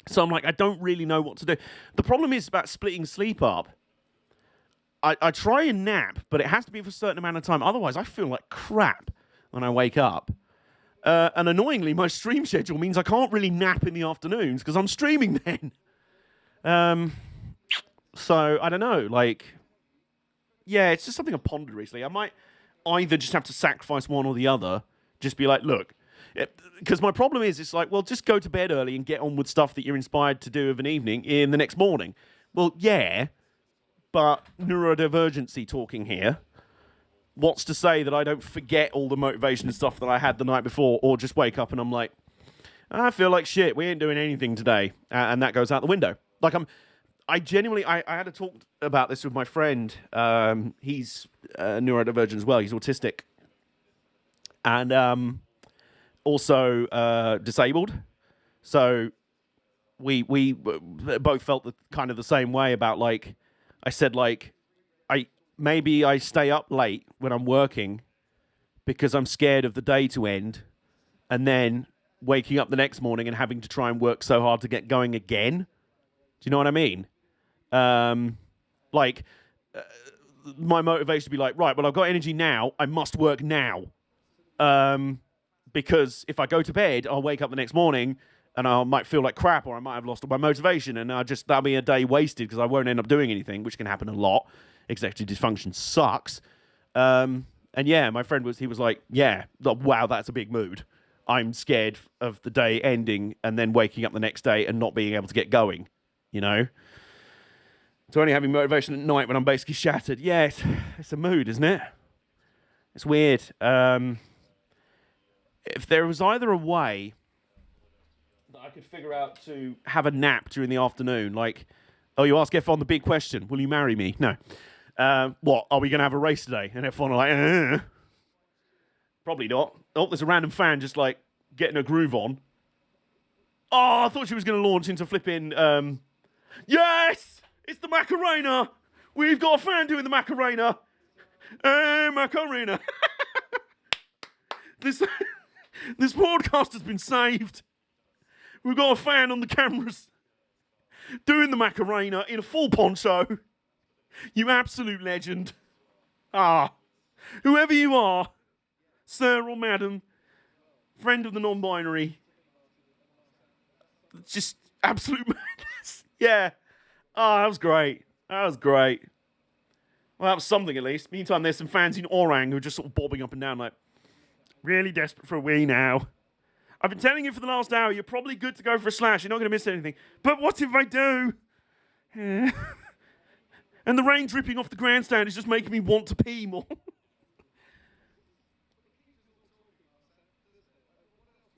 So I'm like, I don't really know what to do. The problem is about splitting sleep up. I try and nap, but it has to be for a certain amount of time. Otherwise, I feel like crap when I wake up. And annoyingly, my stream schedule means I can't really nap in the afternoons because I'm streaming then. So, I don't know. Like, yeah, it's just something I've pondered recently. I might either just have to sacrifice one or the other. Just be like, look. Because my problem is, it's like, well, just go to bed early and get on with stuff that you're inspired to do of an evening in the next morning. Well, yeah, but neurodivergency talking here. What's to say that I don't forget all the motivation and stuff that I had the night before, or just wake up and I'm like, I feel like shit, we ain't doing anything today, and that goes out the window. Like, I genuinely, I had a talk about this with my friend. He's neurodivergent as well. He's autistic. And, also disabled, so we both felt kind of the same way about, like, I said, like, maybe I stay up late when I'm working because I'm scared of the day to end, and then waking up the next morning and having to try and work so hard to get going again. Do you know what I mean? My motivation to be like, right, well, I've got energy now, I must work now. Because if I go to bed, I'll wake up the next morning and I might feel like crap, or I might have lost all my motivation, and that'll be a day wasted because I won't end up doing anything, which can happen a lot. Executive dysfunction sucks. And yeah, my friend was like, yeah, wow, that's a big mood. I'm scared of the day ending and then waking up the next day and not being able to get going, you know? So only having motivation at night when I'm basically shattered. Yeah, it's a mood, isn't it? It's weird. If there was either a way that I could figure out to have a nap during the afternoon, like, oh, you ask F1 the big question, will you marry me? No. What, are we going to have a race today? And F1 are like, probably not. Oh, there's a random fan just, like, getting a groove on. Oh, I thought she was going to launch into flipping, yes! It's the Macarena! We've got a fan doing the Macarena! Macarena! This podcast has been saved. We've got a fan on the cameras doing the Macarena in a full poncho. You absolute legend. Whoever you are, sir or madam, friend of the non-binary, just absolute madness. Yeah. That was great. That was great. Well, that was something at least. Meantime, there's some fans in Orang who are just sort of bobbing up and down like, really desperate for a wee now. I've been telling you for the last hour, you're probably good to go for a slash. You're not going to miss anything. But what if I do? And the rain dripping off the grandstand is just making me want to pee more.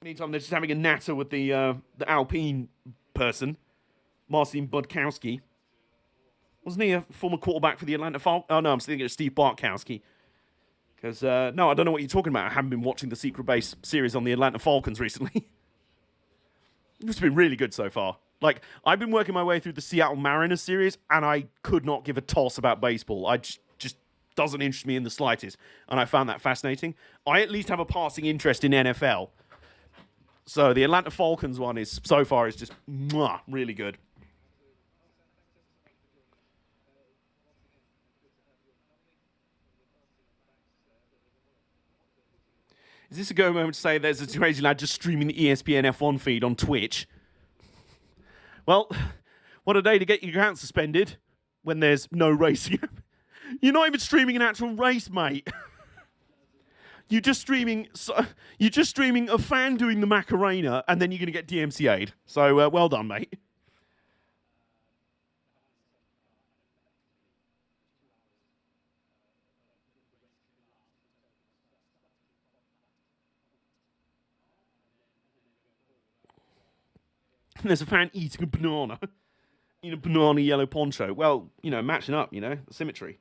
Meantime, they're just having a natter with the Alpine person, Marcin Budkowski. Wasn't he a former quarterback for the Atlanta Falcons? Oh, no, I'm thinking of Steve Bartkowski. Because, no, I don't know what you're talking about. I haven't been watching the Secret Base series on the Atlanta Falcons recently. It's been really good so far. Like, I've been working my way through the Seattle Mariners series, and I could not give a toss about baseball. I just doesn't interest me in the slightest, and I found that fascinating. I at least have a passing interest in NFL. So the Atlanta Falcons one is, so far, is just really good. Is this a go moment to say there's a crazy lad just streaming the ESPN F1 feed on Twitch? Well, what a day to get your account suspended when there's no racing. You're not even streaming an actual race, mate. You're just streaming a fan doing the Macarena, and then you're going to get DMCA'd. So, well done, mate. There's a fan eating a banana in a banana yellow poncho. Well, you know, matching up, you know, symmetry.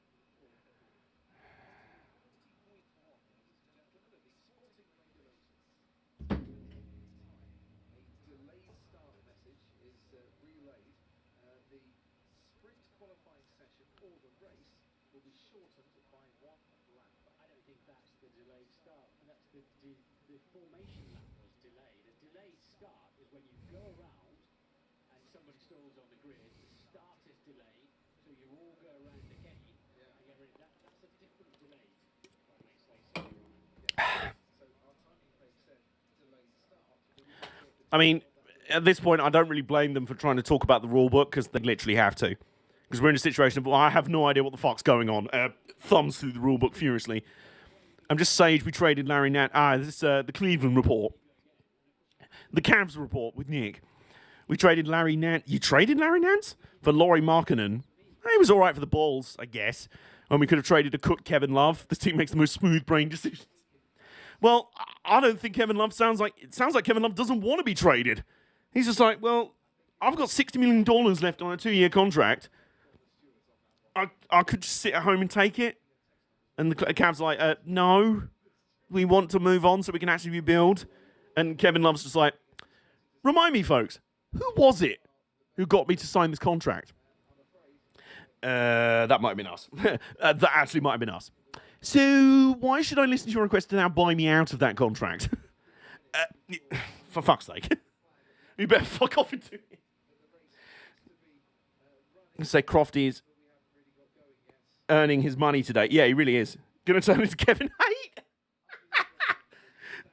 I mean, at this point, I don't really blame them for trying to talk about the rule book because they literally have to. Because we're in a situation of, well, I have no idea what the fuck's going on. Thumbs through the rule book furiously. I'm just saying we traded Larry Nance. This is the Cleveland report. The Cavs report with Nick. We traded Larry Nance. You traded Larry Nance? For Lauri Markkanen. He was all right for the Bulls, I guess. And we could have traded a cook Kevin Love. This team makes the most smooth brain decisions. Well, I don't think Kevin Love sounds like Kevin Love doesn't want to be traded. He's just like, well, I've got $60 million left on a 2-year contract. I could just sit at home and take it. And the Cavs are like, no, we want to move on so we can actually rebuild. And Kevin Love's just like, remind me, folks, who was it who got me to sign this contract? That might have been us. That actually might have been us. So, why should I listen to your request to now buy me out of that contract? For fuck's sake. You better fuck off into it. I'm going to say Crofty is earning his money today. Yeah, he really is. Going to turn into Kevin Haight.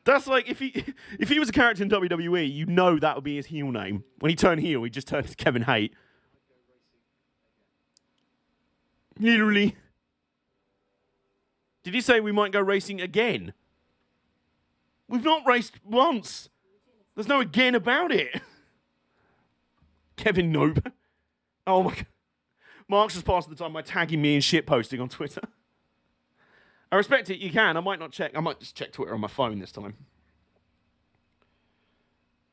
That's like, if he was a character in WWE, you know that would be his heel name. When he turned heel, he just turned into Kevin Haight. Literally. Did he say we might go racing again? We've not raced once. There's no again about it. Kevin Nope. Oh my God. Mark's just passed the time by tagging me in shit posting on Twitter. I respect it, you can. I might not check. I might just check Twitter on my phone this time.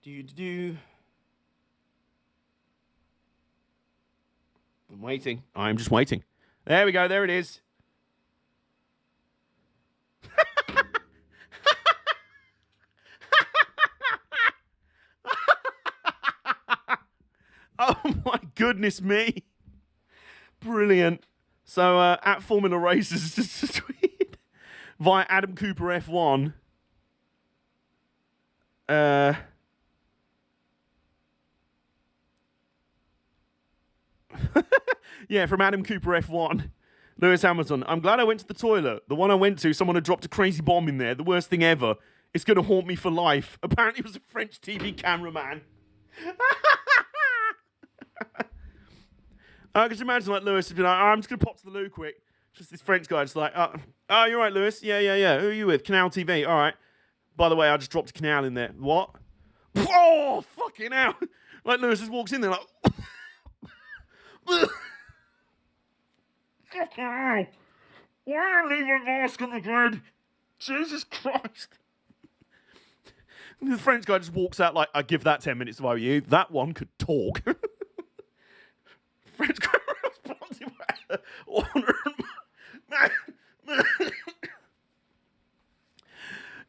I'm waiting. I'm just waiting. There we go. There it is. Oh my goodness me. Brilliant. So, at Formula Races, just a tweet via Adam Cooper F1. Yeah, from Adam Cooper F1. Lewis Hamilton. I'm glad I went to the toilet. The one I went to, someone had dropped a crazy bomb in there. The worst thing ever. It's going to haunt me for life. Apparently it was a French TV cameraman. Could you imagine, like, Lewis, if you're like, I'm just going to pop to the loo quick. Just this French guy, just like, oh, you're right, Lewis. Yeah. Who are you with? Canal TV. All right. By the way, I just dropped a canal in there. What? Oh, fucking hell. Like, Lewis just walks in there like, fucking hell. Why are you leaving a mask on the grid? Jesus Christ. The French guy just walks out like, I give that 10 minutes if I were you. That one could talk. French guy responds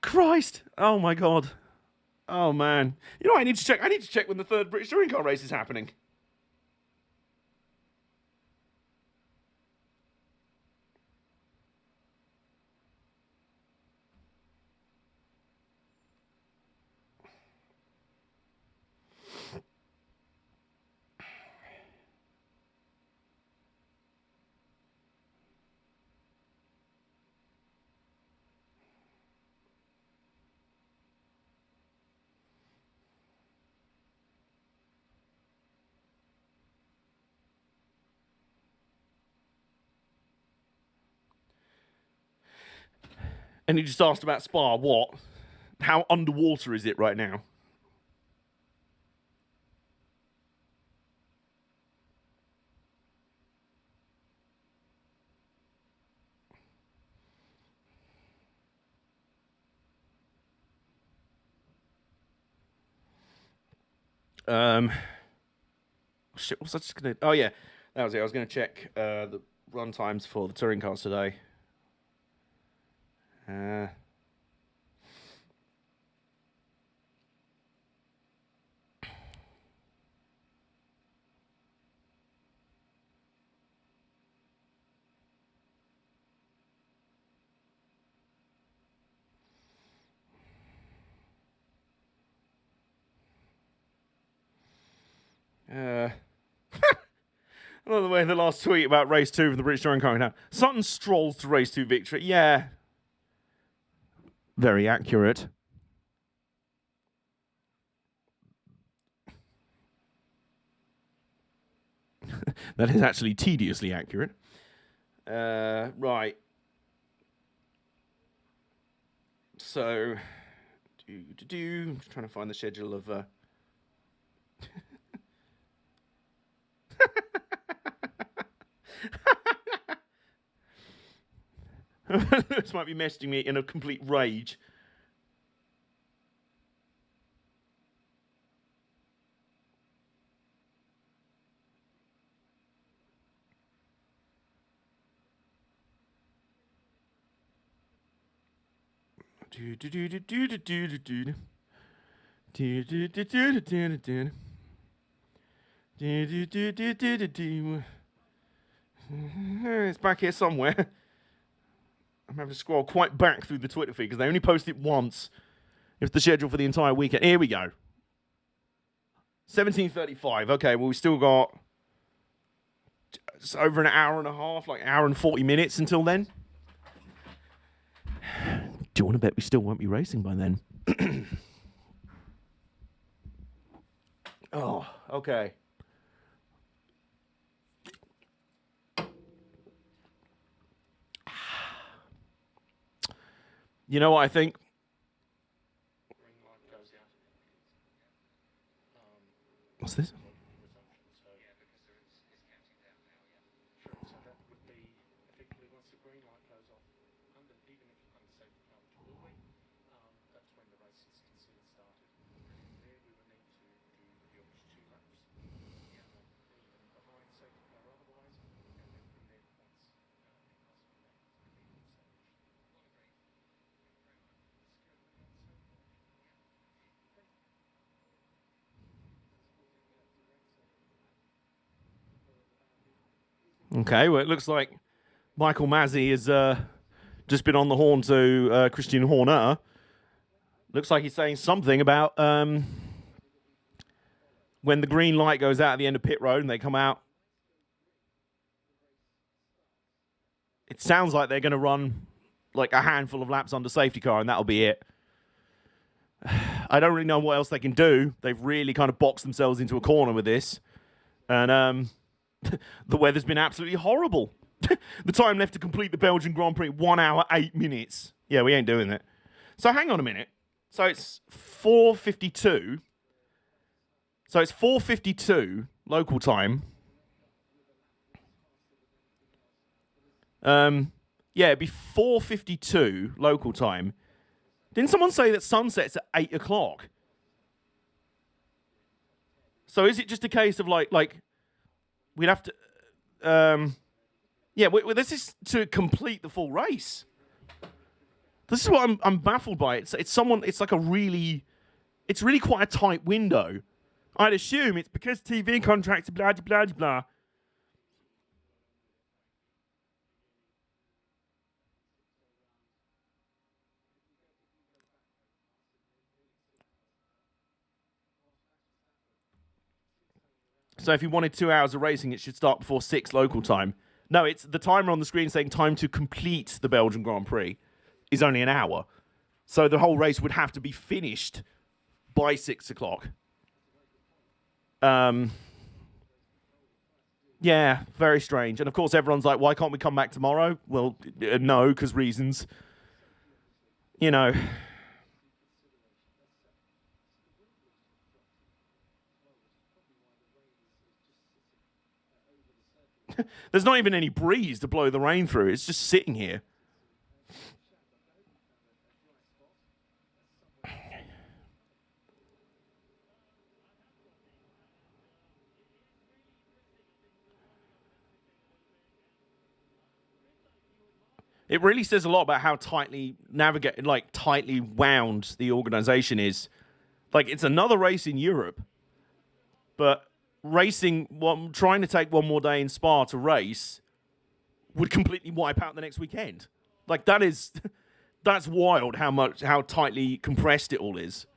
Christ. Oh, my God. Oh, man. You know, I need to check. I need to check when the third British Touring Car race is happening. And he just asked about Spa. What? How underwater is it right now? Shit, what was I just gonna... Oh, yeah. That was it. I was going to check the run times for the touring cars today. By the way, the last tweet about race 2 for the British Touring Car now. Sutton strolls to race 2 victory. Yeah. Very accurate. That is actually tediously accurate. Right. So, I'm just trying to find the schedule of... This might be messaging me in a complete rage. It's back here somewhere. I'm having to scroll quite back through the Twitter feed because they only post it once. It's the schedule for the entire weekend. Here we go. 17:35. Okay, well, we still got just over an hour and a half, like an hour and 40 minutes until then. Do you want to bet we still won't be racing by then? Oh, okay. You know what I think? What's this? Okay, well, it looks like Michael Mazzi has just been on the horn to Christian Horner. Looks like he's saying something about when the green light goes out at the end of pit road and they come out. It sounds like they're going to run like a handful of laps under safety car and that'll be it. I don't really know what else they can do. They've really kind of boxed themselves into a corner with this. And the weather's been absolutely horrible. The time left to complete the Belgian Grand Prix, 1 hour, 8 minutes. Yeah, we ain't doing it. So hang on a minute. So it's 4:52. So it's 4:52 local time. Yeah, it'd be 4:52 local time. Didn't someone say that sunset's at 8 o'clock? So is it just a case of like we'd have to, yeah, this is to complete the full race. This is what I'm baffled by. It's really quite a tight window. I'd assume it's because TV contracts, blah, blah, blah, blah. So if you wanted 2 hours of racing, it should start before 6 local time. No, it's the timer on the screen saying time to complete the Belgian Grand Prix is only an hour. So the whole race would have to be finished by 6 o'clock. Yeah, very strange. And of course, everyone's like, why can't we come back tomorrow? Well, no, because reasons. You know. There's not even any breeze to blow the rain through. It's just sitting here. It really says a lot about how tightly tightly wound the organization is. Like, it's another race in Europe, but trying to take one more day in Spa to race would completely wipe out the next weekend. Like, that's wild how tightly compressed it all is.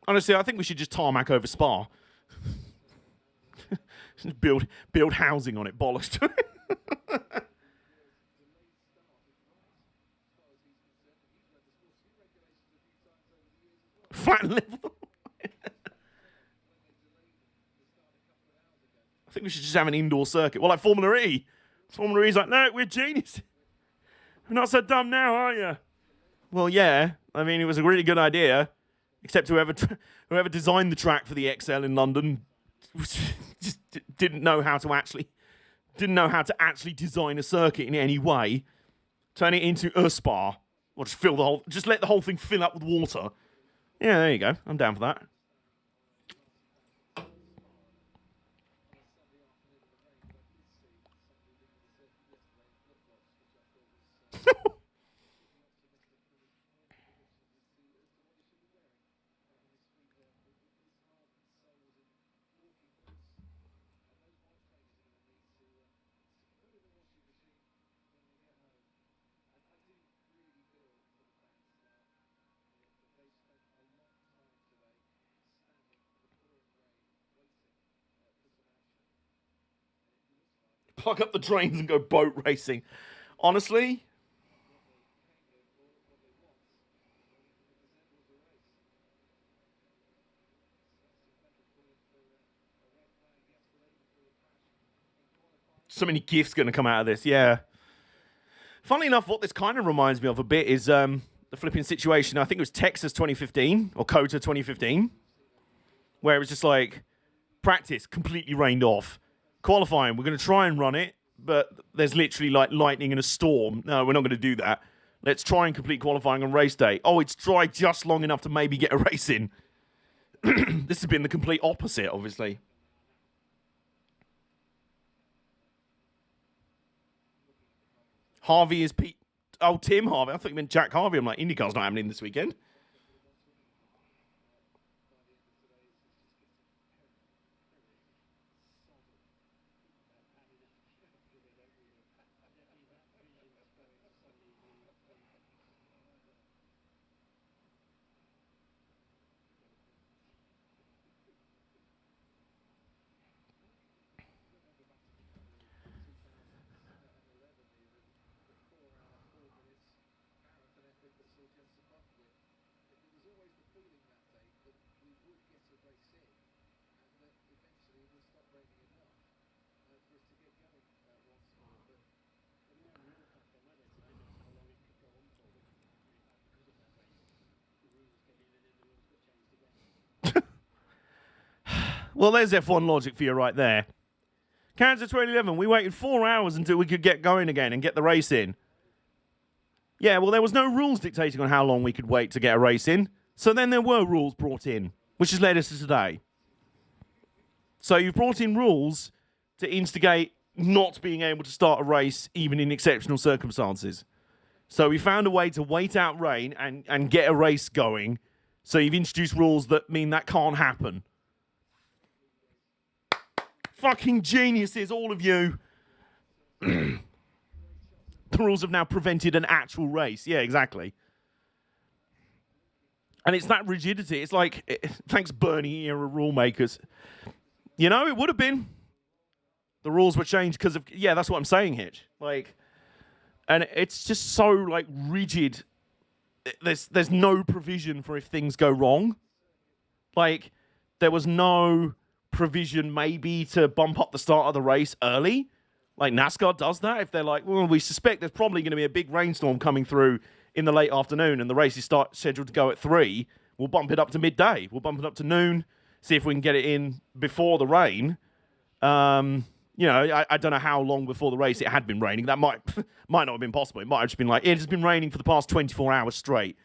Honestly, I think we should just tarmac over Spa. build housing on it, bollocks to it. Flat level. I think we should just have an indoor circuit. Well, like Formula E. Formula E's like, no, we're genius. You're not so dumb now, are you? Well, yeah. I mean, it was a really good idea. Except whoever designed the track for the XL in London just didn't know how to actually design a circuit in any way. Turn it into a Spa. Or just let the whole thing fill up with water. Yeah, there you go. I'm down for that. Plug up the drains and go boat racing. Honestly, so many gifts going to come out of this. Yeah. Funnily enough, what this kind of reminds me of a bit is the flipping situation. I think it was Texas 2015 or COTA 2015, where it was just like practice completely rained off. Qualifying, we're going to try and run it, but there's literally like lightning and a storm. No, we're not going to do that. Let's try and complete qualifying on race day. Oh, it's dry just long enough to maybe get a race in. This has been the complete opposite, obviously. Harvey is Pete. Oh, Tim Harvey. I thought you meant Jack Harvey. I'm like, IndyCar's not happening this weekend. Well, there's F1 logic for you right there. Kansas 2011, we waited 4 hours until we could get going again and get the race in. Yeah, well, there was no rules dictating on how long we could wait to get a race in. So then there were rules brought in, which has led us to today. So you've brought in rules to instigate not being able to start a race even in exceptional circumstances. So we found a way to wait out rain and get a race going. So you've introduced rules that mean that can't happen. Fucking geniuses, all of you. The rules have now prevented an actual race. Yeah, exactly. And it's that rigidity. It's like, thanks Bernie era rule makers. You know, it would have been. The rules were changed because of, yeah, that's what I'm saying, Hitch. Like, and it's just so, like, rigid. There's no provision for if things go wrong. Like, there was no provision maybe to bump up the start of the race early. Like, NASCAR does that. If they're like, well, we suspect there's probably going to be a big rainstorm coming through in the late afternoon and the race is scheduled to go at 3, we'll bump it up to midday. We'll bump it up to noon, see if we can get it in before the rain. You know, I don't know how long before the race it had been raining. That might not have been possible. It might have just been like, it has been raining for the past 24 hours straight.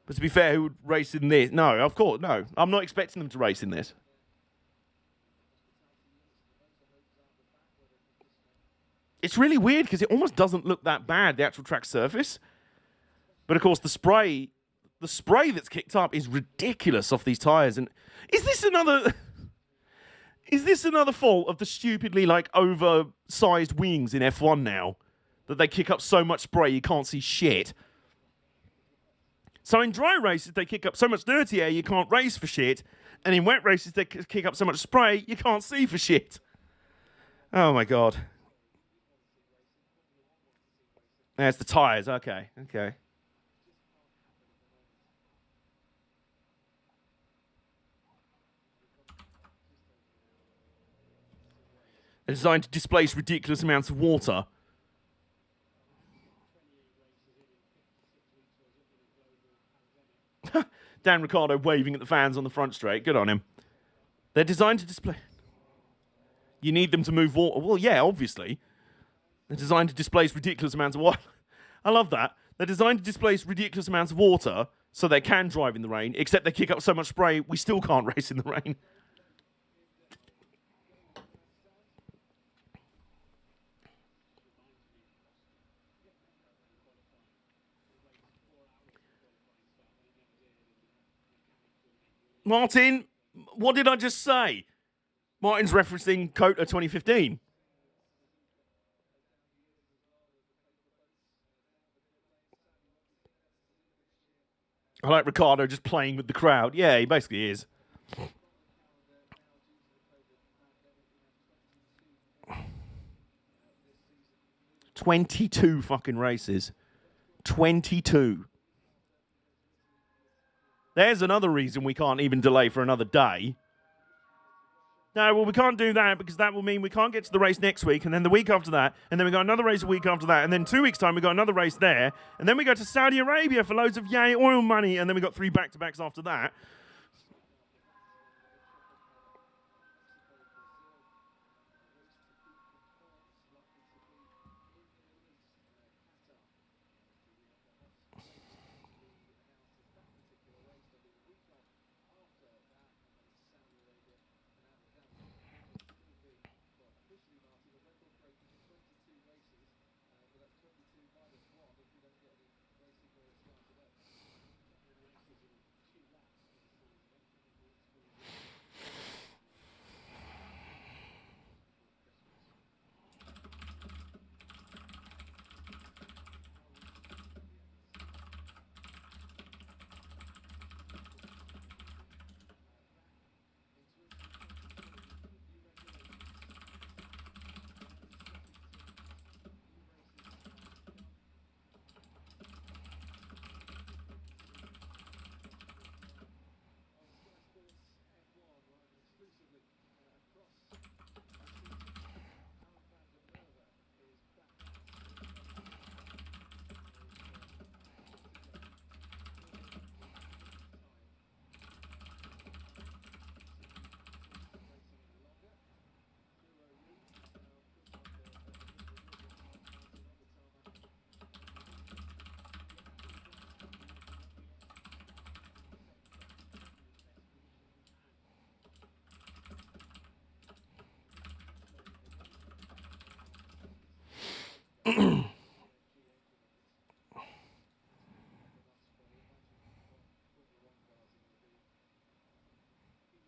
But to be fair, who would race in this? No, of course, no. I'm not expecting them to race in this. It's really weird because it almost doesn't look that bad, the actual track surface. But of course, the spray that's kicked up is ridiculous off these tyres. And is this another fault of the stupidly, like, oversized wings in F1 now? That they kick up so much spray you can't see shit. So in dry races, they kick up so much dirty air you can't race for shit. And in wet races, they kick up so much spray you can't see for shit. Oh, my God. There's the tyres. Okay. They're designed to displace ridiculous amounts of water. Dan Ricciardo waving at the fans on the front straight. Good on him. They're designed to display... You need them to move water. Well, yeah, obviously. They're designed to displace ridiculous amounts of water. I love that. They're designed to displace ridiculous amounts of water so they can drive in the rain, except they kick up so much spray, we still can't race in the rain. Martin, what did I just say? Martin's referencing COTA 2015. I like Ricciardo just playing with the crowd. Yeah, he basically is. "22 fucking races. 22. There's another reason we can't even delay for another day. No, well, we can't do that because that will mean we can't get to the race next week, and then the week after that, and then we got another race a week after that, and then 2 weeks' time we got another race there, and then we go to Saudi Arabia for loads of yay oil money, and then we got 3 back-to-backs after that.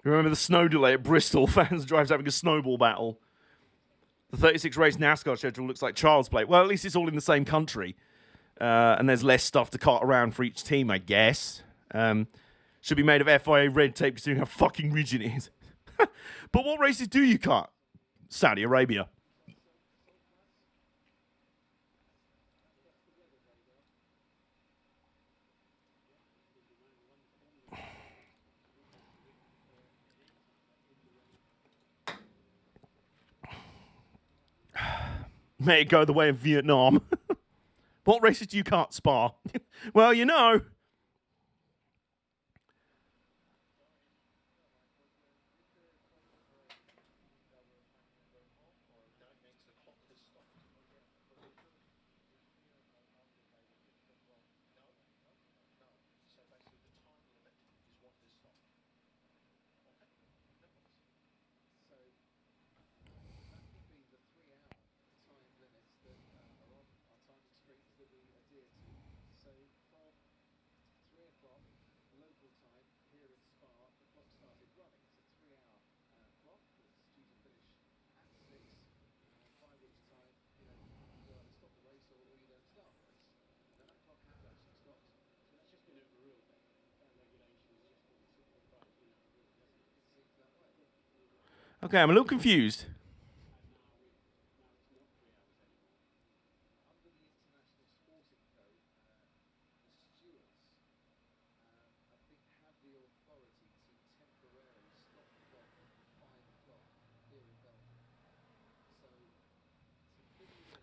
Remember the snow delay at Bristol? Fans drives having a snowball battle. The 36 race NASCAR schedule looks like child's play. Well, at least it's all in the same country. And there's less stuff to cart around for each team, I guess. Should be made of FIA red tape considering how fucking rigid it is. But what races do you cut? Saudi Arabia. May it go the way of Vietnam. What races do you cut, Spa? Well, you know. Okay, I'm a little confused.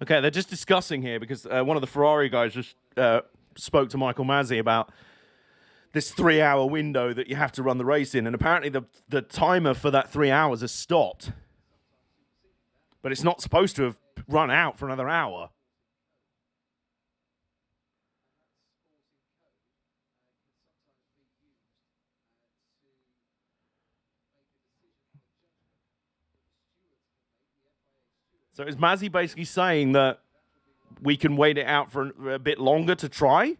Okay, they're just discussing here because one of the Ferrari guys just spoke to Michael Masi about this 3-hour window that you have to run the race in, and apparently the timer for that 3 hours has stopped. But it's not supposed to have run out for another hour. So is Masi basically saying that we can wait it out for a bit longer to try?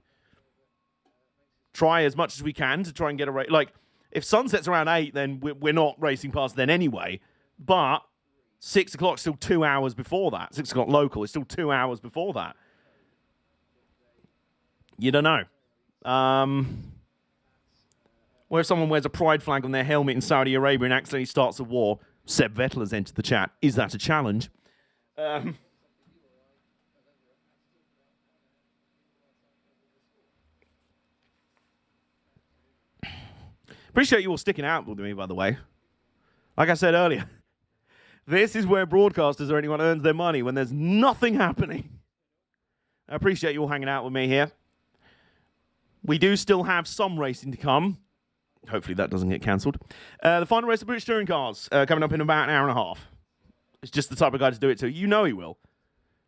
Try as much as we can to try and get a race. Like, if sunset's around 8, then we're not racing past then anyway. But 6 o'clock is still 2 hours before that. 6 o'clock local is still 2 hours before that. You don't know. What if someone wears a pride flag on their helmet in Saudi Arabia and accidentally starts a war? Seb Vettel has entered the chat. Is that a challenge? Appreciate you all sticking out with me, by the way. Like I said earlier, this is where broadcasters or anyone earns their money, when there's nothing happening. I appreciate you all hanging out with me here. We do still have some racing to come. Hopefully that doesn't get cancelled. The final race of British Touring Cars coming up in about an hour and a half. It's just the type of guy to do it to. You know he will.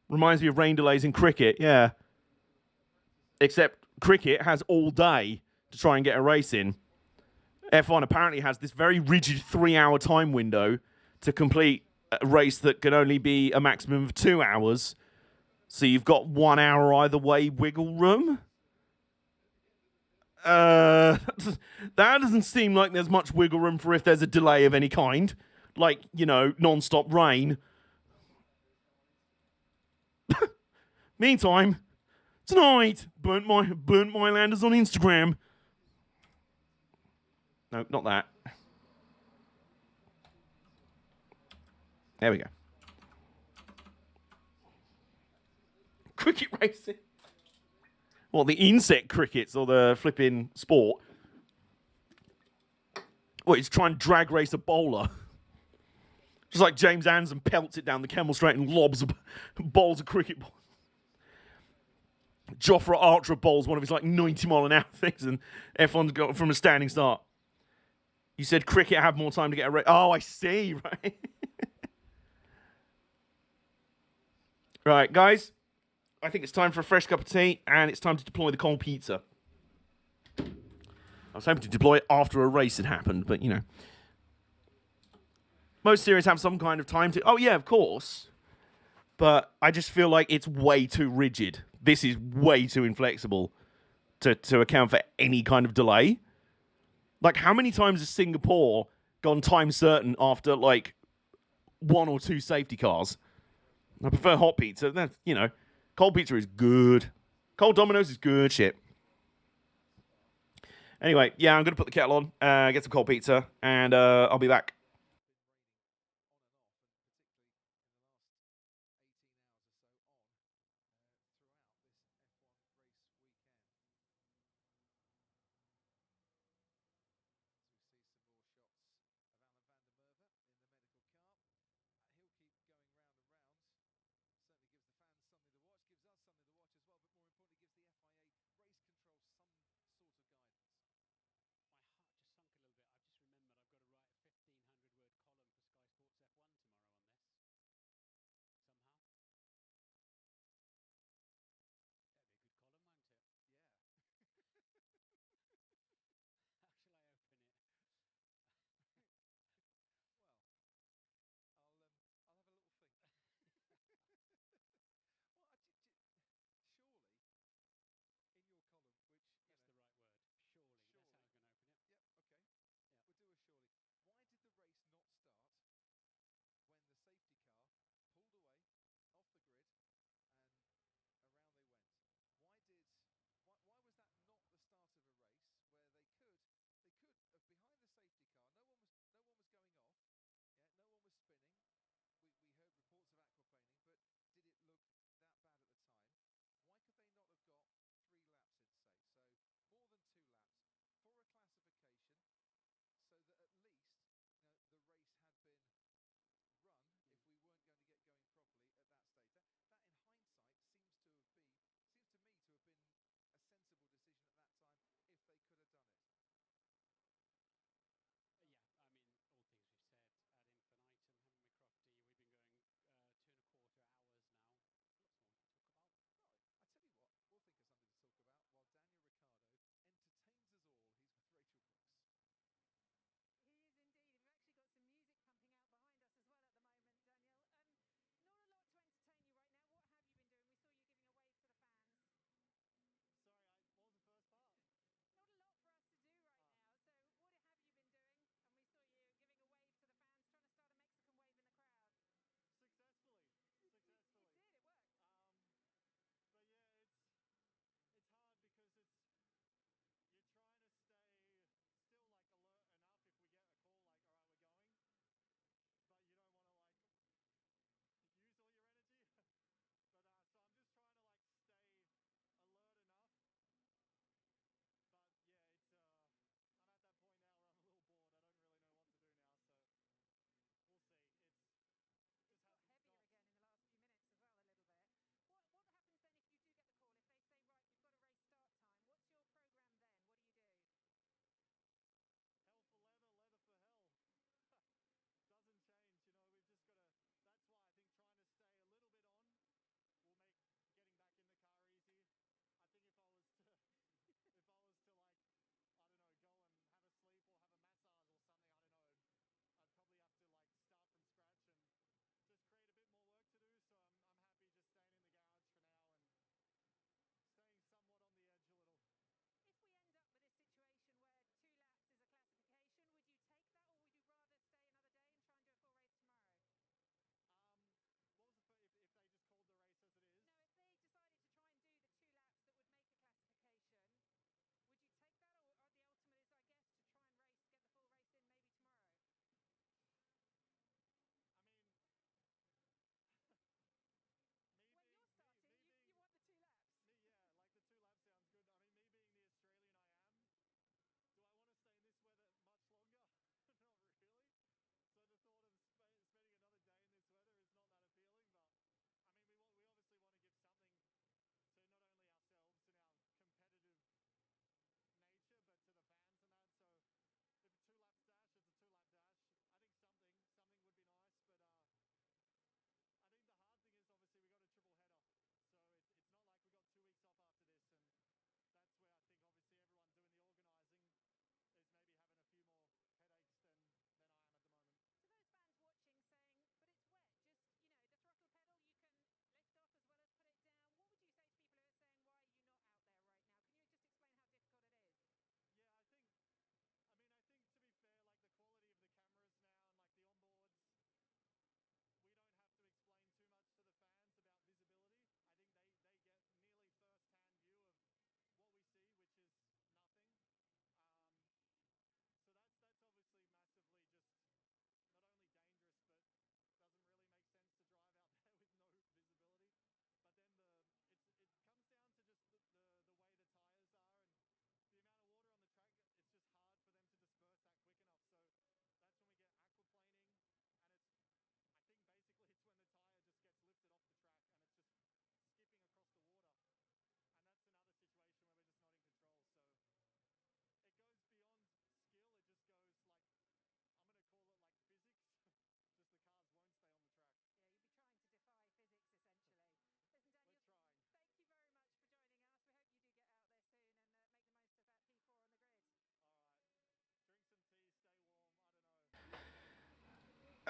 Reminds me of rain delays in cricket, yeah. Except cricket has all day to try and get a race in. F1 apparently has this very rigid 3-hour time window to complete a race that can only be a maximum of 2 hours. So you've got 1 hour either way wiggle room. That doesn't seem like there's much wiggle room for if there's a delay of any kind. Like, you know, non-stop rain. Meantime, tonight, burnt my landers on Instagram. No, not that. There we go. Cricket racing. What, the insect crickets or the flipping sport? What, he's trying to drag race a bowler. Just like James Anderson pelts it down the Kemmel Straight and bowls a cricket ball. Jofra Archer bowls one of his like 90-mile-an-hour things, and F1's got from a standing start. You said cricket have more time to get a race. Oh, I see, right? Right, guys. I think it's time for a fresh cup of tea, and it's time to deploy the cold pizza. I was hoping to deploy it after a race had happened, but, you know. Most series have some kind of time to... Oh, yeah, of course. But I just feel like it's way too rigid. This is way too inflexible to account for any kind of delay. Like, how many times has Singapore gone time certain after like 1 or 2 safety cars. I prefer hot pizza. That's, you know, cold pizza is good. Cold Domino's is good shit. Anyway, yeah, I'm going to put the kettle on, get some cold pizza, and I'll be back.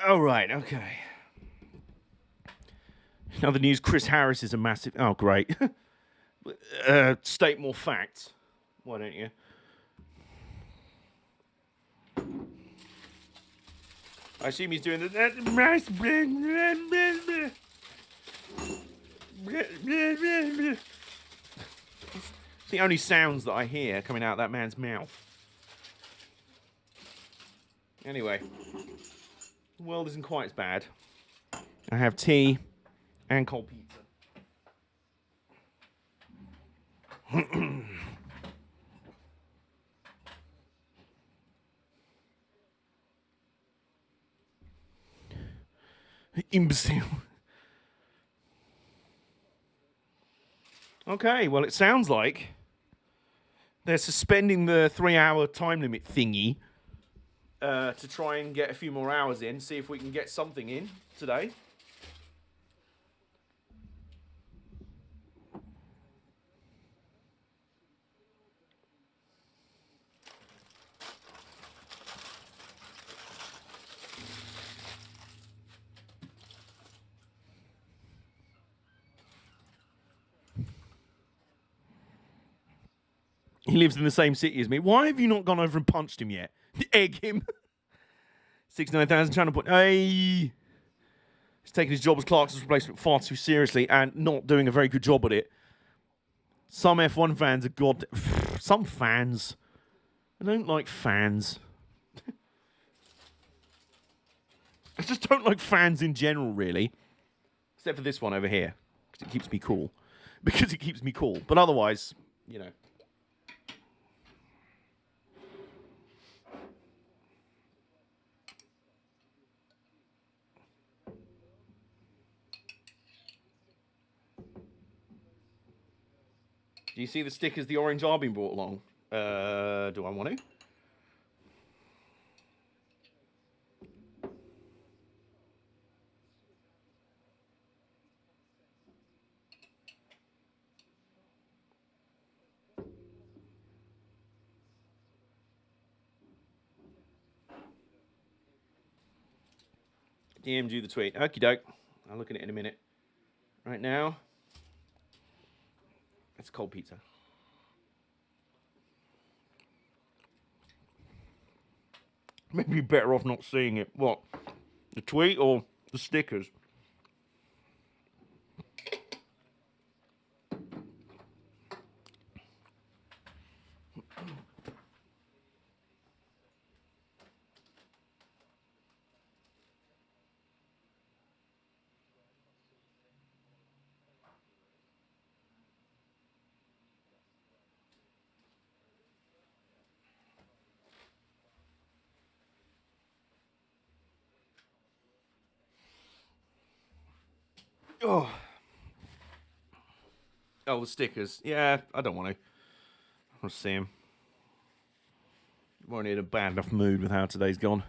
All right, okay. Another news, Chris Harris is a massive... Oh, great. State more facts. Why don't you? I assume he's doing the... It's the only sounds that I hear coming out of that man's mouth. Anyway, the world isn't quite as bad. I have tea and cold pizza. Imbecile. Okay, well, it sounds like they're suspending the 3-hour time limit thingy to try and get a few more hours in, see if we can get something in today. He lives in the same city as me. Why have you not gone over and punched him yet? Egg him. 69,000 channel point. Hey. He's taking his job as Clarkson's replacement far too seriously and not doing a very good job at it. Some F1 fans are some fans. I don't like fans. I just don't like fans in general, really. Except for this one over here. Because it keeps me cool. But otherwise, you know. Do you see the stickers the orange are being brought along? Do I want to? DM'd you the tweet. Okie doke. I'll look at it in a minute. Right now, it's cold pizza. Maybe you're better off not seeing it. What? The tweet or the stickers? Oh. Oh, the stickers. Yeah, I don't want to. I'll see him. I'm already in a bad enough mood with how today's gone.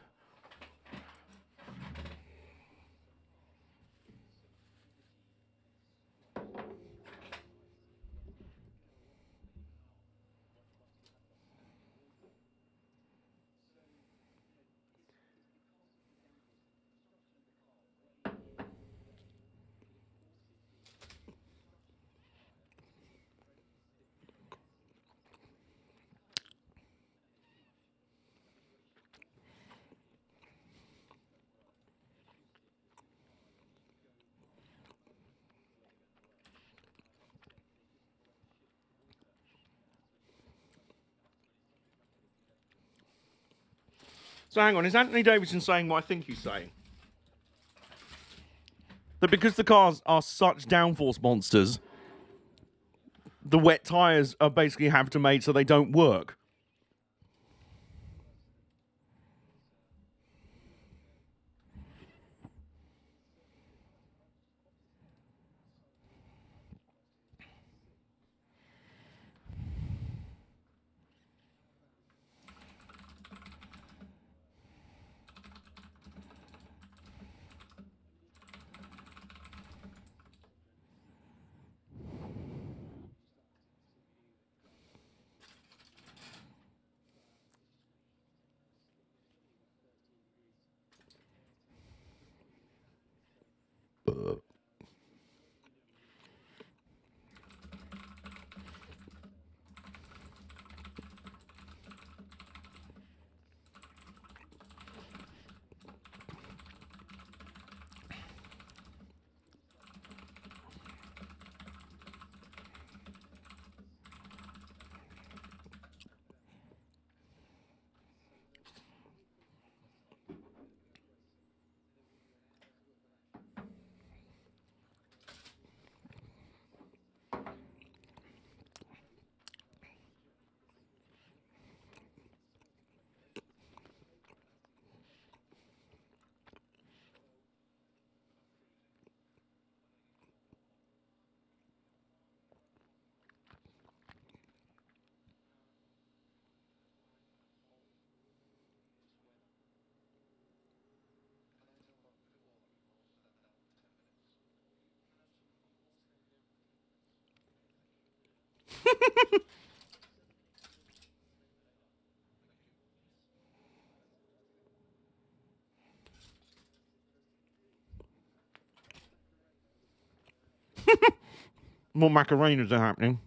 So hang on, is Anthony Davidson saying what I think he's saying? That because the cars are such downforce monsters, the wet tyres are basically have to made so they don't work. More Macarenas are happening.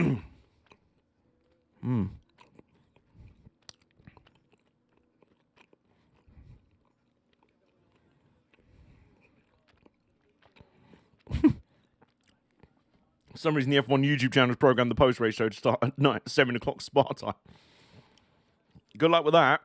For some reason, the F1 YouTube channel has programmed the post-race show to start at night, 7 o'clock Spa time. Good luck with that.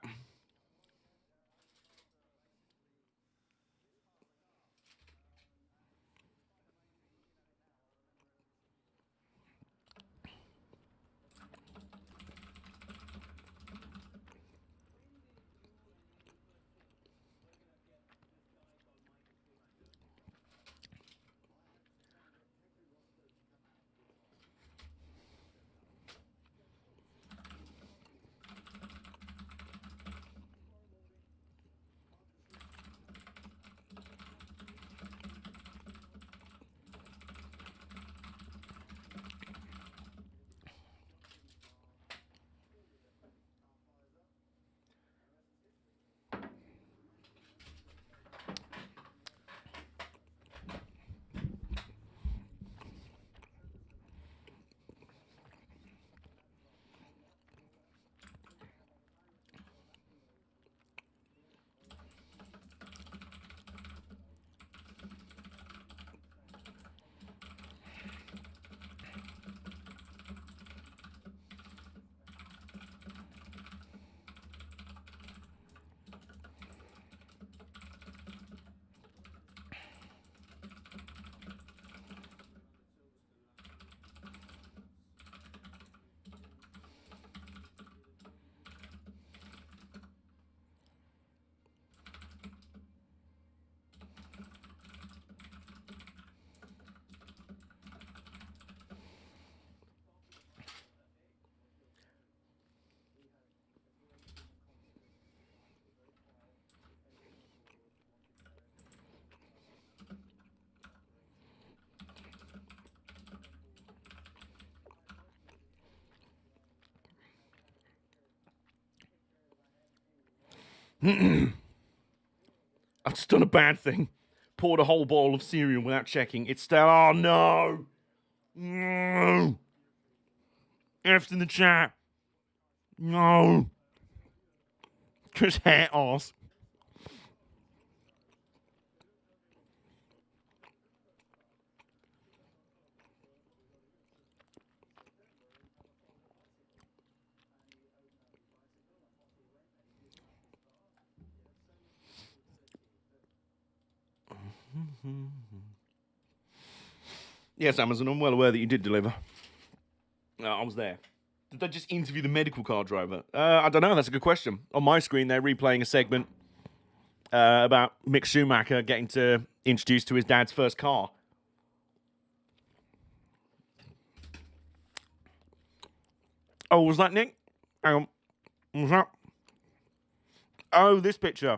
I've just done a bad thing. Poured a whole bowl of cereal without checking. It's still. Oh no! No! F's in the chat. No! Just hair ass. Yes, Amazon, I'm well aware that you did deliver. I was there. Did they just interview the medical car driver? I don't know, that's a good question. On my screen, they're replaying a segment about Mick Schumacher getting to introduce to his dad's first car. Oh, was that Nick? Hang on. What was that? Oh, this picture.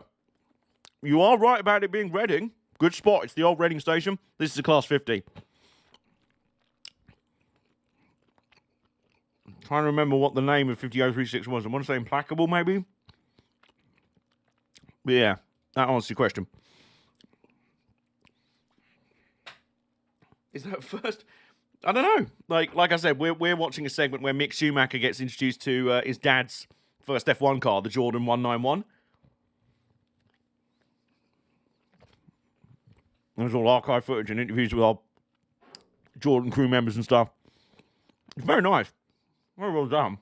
You are right about it being Reading. Good spot. It's the old Reading station. This is a Class 50. I'm trying to remember what the name of 50036 was. I want to say Implacable, maybe? But yeah, that answers your question. Is that first? I don't know. Like I said, we're watching a segment where Mick Schumacher gets introduced to his dad's first F1 car, the Jordan 191. There's all archive footage and interviews with our Jordan crew members and stuff. It's very nice. Very well done.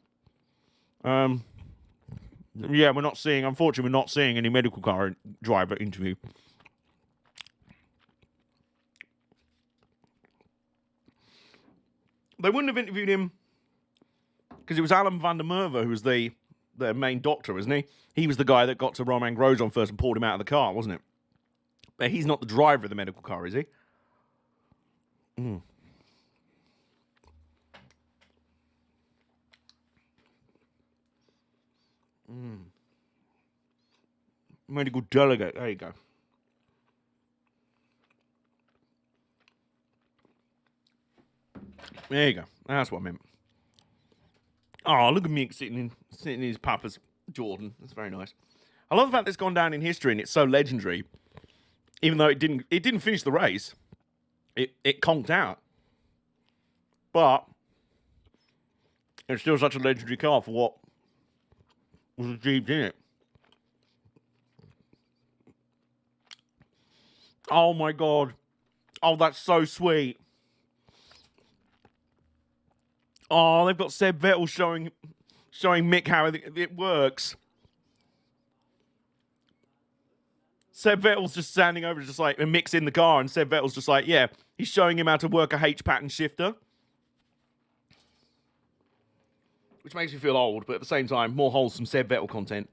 Yeah, unfortunately, we're not seeing any medical car driver interview. They wouldn't have interviewed him because it was Alan van der Merwe who was the main doctor, wasn't he? He was the guy that got to Romain Grosjean first and pulled him out of the car, wasn't it? But he's not the driver of the medical car, is he? Medical delegate. There you go. There you go. That's what I meant. Oh, look at Mick sitting in his papa's Jordan. That's very nice. I love the fact that it's gone down in history and it's so legendary. Even though it didn't finish the race. It conked out. But It's still such a legendary car for what was achieved in it. Oh my god. Oh, that's so sweet. Oh, they've got Seb Vettel showing Mick how it works. Seb Vettel's just standing over, just like, and Mick's in the car, and Seb Vettel's just like, yeah, he's showing him how to work a H-pattern shifter. Which makes me feel old, but at the same time, more wholesome Seb Vettel content.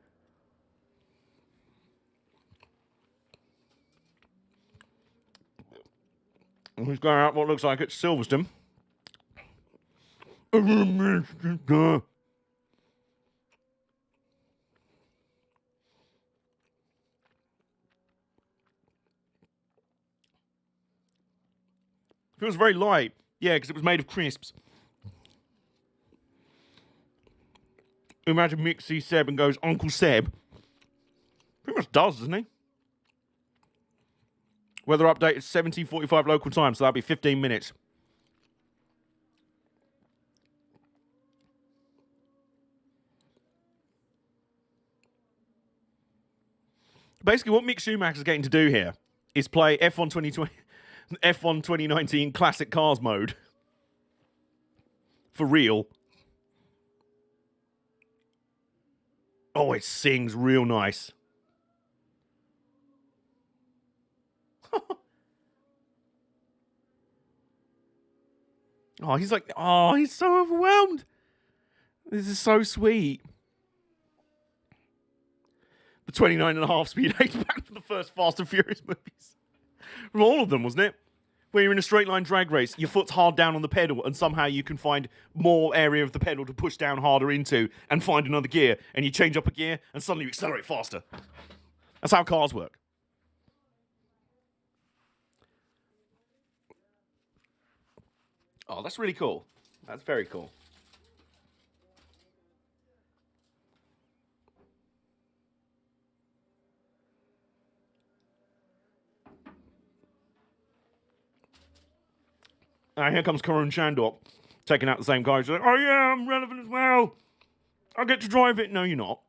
And he's going out what looks like it's Silverstone. Feels very light. Yeah, because it was made of crisps. Imagine Mick sees Seb and goes, Uncle Seb. Pretty much does, doesn't he? Weather update is 17:45 local time, so that'll be 15 minutes. Basically, what Mick Schumacher's getting to do here is play F1 2019 Classic Cars mode. For real. Oh, it sings real nice. Oh, he's like, oh, he's so overwhelmed. This is so sweet. The 29.5 speed H-back for the first Fast and Furious movies. From all of them, wasn't it? Where you're in a straight line drag race, your foot's hard down on the pedal, and somehow you can find more area of the pedal to push down harder into and find another gear, and you change up a gear, and suddenly you accelerate faster. That's how cars work. Oh, that's really cool. That's very cool. Here comes Karun Chandok, taking out the same car. He's like, oh yeah, I'm relevant as well. I get to drive it. No, you're not.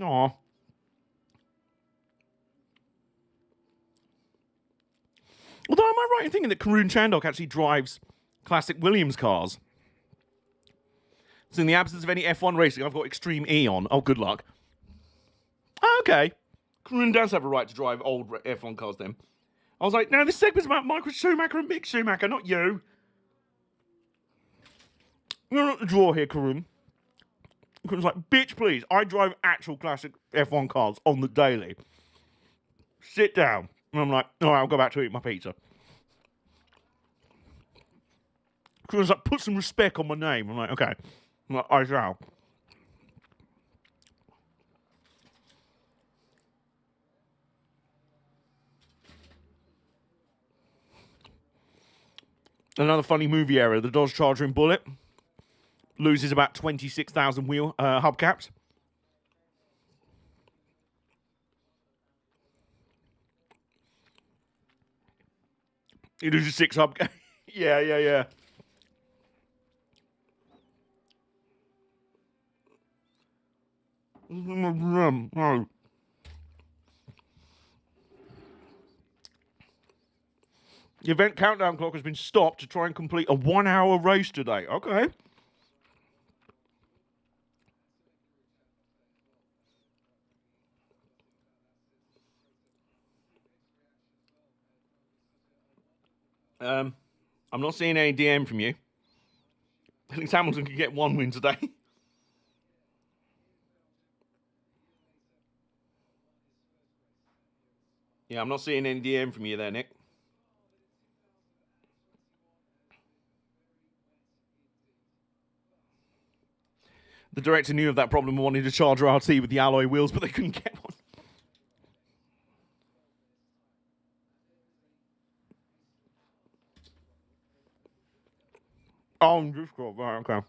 Aw. Although, am I right in thinking that Karun Chandok actually drives classic Williams cars? So in the absence of any F1 racing, I've got Extreme E on. Oh, good luck. Oh, okay. Karun does have a right to drive old F1 cars then. I was like, no, this segment's about Michael Schumacher and Mick Schumacher, not you. You're not the draw here, Karun. Karun's like, bitch, please. I drive actual classic F1 cars on the daily. Sit down. And I'm like, all right, I'll go back to eat my pizza. Karun's like, put some respect on my name. I'm like, okay. I'm like, I shall. Another funny movie error. The Dodge Charger in Bullet loses about 26,000 wheel hubcaps. He loses 6 hubcaps. Yeah. Oh. The event countdown clock has been stopped to try and complete a 1-hour race today. Okay. I'm not seeing any DM from you. I think Hamilton could get 1 win today. Yeah, I'm not seeing any DM from you there, Nick. The director knew of that problem and wanted a Charger RT with the alloy wheels, but they couldn't get one. Oh, just cool. Right, okay.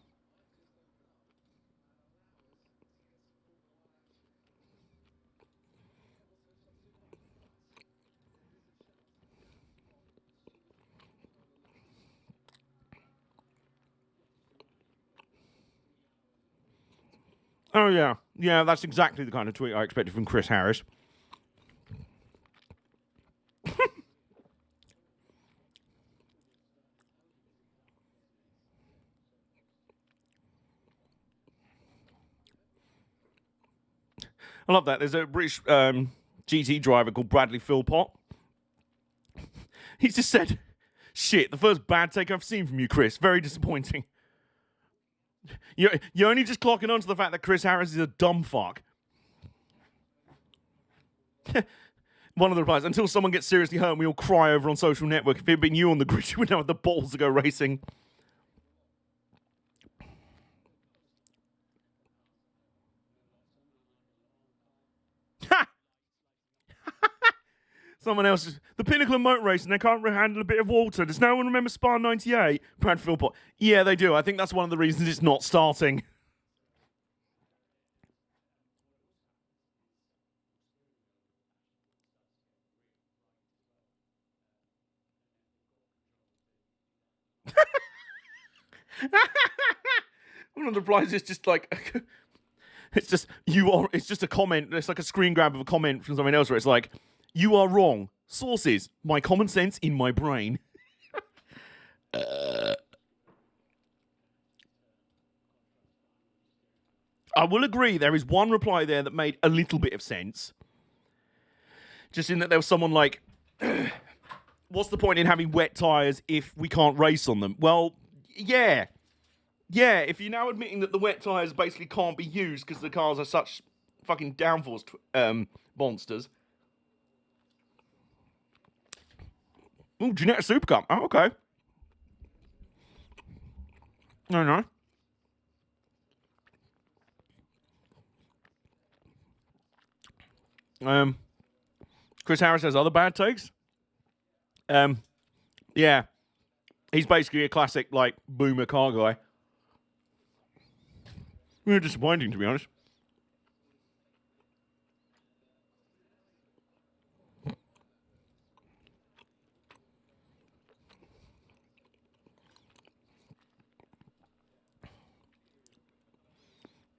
Oh, yeah. Yeah, that's exactly the kind of tweet I expected from Chris Harris. I love that. There's a British GT driver called Bradley Philpott. He's just said, shit, the first bad take I've seen from you, Chris. Very disappointing. You're only just clocking on to the fact that Chris Harris is a dumb fuck. One of the replies, until someone gets seriously hurt and we all cry over on social network. If it had been you on the grid, you would know the balls to go racing. Ha! Someone else, the pinnacle of motor racing, they can't handle a bit of water. Does no one remember Spa 98? Brad Philpott. Yeah, they do. I think that's one of the reasons it's not starting. One of the replies is just like, it's just a comment. It's like a screen grab of a comment from someone else where it's like, you are wrong. Sources, my common sense in my brain. I will agree, there is one reply there that made a little bit of sense. Just in that there was someone like, what's the point in having wet tyres if we can't race on them? Well, yeah. Yeah, if you're now admitting that the wet tyres basically can't be used because the cars are such fucking downforce monsters. Ooh, Ginetta Super Cup. Oh, okay. No. Chris Harris has other bad takes. Yeah. He's basically a classic, like, boomer car guy. Really disappointing, to be honest.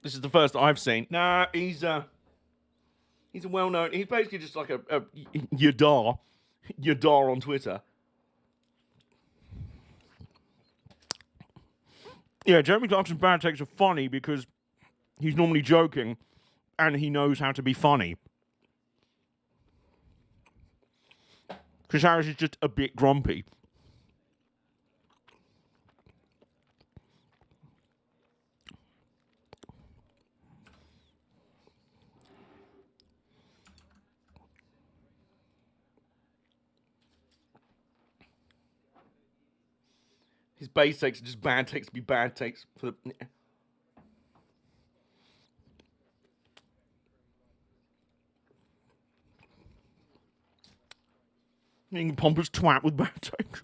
This is the first I've seen. Nah, he's a well-known. He's basically just like a Yadar on Twitter. Yeah, Jeremy Clarkson's bad takes are funny because he's normally joking, and he knows how to be funny. Chris Harris is just a bit grumpy. His base takes are just bad takes to be bad takes for the. Being a pompous twat with bad takes.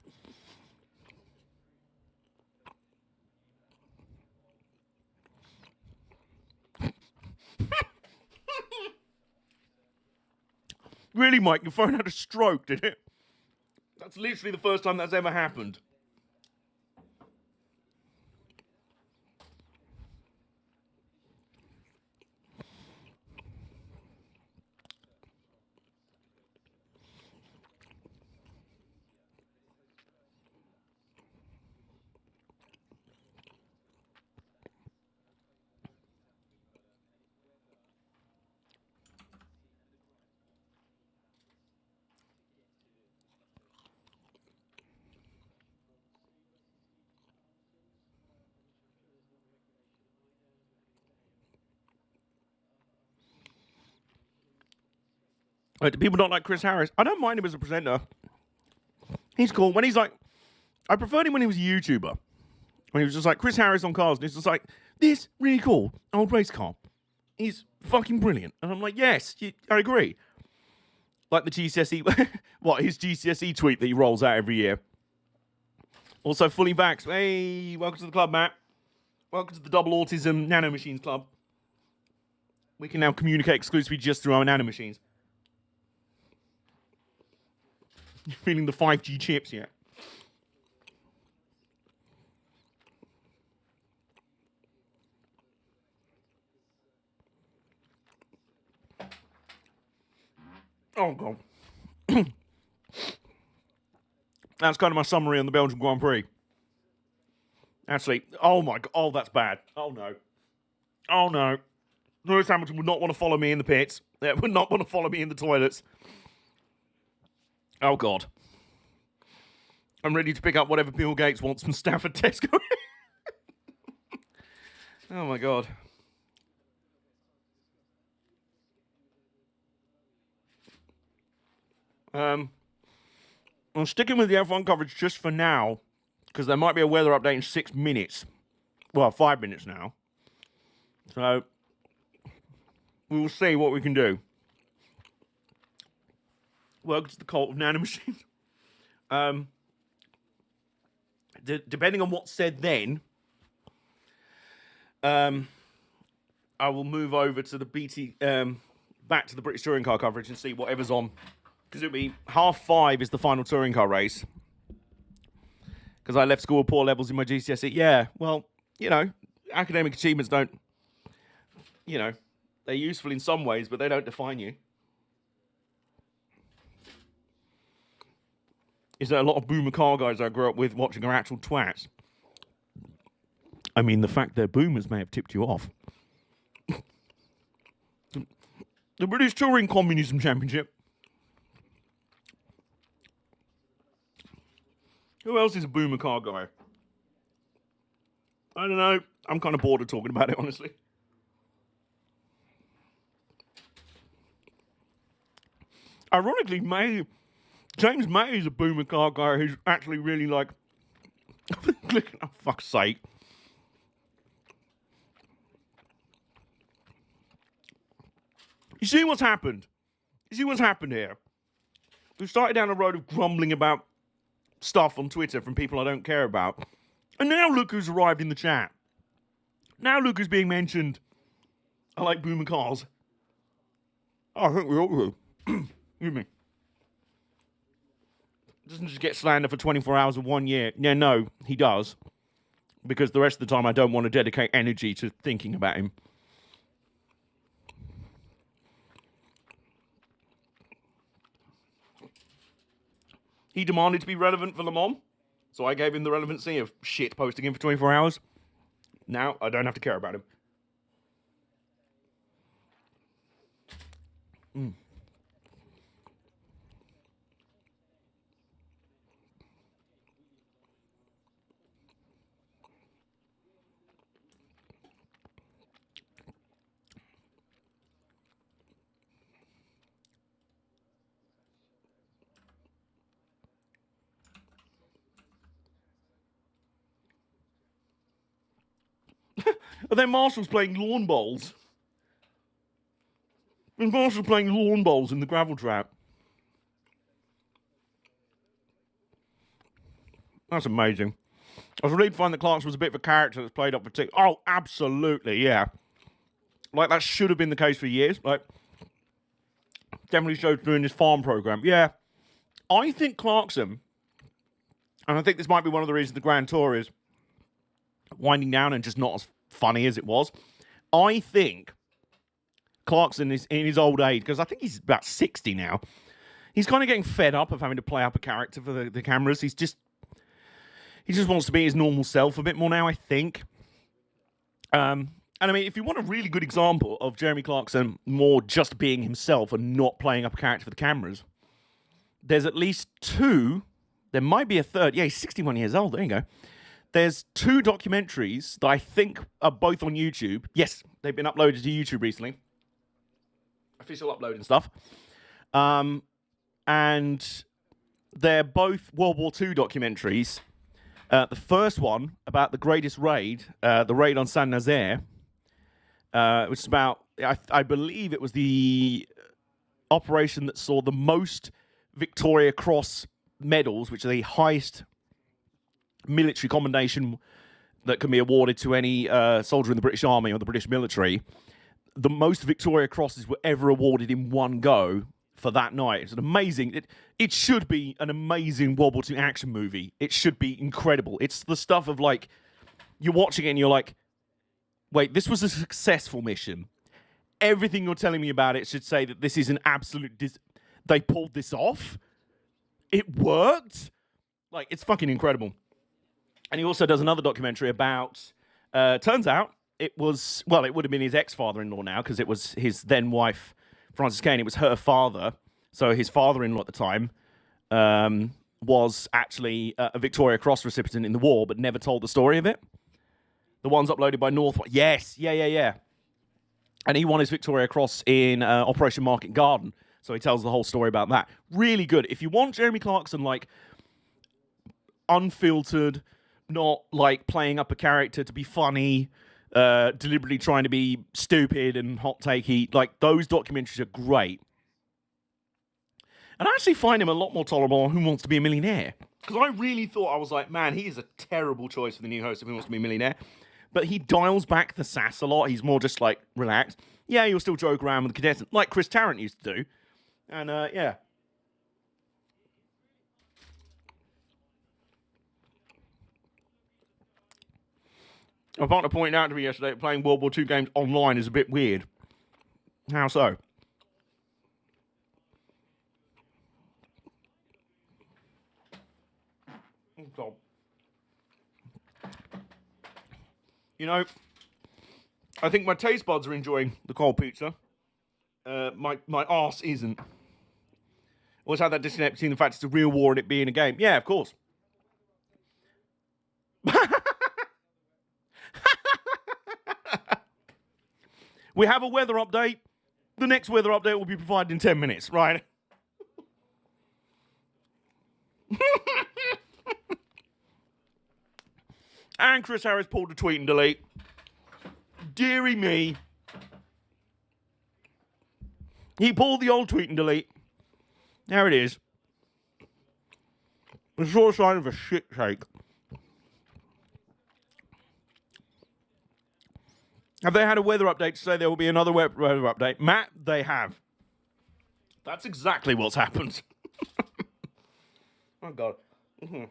Really, Mike, your phone had a stroke, did it? That's literally the first time that's ever happened. Do people not like Chris Harris? I don't mind him as a presenter. He's cool. When he's like, I preferred him when he was a YouTuber. When he was just like, Chris Harris on cars. And he's just like, this, really cool, old race car. He's fucking brilliant. And I'm like, yes, I agree. Like the GCSE, his GCSE tweet that he rolls out every year. Also, fully vaxxed. Hey, welcome to the club, Matt. Welcome to the Double Autism Nanomachines Club. We can now communicate exclusively just through our nanomachines. You feeling the 5G chips yet? Oh, God. That's kind of my summary on the Belgian Grand Prix. Actually, oh my God. Oh, that's bad. Oh, no. Oh, no. Lewis Hamilton would not want to follow me in the pits. They would not want to follow me in the toilets. Oh, God. I'm ready to pick up whatever Bill Gates wants from Stafford Tesco. Oh, my God. I'm sticking with the F1 coverage just for now, because there might be a weather update in 6 minutes. Well, 5 minutes now. So, we will see what we can do. Welcome to the cult of nanomachines. Depending on what's said then, I will move over to the back to the British Touring Car coverage and see whatever's on. Because it'll be 5:30 is the final touring car race. Because I left school with poor levels in my GCSE. Yeah, well, you know, academic achievements don't, you know, they're useful in some ways, but they don't define you. Is there a lot of boomer car guys I grew up with watching are actual twats? I mean, the fact they're boomers may have tipped you off. The British Touring Communism Championship. Who else is a boomer car guy? I don't know. I'm kind of bored of talking about it, honestly. Ironically, James May is a boomer car guy who's actually really like... oh, fuck's sake. You see what's happened? You see what's happened here? We've started down a road of grumbling about stuff on Twitter from people I don't care about. And now look who's arrived in the chat. Now look who's being mentioned. I like boomer cars. Oh, I think we ought to. Excuse me. Doesn't just get slandered for 24 hours of 1 year. Yeah, no, he does. Because the rest of the time I don't want to dedicate energy to thinking about him. He demanded to be relevant for Le Mans, so I gave him the relevancy of shit posting him for 24 hours. Now, I don't have to care about him. And then Marshall's playing lawn bowls. And Marshall's playing lawn bowls in the gravel trap. That's amazing. I was relieved to find that Clarkson was a bit of a character that's played up for two. Oh, absolutely, yeah. Like, that should have been the case for years. Like, definitely showed during this farm program. Yeah. I think Clarkson, and I think this might be one of the reasons the Grand Tour is winding down and just not as funny as it was. I think Clarkson is in his old age, because I think he's about 60 now. He's kind of getting fed up of having to play up a character for the cameras. He just wants to be his normal self a bit more now, I think. And I mean, if you want a really good example of Jeremy Clarkson more just being himself and not playing up a character for the cameras, there's at least two. There might be a third. Yeah, he's 61 years old. There you go. There's two documentaries that I think are both on YouTube. Yes, they've been uploaded to YouTube recently. Official upload and stuff. And they're both World War II documentaries. The first one about the greatest raid, the raid on Saint-Nazaire, which is about, I believe it was the operation that saw the most Victoria Cross medals, which are the highest military commendation that can be awarded to any soldier in the British Army or the British military. The most Victoria Crosses were ever awarded in one go for that night. It's an amazing... It should be an amazing World War II action movie. It should be incredible. It's the stuff of, like, you're watching it and you're like, wait, this was a successful mission. Everything you're telling me about it should say that this is an absolute... they pulled this off. It worked. Like, it's fucking incredible. And he also does another documentary about, turns out, it would have been his ex-father-in-law now, because it was his then-wife, Frances Kane. It was her father. So his father-in-law at the time was actually a Victoria Cross recipient in the war, but never told the story of it. The ones uploaded by North. Yes, yeah. And he won his Victoria Cross in Operation Market Garden. So he tells the whole story about that. Really good. If you want Jeremy Clarkson, like, unfiltered, not, like, playing up a character to be funny, deliberately trying to be stupid and hot takey, like, those documentaries are great. And I actually find him a lot more tolerable on Who Wants to Be a Millionaire. Because I really thought, I was like, man, he is a terrible choice for the new host of Who Wants to Be a Millionaire. But he dials back the sass a lot. He's more just, like, relaxed. Yeah, you'll still joke around with the contestant, like Chris Tarrant used to do. And, yeah. My partner pointed out to me yesterday that playing World War II games online is a bit weird. How so? Oh, you know, I think my taste buds are enjoying the cold pizza. My arse isn't. Always had that disconnect between the fact it's a real war and it being a game. Yeah, of course. We have a weather update. The next weather update will be provided in 10 minutes, right? And Chris Harris pulled a tweet and delete. Deary me. He pulled the old tweet and delete. There it is. The sure sign of a shit take. Have they had a weather update to say there will be another weather update? Matt, they have. That's exactly what's happened. Oh, God. Mm-hmm.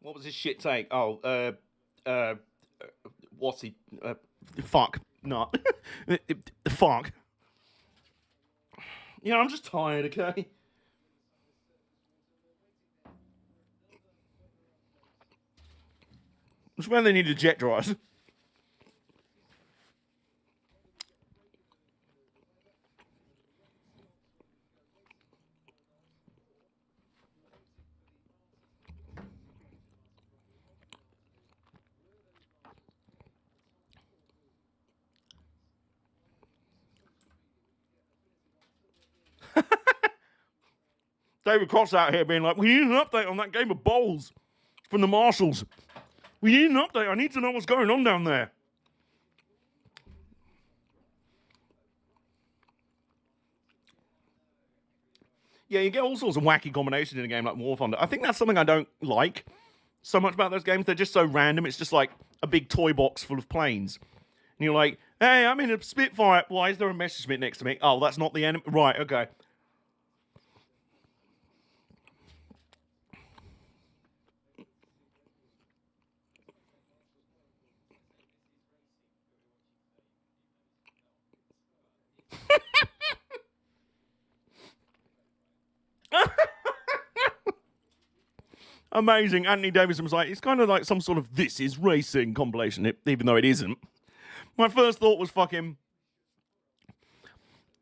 What was his shit take? Oh, what's he? Fuck. No. Fuck. You know, I'm just tired, okay? It's when they needed jet dryers. David Cross out here being like, we need an update on that game of bowls from the Marshalls. We need an update. I need to know what's going on down there. Yeah, you get all sorts of wacky combinations in a game like War Thunder. I think that's something I don't like so much about those games. They're just so random. It's just like a big toy box full of planes. And you're like, hey, I'm in a Spitfire. Why is there a Messerschmitt next to me? Oh, that's not the enemy. Right, okay. Amazing. Anthony Davidson was like, it's kind of like some sort of This Is Racing compilation, even though it isn't. My first thought was fucking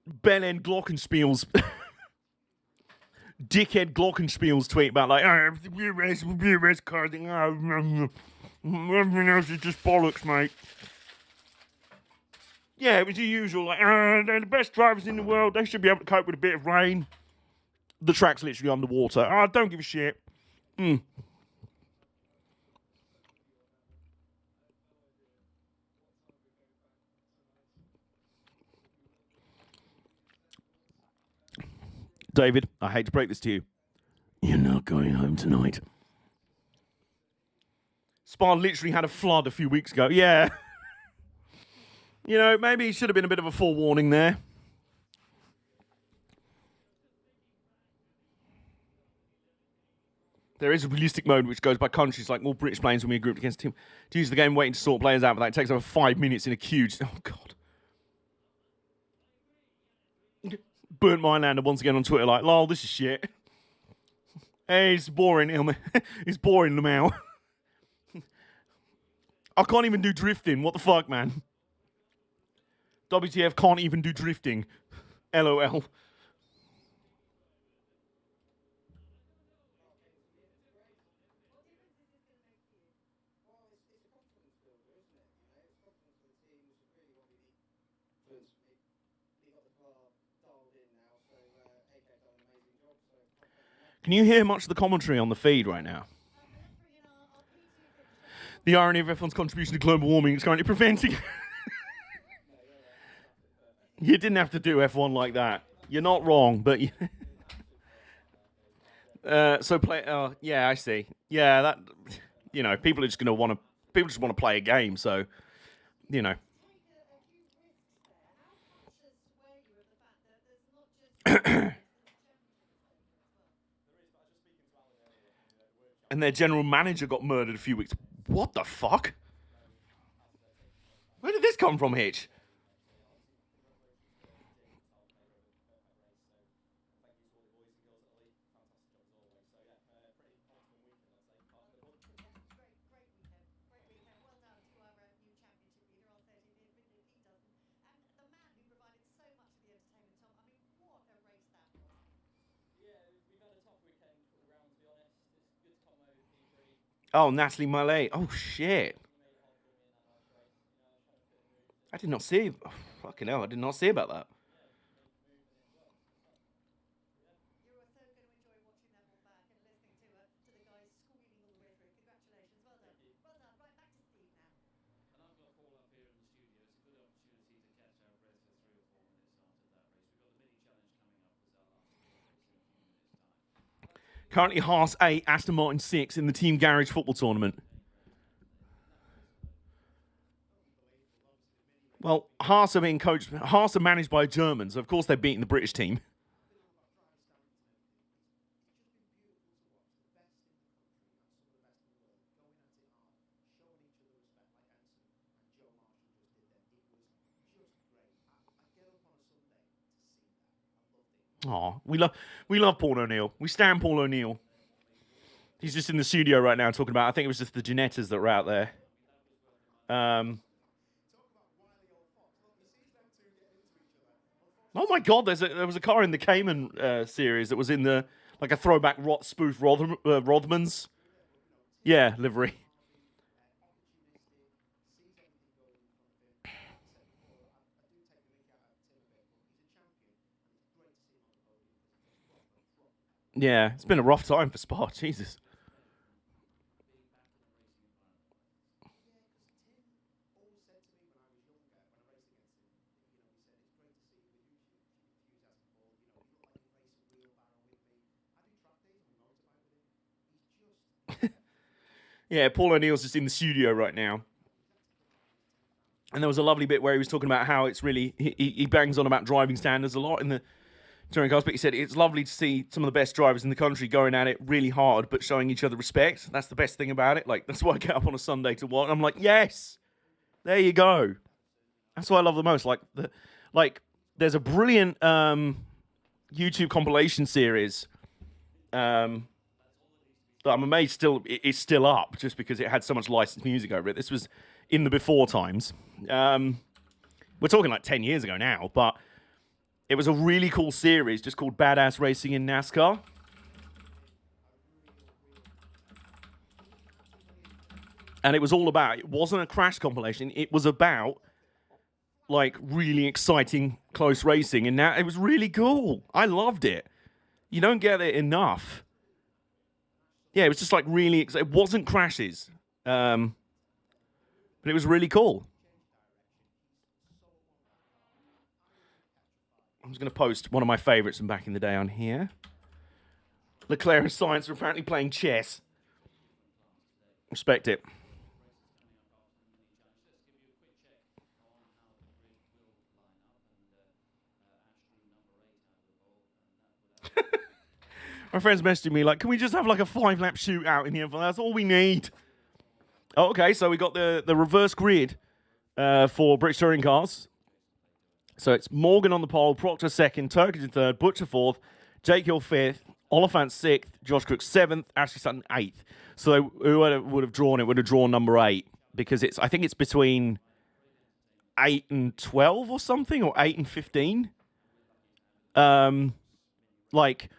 Ben N. Glockenspiel's dickhead Glockenspiel's tweet about like, oh, we're race cars. Everything else is just bollocks, mate. Yeah, it was the usual, like, they're the best drivers in the world. They should be able to cope with a bit of rain. The track's literally underwater. Oh, don't give a shit. David, I hate to break this to you. You're not going home tonight. Spa literally had a flood a few weeks ago. Yeah. You know, maybe it should have been a bit of a forewarning there. There is a realistic mode which goes by countries, like all British players when we are grouped against a team. To use the game waiting to sort players out, but that takes over 5 minutes in a queue. Oh, God. Burnt Mindlander once again on Twitter like, lol, this is shit. Hey, it's boring. It's boring, Lamau. I can't even do drifting. What the fuck, man? WTF can't even do drifting. LOL. Can you hear much of the commentary on the feed right now? The irony of F1's contribution to global warming is currently preventing... You didn't have to do F1 like that. You're not wrong, but... yeah, I see. Yeah, that... You know, people are just going to want to... People just want to play a game, so... You know. And their general manager got murdered a few weeks... What the fuck? Where did this come from, Hitch? Oh, Natalie Mallet. Oh, shit. I did not see... Oh, fucking hell, I did not see about that. Currently Haas 8, Aston Martin 6 in the Team Garage football tournament. Well, Haas are being coached... Haas are managed by Germans. Of course they're beating the British team. Aw, we love Paul O'Neill. We stand Paul O'Neill. He's just in the studio right now talking about... I think it was just the Ginettas that were out there. Oh my God! There was a car in the Cayman series that was in the like a throwback spoof Rothmans. Yeah, livery. Yeah, it's been a rough time for Spa. Jesus. Yeah, Paul O'Neill's just in the studio right now. And there was a lovely bit where he was talking about how it's really... He bangs on about driving standards a lot in the touring cars, but he said it's lovely to see some of the best drivers in the country going at it really hard, but showing each other respect. That's the best thing about it. Like, that's why I get up on a Sunday to watch. I'm like, yes! There you go. That's what I love the most. There's a brilliant YouTube compilation series that I'm amazed it's still up just because it had so much licensed music over it. This was in the before times. We're talking like 10 years ago now, but it was a really cool series just called Badass Racing in NASCAR. And it was all about, it wasn't a crash compilation, it was about like really exciting close racing, and now it was really cool. I loved it. You don't get it enough. yeah, it was just like really. It wasn't crashes, but it was really cool. I'm just going to post one of my favorites from back in the day on here. Leclerc and Sainz are apparently playing chess. Respect it. My friend's messaging me like, can we just have like a 5-lap shootout in here? That's all we need. Oh, okay, so we got the reverse grid for British Touring Cars. So it's Morgan on the pole, Proctor second, Turkish in third, Butcher fourth, Jake Hill fifth, Oliphant sixth, Josh Cook seventh, Ashley Sutton eighth. So whoever would have drawn it would have drawn number 8 because I think it's between 8 and 12 or something, or 8 and 15. Like,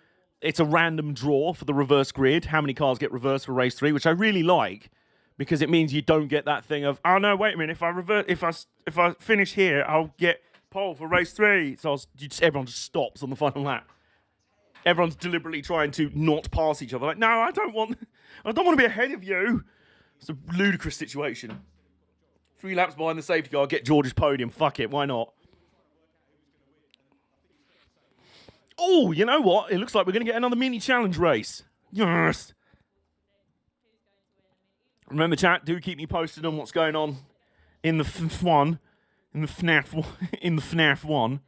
it's a random draw for the reverse grid. How many cars get reversed for race 3, which I really like because it means you don't get that thing of, oh no, wait a minute, if I finish here, I'll get pole for race 3. So everyone just stops on the final lap. Everyone's deliberately trying to not pass each other. Like, no, I don't want to be ahead of you. It's a ludicrous situation. 3 laps behind the safety car, get George's podium. Fuck it, why not? Oh, you know what? It looks like we're going to get another mini challenge race. Yes. Remember, chat, do keep me posted on what's going on in the FNAF 1.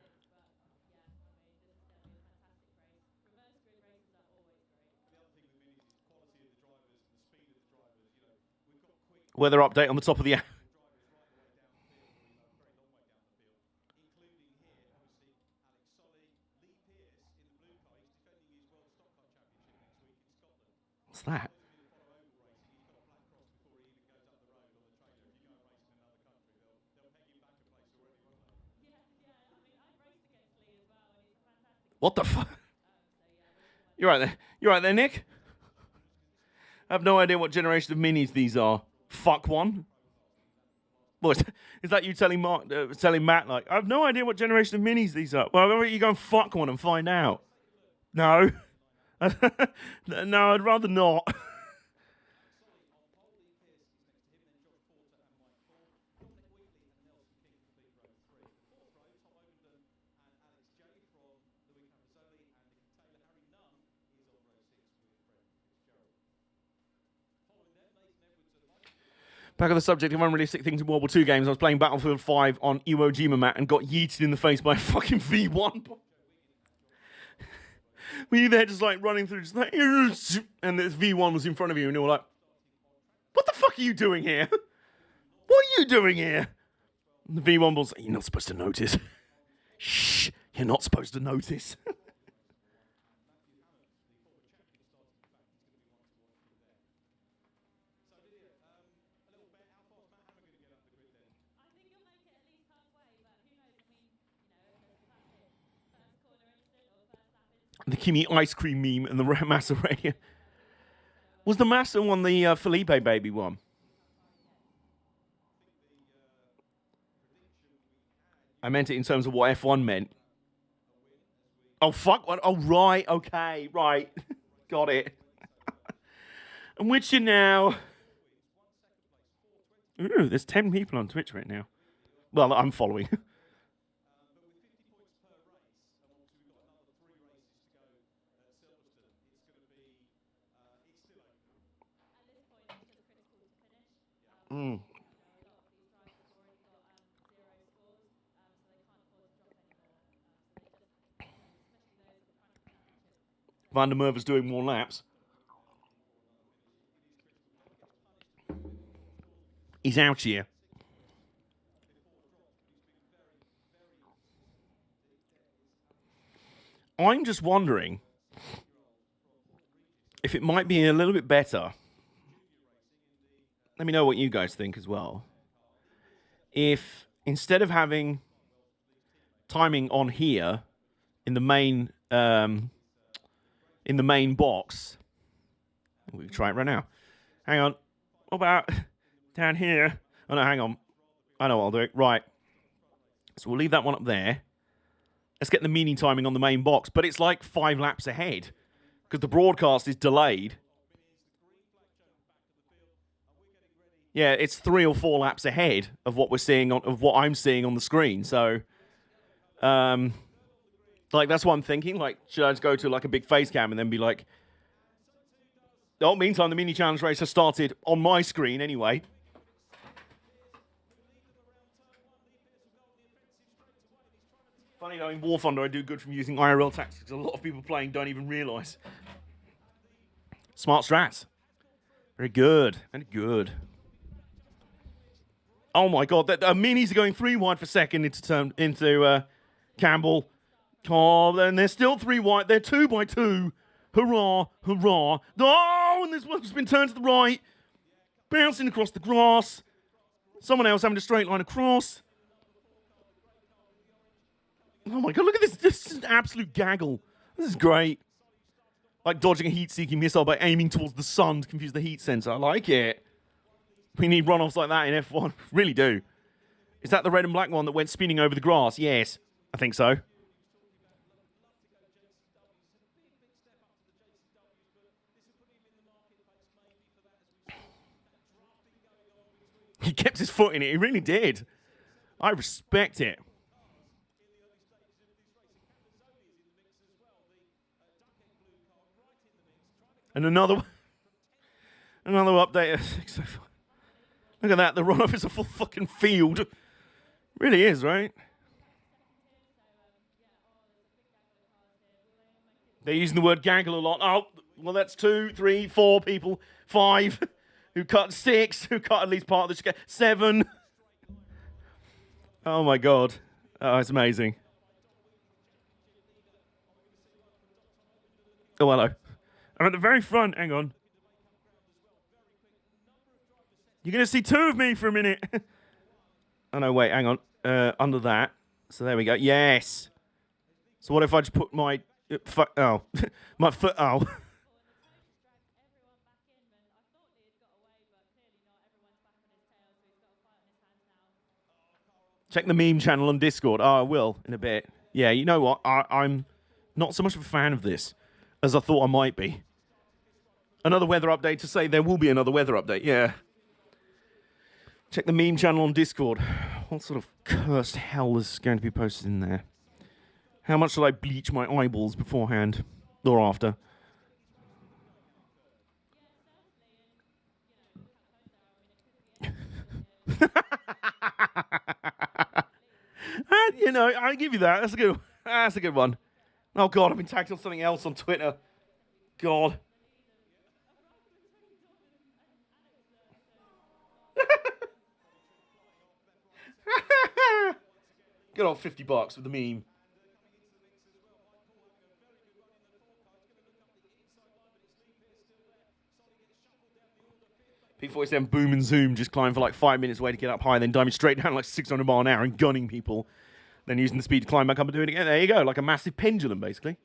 Weather update on the top of the app. What's that? What the fuck? You're right there. You're right there, Nick. I have no idea what generation of minis these are. Fuck one. What is that? You telling Matt like I have no idea what generation of minis these are? Well, why don't you go and fuck one and find out? No, no, I'd rather not. Back on the subject of unrealistic things in World War II games, I was playing Battlefield 5 on AJOmega mat and got yeeted in the face by a fucking V1. Were you there just like running through, just like, and this V1 was in front of you and you were like, what the fuck are you doing here? What are you doing here? And the V1 was like, you're not supposed to notice. Shh, you're not supposed to notice. The Kimi ice cream meme and the Massa radio. Was the Massa one the Felipe baby one? I meant it in terms of what F1 meant. Oh, fuck one. Oh, right. Okay. Right. Got it. I'm with you now. Ooh, there's 10 people on Twitch right now. Well, I'm following. Van der Merwe's doing more laps. He's out here. I'm just wondering if it might be a little bit better. Let me know what you guys think as well. If instead of having timing on here in the main box, we can try it right now. Hang on. What about down here? Oh no, hang on. I know what I'll do. Right. So we'll leave that one up there. Let's get the mini timing on the main box, but it's like 5 laps ahead because the broadcast is delayed. Yeah, it's 3 or 4 laps ahead of what we're seeing of what I'm seeing on the screen. So, like that's what I'm thinking. Like, should I just go to like a big face cam and then be like, oh, meantime, the mini challenge race has started on my screen anyway. Funny though, in War Thunder, I do good from using IRL tactics. A lot of people playing don't even realise. Smart strats. Very good. Very good. Oh my god, that minis are going 3 wide for second into Campbell. Oh, and they're still 3 wide. They're 2 by 2. Hurrah, hurrah. Oh, and this one's been turned to the right. Bouncing across the grass. Someone else having a straight line across. Oh my god, look at this. This is an absolute gaggle. This is great. Like dodging a heat-seeking missile by aiming towards the sun to confuse the heat sensor. I like it. We need runoffs like that in F1. Really do. Is that the red and black one that went spinning over the grass? Yes, I think so. He kept his foot in it. He really did. I respect it. And another update. Look at that. The runoff is a full fucking field. Really is, right? They're using the word gaggle a lot. Oh, well, that's 2, 3, 4 people. 5 who cut 6 who cut at least part of the 7. Oh my god. Oh, it's amazing. Oh, hello. I'm at the very front. Hang on. You're going to see 2 of me for a minute. Oh, no, wait. Hang on. Under that. So there we go. Yes. So what if I just put my... my foot... Oh. Check the meme channel on Discord. Oh, I will in a bit. Yeah, you know what? I'm not so much of a fan of this as I thought I might be. Another weather update to say there will be another weather update. Yeah. Check the meme channel on Discord. What sort of cursed hell is going to be posted in there? How much should I bleach my eyeballs beforehand or after? You know, I give you that. That's a good. That's a good one. Oh god, I've been tagged on something else on Twitter. God. Good old $50 with the meme. P47 boom and zoom, just climb for like 5 minutes away to get up high, then diving straight down like 600 mile an hour and gunning people. Then using the speed to climb back up and do it again. There you go, like a massive pendulum, basically.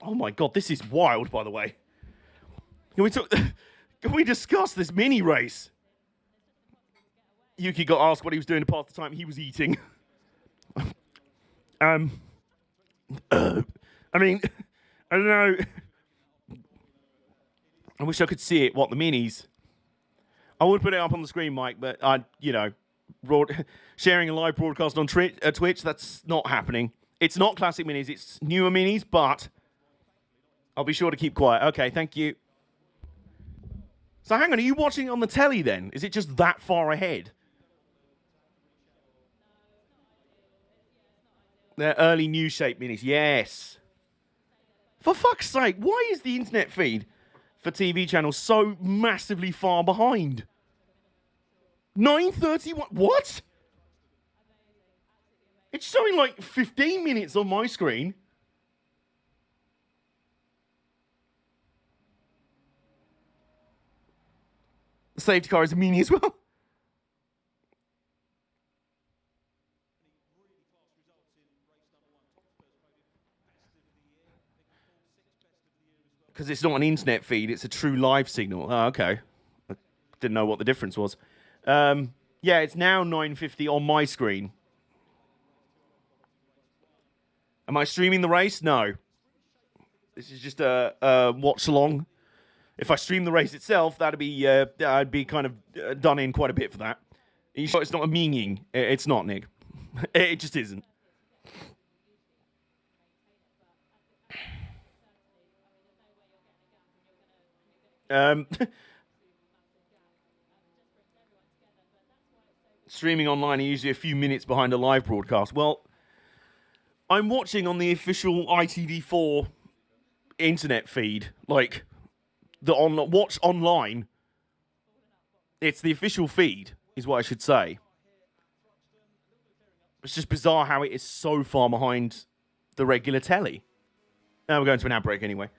Oh my god, this is wild, by the way. Can we discuss this mini race? Yuki got asked what he was doing to pass the time. He was eating. I mean, I don't know. I wish I could see it. What, the minis? I would put it up on the screen, Mike, but sharing a live broadcast on Twitch, that's not happening. It's not classic minis, it's newer minis, but I'll be sure to keep quiet. Okay, thank you. So hang on, are you watching it on the telly then? Is it just that far ahead? They're early news shape minis, yes. For fuck's sake, why is the internet feed for TV channels so massively far behind? 9:31, what? It's showing like 15 minutes on my screen. The safety car is a mini as well. Because it's not an internet feed, it's a true live signal. Oh, okay. I didn't know what the difference was. Yeah, it's now 9:50 on my screen. Am I streaming the race? No. This is just a watch along. If I stream the race itself, that'd be I'd be kind of done in quite a bit for that. Are you sure it's not a meaning? It's not, Nick. It just isn't. Streaming online are usually a few minutes behind a live broadcast. Well, I'm watching on the official ITV4 internet feed, like the watch online. It's the official feed, is what I should say. It's just bizarre how it is so far behind the regular telly. Now we're going to an ad break anyway.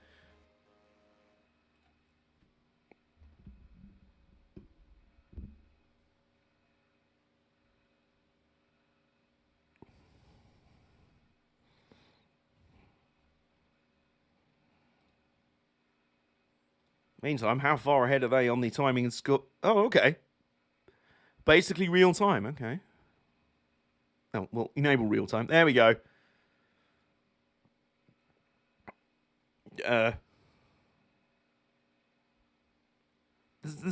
Meantime, how far ahead are they on the timing and score? Oh, okay. Basically real time, okay. Oh, well, enable real time. There we go. There's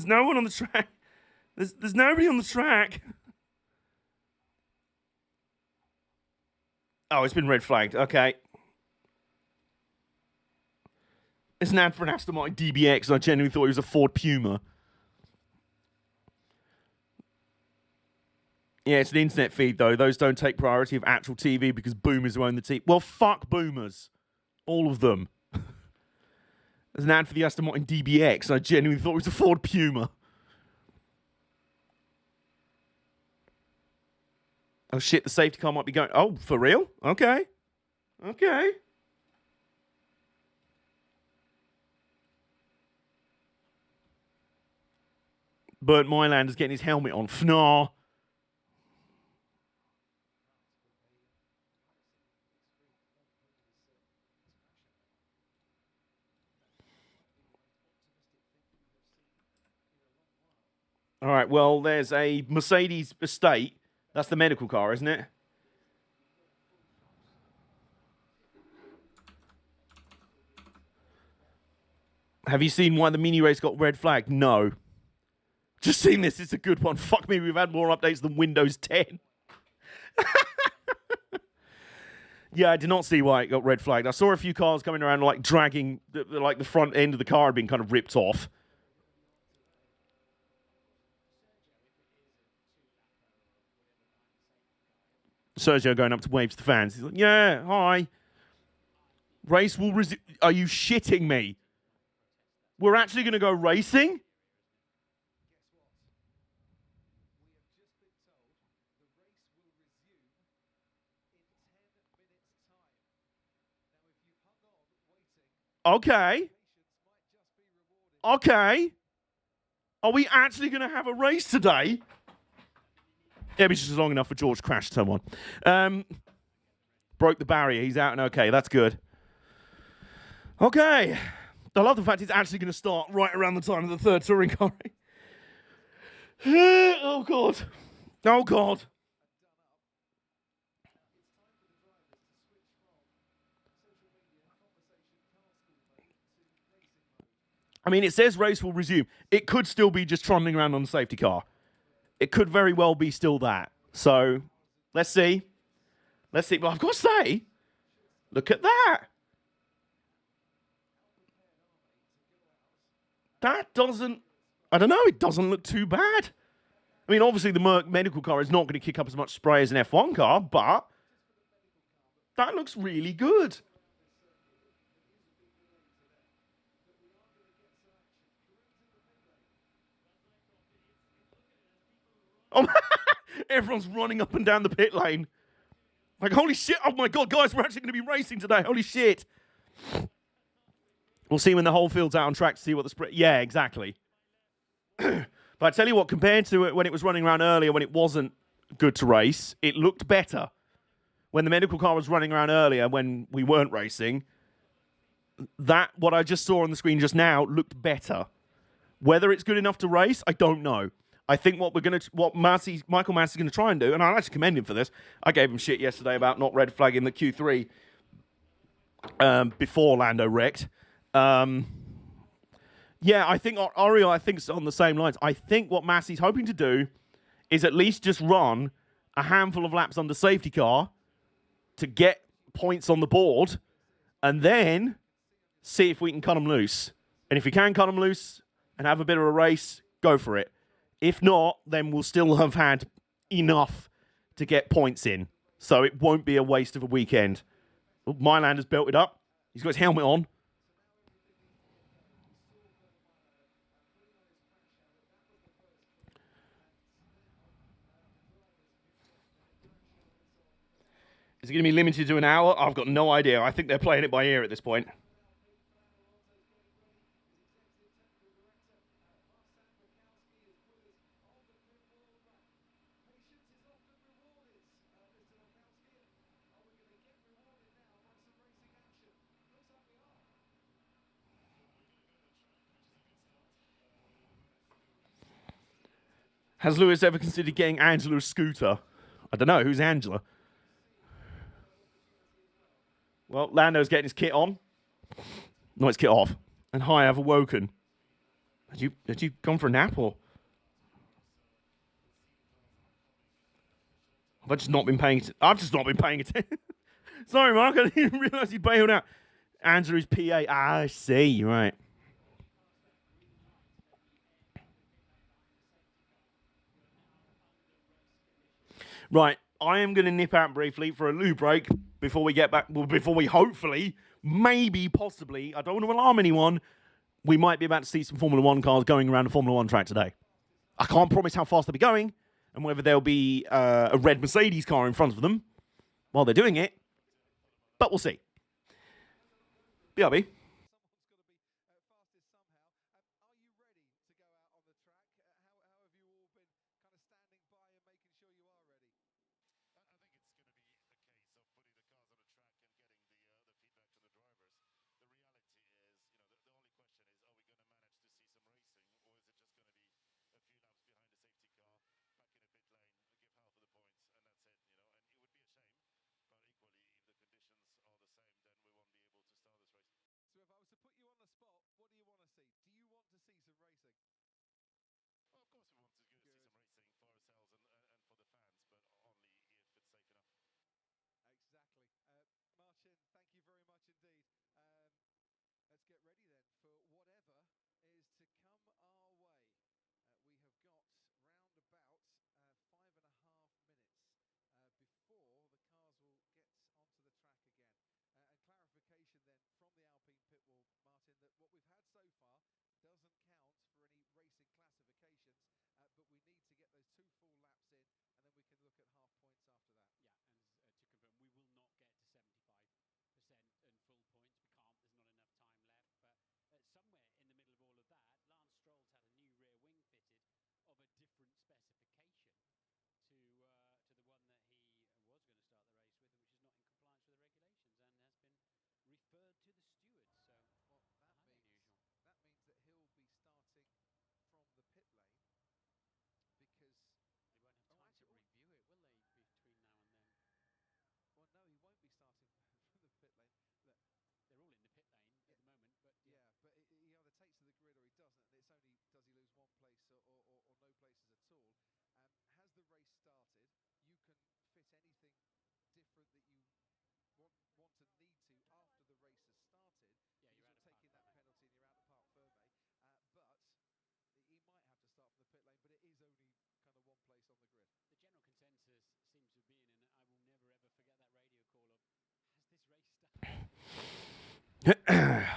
no one on the track. There's nobody on the track. Oh, it's been red flagged. Okay. It's an ad for an Aston Martin DBX, and I genuinely thought it was a Ford Puma. Yeah, it's an internet feed, though. Those don't take priority of actual TV because boomers who own the TV. Well, fuck boomers. All of them. There's an ad for the Aston Martin DBX, and I genuinely thought it was a Ford Puma. Oh, shit, the safety car might be going... Oh, for real? Okay. Okay. Bernd Mylander's getting his helmet on. Fnar. All right, well, there's a Mercedes estate. That's the medical car, isn't it? Have you seen why the mini race got red flagged? No. Just seen this. It's a good one. Fuck me, we've had more updates than Windows 10. Yeah, I did not see why it got red flagged. I saw a few cars coming around, like, dragging, like, the front end of the car had been kind of ripped off. Sergio going up to wave to the fans. He's like, yeah, hi. Race will resume. Are you shitting me? We're actually going to go racing? Okay. Okay. Are we actually going to have a race today? Yeah, but it's just long enough for George Crash to turn one. Broke the barrier. He's out and okay. That's good. Okay. I love the fact it's actually going to start right around the time of the third touring car. Oh, God. Oh, God. I mean, it says race will resume. It could still be just trundling around on the safety car. It could very well be still that. So, let's see. Let's see. Well, I've got to say, look at that. That doesn't, I don't know, it doesn't look too bad. I mean, obviously the Merc medical car is not going to kick up as much spray as an F1 car, but that looks really good. Oh, everyone's running up and down the pit lane. Like, holy shit, oh my God, guys, we're actually going to be racing today. Holy shit. We'll see when the whole field's out on track to see what the spread... Yeah, exactly. But I tell you what, compared to it when it was running around earlier, when it wasn't good to race, it looked better. When the medical car was running around earlier, when we weren't racing, that, what I just saw on the screen just now, looked better. Whether it's good enough to race, I don't know. I think what Michael Massey's going to try and do, and I actually commend him for this. I gave him shit yesterday about not red flagging the Q3 before Lando wrecked. Yeah, I think Oriol, I think, is on the same lines. I think what Massey's hoping to do is at least just run a handful of laps under safety car to get points on the board, and then see if we can cut them loose. And if we can cut them loose and have a bit of a race, go for it. If not, then we'll still have had enough to get points in. So it won't be a waste of a weekend. Oh, Mylander's belted up. He's got his helmet on. Is it going to be limited to an hour? I've got no idea. I think they're playing it by ear at this point. Has Lewis ever considered getting Angela a scooter? I don't know. Who's Angela? Well, Lando's getting his kit on. No, his kit off. And hi, I've awoken. Had you gone for a nap or? Have I just not been paying attention? I've just not been paying attention. Sorry, Mark. I didn't realise you bailed out. Andrew's PA. Ah, I see. You're right. Right. I am going to nip out briefly for a loo break before we get back. Well, before we hopefully, maybe, possibly, I don't want to alarm anyone, we might be about to see some Formula One cars going around the Formula One track today. I can't promise how fast they'll be going and whether there'll be a red Mercedes car in front of them while they're doing it, but we'll see. BRB.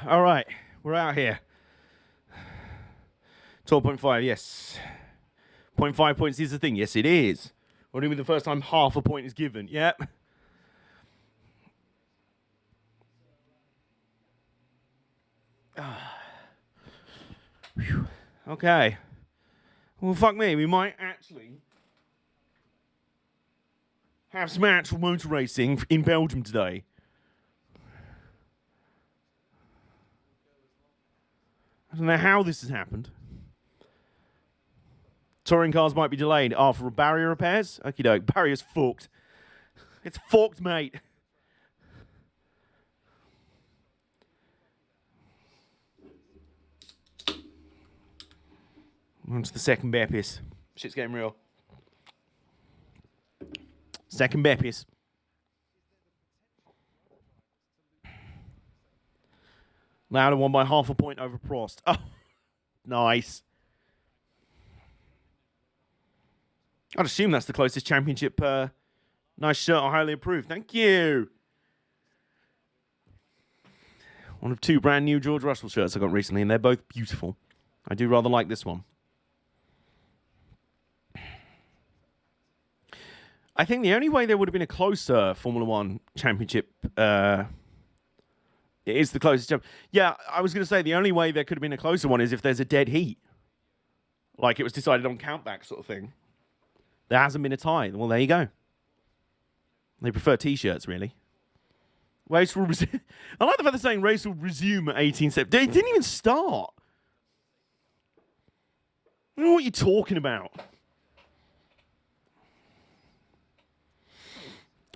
All right, we're out here. 12.5, yes. 0.5 points is the thing. Yes, it is. Only with the first time half a point is given. Yep. Okay. Well, fuck me. We might actually have some actual motor racing in Belgium today. I don't know how this has happened. Touring cars might be delayed after barrier repairs. Okie doke. Barrier's fucked. It's fucked, mate. On to the second bear piss. Shit's getting real. Second bear piss. Lauda won by half a point over Prost. Oh, nice. I'd assume that's the closest championship. Nice shirt. I highly approve. Thank you. One of two brand new George Russell shirts I got recently, and they're both beautiful. I do rather like this one. I think the only way there would have been a closer Formula One championship it is the closest jump. Yeah, I was going to say the only way there could have been a closer one is if there's a dead heat. Like it was decided on countback sort of thing. There hasn't been a tie. Well, there you go. They prefer T-shirts, really. Race will resume. I like the fact they're saying race will resume at 18 September. They didn't even start. I don't know what you're talking about.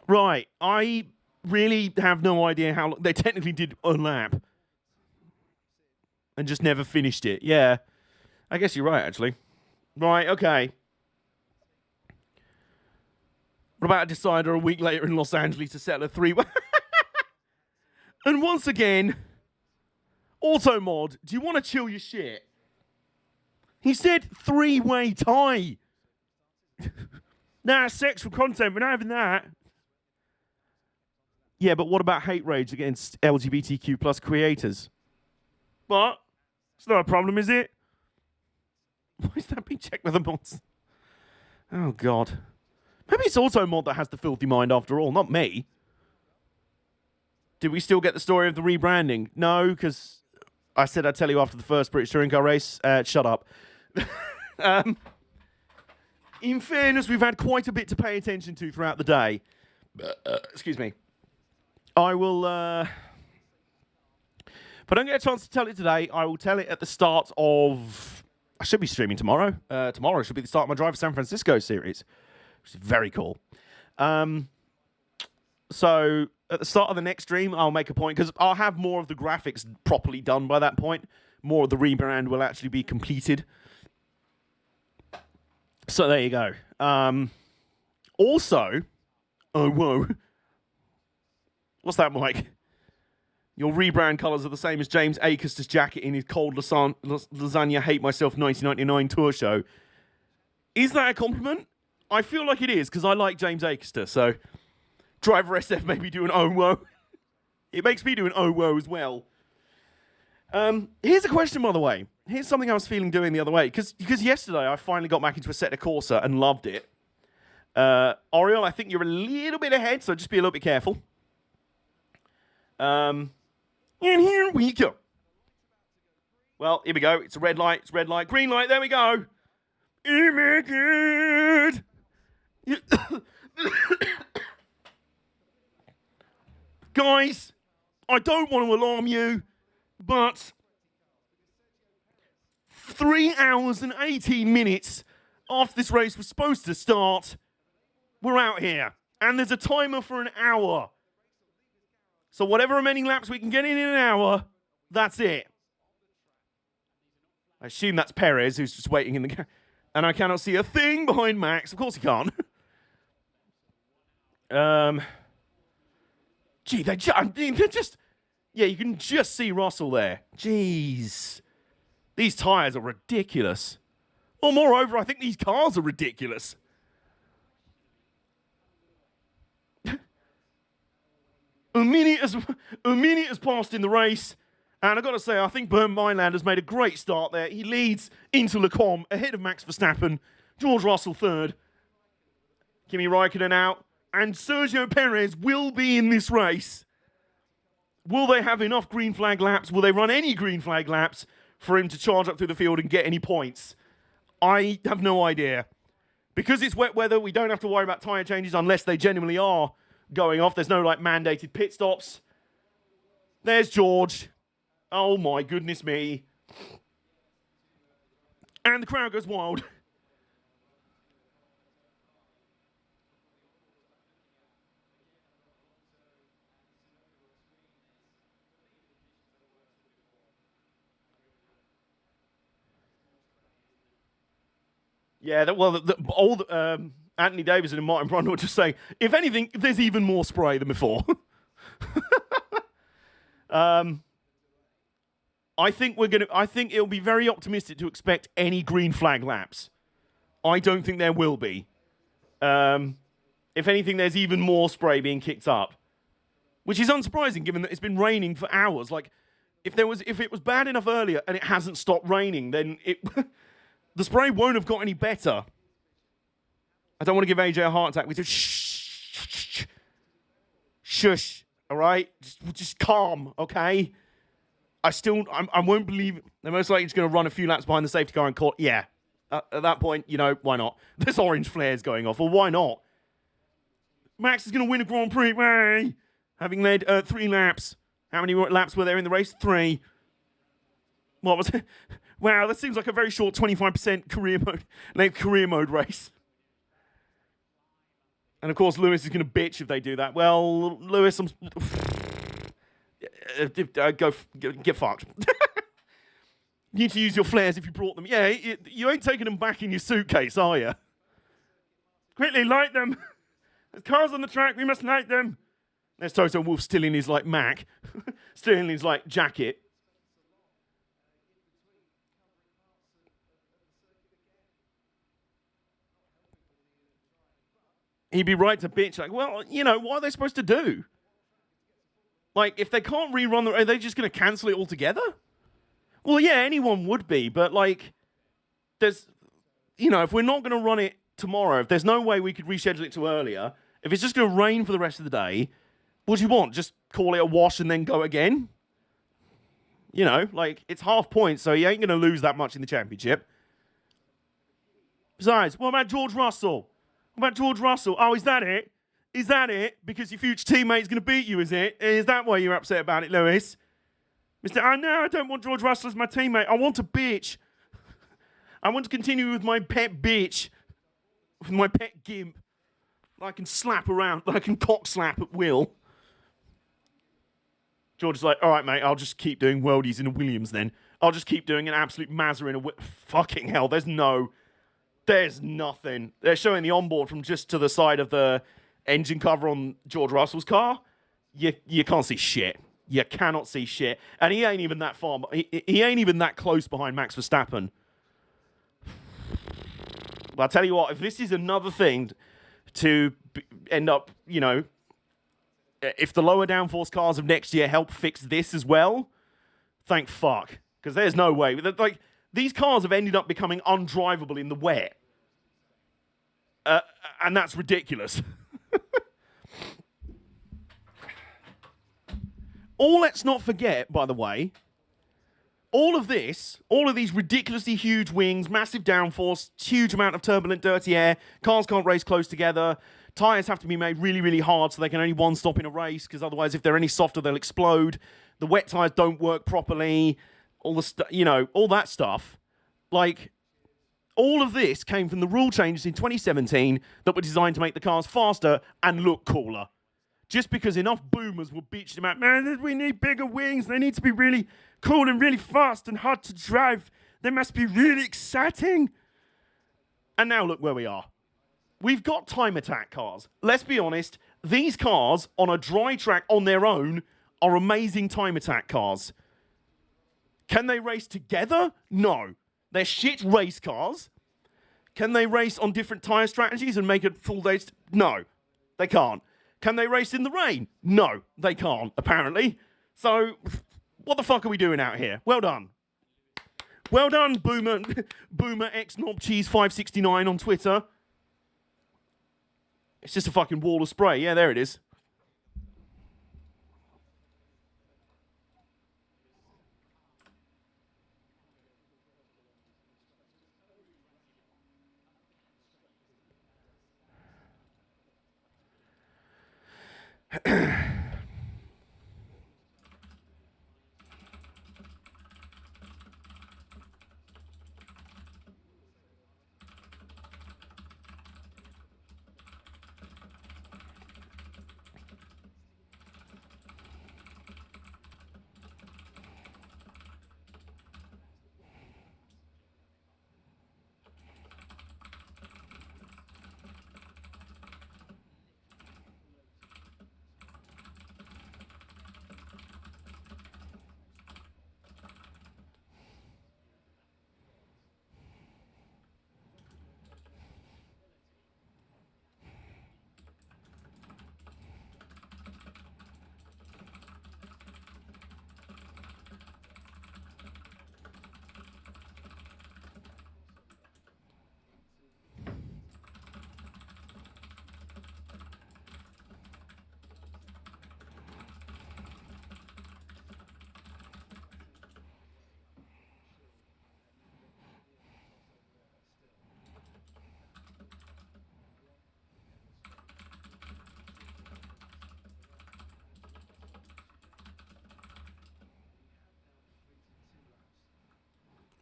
Right, I really have no idea how long. They technically did a lap and just never finished it. Yeah, I guess you're right, actually. Right, okay. What about a decider a week later in Los Angeles to settle a 3-way? And once again, AJOmega, do you want to chill your shit? He said 3-way tie. Nah, sexual content, we're not having that. Yeah, but what about hate rage against LGBTQ plus creators? What? It's not a problem, is it? Why is that being checked with the mods? Oh, God. Maybe it's AJOmega that has the filthy mind after all, not me. Did we still get the story of the rebranding? No, because I said I'd tell you after the first British Touring Car race. Shut up. In fairness, we've had quite a bit to pay attention to throughout the day. Excuse me. I will, if I don't get a chance to tell it today, I will tell it at the start of, I should be streaming tomorrow. Tomorrow should be the start of my Drive to San Francisco series, which is very cool. So at the start of the next stream, I'll make a point, because I'll have more of the graphics properly done by that point. More of the rebrand will actually be completed. So there you go. Also, oh, whoa. What's that, Mike? Your rebrand colours are the same as James Acaster's jacket in his Cold Lasagna Hate Myself 1999 tour show. Is that a compliment? I feel like it is, because I like James Acaster, so Driver SF made me do an oh whoa. It makes me do an oh whoa as well. Here's a question, by the way. Here's something I was feeling doing the other way, because yesterday I finally got back into Assetto Corsa and loved it. Oriel, I think you're a little bit ahead, so just be a little bit careful. And here we go. Well, here we go. It's a red light. It's a red light. Green light. There we go. Immaculate. Guys, I don't want to alarm you, but 3 hours and 18 minutes after this race was supposed to start, we're out here. And there's a timer for an hour. So whatever remaining laps we can get in an hour, that's it. I assume that's Perez, who's just waiting in the... And I cannot see a thing behind Max. Of course he can't. Gee, they're just... Yeah, you can just see Russell there. Jeez. These tyres are ridiculous. Well, moreover, I think these cars are ridiculous. A minute has passed in the race, and I've got to say, I think Bernd Mailand has made a great start there. He leads into Le Combe ahead of Max Verstappen, George Russell third, Kimi Räikkönen out, and Sergio Perez will be in this race. Will they have enough green flag laps? Will they run any green flag laps for him to charge up through the field and get any points? I have no idea. Because it's wet weather, we don't have to worry about tyre changes unless they genuinely are going off. There's no like mandated pit stops. There's George. Oh my goodness me. And the crowd goes wild. Yeah, Anthony Davidson and Martin Brundle were just saying, if anything, there's even more spray than before. I think it'll be very optimistic to expect any green flag laps. I don't think there will be. If anything, there's even more spray being kicked up, which is unsurprising given that it's been raining for hours. Like, if it was bad enough earlier and it hasn't stopped raining, then the spray won't have got any better. I don't want to give AJ a heart attack. We just shush. All right, just calm, okay? I won't believe it. They're most likely just going to run a few laps behind the safety car and call. Yeah, at that point, why not? There's orange flares going off. Well, why not? Max is going to win a Grand Prix, way, having led 3 laps. How many laps were there in the race? 3. What was it? Wow, that seems like a very short 25% career mode race. And of course, Lewis is going to bitch if they do that. Well, Lewis, get fucked. You need to use your flares if you brought them. Yeah, you ain't taking them back in your suitcase, are you? Quickly, light them. There's cars on the track. We must light them. There's Toto Wolff still in his Mac, still in his jacket. He'd be right to bitch. Well, what are they supposed to do? If they can't rerun are they just going to cancel it altogether? Well, yeah, anyone would be, but there's, if we're not going to run it tomorrow, if there's no way we could reschedule it to earlier, if it's just going to rain for the rest of the day, what do you want? Just call it a wash and then go again? It's half points, so you ain't going to lose that much in the championship. Besides, what about George Russell? Oh, is that it? Is that it? Because your future teammate's going to beat you, is it? Is that why you're upset about it, Lewis? No, I don't want George Russell as my teammate. I want a bitch. I want to continue with my pet bitch. With my pet gimp. I can slap around. I can cock slap at will. George is like, all right, mate, I'll just keep doing worldies in a Williams then. I'll just keep doing an absolute Mazda in a... Fucking hell, there's nothing. They're showing the onboard from just to the side of the engine cover on George Russell's car. You can't see shit. You cannot see shit. And he ain't even that far. He ain't even that close behind Max Verstappen. But I'll tell you what, if this is another thing to end up, if the lower downforce cars of next year help fix this as well, thank fuck. Because there's no way. These cars have ended up becoming undrivable in the wet. And that's ridiculous. Let's not forget, by the way, all of these ridiculously huge wings, massive downforce, huge amount of turbulent, dirty air, cars can't race close together, tyres have to be made really, really hard so they can only one stop in a race, because otherwise if they're any softer, they'll explode. The wet tyres don't work properly, all that stuff. All of this came from the rule changes in 2017 that were designed to make the cars faster and look cooler. Just because enough boomers were bitching about, man, we need bigger wings. They need to be really cool and really fast and hard to drive. They must be really exciting. And now look where we are. We've got time attack cars. Let's be honest. These cars on a dry track on their own are amazing time attack cars. Can they race together? No. They're shit race cars. Can they race on different tyre strategies and make it full days? No, they can't. Can they race in the rain? No, they can't, apparently. So, what the fuck are we doing out here? Well done. Well done, Boomer X Knob Cheese 569 on Twitter. It's just a fucking wall of spray. Yeah, there it is.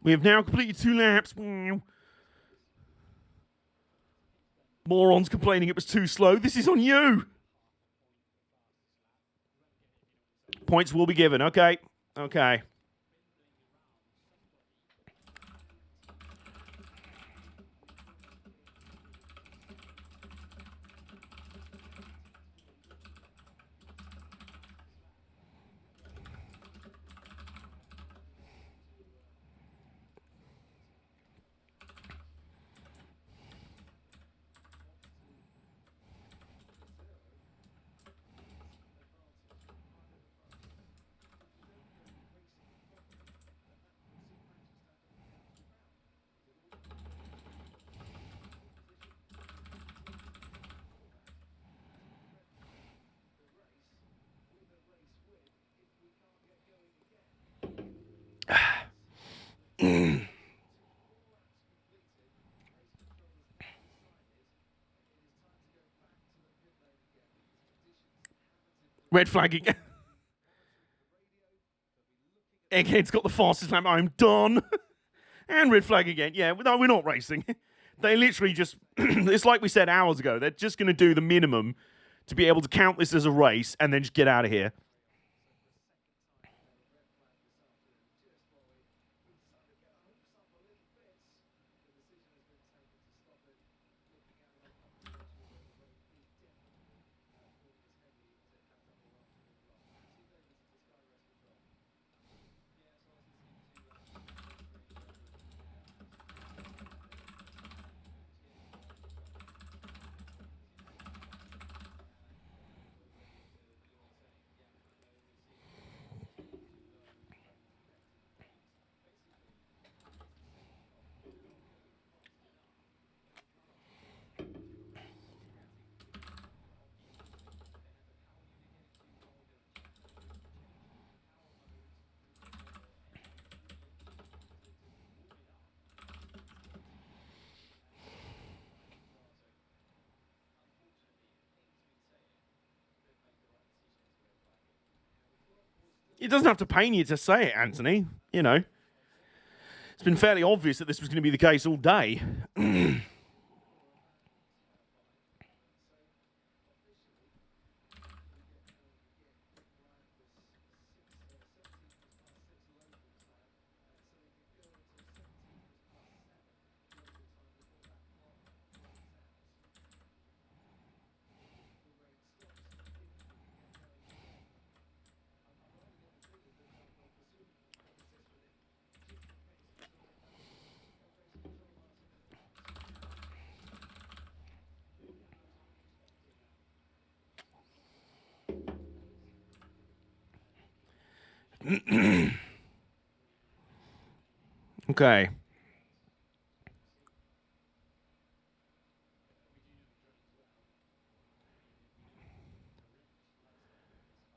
We have now completed 2 laps. Morons complaining it was too slow. This is on you. Points will be given. Okay. Okay. Red flag again. Egghead's got the fastest lap. I'm done. And red flag again. Yeah, no, we're not racing. They literally just, it's like we said hours ago, they're just going to do the minimum to be able to count this as a race and then just get out of here. It doesn't have to pain you to say it, Anthony. You know, it's been fairly obvious that this was going to be the case all day. Okay.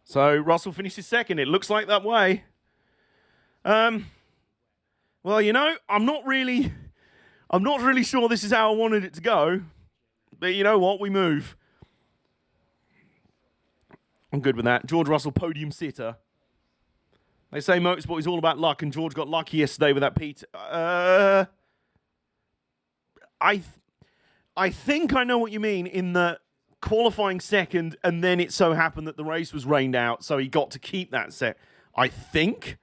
So Russell finishes second. It looks like that way. Well, you know, I'm not really sure this is how I wanted it to go. But you know what? We move. I'm good with that. George Russell, podium sitter. They say motorsport is all about luck, and George got lucky yesterday with that Pete. I think I know what you mean in the qualifying second, and then it so happened that the race was rained out, so he got to keep that set. I think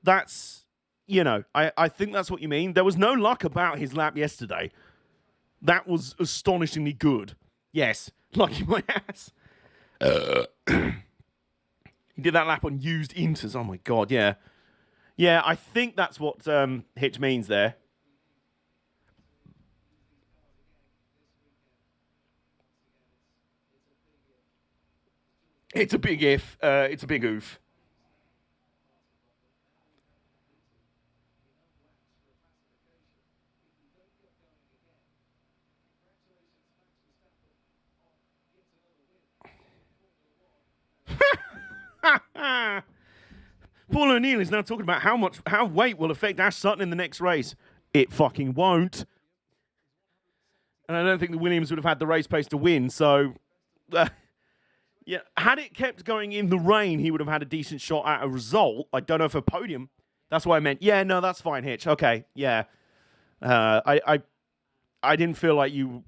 that's, you know, I think that's what you mean. There was no luck about his lap yesterday. That was astonishingly good. Yes, lucky my ass. He did that lap on used inters. Oh my god, yeah. Yeah, I think that's what Hitch means there. It's a big if. It's a big oof. Paul O'Neill is now talking about how weight will affect Ash Sutton in the next race. It fucking won't. And I don't think the Williams would have had the race pace to win, so yeah, had it kept going in the rain, he would have had a decent shot at a result. I don't know if a podium. That's what I meant. Yeah, no, that's fine, Hitch. Okay, yeah. I didn't feel like you...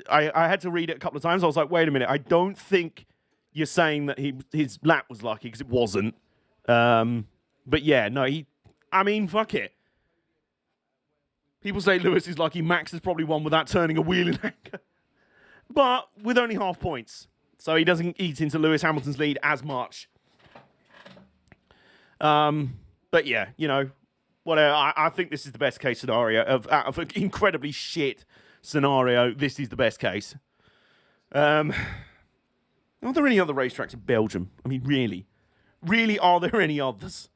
I had to read it a couple of times. I was like, wait a minute. I don't think you're saying that his lap was lucky, because it wasn't. But yeah, no, I mean, fuck it. People say Lewis is lucky. Max has probably won without turning a wheel in anger. But with only half points. So he doesn't eat into Lewis Hamilton's lead as much. But yeah, you know, whatever. I think this is the best case scenario out of an incredibly shit scenario. This is the best case. Are there any other racetracks in Belgium? I mean, really? Really, are there any others?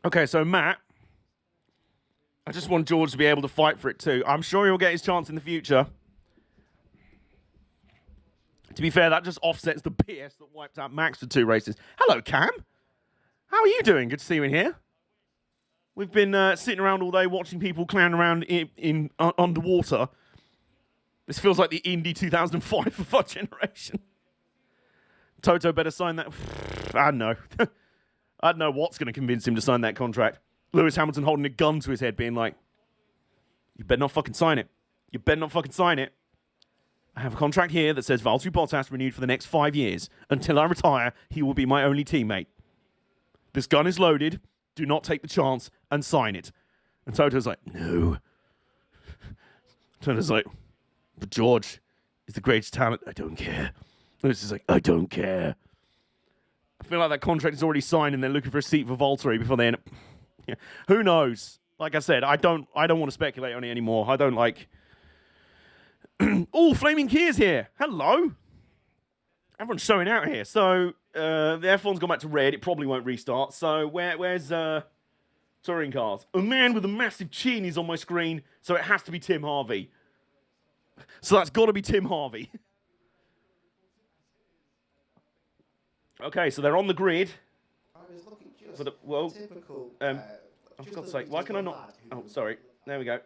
Okay, so Matt, I just want George to be able to fight for it too. I'm sure he'll get his chance in the future. To be fair, that just offsets the BS that wiped out Max for 2 races. Hello, Cam. How are you doing? Good to see you in here. We've been sitting around all day watching people clown around in underwater. This feels like the Indy 2005 of our generation. Toto better sign that. I don't know. I don't know what's going to convince him to sign that contract. Lewis Hamilton holding a gun to his head being like, you better not fucking sign it. You better not fucking sign it. I have a contract here that says Valtteri Bottas renewed for the next 5 years. Until I retire, he will be my only teammate. This gun is loaded. Do not take the chance and sign it. And Toto's like, no. Toto's like, but George is the greatest talent. I don't care. Lewis is like, I don't care. I feel like that contract is already signed and they're looking for a seat for Valtteri before they end up... Yeah. Who knows? Like I said, I don't want to speculate on it anymore. I don't like... Oh, Flaming Kia's here. Hello. Everyone's showing out here. So, the F1's gone back to red. It probably won't restart. So, where's touring cars? A man with a massive chin is on my screen, so it has to be Tim Harvey. So that's got to be Tim Harvey. Okay, so they're on the grid. I was looking just For the, well, typical. I forgot to say, why can I not... Oh, sorry. There we go.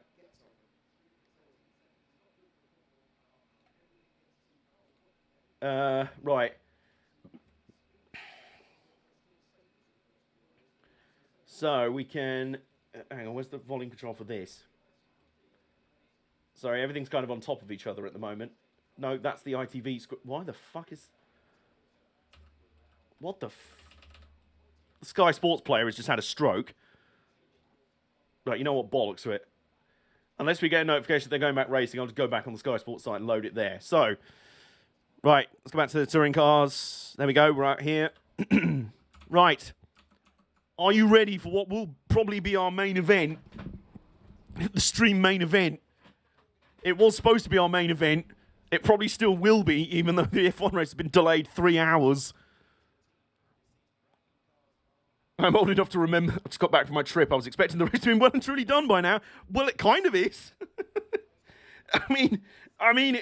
Right. So we can... hang on, where's the volume control for this? Sorry, everything's kind of on top of each other at the moment. No, that's the ITV script. Why the fuck is... What the The Sky Sports player has just had a stroke. Right, you know what? Bollocks to it. Unless we get a notification they're going back racing, I'll just go back on the Sky Sports site and load it there. So, right, let's go back to the touring cars. There we go, right here. Right. Are you ready for what will probably be our main event? The stream main event. It was supposed to be our main event. It probably still will be, even though the F1 race has been delayed 3 hours. I'm old enough to remember. I just got back from my trip. I was expecting the race to be well and truly done by now. Well, it kind of is. I mean,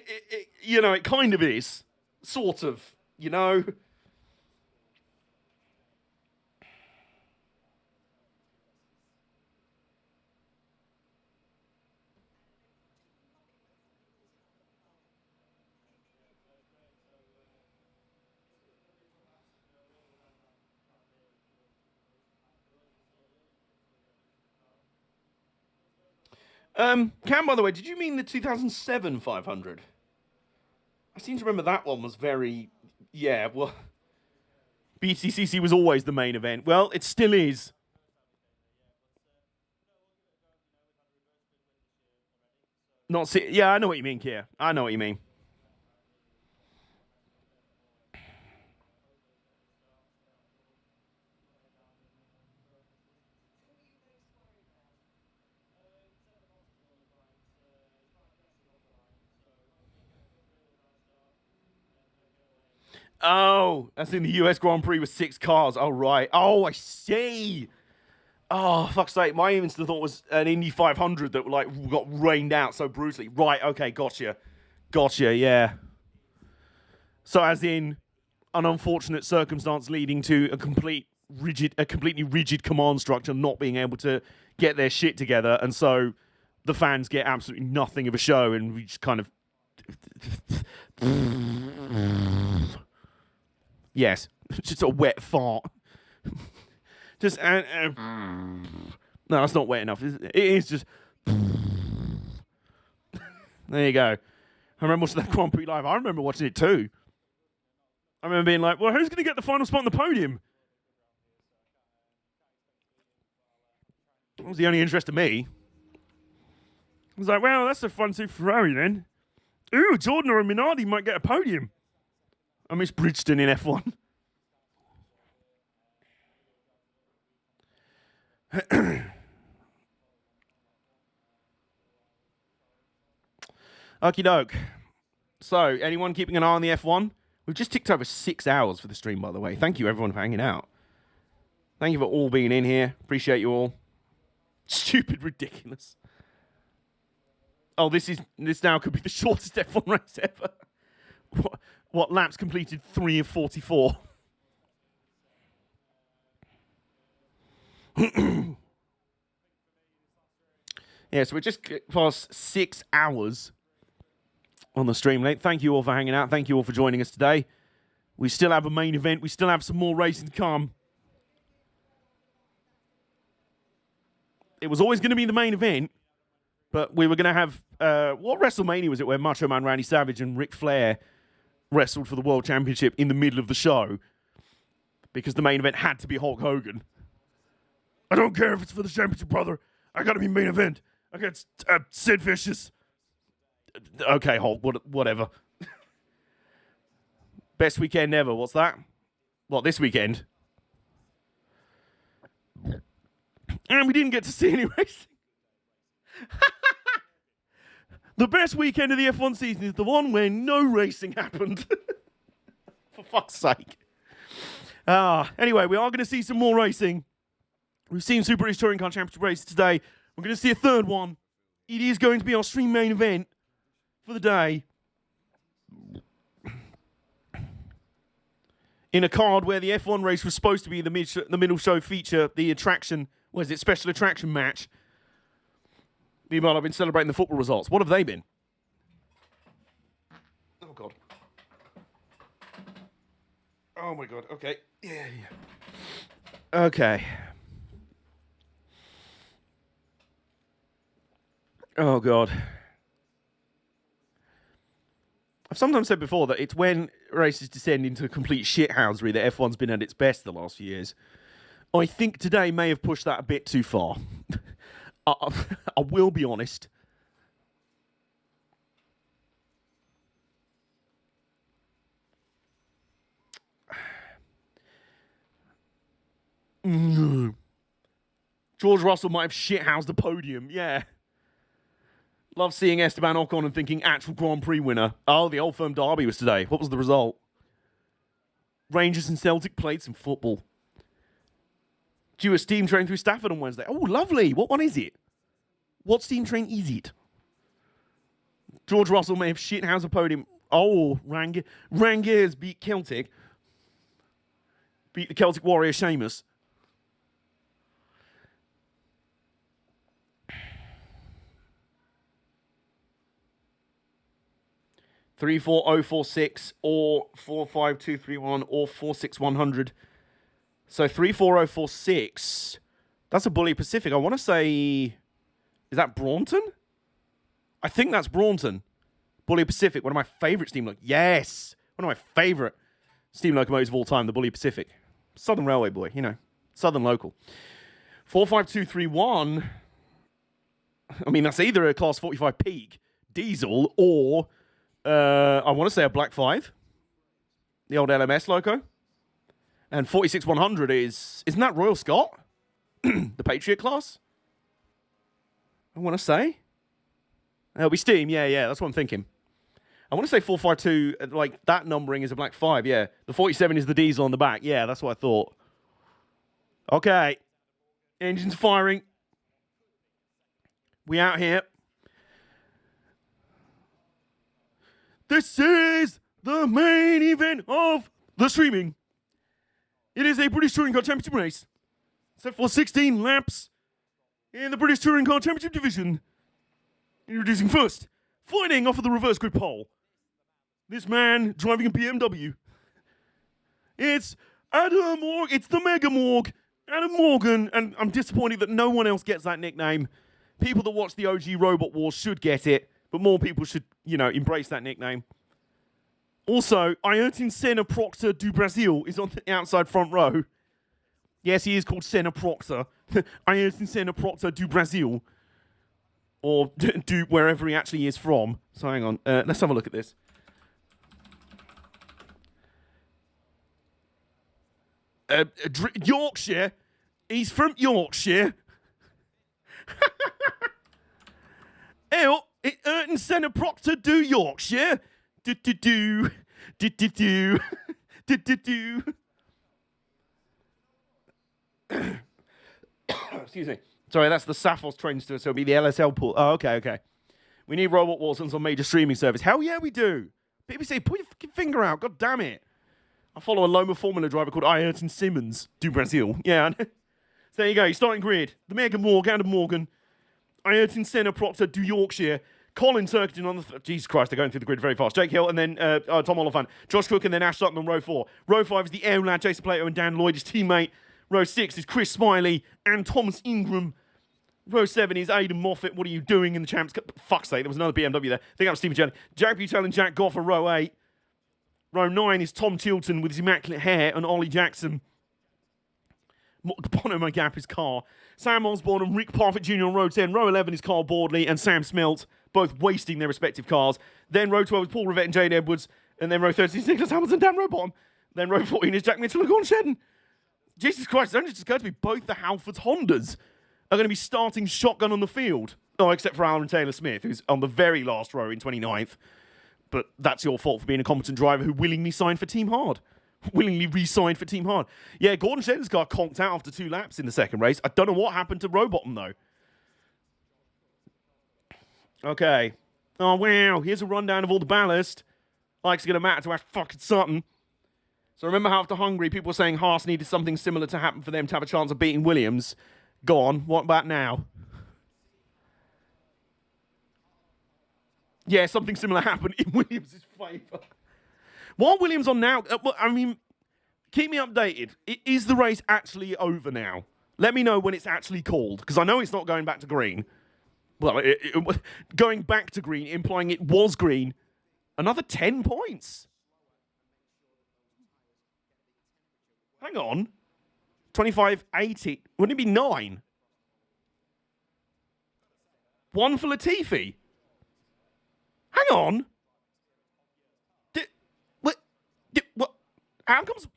you know, it kind of is. Sort of, you know. Cam, by the way, did you mean the 2007 500? I seem to remember that one was very... Yeah, well... BTCC was always the main event. Well, it still is. Yeah, I know what you mean, Kia. I know what you mean. Oh, that's in the US Grand Prix with 6 cars. Oh, right. Oh, I see. Oh, fuck's sake. My instant thought was an Indy 500 that like got rained out so brutally. Right, okay, gotcha. Gotcha, yeah. So as in an unfortunate circumstance leading to a complete completely rigid command structure, not being able to get their shit together, and so the fans get absolutely nothing of a show, and we just kind of yes, just a wet fart. Just no, that's not wet enough. It is just. There you go. I remember watching that Grand Prix live. I remember watching it too. I remember being like, well, who's going to get the final spot on the podium? That was the only interest to me. I was like, well, that's a fun two Ferrari then. Ooh, Jordan or Minardi might get a podium. I miss Bridgestone in F1. Okie doke. So, anyone keeping an eye on the F1? We've just ticked over 6 hours for the stream, by the way. Thank you, everyone, for hanging out. Thank you for all being in here. Appreciate you all. Stupid, ridiculous. Oh, this now could be the shortest F1 race ever. What laps completed? 3 of 44. Yeah, so we're just past 6 hours on the stream, mate. Thank you all for hanging out. Thank you all for joining us today. We still have a main event. We still have some more racing to come. It was always going to be the main event, but we were going to have... what WrestleMania was it where Macho Man Randy Savage and Ric Flair wrestled for the World Championship in the middle of the show? Because the main event had to be Hulk Hogan. I don't care if it's for the championship, brother. I got to be main event. I got Sid Vicious. Okay, Hulk, whatever. Best weekend ever. What's that? What, this weekend? And we didn't get to see any racing. The best weekend of the F1 season is the one where no racing happened. For fuck's sake. Anyway, we are going to see some more racing. We've seen Super British Touring Car Championship races today. We're going to see a third one. It is going to be our stream main event for the day. In a card where the F1 race was supposed to be the middle show feature, the attraction, special attraction match. Meanwhile, I've been celebrating the football results. What have they been? Oh, God. Oh, my God. Okay. Yeah. Okay. Oh, God. I've sometimes said before that it's when races descend into complete shithousery that F1's been at its best the last few years. I think today may have pushed that a bit too far. I will be honest. George Russell might have shithoused the podium, yeah. Love seeing Esteban Ocon and thinking actual Grand Prix winner. Oh, the Old Firm Derby was today. What was the result? Rangers and Celtic played some football. Due a steam train through Stafford on Wednesday. Oh, lovely. What one is it? What steam train is it? George Russell may have shithoused a podium. Oh, Rangers beat Celtic. Beat the Celtic Warrior Sheamus. Three 34046 or 45231 or 46100. So 34046. That's a Bully Pacific. I want to say, is that Braunton? I think that's Braunton. Bully Pacific, one of my favorite steam locomotives. Yes, one of my favorite steam locomotives of all time, the Bully Pacific. Southern Railway boy, you know, Southern local. 45231. I mean, that's either a Class 45 Peak diesel or I want to say a Black 5, the old LMS loco. And 46100 isn't that Royal Scot? The Patriot class? I want to say. It'll be Steam, yeah, that's what I'm thinking. I want to say 452, like that numbering is a Black 5, yeah. The 47 is the diesel on the back, yeah, that's what I thought. Okay. Engines firing. We out here. This is the main event of the streaming. It is a British Touring Car Championship race. Set for 16 laps in the British Touring Car Championship division. Introducing first, fighting off of the reverse grid pole. This man driving a BMW. It's Adam Morgan. It's the Mega Morg. Adam Morgan. And I'm disappointed that no one else gets that nickname. People that watch the OG Robot Wars should get it, but more people should, embrace that nickname. Also, Ayrton Senna Proctor do Brasil is on the outside front row. Yes, he is called Senna Proctor. Ayrton Senna Proctor do Brasil. Or do wherever he actually is from. So hang on, let's have a look at this. Yorkshire. He's from Yorkshire. Ayrton Senna Proctor do Yorkshire. Do. Excuse me. Sorry, that's the Saphos train store, so it'll be the LSL pool. Oh, okay. We need Robot Wars on some major streaming service. Hell yeah, we do. BBC, put your fucking finger out. God damn it. I follow a Loma Formula driver called Ayrton Simmons do Brasil. Yeah, I know. So there you go. You're starting grid. The Mega Morgan, Adam Morgan. Ayrton Senna Proctor do Yorkshire. Colin Turkington on the... Jesus Christ, they're going through the grid very fast. Jake Hill and then Tom Oliphant. Josh Cook and then Ash Sutton on row 4. Row 5 is the Air Lad, Jason Plato and Dan Lloyd, his teammate. Row 6 is Chris Smiley and Thomas Ingram. Row 7 is Aidan Moffat. What are you doing in the Champs Cup? Fuck's sake, there was another BMW there. I think that was Stephen Jelly. Jack Butel and Jack Goff for row 8. Row 9 is Tom Tilton with his immaculate hair and Ollie Jackson. Bono my gap his car. Sam Osborne and Rick Parfitt Jr. on row 10. Row 11 is Carl Boardley and Sam Smelt, both wasting their respective cars. Then row 12 is Paul Rivette and Jade Edwards. And then row 13 is Nicholas Hamilton, Dan Robottom. Then row 14 is Jack Mitchell and Gordon Shedden. Jesus Christ, it only just occurred to me both the Halfords Hondas are going to be starting shotgun on the field. Oh, except for Alan Taylor Smith, who's on the very last row in 29th. But that's your fault for being a competent driver who willingly signed for Team Hard. Willingly re-signed for Team Hard. Yeah, Gordon Shedden's car conked out after 2 laps in the second race. I don't know what happened to Robottom, though. Okay. Oh, wow. Here's a rundown of all the ballast. Like it's going to matter to Ash fucking Sutton. So remember how after Hungary, people were saying Haas needed something similar to happen for them to have a chance of beating Williams. Go on. What about now? Yeah, something similar happened in Williams' favour. What are Williams on now? Keep me updated. Is the race actually over now? Let me know when it's actually called, because I know it's not going back to green. Well, going back to green, implying it was green. Another 10 points. Hang on. 25.80. Wouldn't it be 9? 1 for Latifi. Hang on. What? How comes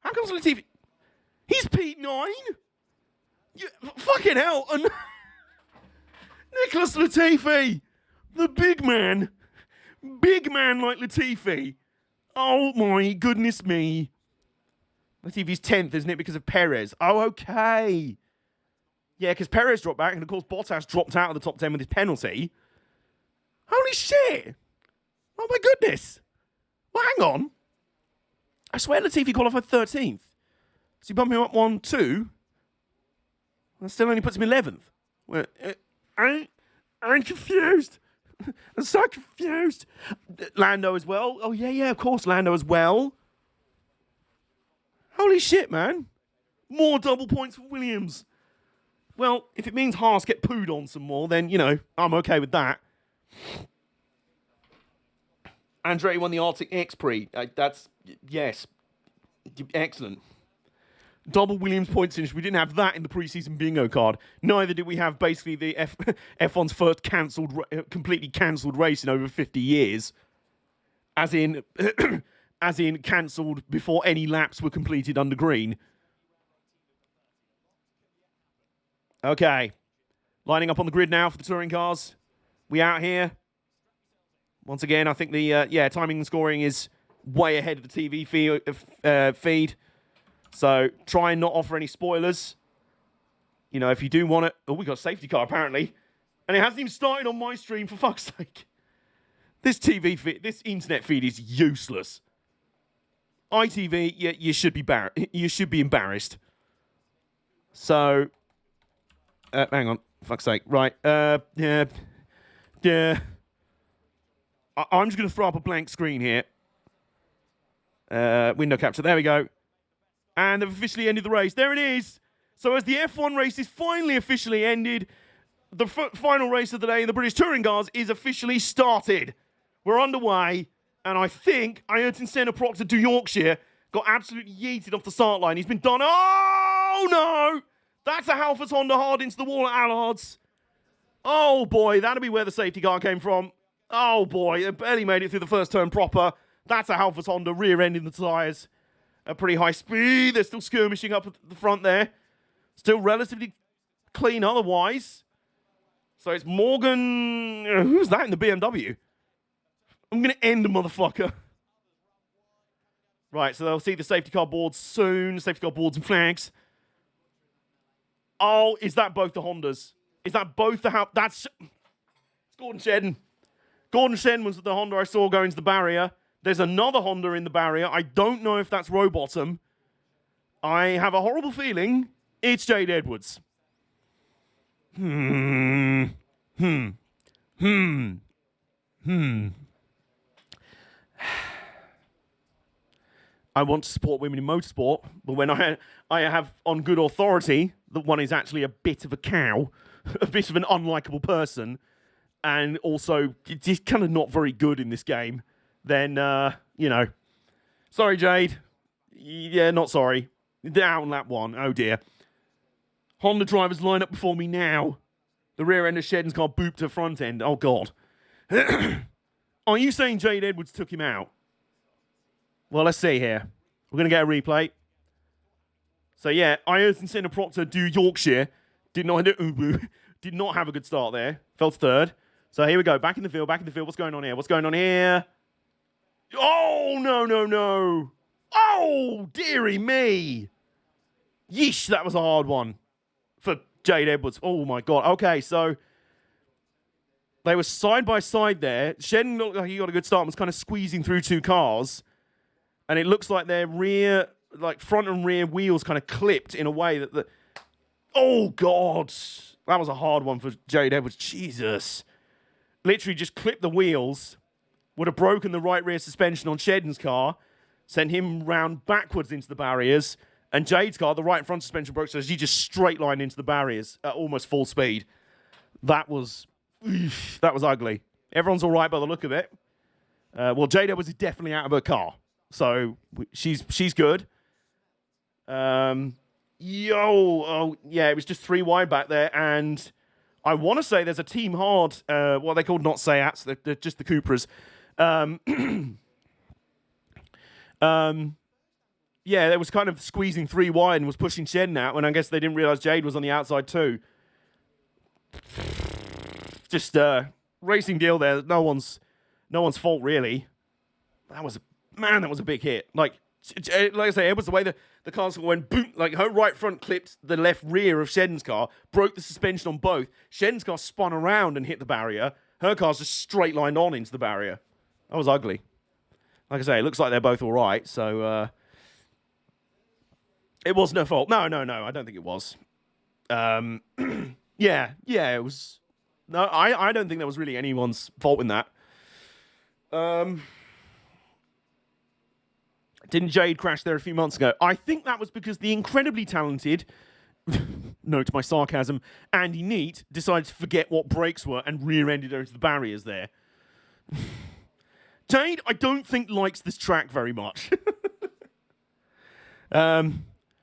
Latifi? He's P9. Fucking hell! And Nicholas Latifi, the big man like Latifi. Oh my goodness me! Latifi's 10th, isn't it? Because of Perez. Oh, okay. Yeah, because Perez dropped back, and of course Bottas dropped out of the top 10 with his penalty. Holy shit! Oh my goodness! Well, hang on. I swear Latifi qualified 13th. So you bump him up 1, 2. That still only puts him 11th. Well, I'm confused. I'm so confused. Lando as well. Oh, yeah, of course, Lando as well. Holy shit, man. More double points for Williams. Well, if it means Haas get pooed on some more, then, I'm okay with that. Andretti won the Arctic X Prix. Yes. Excellent. Double Williams points finish. We didn't have that in the preseason bingo card. Neither did we have basically the F1's first completely cancelled race in over 50 years. As in cancelled before any laps were completed under green. Okay. Lining up on the grid now for the touring cars. We out here. Once again, I think the timing and scoring is way ahead of the TV feed. So try and not offer any spoilers. If you do want it. Oh, we got a safety car apparently. And it hasn't even started on my stream, for fuck's sake. This TV feed, this internet feed is useless. ITV, you should be embarrassed. So, hang on, fuck's sake. Right, yeah. I'm just going to throw up a blank screen here. Window capture, there we go. And they've officially ended the race. There it is. So as the F1 race is finally officially ended, the final race of the day in the British Touring Cars is officially started. We're underway, and I think Ayrton Senna Proctor to Yorkshire got absolutely yeeted off the start line. He's been done. Oh, no! That's a Halfords Honda hard into the wall at Allard's. Oh, boy, that'll be where the safety car came from. Oh, boy, it barely made it through the first turn proper. That's a Halfords Honda rear-ending the tyres at pretty high speed. They're still skirmishing up at the front there. Still relatively clean otherwise. So it's Morgan. Who's that in the BMW? I'm going to end the motherfucker. Right, so they'll see the safety car boards soon. Safety car boards and flags. Oh, is that both the Hondas? Is that both the... That's... It's Gordon Shedden. Gordon Shedden was the Honda I saw go into the barrier. There's another Honda in the barrier. I don't know if that's Rowbottom. I have a horrible feeling it's Jade Edwards. I want to support women in motorsport, but when I have on good authority that one is actually a bit of a cow, a bit of an unlikable person, and also just kind of not very good in this game, then, sorry, Jade. Yeah, not sorry. Down lap one. Oh, dear. Honda drivers line up before me now. The rear end of Shedden's car booped her front end. Oh, God. Are you saying Jade Edwards took him out? Well, let's see here. We're going to get a replay. So, yeah, Ayrton Senna Proctor do Yorkshire. Did not have a good start there. Fell third. So, here we go. Back in the field. What's going on here? Oh, no. Oh, dearie me. Yeesh, that was a hard one for Jade Edwards. Oh, my God. Okay, so they were side by side there. Shedden looked like he got a good start and was kind of squeezing through two cars. And it looks like their front and rear wheels kind of clipped in a way that oh, God. That was a hard one for Jade Edwards. Jesus. Literally just clipped the wheels. Would have broken the right rear suspension on Shedden's car. Sent him round backwards into the barriers. And Jade's car, the right front suspension broke, so he just straight lined into the barriers at almost full speed. That was ugly. Everyone's all right by the look of it. Well, Jade Edwards is definitely out of her car. So she's good. It was just 3 wide back there, and I want to say there's a Team Hard, what they call not Seats, they're just the Cupras. They was kind of squeezing 3 wide and was pushing Shedden out, and I guess they didn't realise Jade was on the outside too. Just racing deal there. No one's fault really. That was a big hit. Like I say, it was the way the cars went boom. Like her right front clipped the left rear of Shedden's car, broke the suspension on both. Shedden's car spun around and hit the barrier. Her car's just straight lined on into the barrier. That was ugly. Like I say, it looks like they're both all right. So it wasn't her fault. No, I don't think it was. It was. No, I don't think there was really anyone's fault in that. Didn't Jade crash there a few months ago? I think that was because the incredibly talented, note my sarcasm, Andy Neat decided to forget what brakes were and rear-ended her into the barriers there. Jade, I don't think likes this track very much.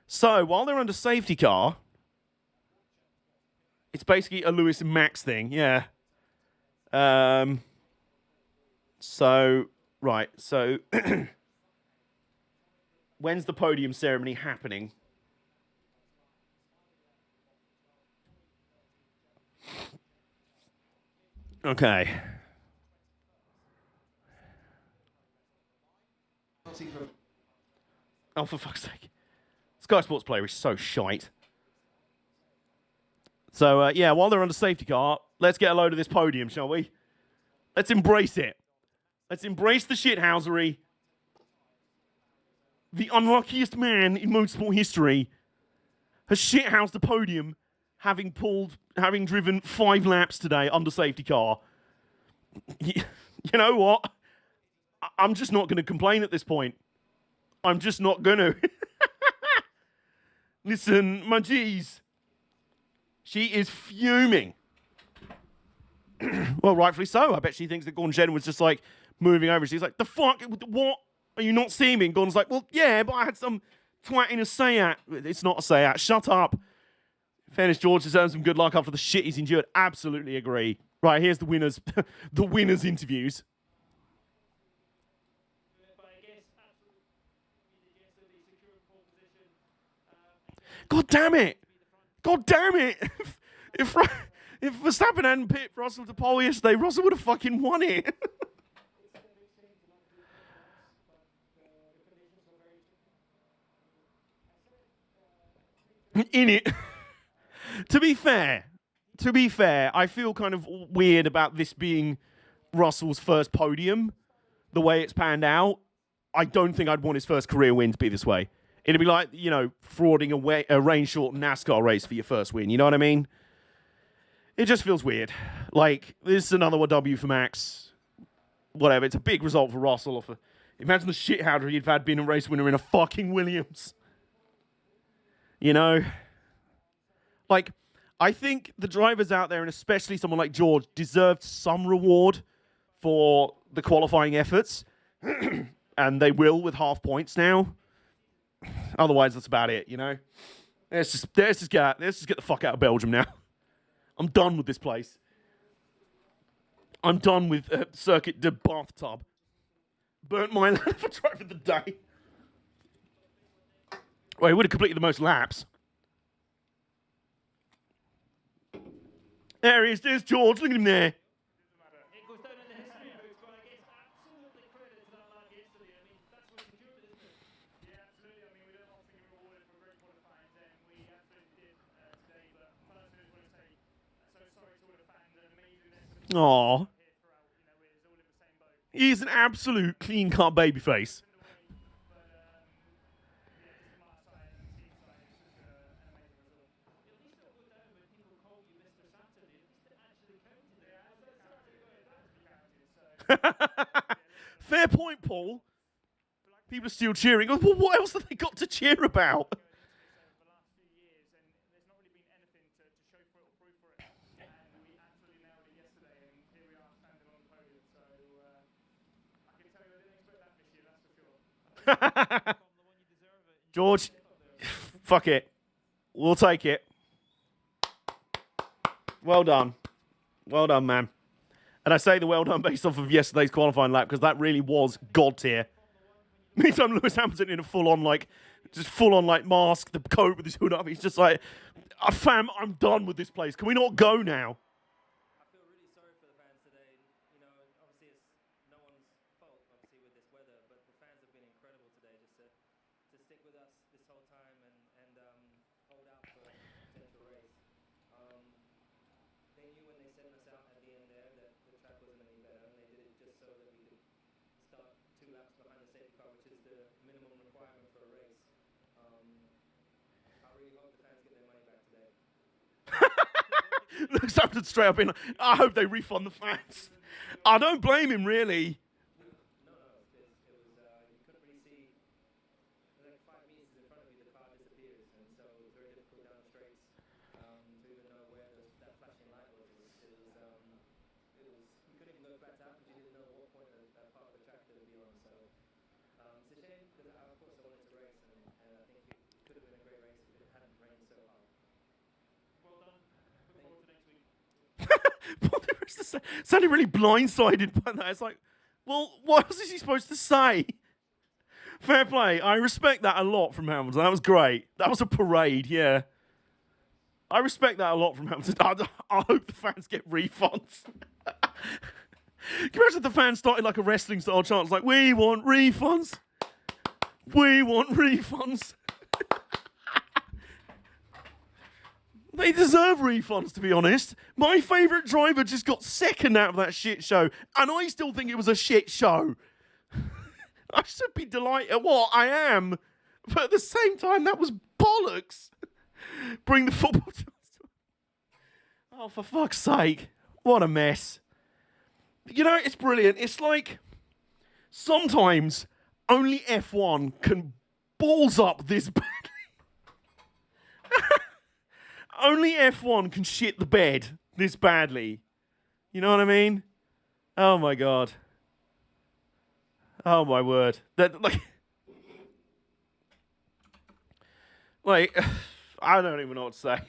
So, while they're under safety car, it's basically a Lewis and Max thing, yeah. So, when's the podium ceremony happening? Okay. Oh, for fuck's sake. Sky Sports Player is so shite. So, while they're under safety car, let's get a load of this podium, shall we? Let's embrace it. Let's embrace the shithousery. the unluckiest man in motorsport history, has shithoused the podium, having driven 5 laps today under safety car. You know what? I'm just not going to complain at this point. I'm just not going to. Listen, my G's. She is fuming. Well, rightfully so. I bet she thinks that Gordon Jen was just like moving over. She's like, the fuck? What? Are you not seeing me? And Gordon's like, well, yeah, but I had some twat in a Seat. It's not a Seat. Shut up. In fairness, George deserves some good luck after the shit he's endured. Absolutely agree. Right, here's the winners. The winners' interviews. God damn it! God damn it! If Verstappen hadn't picked Russell to pole yesterday, Russell would have fucking won it. In it. To be fair, I feel kind of weird about this being Russell's first podium, the way it's panned out. I don't think I'd want his first career win to be this way. It'd be like, you know, frauding a rain-short NASCAR race for your first win. You know what I mean? It just feels weird. Like, this is another W for Max. Whatever, it's a big result for Russell. Imagine the shithouder he'd had being a race winner in a fucking Williams. You know? Like, I think the drivers out there, and especially someone like George, deserved some reward for the qualifying efforts. And they will with half points now. Otherwise, that's about it, you know? Let's just get the fuck out of Belgium now. I'm done with this place. I'm done with Circuit de Bathtub. Burnt my land for driver of the day. Well, he would have completed the most laps. There he is. There's George. Look at him there. It goes down in the history books, but I guess absolutely credit to that lad yesterday. I mean, that's what he's endured, isn't it? Yeah, absolutely. I mean, we don't often get rewarded for great qualifying, and we absolutely did today. But first, I just want to say, so sorry to all the fans and amazingness. Aww. Here throughout, you know, we're all in the same boat. He's an absolute clean-cut babyface. Fair point, Paul. People are still cheering. Well, what else have they got to cheer about? The last few years, and there's not really been anything to show for it or prove for it. And we absolutely nailed it yesterday, and here we are standing on the podium. So I can tell you I didn't expect that this year, that's for sure. George, fuck it. We'll take it. Well done. Well done, man. And I say the well done based off of yesterday's qualifying lap because that really was god tier. Meantime, Lewis Hamilton in a full-on mask, the coat with his hood up. He's just like, fam, I'm done with this place. Can we not go now? I feel really sorry for the fans today. You know, obviously it's no one's fault, obviously, with this weather, but the fans have been incredible today just to stick with us this whole time and hold out for a potential race. They knew when they sent us out at the end there that the track wasn't any better, and they did it just so that we could start 2 laps behind the safety car, which is the minimum requirement for a race. I really hope the fans get their money back today. Looks up and straight up in. I hope they refund the fans. I don't blame him, really. No, it was, you couldn't really see, like 5 meters in front of you, the car disappears, and so it was very difficult down the straights to even know where that flashing light was. You couldn't even look back down because you didn't know what point that part of the track that it would be on. So it's a shame because of course I wanted to race, and I think it could have been a great race if it hadn't rained so hard. Well done. Look forward to next week. Sounded really blindsided by that. It's like, well, what else is he supposed to say? Fair play. I respect that a lot from Hamilton. That was great. That was a parade, yeah. I respect that a lot from Hamilton. I hope the fans get refunds. Can you imagine if the fans started like a wrestling style chant? It's like, we want refunds. We want refunds. They deserve refunds, to be honest. My favourite driver just got second out of that shit show, and I still think it was a shit show. I should be delighted. What? I am. But at the same time, that was bollocks. Bring the football to us. Oh, for fuck's sake. What a mess. You know, it's brilliant. It's like sometimes only F1 can balls up this badly. Only F1 can shit the bed this badly. You know what I mean? Oh my god. Oh my word. That like I don't even know what to say.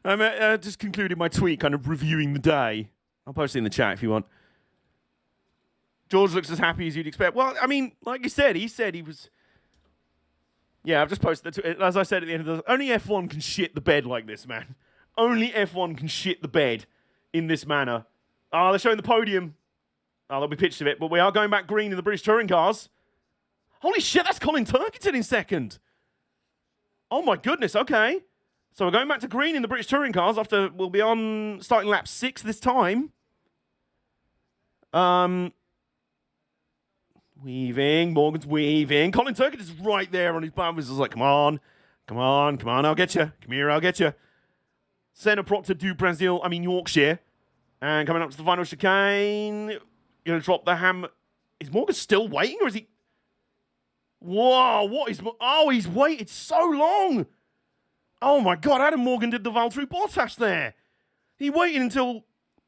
I just concluded my tweet kind of reviewing the day. I'll post it in the chat if you want. George looks as happy as you'd expect. Well, I mean, like you said, he said he was... Yeah, I've just posted that. As I said at the end of the... Only F1 can shit the bed like this, man. Only F1 can shit the bed in this manner. Oh, they're showing the podium. Oh, there'll be pictures of it. But we are going back green in the British Touring Cars. Holy shit, that's Colin Turkington in second. Oh my goodness, okay. So we're going back to green in the British Touring Cars after we'll be on starting lap 6 this time. Weaving, Morgan's weaving. Colin Turkington is right there on his bum. He's just like, come on, I'll get you. Come here, I'll get you. Senna Proctor do Brazil, Yorkshire. And coming up to the final chicane. Gonna drop the ham. Is Morgan still waiting or is he? Whoa, what is... Oh, he's waited so long. Oh my God, Adam Morgan did the Valtteri Bottas there. He waited until,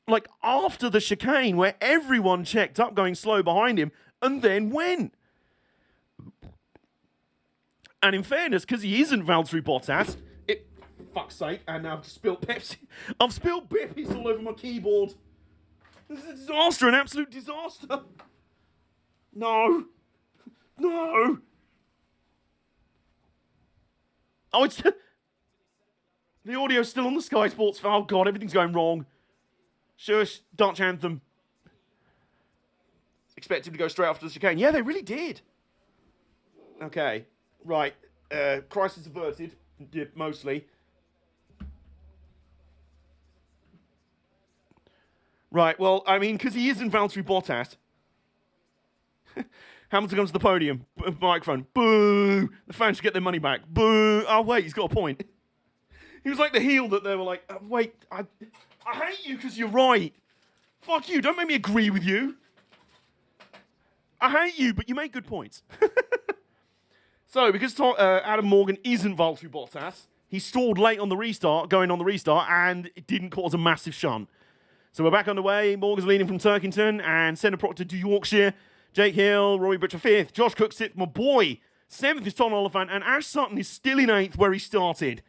like, after the chicane where everyone checked up going slow behind him and then went. And in fairness, because he isn't Valtteri Bottas, fuck's sake, and I've spilled Pepsi. I've spilled Pepsi all over my keyboard. This is a disaster, an absolute disaster. No. No. Oh, it's... The audio's still on the Sky Sports. Oh, God, everything's going wrong. Shush, Dutch anthem. Expect him to go straight after the chicane. Yeah, they really did. Okay, right. Crisis averted, mostly. Right, well, because he isn't Valtteri Bottas. Hamilton comes to the podium. Microphone. Boo! The fans should get their money back. Boo! Oh, wait, he's got a point. He was like the heel that they were like, wait, I hate you because you're right. Fuck you, don't make me agree with you. I hate you, but you make good points. So, because Adam Morgan isn't Valtteri Bottas, he stalled late on the restart, and it didn't cause a massive shunt. So we're back on the way. Morgan's leading from Turkington, and Senna Proctor to Yorkshire. Jake Hill, Rory Butcher 5th, Josh Cook 6th, my boy. 7th is Tom Oliphant, and Ash Sutton is still in 8th where he started.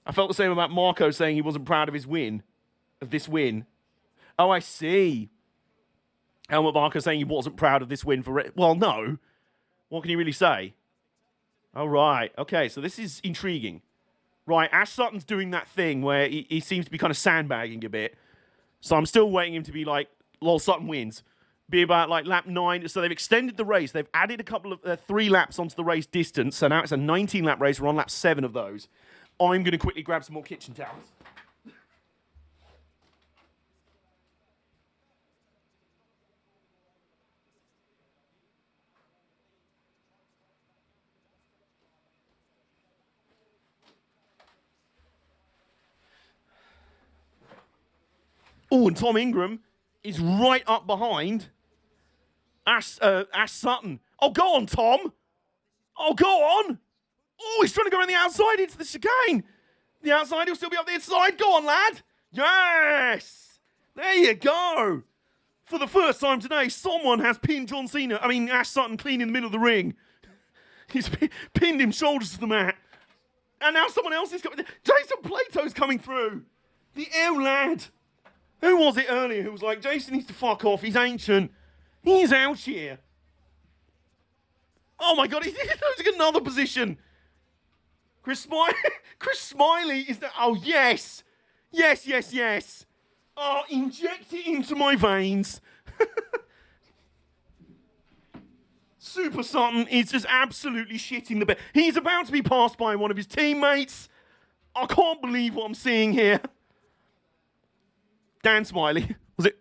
I felt the same about Marco saying he wasn't proud of this win. Oh, I see. Helmut Marco saying he wasn't proud of this win for... Well, no. What can you really say? Oh, right. Okay, so this is intriguing. Right, Ash Sutton's doing that thing where he seems to be kind of sandbagging a bit. So I'm still waiting him to be like, lol, Sutton wins. Be about like lap 9. So they've extended the race. They've added a couple of 3 laps onto the race distance. So now it's a 19-lap race. We're on lap 7 of those. I'm going to quickly grab some more kitchen towels. Oh, and Tom Ingram is right up behind Ash Sutton. Oh, go on, Tom. Oh, go on. Oh, he's trying to go around the outside into the chicane. The outside, he'll still be up the inside. Go on, lad. Yes. There you go. For the first time today, someone has pinned Ash Sutton clean in the middle of the ring. He's pinned him shoulders to the mat. And now someone else is coming. Jason Plato's coming through. The ill lad. Who was it earlier who was like, Jason needs to fuck off, he's ancient. He's out here. Oh my God, he's losing another position. Chris Smiley is the... Oh, yes. Yes. Oh, inject it into my veins. Super Sutton is just absolutely shitting the bed. He's about to be passed by one of his teammates. I can't believe what I'm seeing here. Dan Smiley. Was it?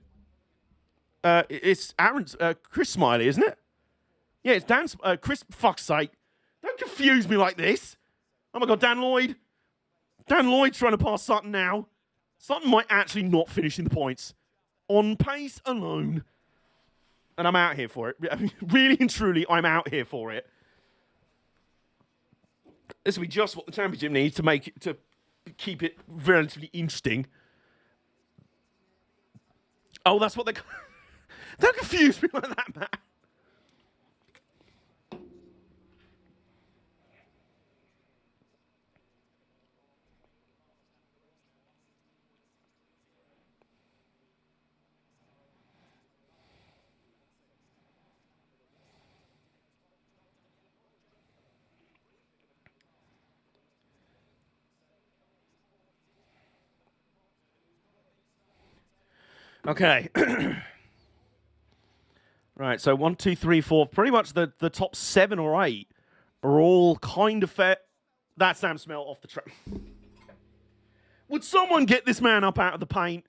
It's Aaron's, Chris Smiley, isn't it? Yeah, it's Dan, Chris, fuck's sake. Don't confuse me like this. Oh my God, Dan Lloyd. Dan Lloyd's trying to pass Sutton now. Sutton might actually not finish in the points. On pace alone. And I'm out here for it. I mean, really and truly, I'm out here for it. This will be just what the championship needs to make it, to keep it relatively interesting. Oh, that's what they... Don't confuse me like that, man. Okay. Right, so 1, 2, 3, 4. Pretty much the top 7 or 8 are all kind of fair. That's Sam Smell off the track. Would someone get this man up out of the paint?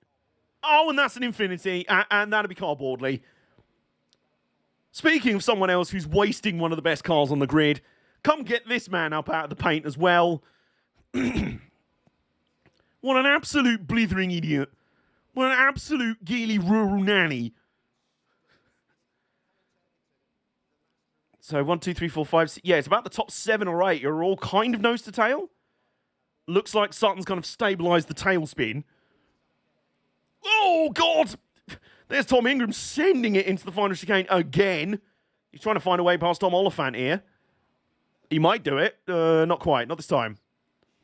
Oh, and that's an infinity, and that'd be cardboardly. Speaking of someone else who's wasting one of the best cars on the grid, come get this man up out of the paint as well. What an absolute blithering idiot. What an absolute geely rural nanny. So 1, 2, 3, 4, 5, 6. Yeah, it's about the top 7 or 8 are all kind of nose to tail. Looks like Sutton's kind of stabilized the tailspin. Oh, God! There's Tom Ingram sending it into the final chicane again. He's trying to find a way past Tom Oliphant here. He might do it. Not quite. Not this time.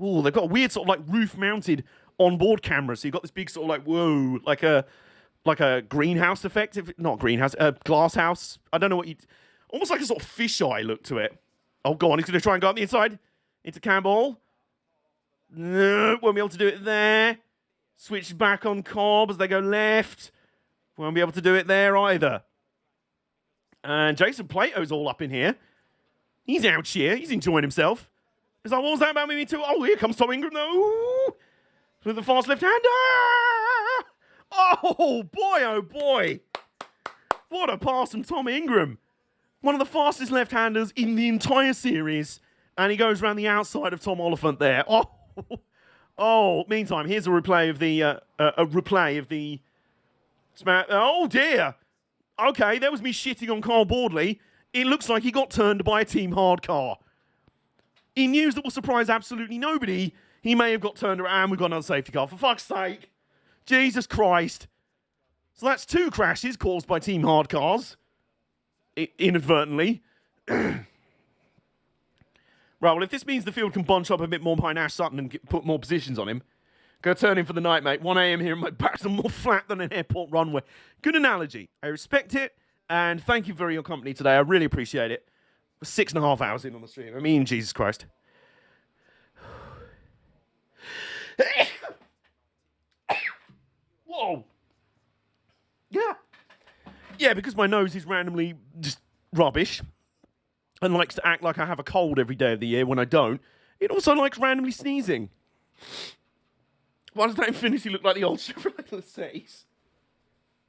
Oh, they've got a weird sort of like roof-mounted onboard camera. So you've got this big sort of like, whoa, like a greenhouse effect. Not greenhouse, a glass house. I don't know what you... Almost like a sort of fisheye look to it. Oh, go on. He's going to try and go on the inside. Into Campbell. No, won't be able to do it there. Switch back on Cobb as they go left. Won't be able to do it there either. And Jason Plato's all up in here. He's out here. He's enjoying himself. It's like, what was that about me too? Oh, here comes Tom Ingram. No. With the fast left-hander. Oh, boy. What a pass from Tom Ingram. One of the fastest left-handers in the entire series. And he goes around the outside of Tom Oliphant there. Oh, meantime, here's a replay of the... Oh, dear. Okay, that was me shitting on Carl Boardley. It looks like he got turned by a Team Hard car. In news that will surprise absolutely nobody, he may have got turned around. We've got another safety car. For fuck's sake. Jesus Christ. So that's 2 crashes caused by Team Hard cars. Inadvertently. Right, well, if this means the field can bunch up a bit more behind Ash Sutton and put more positions on him, go turn in for the night, mate. 1 a.m. here, and my back's more flat than an airport runway. Good analogy. I respect it, and thank you for your company today. I really appreciate it. We're 6.5 hours in on the stream. I mean, Jesus Christ. Whoa. Yeah, because my nose is randomly just rubbish and likes to act like I have a cold every day of the year when I don't. It also likes randomly sneezing. Why does that Infinity look like the old Chevrolet Mercedes?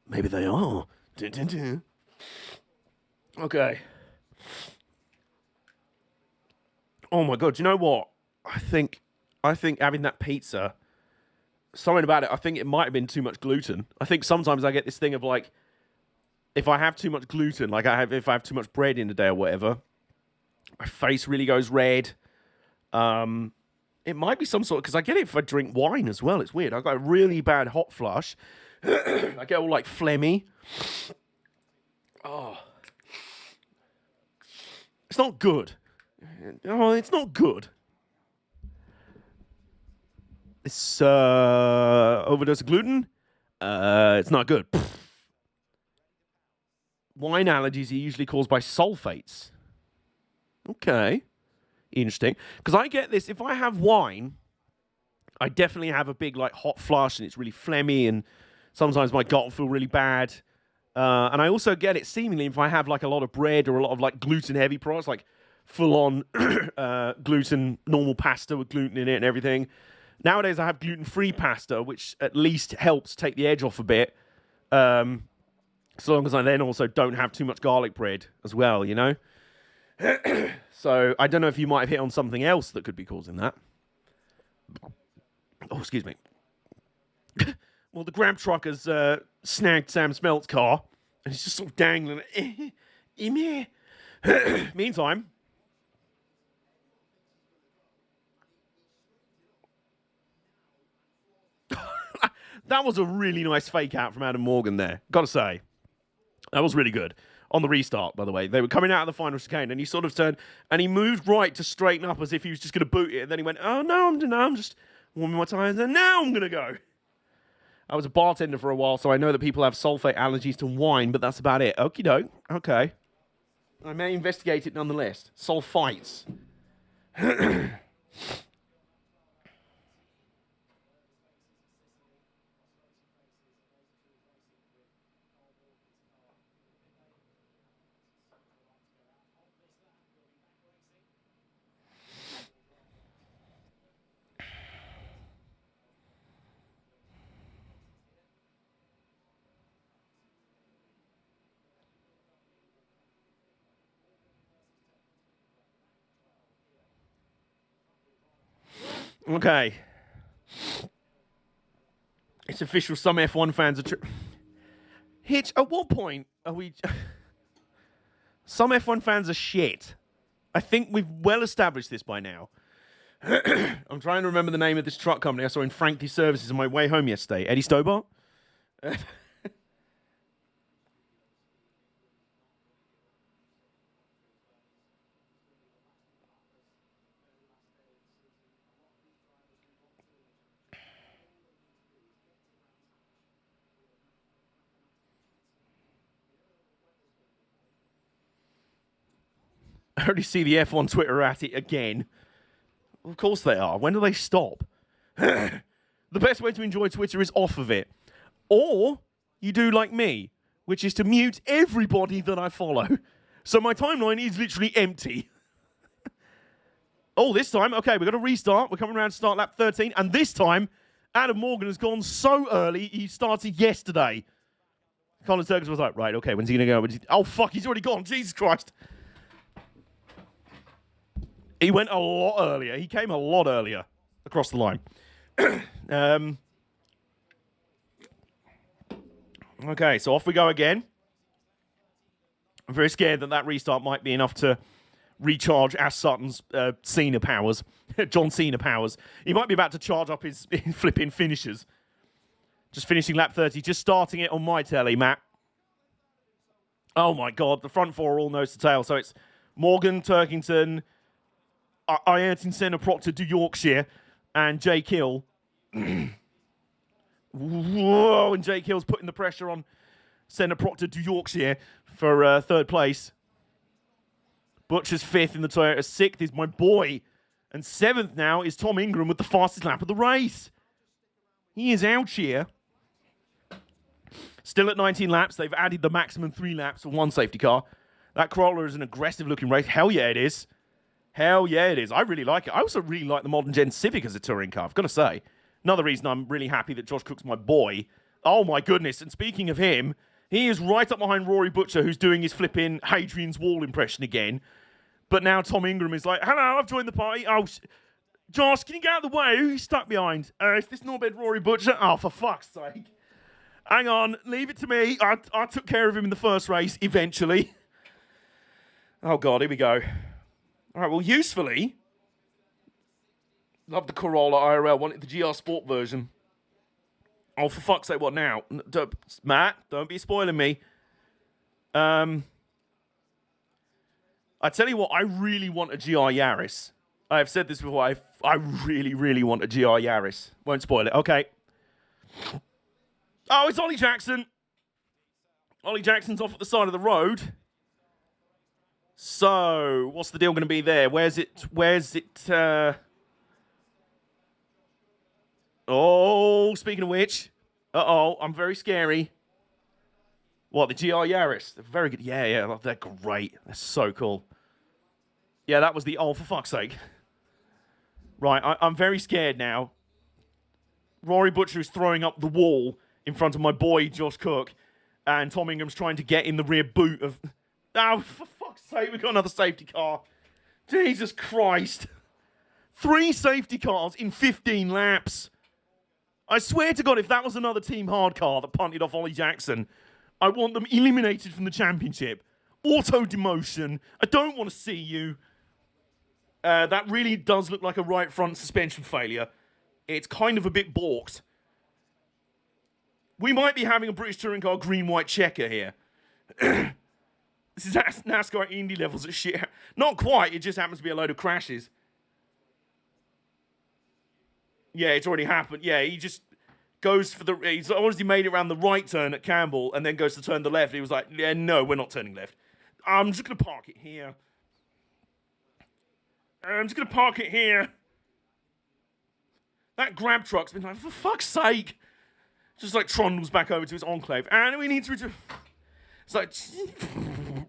Maybe they are. Dun, dun, dun. Okay. Oh my God, do you know what? I think having that pizza, something about it, I think it might have been too much gluten. I think sometimes I get this thing of like, if I have too much gluten, like if I have too much bread in a day or whatever, my face really goes red. It might be some sort, because I get it if I drink wine as well. It's weird. I got a really bad hot flush. I get all like phlegmy. Oh. It's not good. Oh, it's not good. It's overdose of gluten. It's not good. Wine allergies are usually caused by sulfates. Okay. Interesting. Because I get this, if I have wine, I definitely have a big, like, hot flush, and it's really phlegmy, and sometimes my gut will feel really bad. And I also get it, seemingly, if I have, like, a lot of bread or a lot of, like, gluten-heavy products, like full-on gluten, normal pasta with gluten in it and everything. Nowadays, I have gluten-free pasta, which at least helps take the edge off a bit. So long as I then also don't have too much garlic bread as well, you know? So I don't know if you might have hit on something else that could be causing that. Oh, excuse me. Well, the grab truck has snagged Sam Smelt's car, and he's just sort of dangling it. Meantime... That was a really nice fake out from Adam Morgan there, gotta say. That was really good. On the restart, by the way. They were coming out of the final chicane, and he sort of turned, and he moved right to straighten up as if he was just going to boot it, and then he went, oh, no, I'm just warming my tyres, and now I'm going to go. I was a bartender for a while, so I know that people have sulfate allergies to wine, but that's about it. Okie doke. Okay. I may investigate it nonetheless. Sulfites. Okay. It's official. Some F1 fans are... Hitch, at what point are we... Some F1 fans are shit. I think we've well established this by now. I'm trying to remember the name of this truck company I saw in Frankly Services on my way home yesterday. Eddie Stobart? I already see the F1 Twitter at it again. Of course they are. When do they stop? The best way to enjoy Twitter is off of it. Or you do like me, which is to mute everybody that I follow. So my timeline is literally empty. Oh, this time, okay, we've got to restart. We're coming around to start lap 13. And this time, Adam Morgan has gone so early, he started yesterday. Colin Turkins was like, right, okay, when's he going to go? Oh, fuck, he's already gone. Jesus Christ. He went a lot earlier. He came a lot earlier across the line. Okay, so off we go again. I'm very scared that restart might be enough to recharge Ash Sutton's Cena powers. John Cena powers. He might be about to charge up his flipping finishers. Just finishing lap 30. Just starting it on my telly, Matt. Oh, my God. The front four are all nose to tail. So it's Morgan, Turkington... Ayrton Senna Proctor to Yorkshire and Jake Hill. Whoa, and Jake Hill's putting the pressure on Senna Proctor to Yorkshire for third place. Butcher's fifth in the Toyota. Sixth is my boy. And seventh now is Tom Ingram with the fastest lap of the race. He is out here. Still at 19 laps. They've added the maximum 3 laps for one safety car. That Corolla is an aggressive looking race. Hell yeah, it is. Hell yeah, it is. I really like it. I also really like the modern gen Civic as a touring car, I've got to say. Another reason I'm really happy that Josh Cook's my boy. Oh, my goodness. And speaking of him, he is right up behind Rory Butcher, who's doing his flipping Hadrian's Wall impression again. But now Tom Ingram is like, hello, I've joined the party. Oh, Josh, can you get out of the way? Who's stuck behind? Is this Norbert Rory Butcher? Oh, for fuck's sake. Hang on. Leave it to me. I took care of him in the first race, eventually. Oh, God, here we go. All right, well, usefully, love the Corolla IRL, wanted the GR Sport version. Oh, for fuck's sake, what now? Matt, don't be spoiling me. I tell you what, I really want a GR Yaris. I have said this before. I really, really want a GR Yaris. Won't spoil it. Okay. Oh, it's Ollie Jackson. Ollie Jackson's off at the side of the road. So, what's the deal going to be there? Where's it? Oh, speaking of which. Uh-oh, I'm very scary. What, the GR Yaris? They're very good. Yeah, they're great. They're so cool. Yeah, that was the, oh, for fuck's sake. Right, I'm very scared now. Rory Butcher is throwing up the wall in front of my boy, Josh Cook, and Tom Ingram's trying to get in the rear boot of... Oh, for fuck's sake, we've got another safety car. Jesus Christ. 3 safety cars in 15 laps. I swear to God, if that was another Team Hard car that punted off Ollie Jackson, I want them eliminated from the championship. Auto demotion. I don't want to see you. That really does look like a right front suspension failure. It's kind of a bit balked. We might be having a British Touring Car green-white checker here. This is NASCAR Indy levels of shit. Not quite, it just happens to be a load of crashes. Yeah, it's already happened. Yeah, he just goes for the... He's obviously made it around the right turn at Campbell and then goes to turn the left. He was like, yeah, no, we're not turning left. I'm just going to park it here. That grab truck's been like, for fuck's sake. Just like trundles back over to his enclave. And we need to... It's like,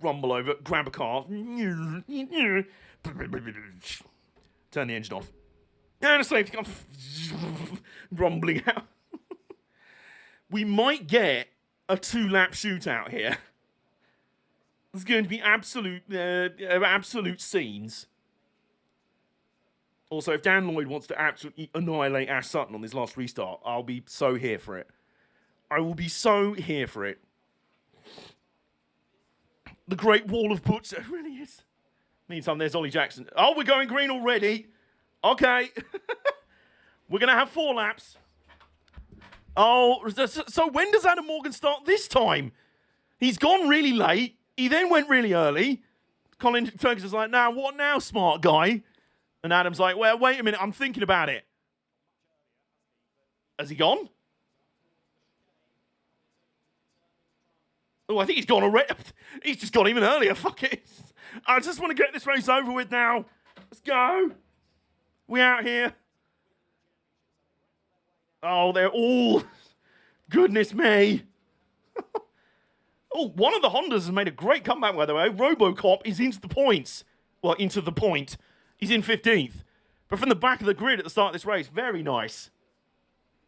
rumble over, grab a car. Turn the engine off. And a safety car. Rumbling out. We might get a 2-lap shootout here. There's going to be absolute scenes. Also, if Dan Lloyd wants to absolutely annihilate Ash Sutton on this last restart, I'll be so here for it. I will be so here for it. The Great Wall of Butcher really is. Meantime, there's Ollie Jackson. Oh, we're going green already. Okay. We're going to have 4 laps. Oh, so when does Adam Morgan start this time? He's gone really late. He then went really early. Colin Ferguson's like, now, what now, smart guy? And Adam's like, well, wait a minute, I'm thinking about it. Has he gone? Oh, I think he's gone already. He's just gone even earlier. Fuck it. I just want to get this race over with now. Let's go. We out here. Oh, they're all... Goodness me. Oh, one of the Hondas has made a great comeback, by the way. Robocop is into the points. Well, into the point. He's in 15th. But from the back of the grid at the start of this race, very nice.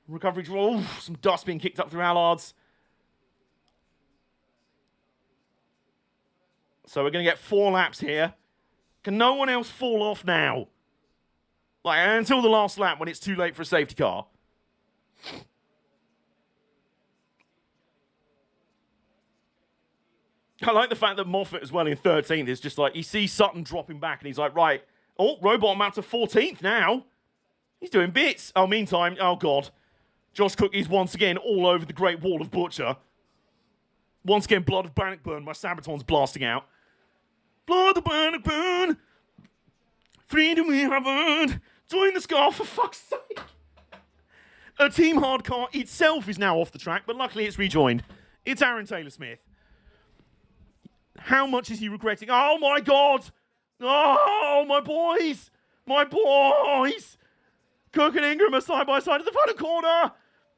Recovery draw. Some dust being kicked up through Allards. So we're going to get 4 laps here. Can no one else fall off now? Like, until the last lap when it's too late for a safety car. I like the fact that Moffat as well in 13th is just like, he sees Sutton dropping back and he's like, right. Oh, Robot I'm out to 14th now. He's doing bits. Oh, meantime, oh God. Josh Cook is once again all over the Great Wall of Butcher. Once again, Blood of Bannockburn, my Sabaton's blasting out. Blood of Bannockburn. Freedom we have earned. Join the scar for fuck's sake. A Team Hard car itself is now off the track, but luckily it's rejoined. It's Aaron Taylor-Smith. How much is he regretting? Oh my God. Oh, my boys. My boys. Cook and Ingram are side by side at the final corner.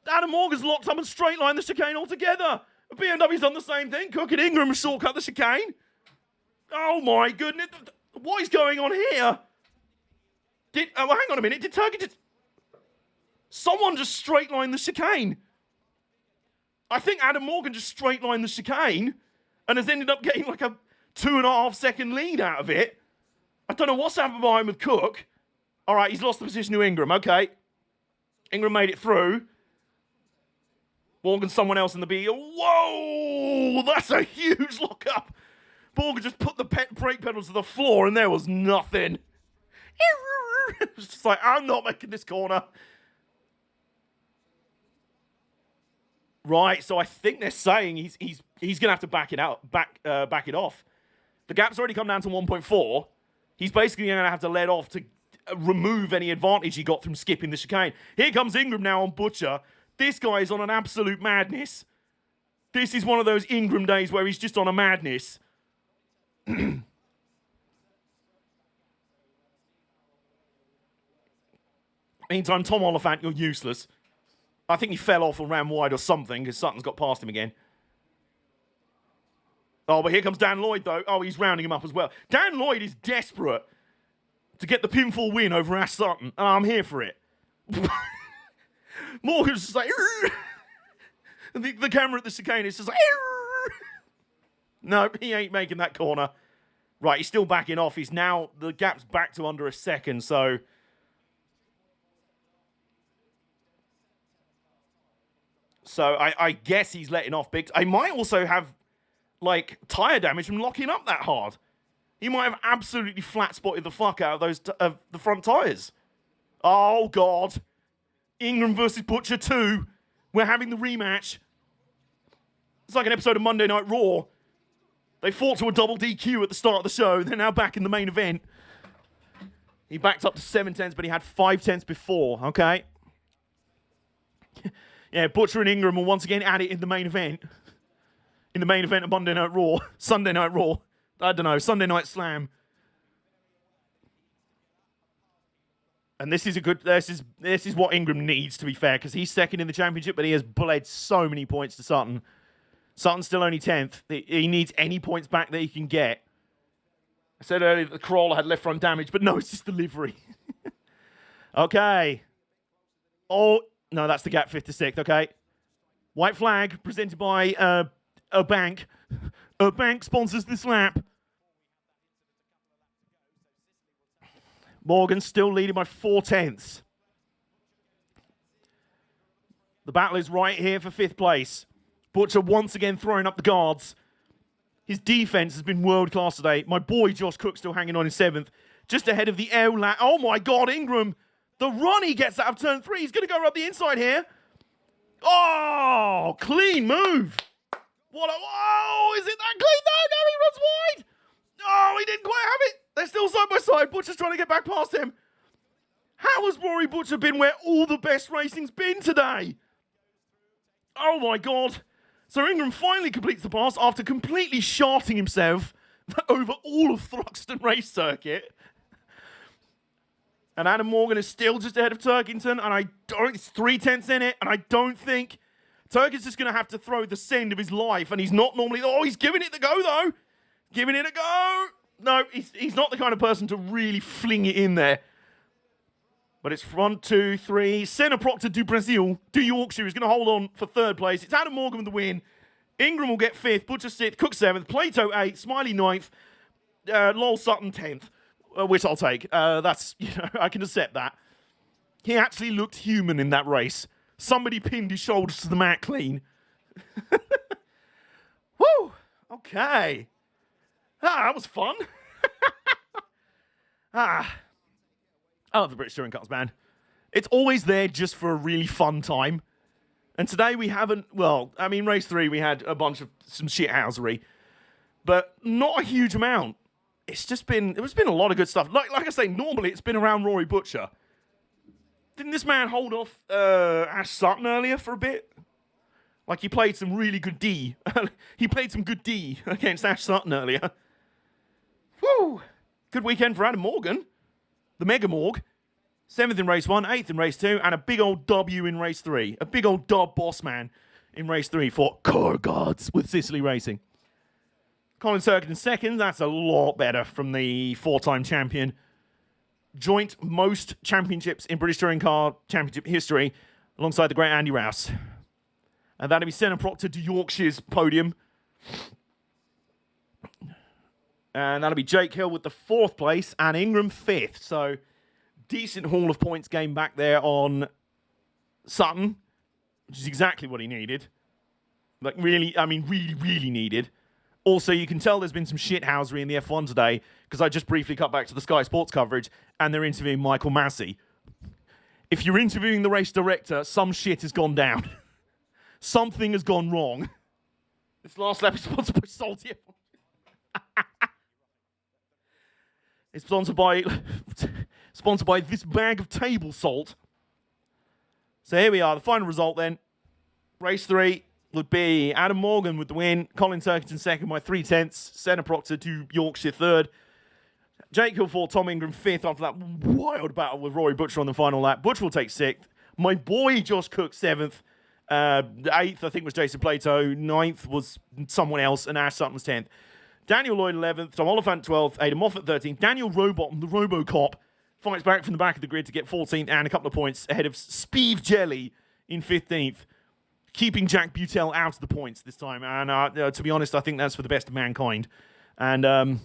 Adam Morgan's locked up and straight line the chicane altogether. BMW's done the same thing. Cook and Ingram shortcut the chicane. Oh my goodness. What is going on here? Oh, hang on a minute. Did Turkey just... Someone just straight line the chicane. I think Adam Morgan just straight lined the chicane and has ended up getting like a 2.5 second lead out of it. I don't know what's happened behind with Cook. All right, he's lost the position to Ingram. Okay. Ingram made it through. Morgan, someone else in the B. Whoa! That's a huge lockup. Morgan just put the brake pedals to the floor and there was nothing. It was just like, I'm not making this corner. Right, so I think they're saying he's gonna have to back it off. The gap's already come down to 1.4. He's basically gonna have to let off to remove any advantage he got from skipping the chicane. Here comes Ingram now on Butcher. This guy is on an absolute madness. This is one of those Ingram days where he's just on a madness. Meantime, Tom Oliphant, you're useless. I think he fell off or ran wide or something because Sutton's got past him again. Oh, but here comes Dan Lloyd, though. Oh, he's rounding him up as well. Dan Lloyd is desperate to get the pinfall win over Ash Sutton, and I'm here for it. Morgan's just like... And the camera at the chicane is just like... No, he ain't making that corner. Right, he's still backing off. He's now... The gap's back to under a second, so... So I guess he's letting off big... I might also have, like, tyre damage from locking up that hard. He might have absolutely flat-spotted the fuck out of those the front tyres. Oh, God. Ingram versus Butcher 2. We're having the rematch. It's like an episode of Monday Night Raw. They fought to a double DQ at the start of the show. They're now back in the main event. He backed up to 7/10, but he had 5/10 before, okay? Yeah, Butcher and Ingram will once again at it in the main event. In the main event of Monday Night Raw. Sunday Night Raw. I don't know. Sunday Night Slam. And this is a good... This is what Ingram needs, to be fair, because he's second in the championship, but he has bled so many points to Sutton. Sutton's still only 10th. He needs any points back that he can get. I said earlier that the crawler had left front damage, but no, it's just the livery. Okay. Oh... No, that's the gap 5th to 6th, okay? White flag presented by a bank. A bank sponsors this lap. Morgan still leading by 4/10. The battle is right here for 5th place. Butcher once again throwing up the guards. His defense has been world class today. My boy Josh Cook still hanging on in 7th. Just ahead of the L lap. Oh my God, Ingram. The run he gets out of turn 3. He's going to go up the inside here. Oh, clean move. What a... Oh, is it that clean? No, he runs wide. Oh, he didn't quite have it. They're still side by side. Butcher's trying to get back past him. How has Rory Butcher been where all the best racing's been today? Oh, my God. So Ingram finally completes the pass after completely sharting himself over all of Thruxton race circuit. And Adam Morgan is still just ahead of Turkington, and it's 3/10 in it, and I don't think Turkington's just going to have to throw the send of his life, and he's not normally... Oh, he's giving it the go, though. Giving it a go. No, he's not the kind of person to really fling it in there. But it's 1, 2, 3. Senna Proctor du Brasil, du Yorkshire, is going to hold on for 3rd place. It's Adam Morgan with the win. Ingram will get 5th, Butcher 6th, Cook 7th, Plato 8th, Smiley 9th, Lowell Sutton 10th. Which I'll take. That's, I can accept that. He actually looked human in that race. Somebody pinned his shoulders to the mat clean. Woo! Okay. That was fun. I love the British Touring Cars, man. It's always there just for a really fun time. And today we haven't, race 3 we had a bunch of some shithousery. But not a huge amount. There's been a lot of good stuff. Like I say, normally it's been around Rory Butcher. Didn't this man hold off Ash Sutton earlier for a bit? Like he played some really good D. He played some good D against Ash Sutton earlier. Woo! Good weekend for Adam Morgan. The Mega Morg. 7th in race 1, 8th in race 2, and a big old W in race 3. A big old dub boss man in race 3 for Core Gods with Sicily Racing. Colin Turkington 2nd, that's a lot better from the 4-time champion. Joint most championships in British Touring Car Championship history, alongside the great Andy Rouse. And that'll be Senna Proctor to Yorkshire's podium. And that'll be Jake Hill with the 4th place, and Ingram 5th. So, decent haul of points game back there on Sutton, which is exactly what he needed. Like, really needed. Also, you can tell there's been some shithousery in the F1 today, because I just briefly cut back to the Sky Sports coverage, and they're interviewing Michael Massey. If you're interviewing the race director, some shit has gone down. Something has gone wrong. This last lap is sponsored by Salty F1. It's sponsored by sponsored by this bag of table salt. So here we are, the final result then. Race 3 would be Adam Morgan with the win, Colin Turkington second by 3/10, Senna Proctor to Yorkshire third, Jake Hill fourth, Tom Ingram fifth after that wild battle with Rory Butcher on the final lap. Butcher will take sixth. My boy Josh Cook seventh. Eighth, I think, was Jason Plato. Ninth was someone else, and Ash Sutton was 10th. Daniel Lloyd 11th, Tom Oliphant 12th, Aidan Moffat 13th. Daniel Robottom, the Robocop, fights back from the back of the grid to get 14th and a couple of points ahead of Speeve Jelly in 15th, keeping Jack Butel out of the points this time. And to be honest, I think that's for the best of mankind. And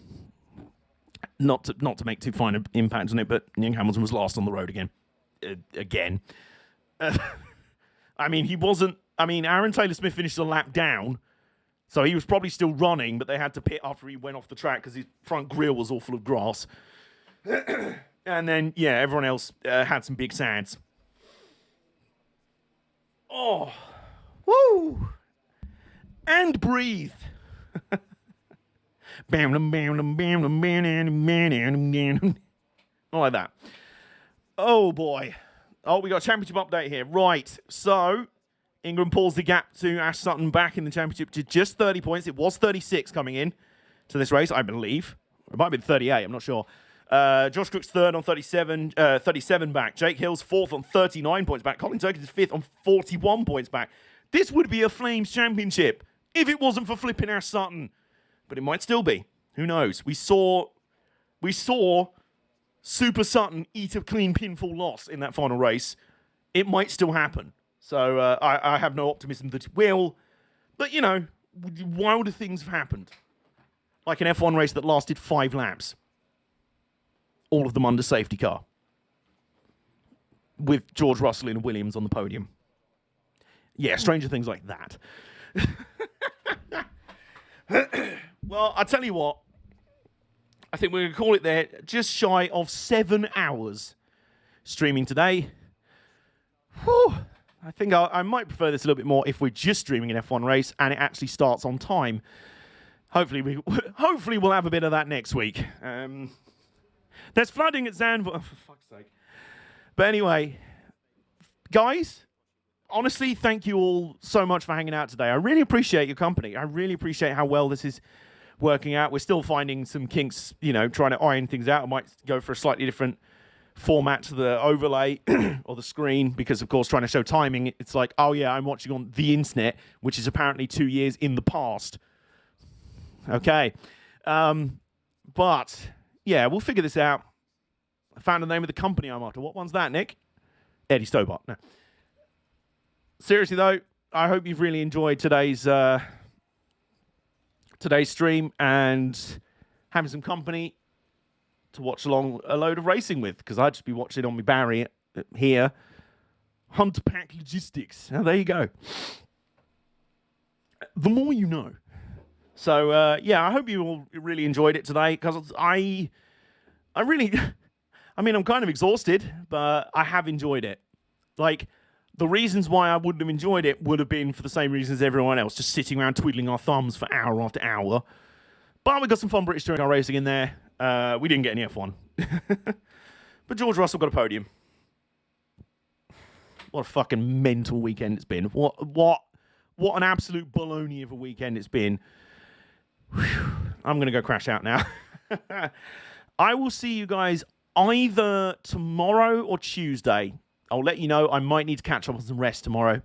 not to make too fine an impact on it, but Young Hamilton was last on the road again. I mean, he wasn't... I mean, Aaron Taylor-Smith finished a lap down, so he was probably still running, but they had to pit after he went off the track because his front grille was all full of grass. And then, yeah, everyone else had some big sads. Oh. Woo! And breathe. Not like that. Oh, boy. Oh, we got a championship update here. Right. So, Ingram pulls the gap to Ash Sutton back in the championship to just 30 points. It was 36 coming in to this race, I believe. It might have been 38. I'm not sure. Josh Cook's third on 37 back. Jake Hill's fourth on 39 points back. Colin Turkington's fifth on 41 points back. This would be a Flames championship if it wasn't for flipping Ash Sutton. But it might still be. Who knows? We saw Super Sutton eat a clean pinfall loss in that final race. It might still happen. So I have no optimism that it will. But, you know, wilder things have happened. Like an F1 race that lasted 5 laps. All of them under safety car. With George Russell and Williams on the podium. Yeah, stranger things like that. Well, I'll tell you what. I think we're going to call it there. Just shy of 7 hours streaming today. Whew. I think I might prefer this a little bit more if we're just streaming an F1 race and it actually starts on time. Hopefully we'll have a bit of that next week. There's flooding at Zandvoort. Oh, for fuck's sake. But anyway, guys, honestly, thank you all so much for hanging out today. I really appreciate your company. I really appreciate how well this is working out. We're still finding some kinks, you know, trying to iron things out. I might go for a slightly different format to the overlay or the screen because, of course, trying to show timing, it's like, oh, yeah, I'm watching on the internet, which is apparently 2 years in the past. Okay. But, yeah, we'll figure this out. I found the name of the company I'm after. What one's that, Nick? Eddie Stobart. No. Seriously, though, I hope you've really enjoyed today's stream and having some company to watch along a load of racing with, because I'd just be watching on my Barry here. Hunter Pack Logistics. Now, there you go. The more you know. So, yeah, I hope you all really enjoyed it today, because I really... I mean, I'm kind of exhausted, but I have enjoyed it. Like, the reasons why I wouldn't have enjoyed it would have been for the same reasons as everyone else, just sitting around twiddling our thumbs for hour after hour. But we got some fun British touring car racing in there. We didn't get any F1. But George Russell got a podium. What a fucking mental weekend it's been. What an absolute baloney of a weekend it's been. Whew. I'm going to go crash out now. I will see you guys either tomorrow or Tuesday. I'll let you know. I might need to catch up on some rest tomorrow.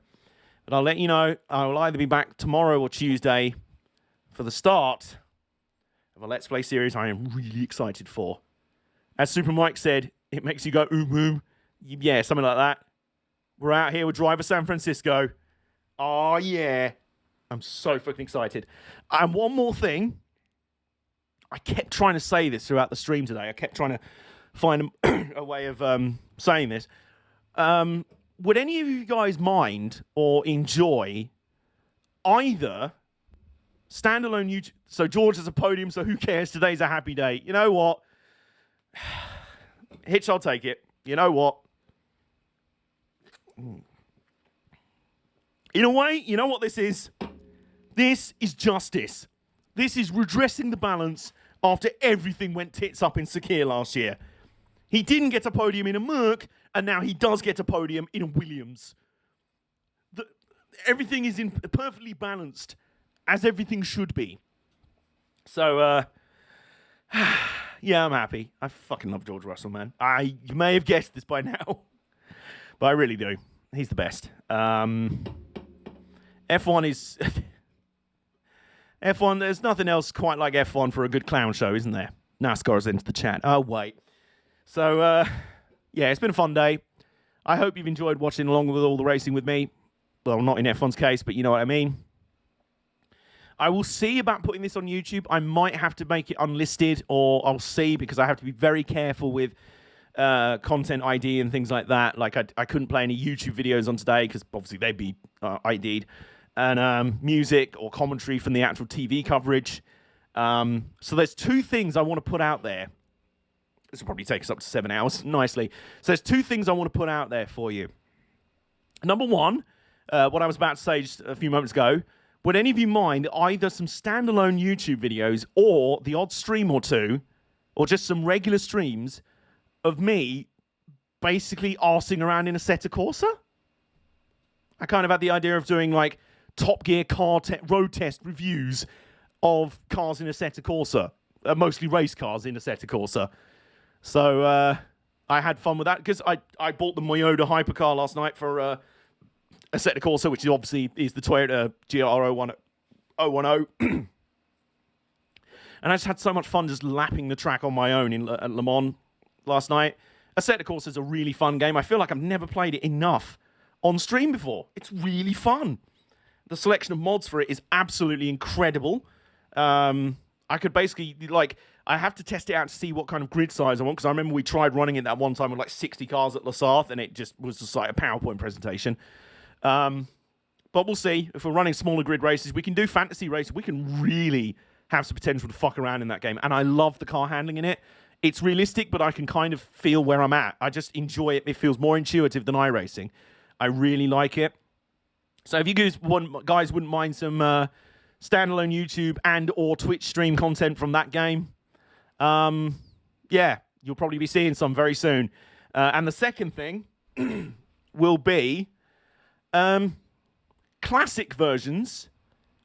But I'll let you know. I will either be back tomorrow or Tuesday for the start of a Let's Play series I am really excited for. As Super Mike said, it makes you go, ooh. Yeah, something like that. We're out here with Driver San Francisco. Oh, yeah. I'm so fucking excited. And one more thing. I kept trying to say this throughout the stream today. I kept trying to find a way of saying this. Would any of you guys mind or enjoy either standalone YouTube? So George has a podium, so who cares? Today's a happy day. You know what? Hitch, I'll take it. You know what? In a way, you know what this is? This is justice. This is redressing the balance after everything went tits up in Sakir last year. He didn't get a podium in a Merc, and now he does get a podium in a Williams. Everything is perfectly balanced, as everything should be. So, yeah, I'm happy. I fucking love George Russell, man. You may have guessed this by now, but I really do. He's the best. F1 is... F1, there's nothing else quite like F1 for a good clown show, isn't there? NASCAR has entered the chat. Oh, wait. So, yeah, it's been a fun day. I hope you've enjoyed watching along with all the racing with me. Well, not in F1's case, but you know what I mean. I will see about putting this on YouTube. I might have to make it unlisted, or I'll see, because I have to be very careful with content ID and things like that. Like, I couldn't play any YouTube videos on today, because obviously they'd be ID'd. And music or commentary from the actual TV coverage. So there's two things I want to put out there. This will probably take us up to 7 hours, nicely. So there's two things I want to put out there for you. Number one, what I was about to say just a few moments ago, would any of you mind either some standalone YouTube videos or the odd stream or two, or just some regular streams of me basically arsing around in a Assetto Corsa? I kind of had the idea of doing like Top Gear car road test reviews of cars in a Assetto Corsa, mostly race cars in a Assetto Corsa. So I had fun with that, because I bought the Toyota hypercar last night for Assetto Corsa, which obviously is the Toyota GR010. And I just had so much fun just lapping the track on my own at Le Mans last night. Assetto Corsa is a really fun game. I feel like I've never played it enough on stream before. It's really fun. The selection of mods for it is absolutely incredible. I could basically, like, I have to test it out to see what kind of grid size I want, because I remember we tried running it that one time with like 60 cars at Le Sarthe, and it just was just like a PowerPoint presentation. But we'll see. If we're running smaller grid races, we can do fantasy races. We can really have some potential to fuck around in that game. And I love the car handling in it. It's realistic, but I can kind of feel where I'm at. I just enjoy it. It feels more intuitive than iRacing. I really like it. So if you guys wouldn't mind some standalone YouTube and or Twitch stream content from that game, yeah, you'll probably be seeing some very soon. And the second thing will be classic versions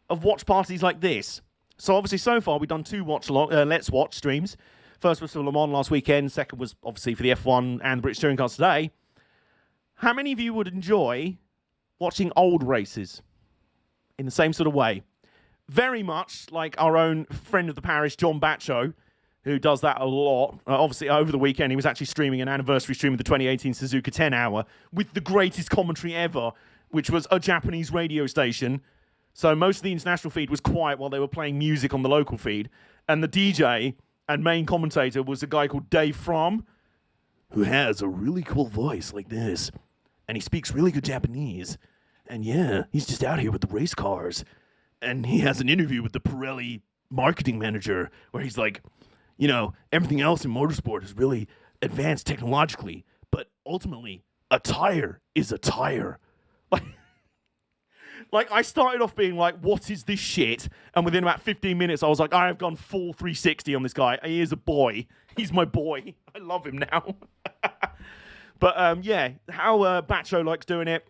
of watch parties like this. So obviously so far we've done two Let's Watch streams. First was for Le Mans last weekend. Second was obviously for the F1 and the British Touring Cars today. How many of you would enjoy watching old races in the same sort of way? Very much like our own friend of the parish, John Batcho, who does that a lot. Obviously, over the weekend, he was actually streaming an anniversary stream of the 2018 Suzuka 10 Hour with the greatest commentary ever, which was a Japanese radio station. So most of the international feed was quiet while they were playing music on the local feed. And the DJ and main commentator was a guy called Dave Fromm, who has a really cool voice like this. And he speaks really good Japanese. And yeah, he's just out here with the race cars. And he has an interview with the Pirelli marketing manager where he's like, you know, everything else in motorsport is really advanced technologically, but ultimately, a tire is a tire. Like, I started off being like, what is this shit? And within about 15 minutes, I was like, I have gone full 360 on this guy. He is a boy. He's my boy. I love him now. But, yeah, how Batcho likes doing it,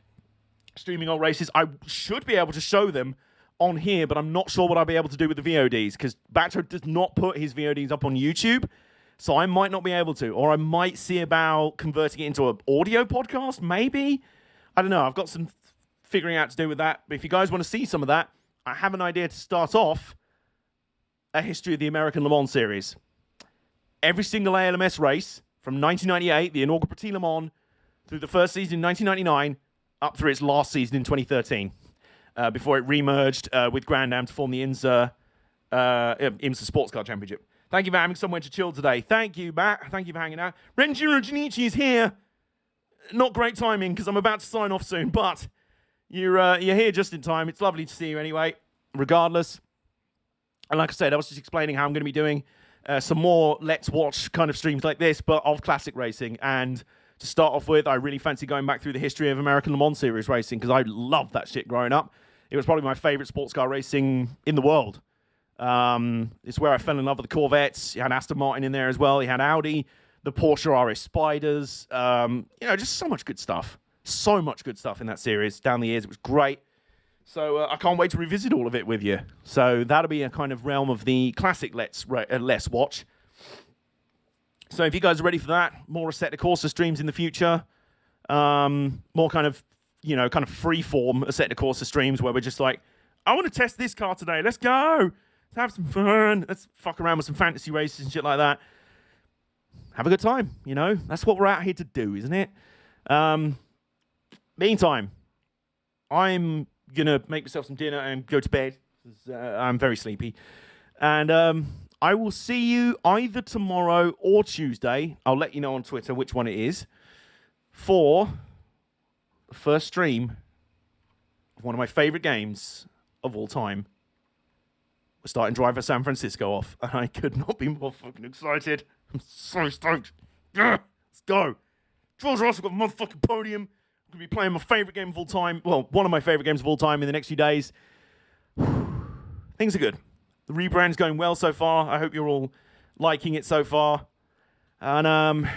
streaming old races, I should be able to show them on here, but I'm not sure what I'll be able to do with the VODs, because Batcho does not put his VODs up on YouTube, so I might not be able to, or I might see about converting it into an audio podcast, maybe? I don't know, I've got some figuring out to do with that, but if you guys want to see some of that, I have an idea to start off a history of the American Le Mans series. Every single ALMS race, from 1998, the inaugural Petit Le Mans, through the first season in 1999, up through its last season in 2013. Before it remerged with Grand Am to form the IMSA Sports Car Championship. Thank you for having somewhere to chill today. Thank you, Matt. Thank you for hanging out. Renjiro Junichi is here. Not great timing, because I'm about to sign off soon, but you're here just in time. It's lovely to see you anyway, regardless. And like I said, I was just explaining how I'm going to be doing some more Let's Watch kind of streams like this, but of classic racing. And to start off with, I really fancy going back through the history of American Le Mans Series racing, because I loved that shit growing up. It was probably my favorite sports car racing in the world. It's where I fell in love with the Corvettes. You had Aston Martin in there as well. You had Audi. the Porsche RS Spiders. Just so much good stuff. So much good stuff in that series down the years. It was great. So I can't wait to revisit all of it with you. So that'll be a kind of realm of the classic Let's Watch. So if you guys are ready for that, more Assetto Corsa streams in the future. More kind of free-form Assetto Corsa streams where we're just like, I want to test this car today. Let's go. Let's have some fun. Let's fuck around with some fantasy races and shit like that. Have a good time, That's what we're out here to do, isn't it? Meantime, I'm going to make myself some dinner and go to bed. I'm very sleepy. And I will see you either tomorrow or Tuesday. I'll let you know on Twitter which one it is. For the first stream of one of my favorite games of all time. We're starting Driver San Francisco off. And I could not be more fucking excited. I'm so stoked. Yeah, let's go. George Russell got a motherfucking podium. I'm going to be playing my favorite game of all time. Well, one of my favorite games of all time in the next few days. Things are good. The rebrand's going well so far. I hope you're all liking it so far. And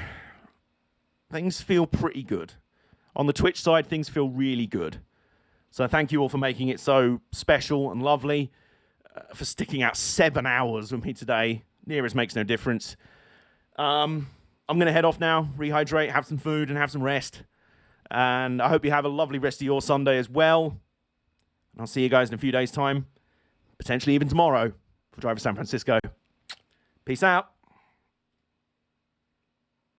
things feel pretty good. On the Twitch side, things feel really good. So thank you all for making it so special and lovely. For sticking out 7 hours with me today. Nearest makes no difference. I'm going to head off now, rehydrate, have some food, and have some rest. And I hope you have a lovely rest of your Sunday as well. And I'll see you guys in a few days' time. Potentially even tomorrow for Driver San Francisco. Peace out.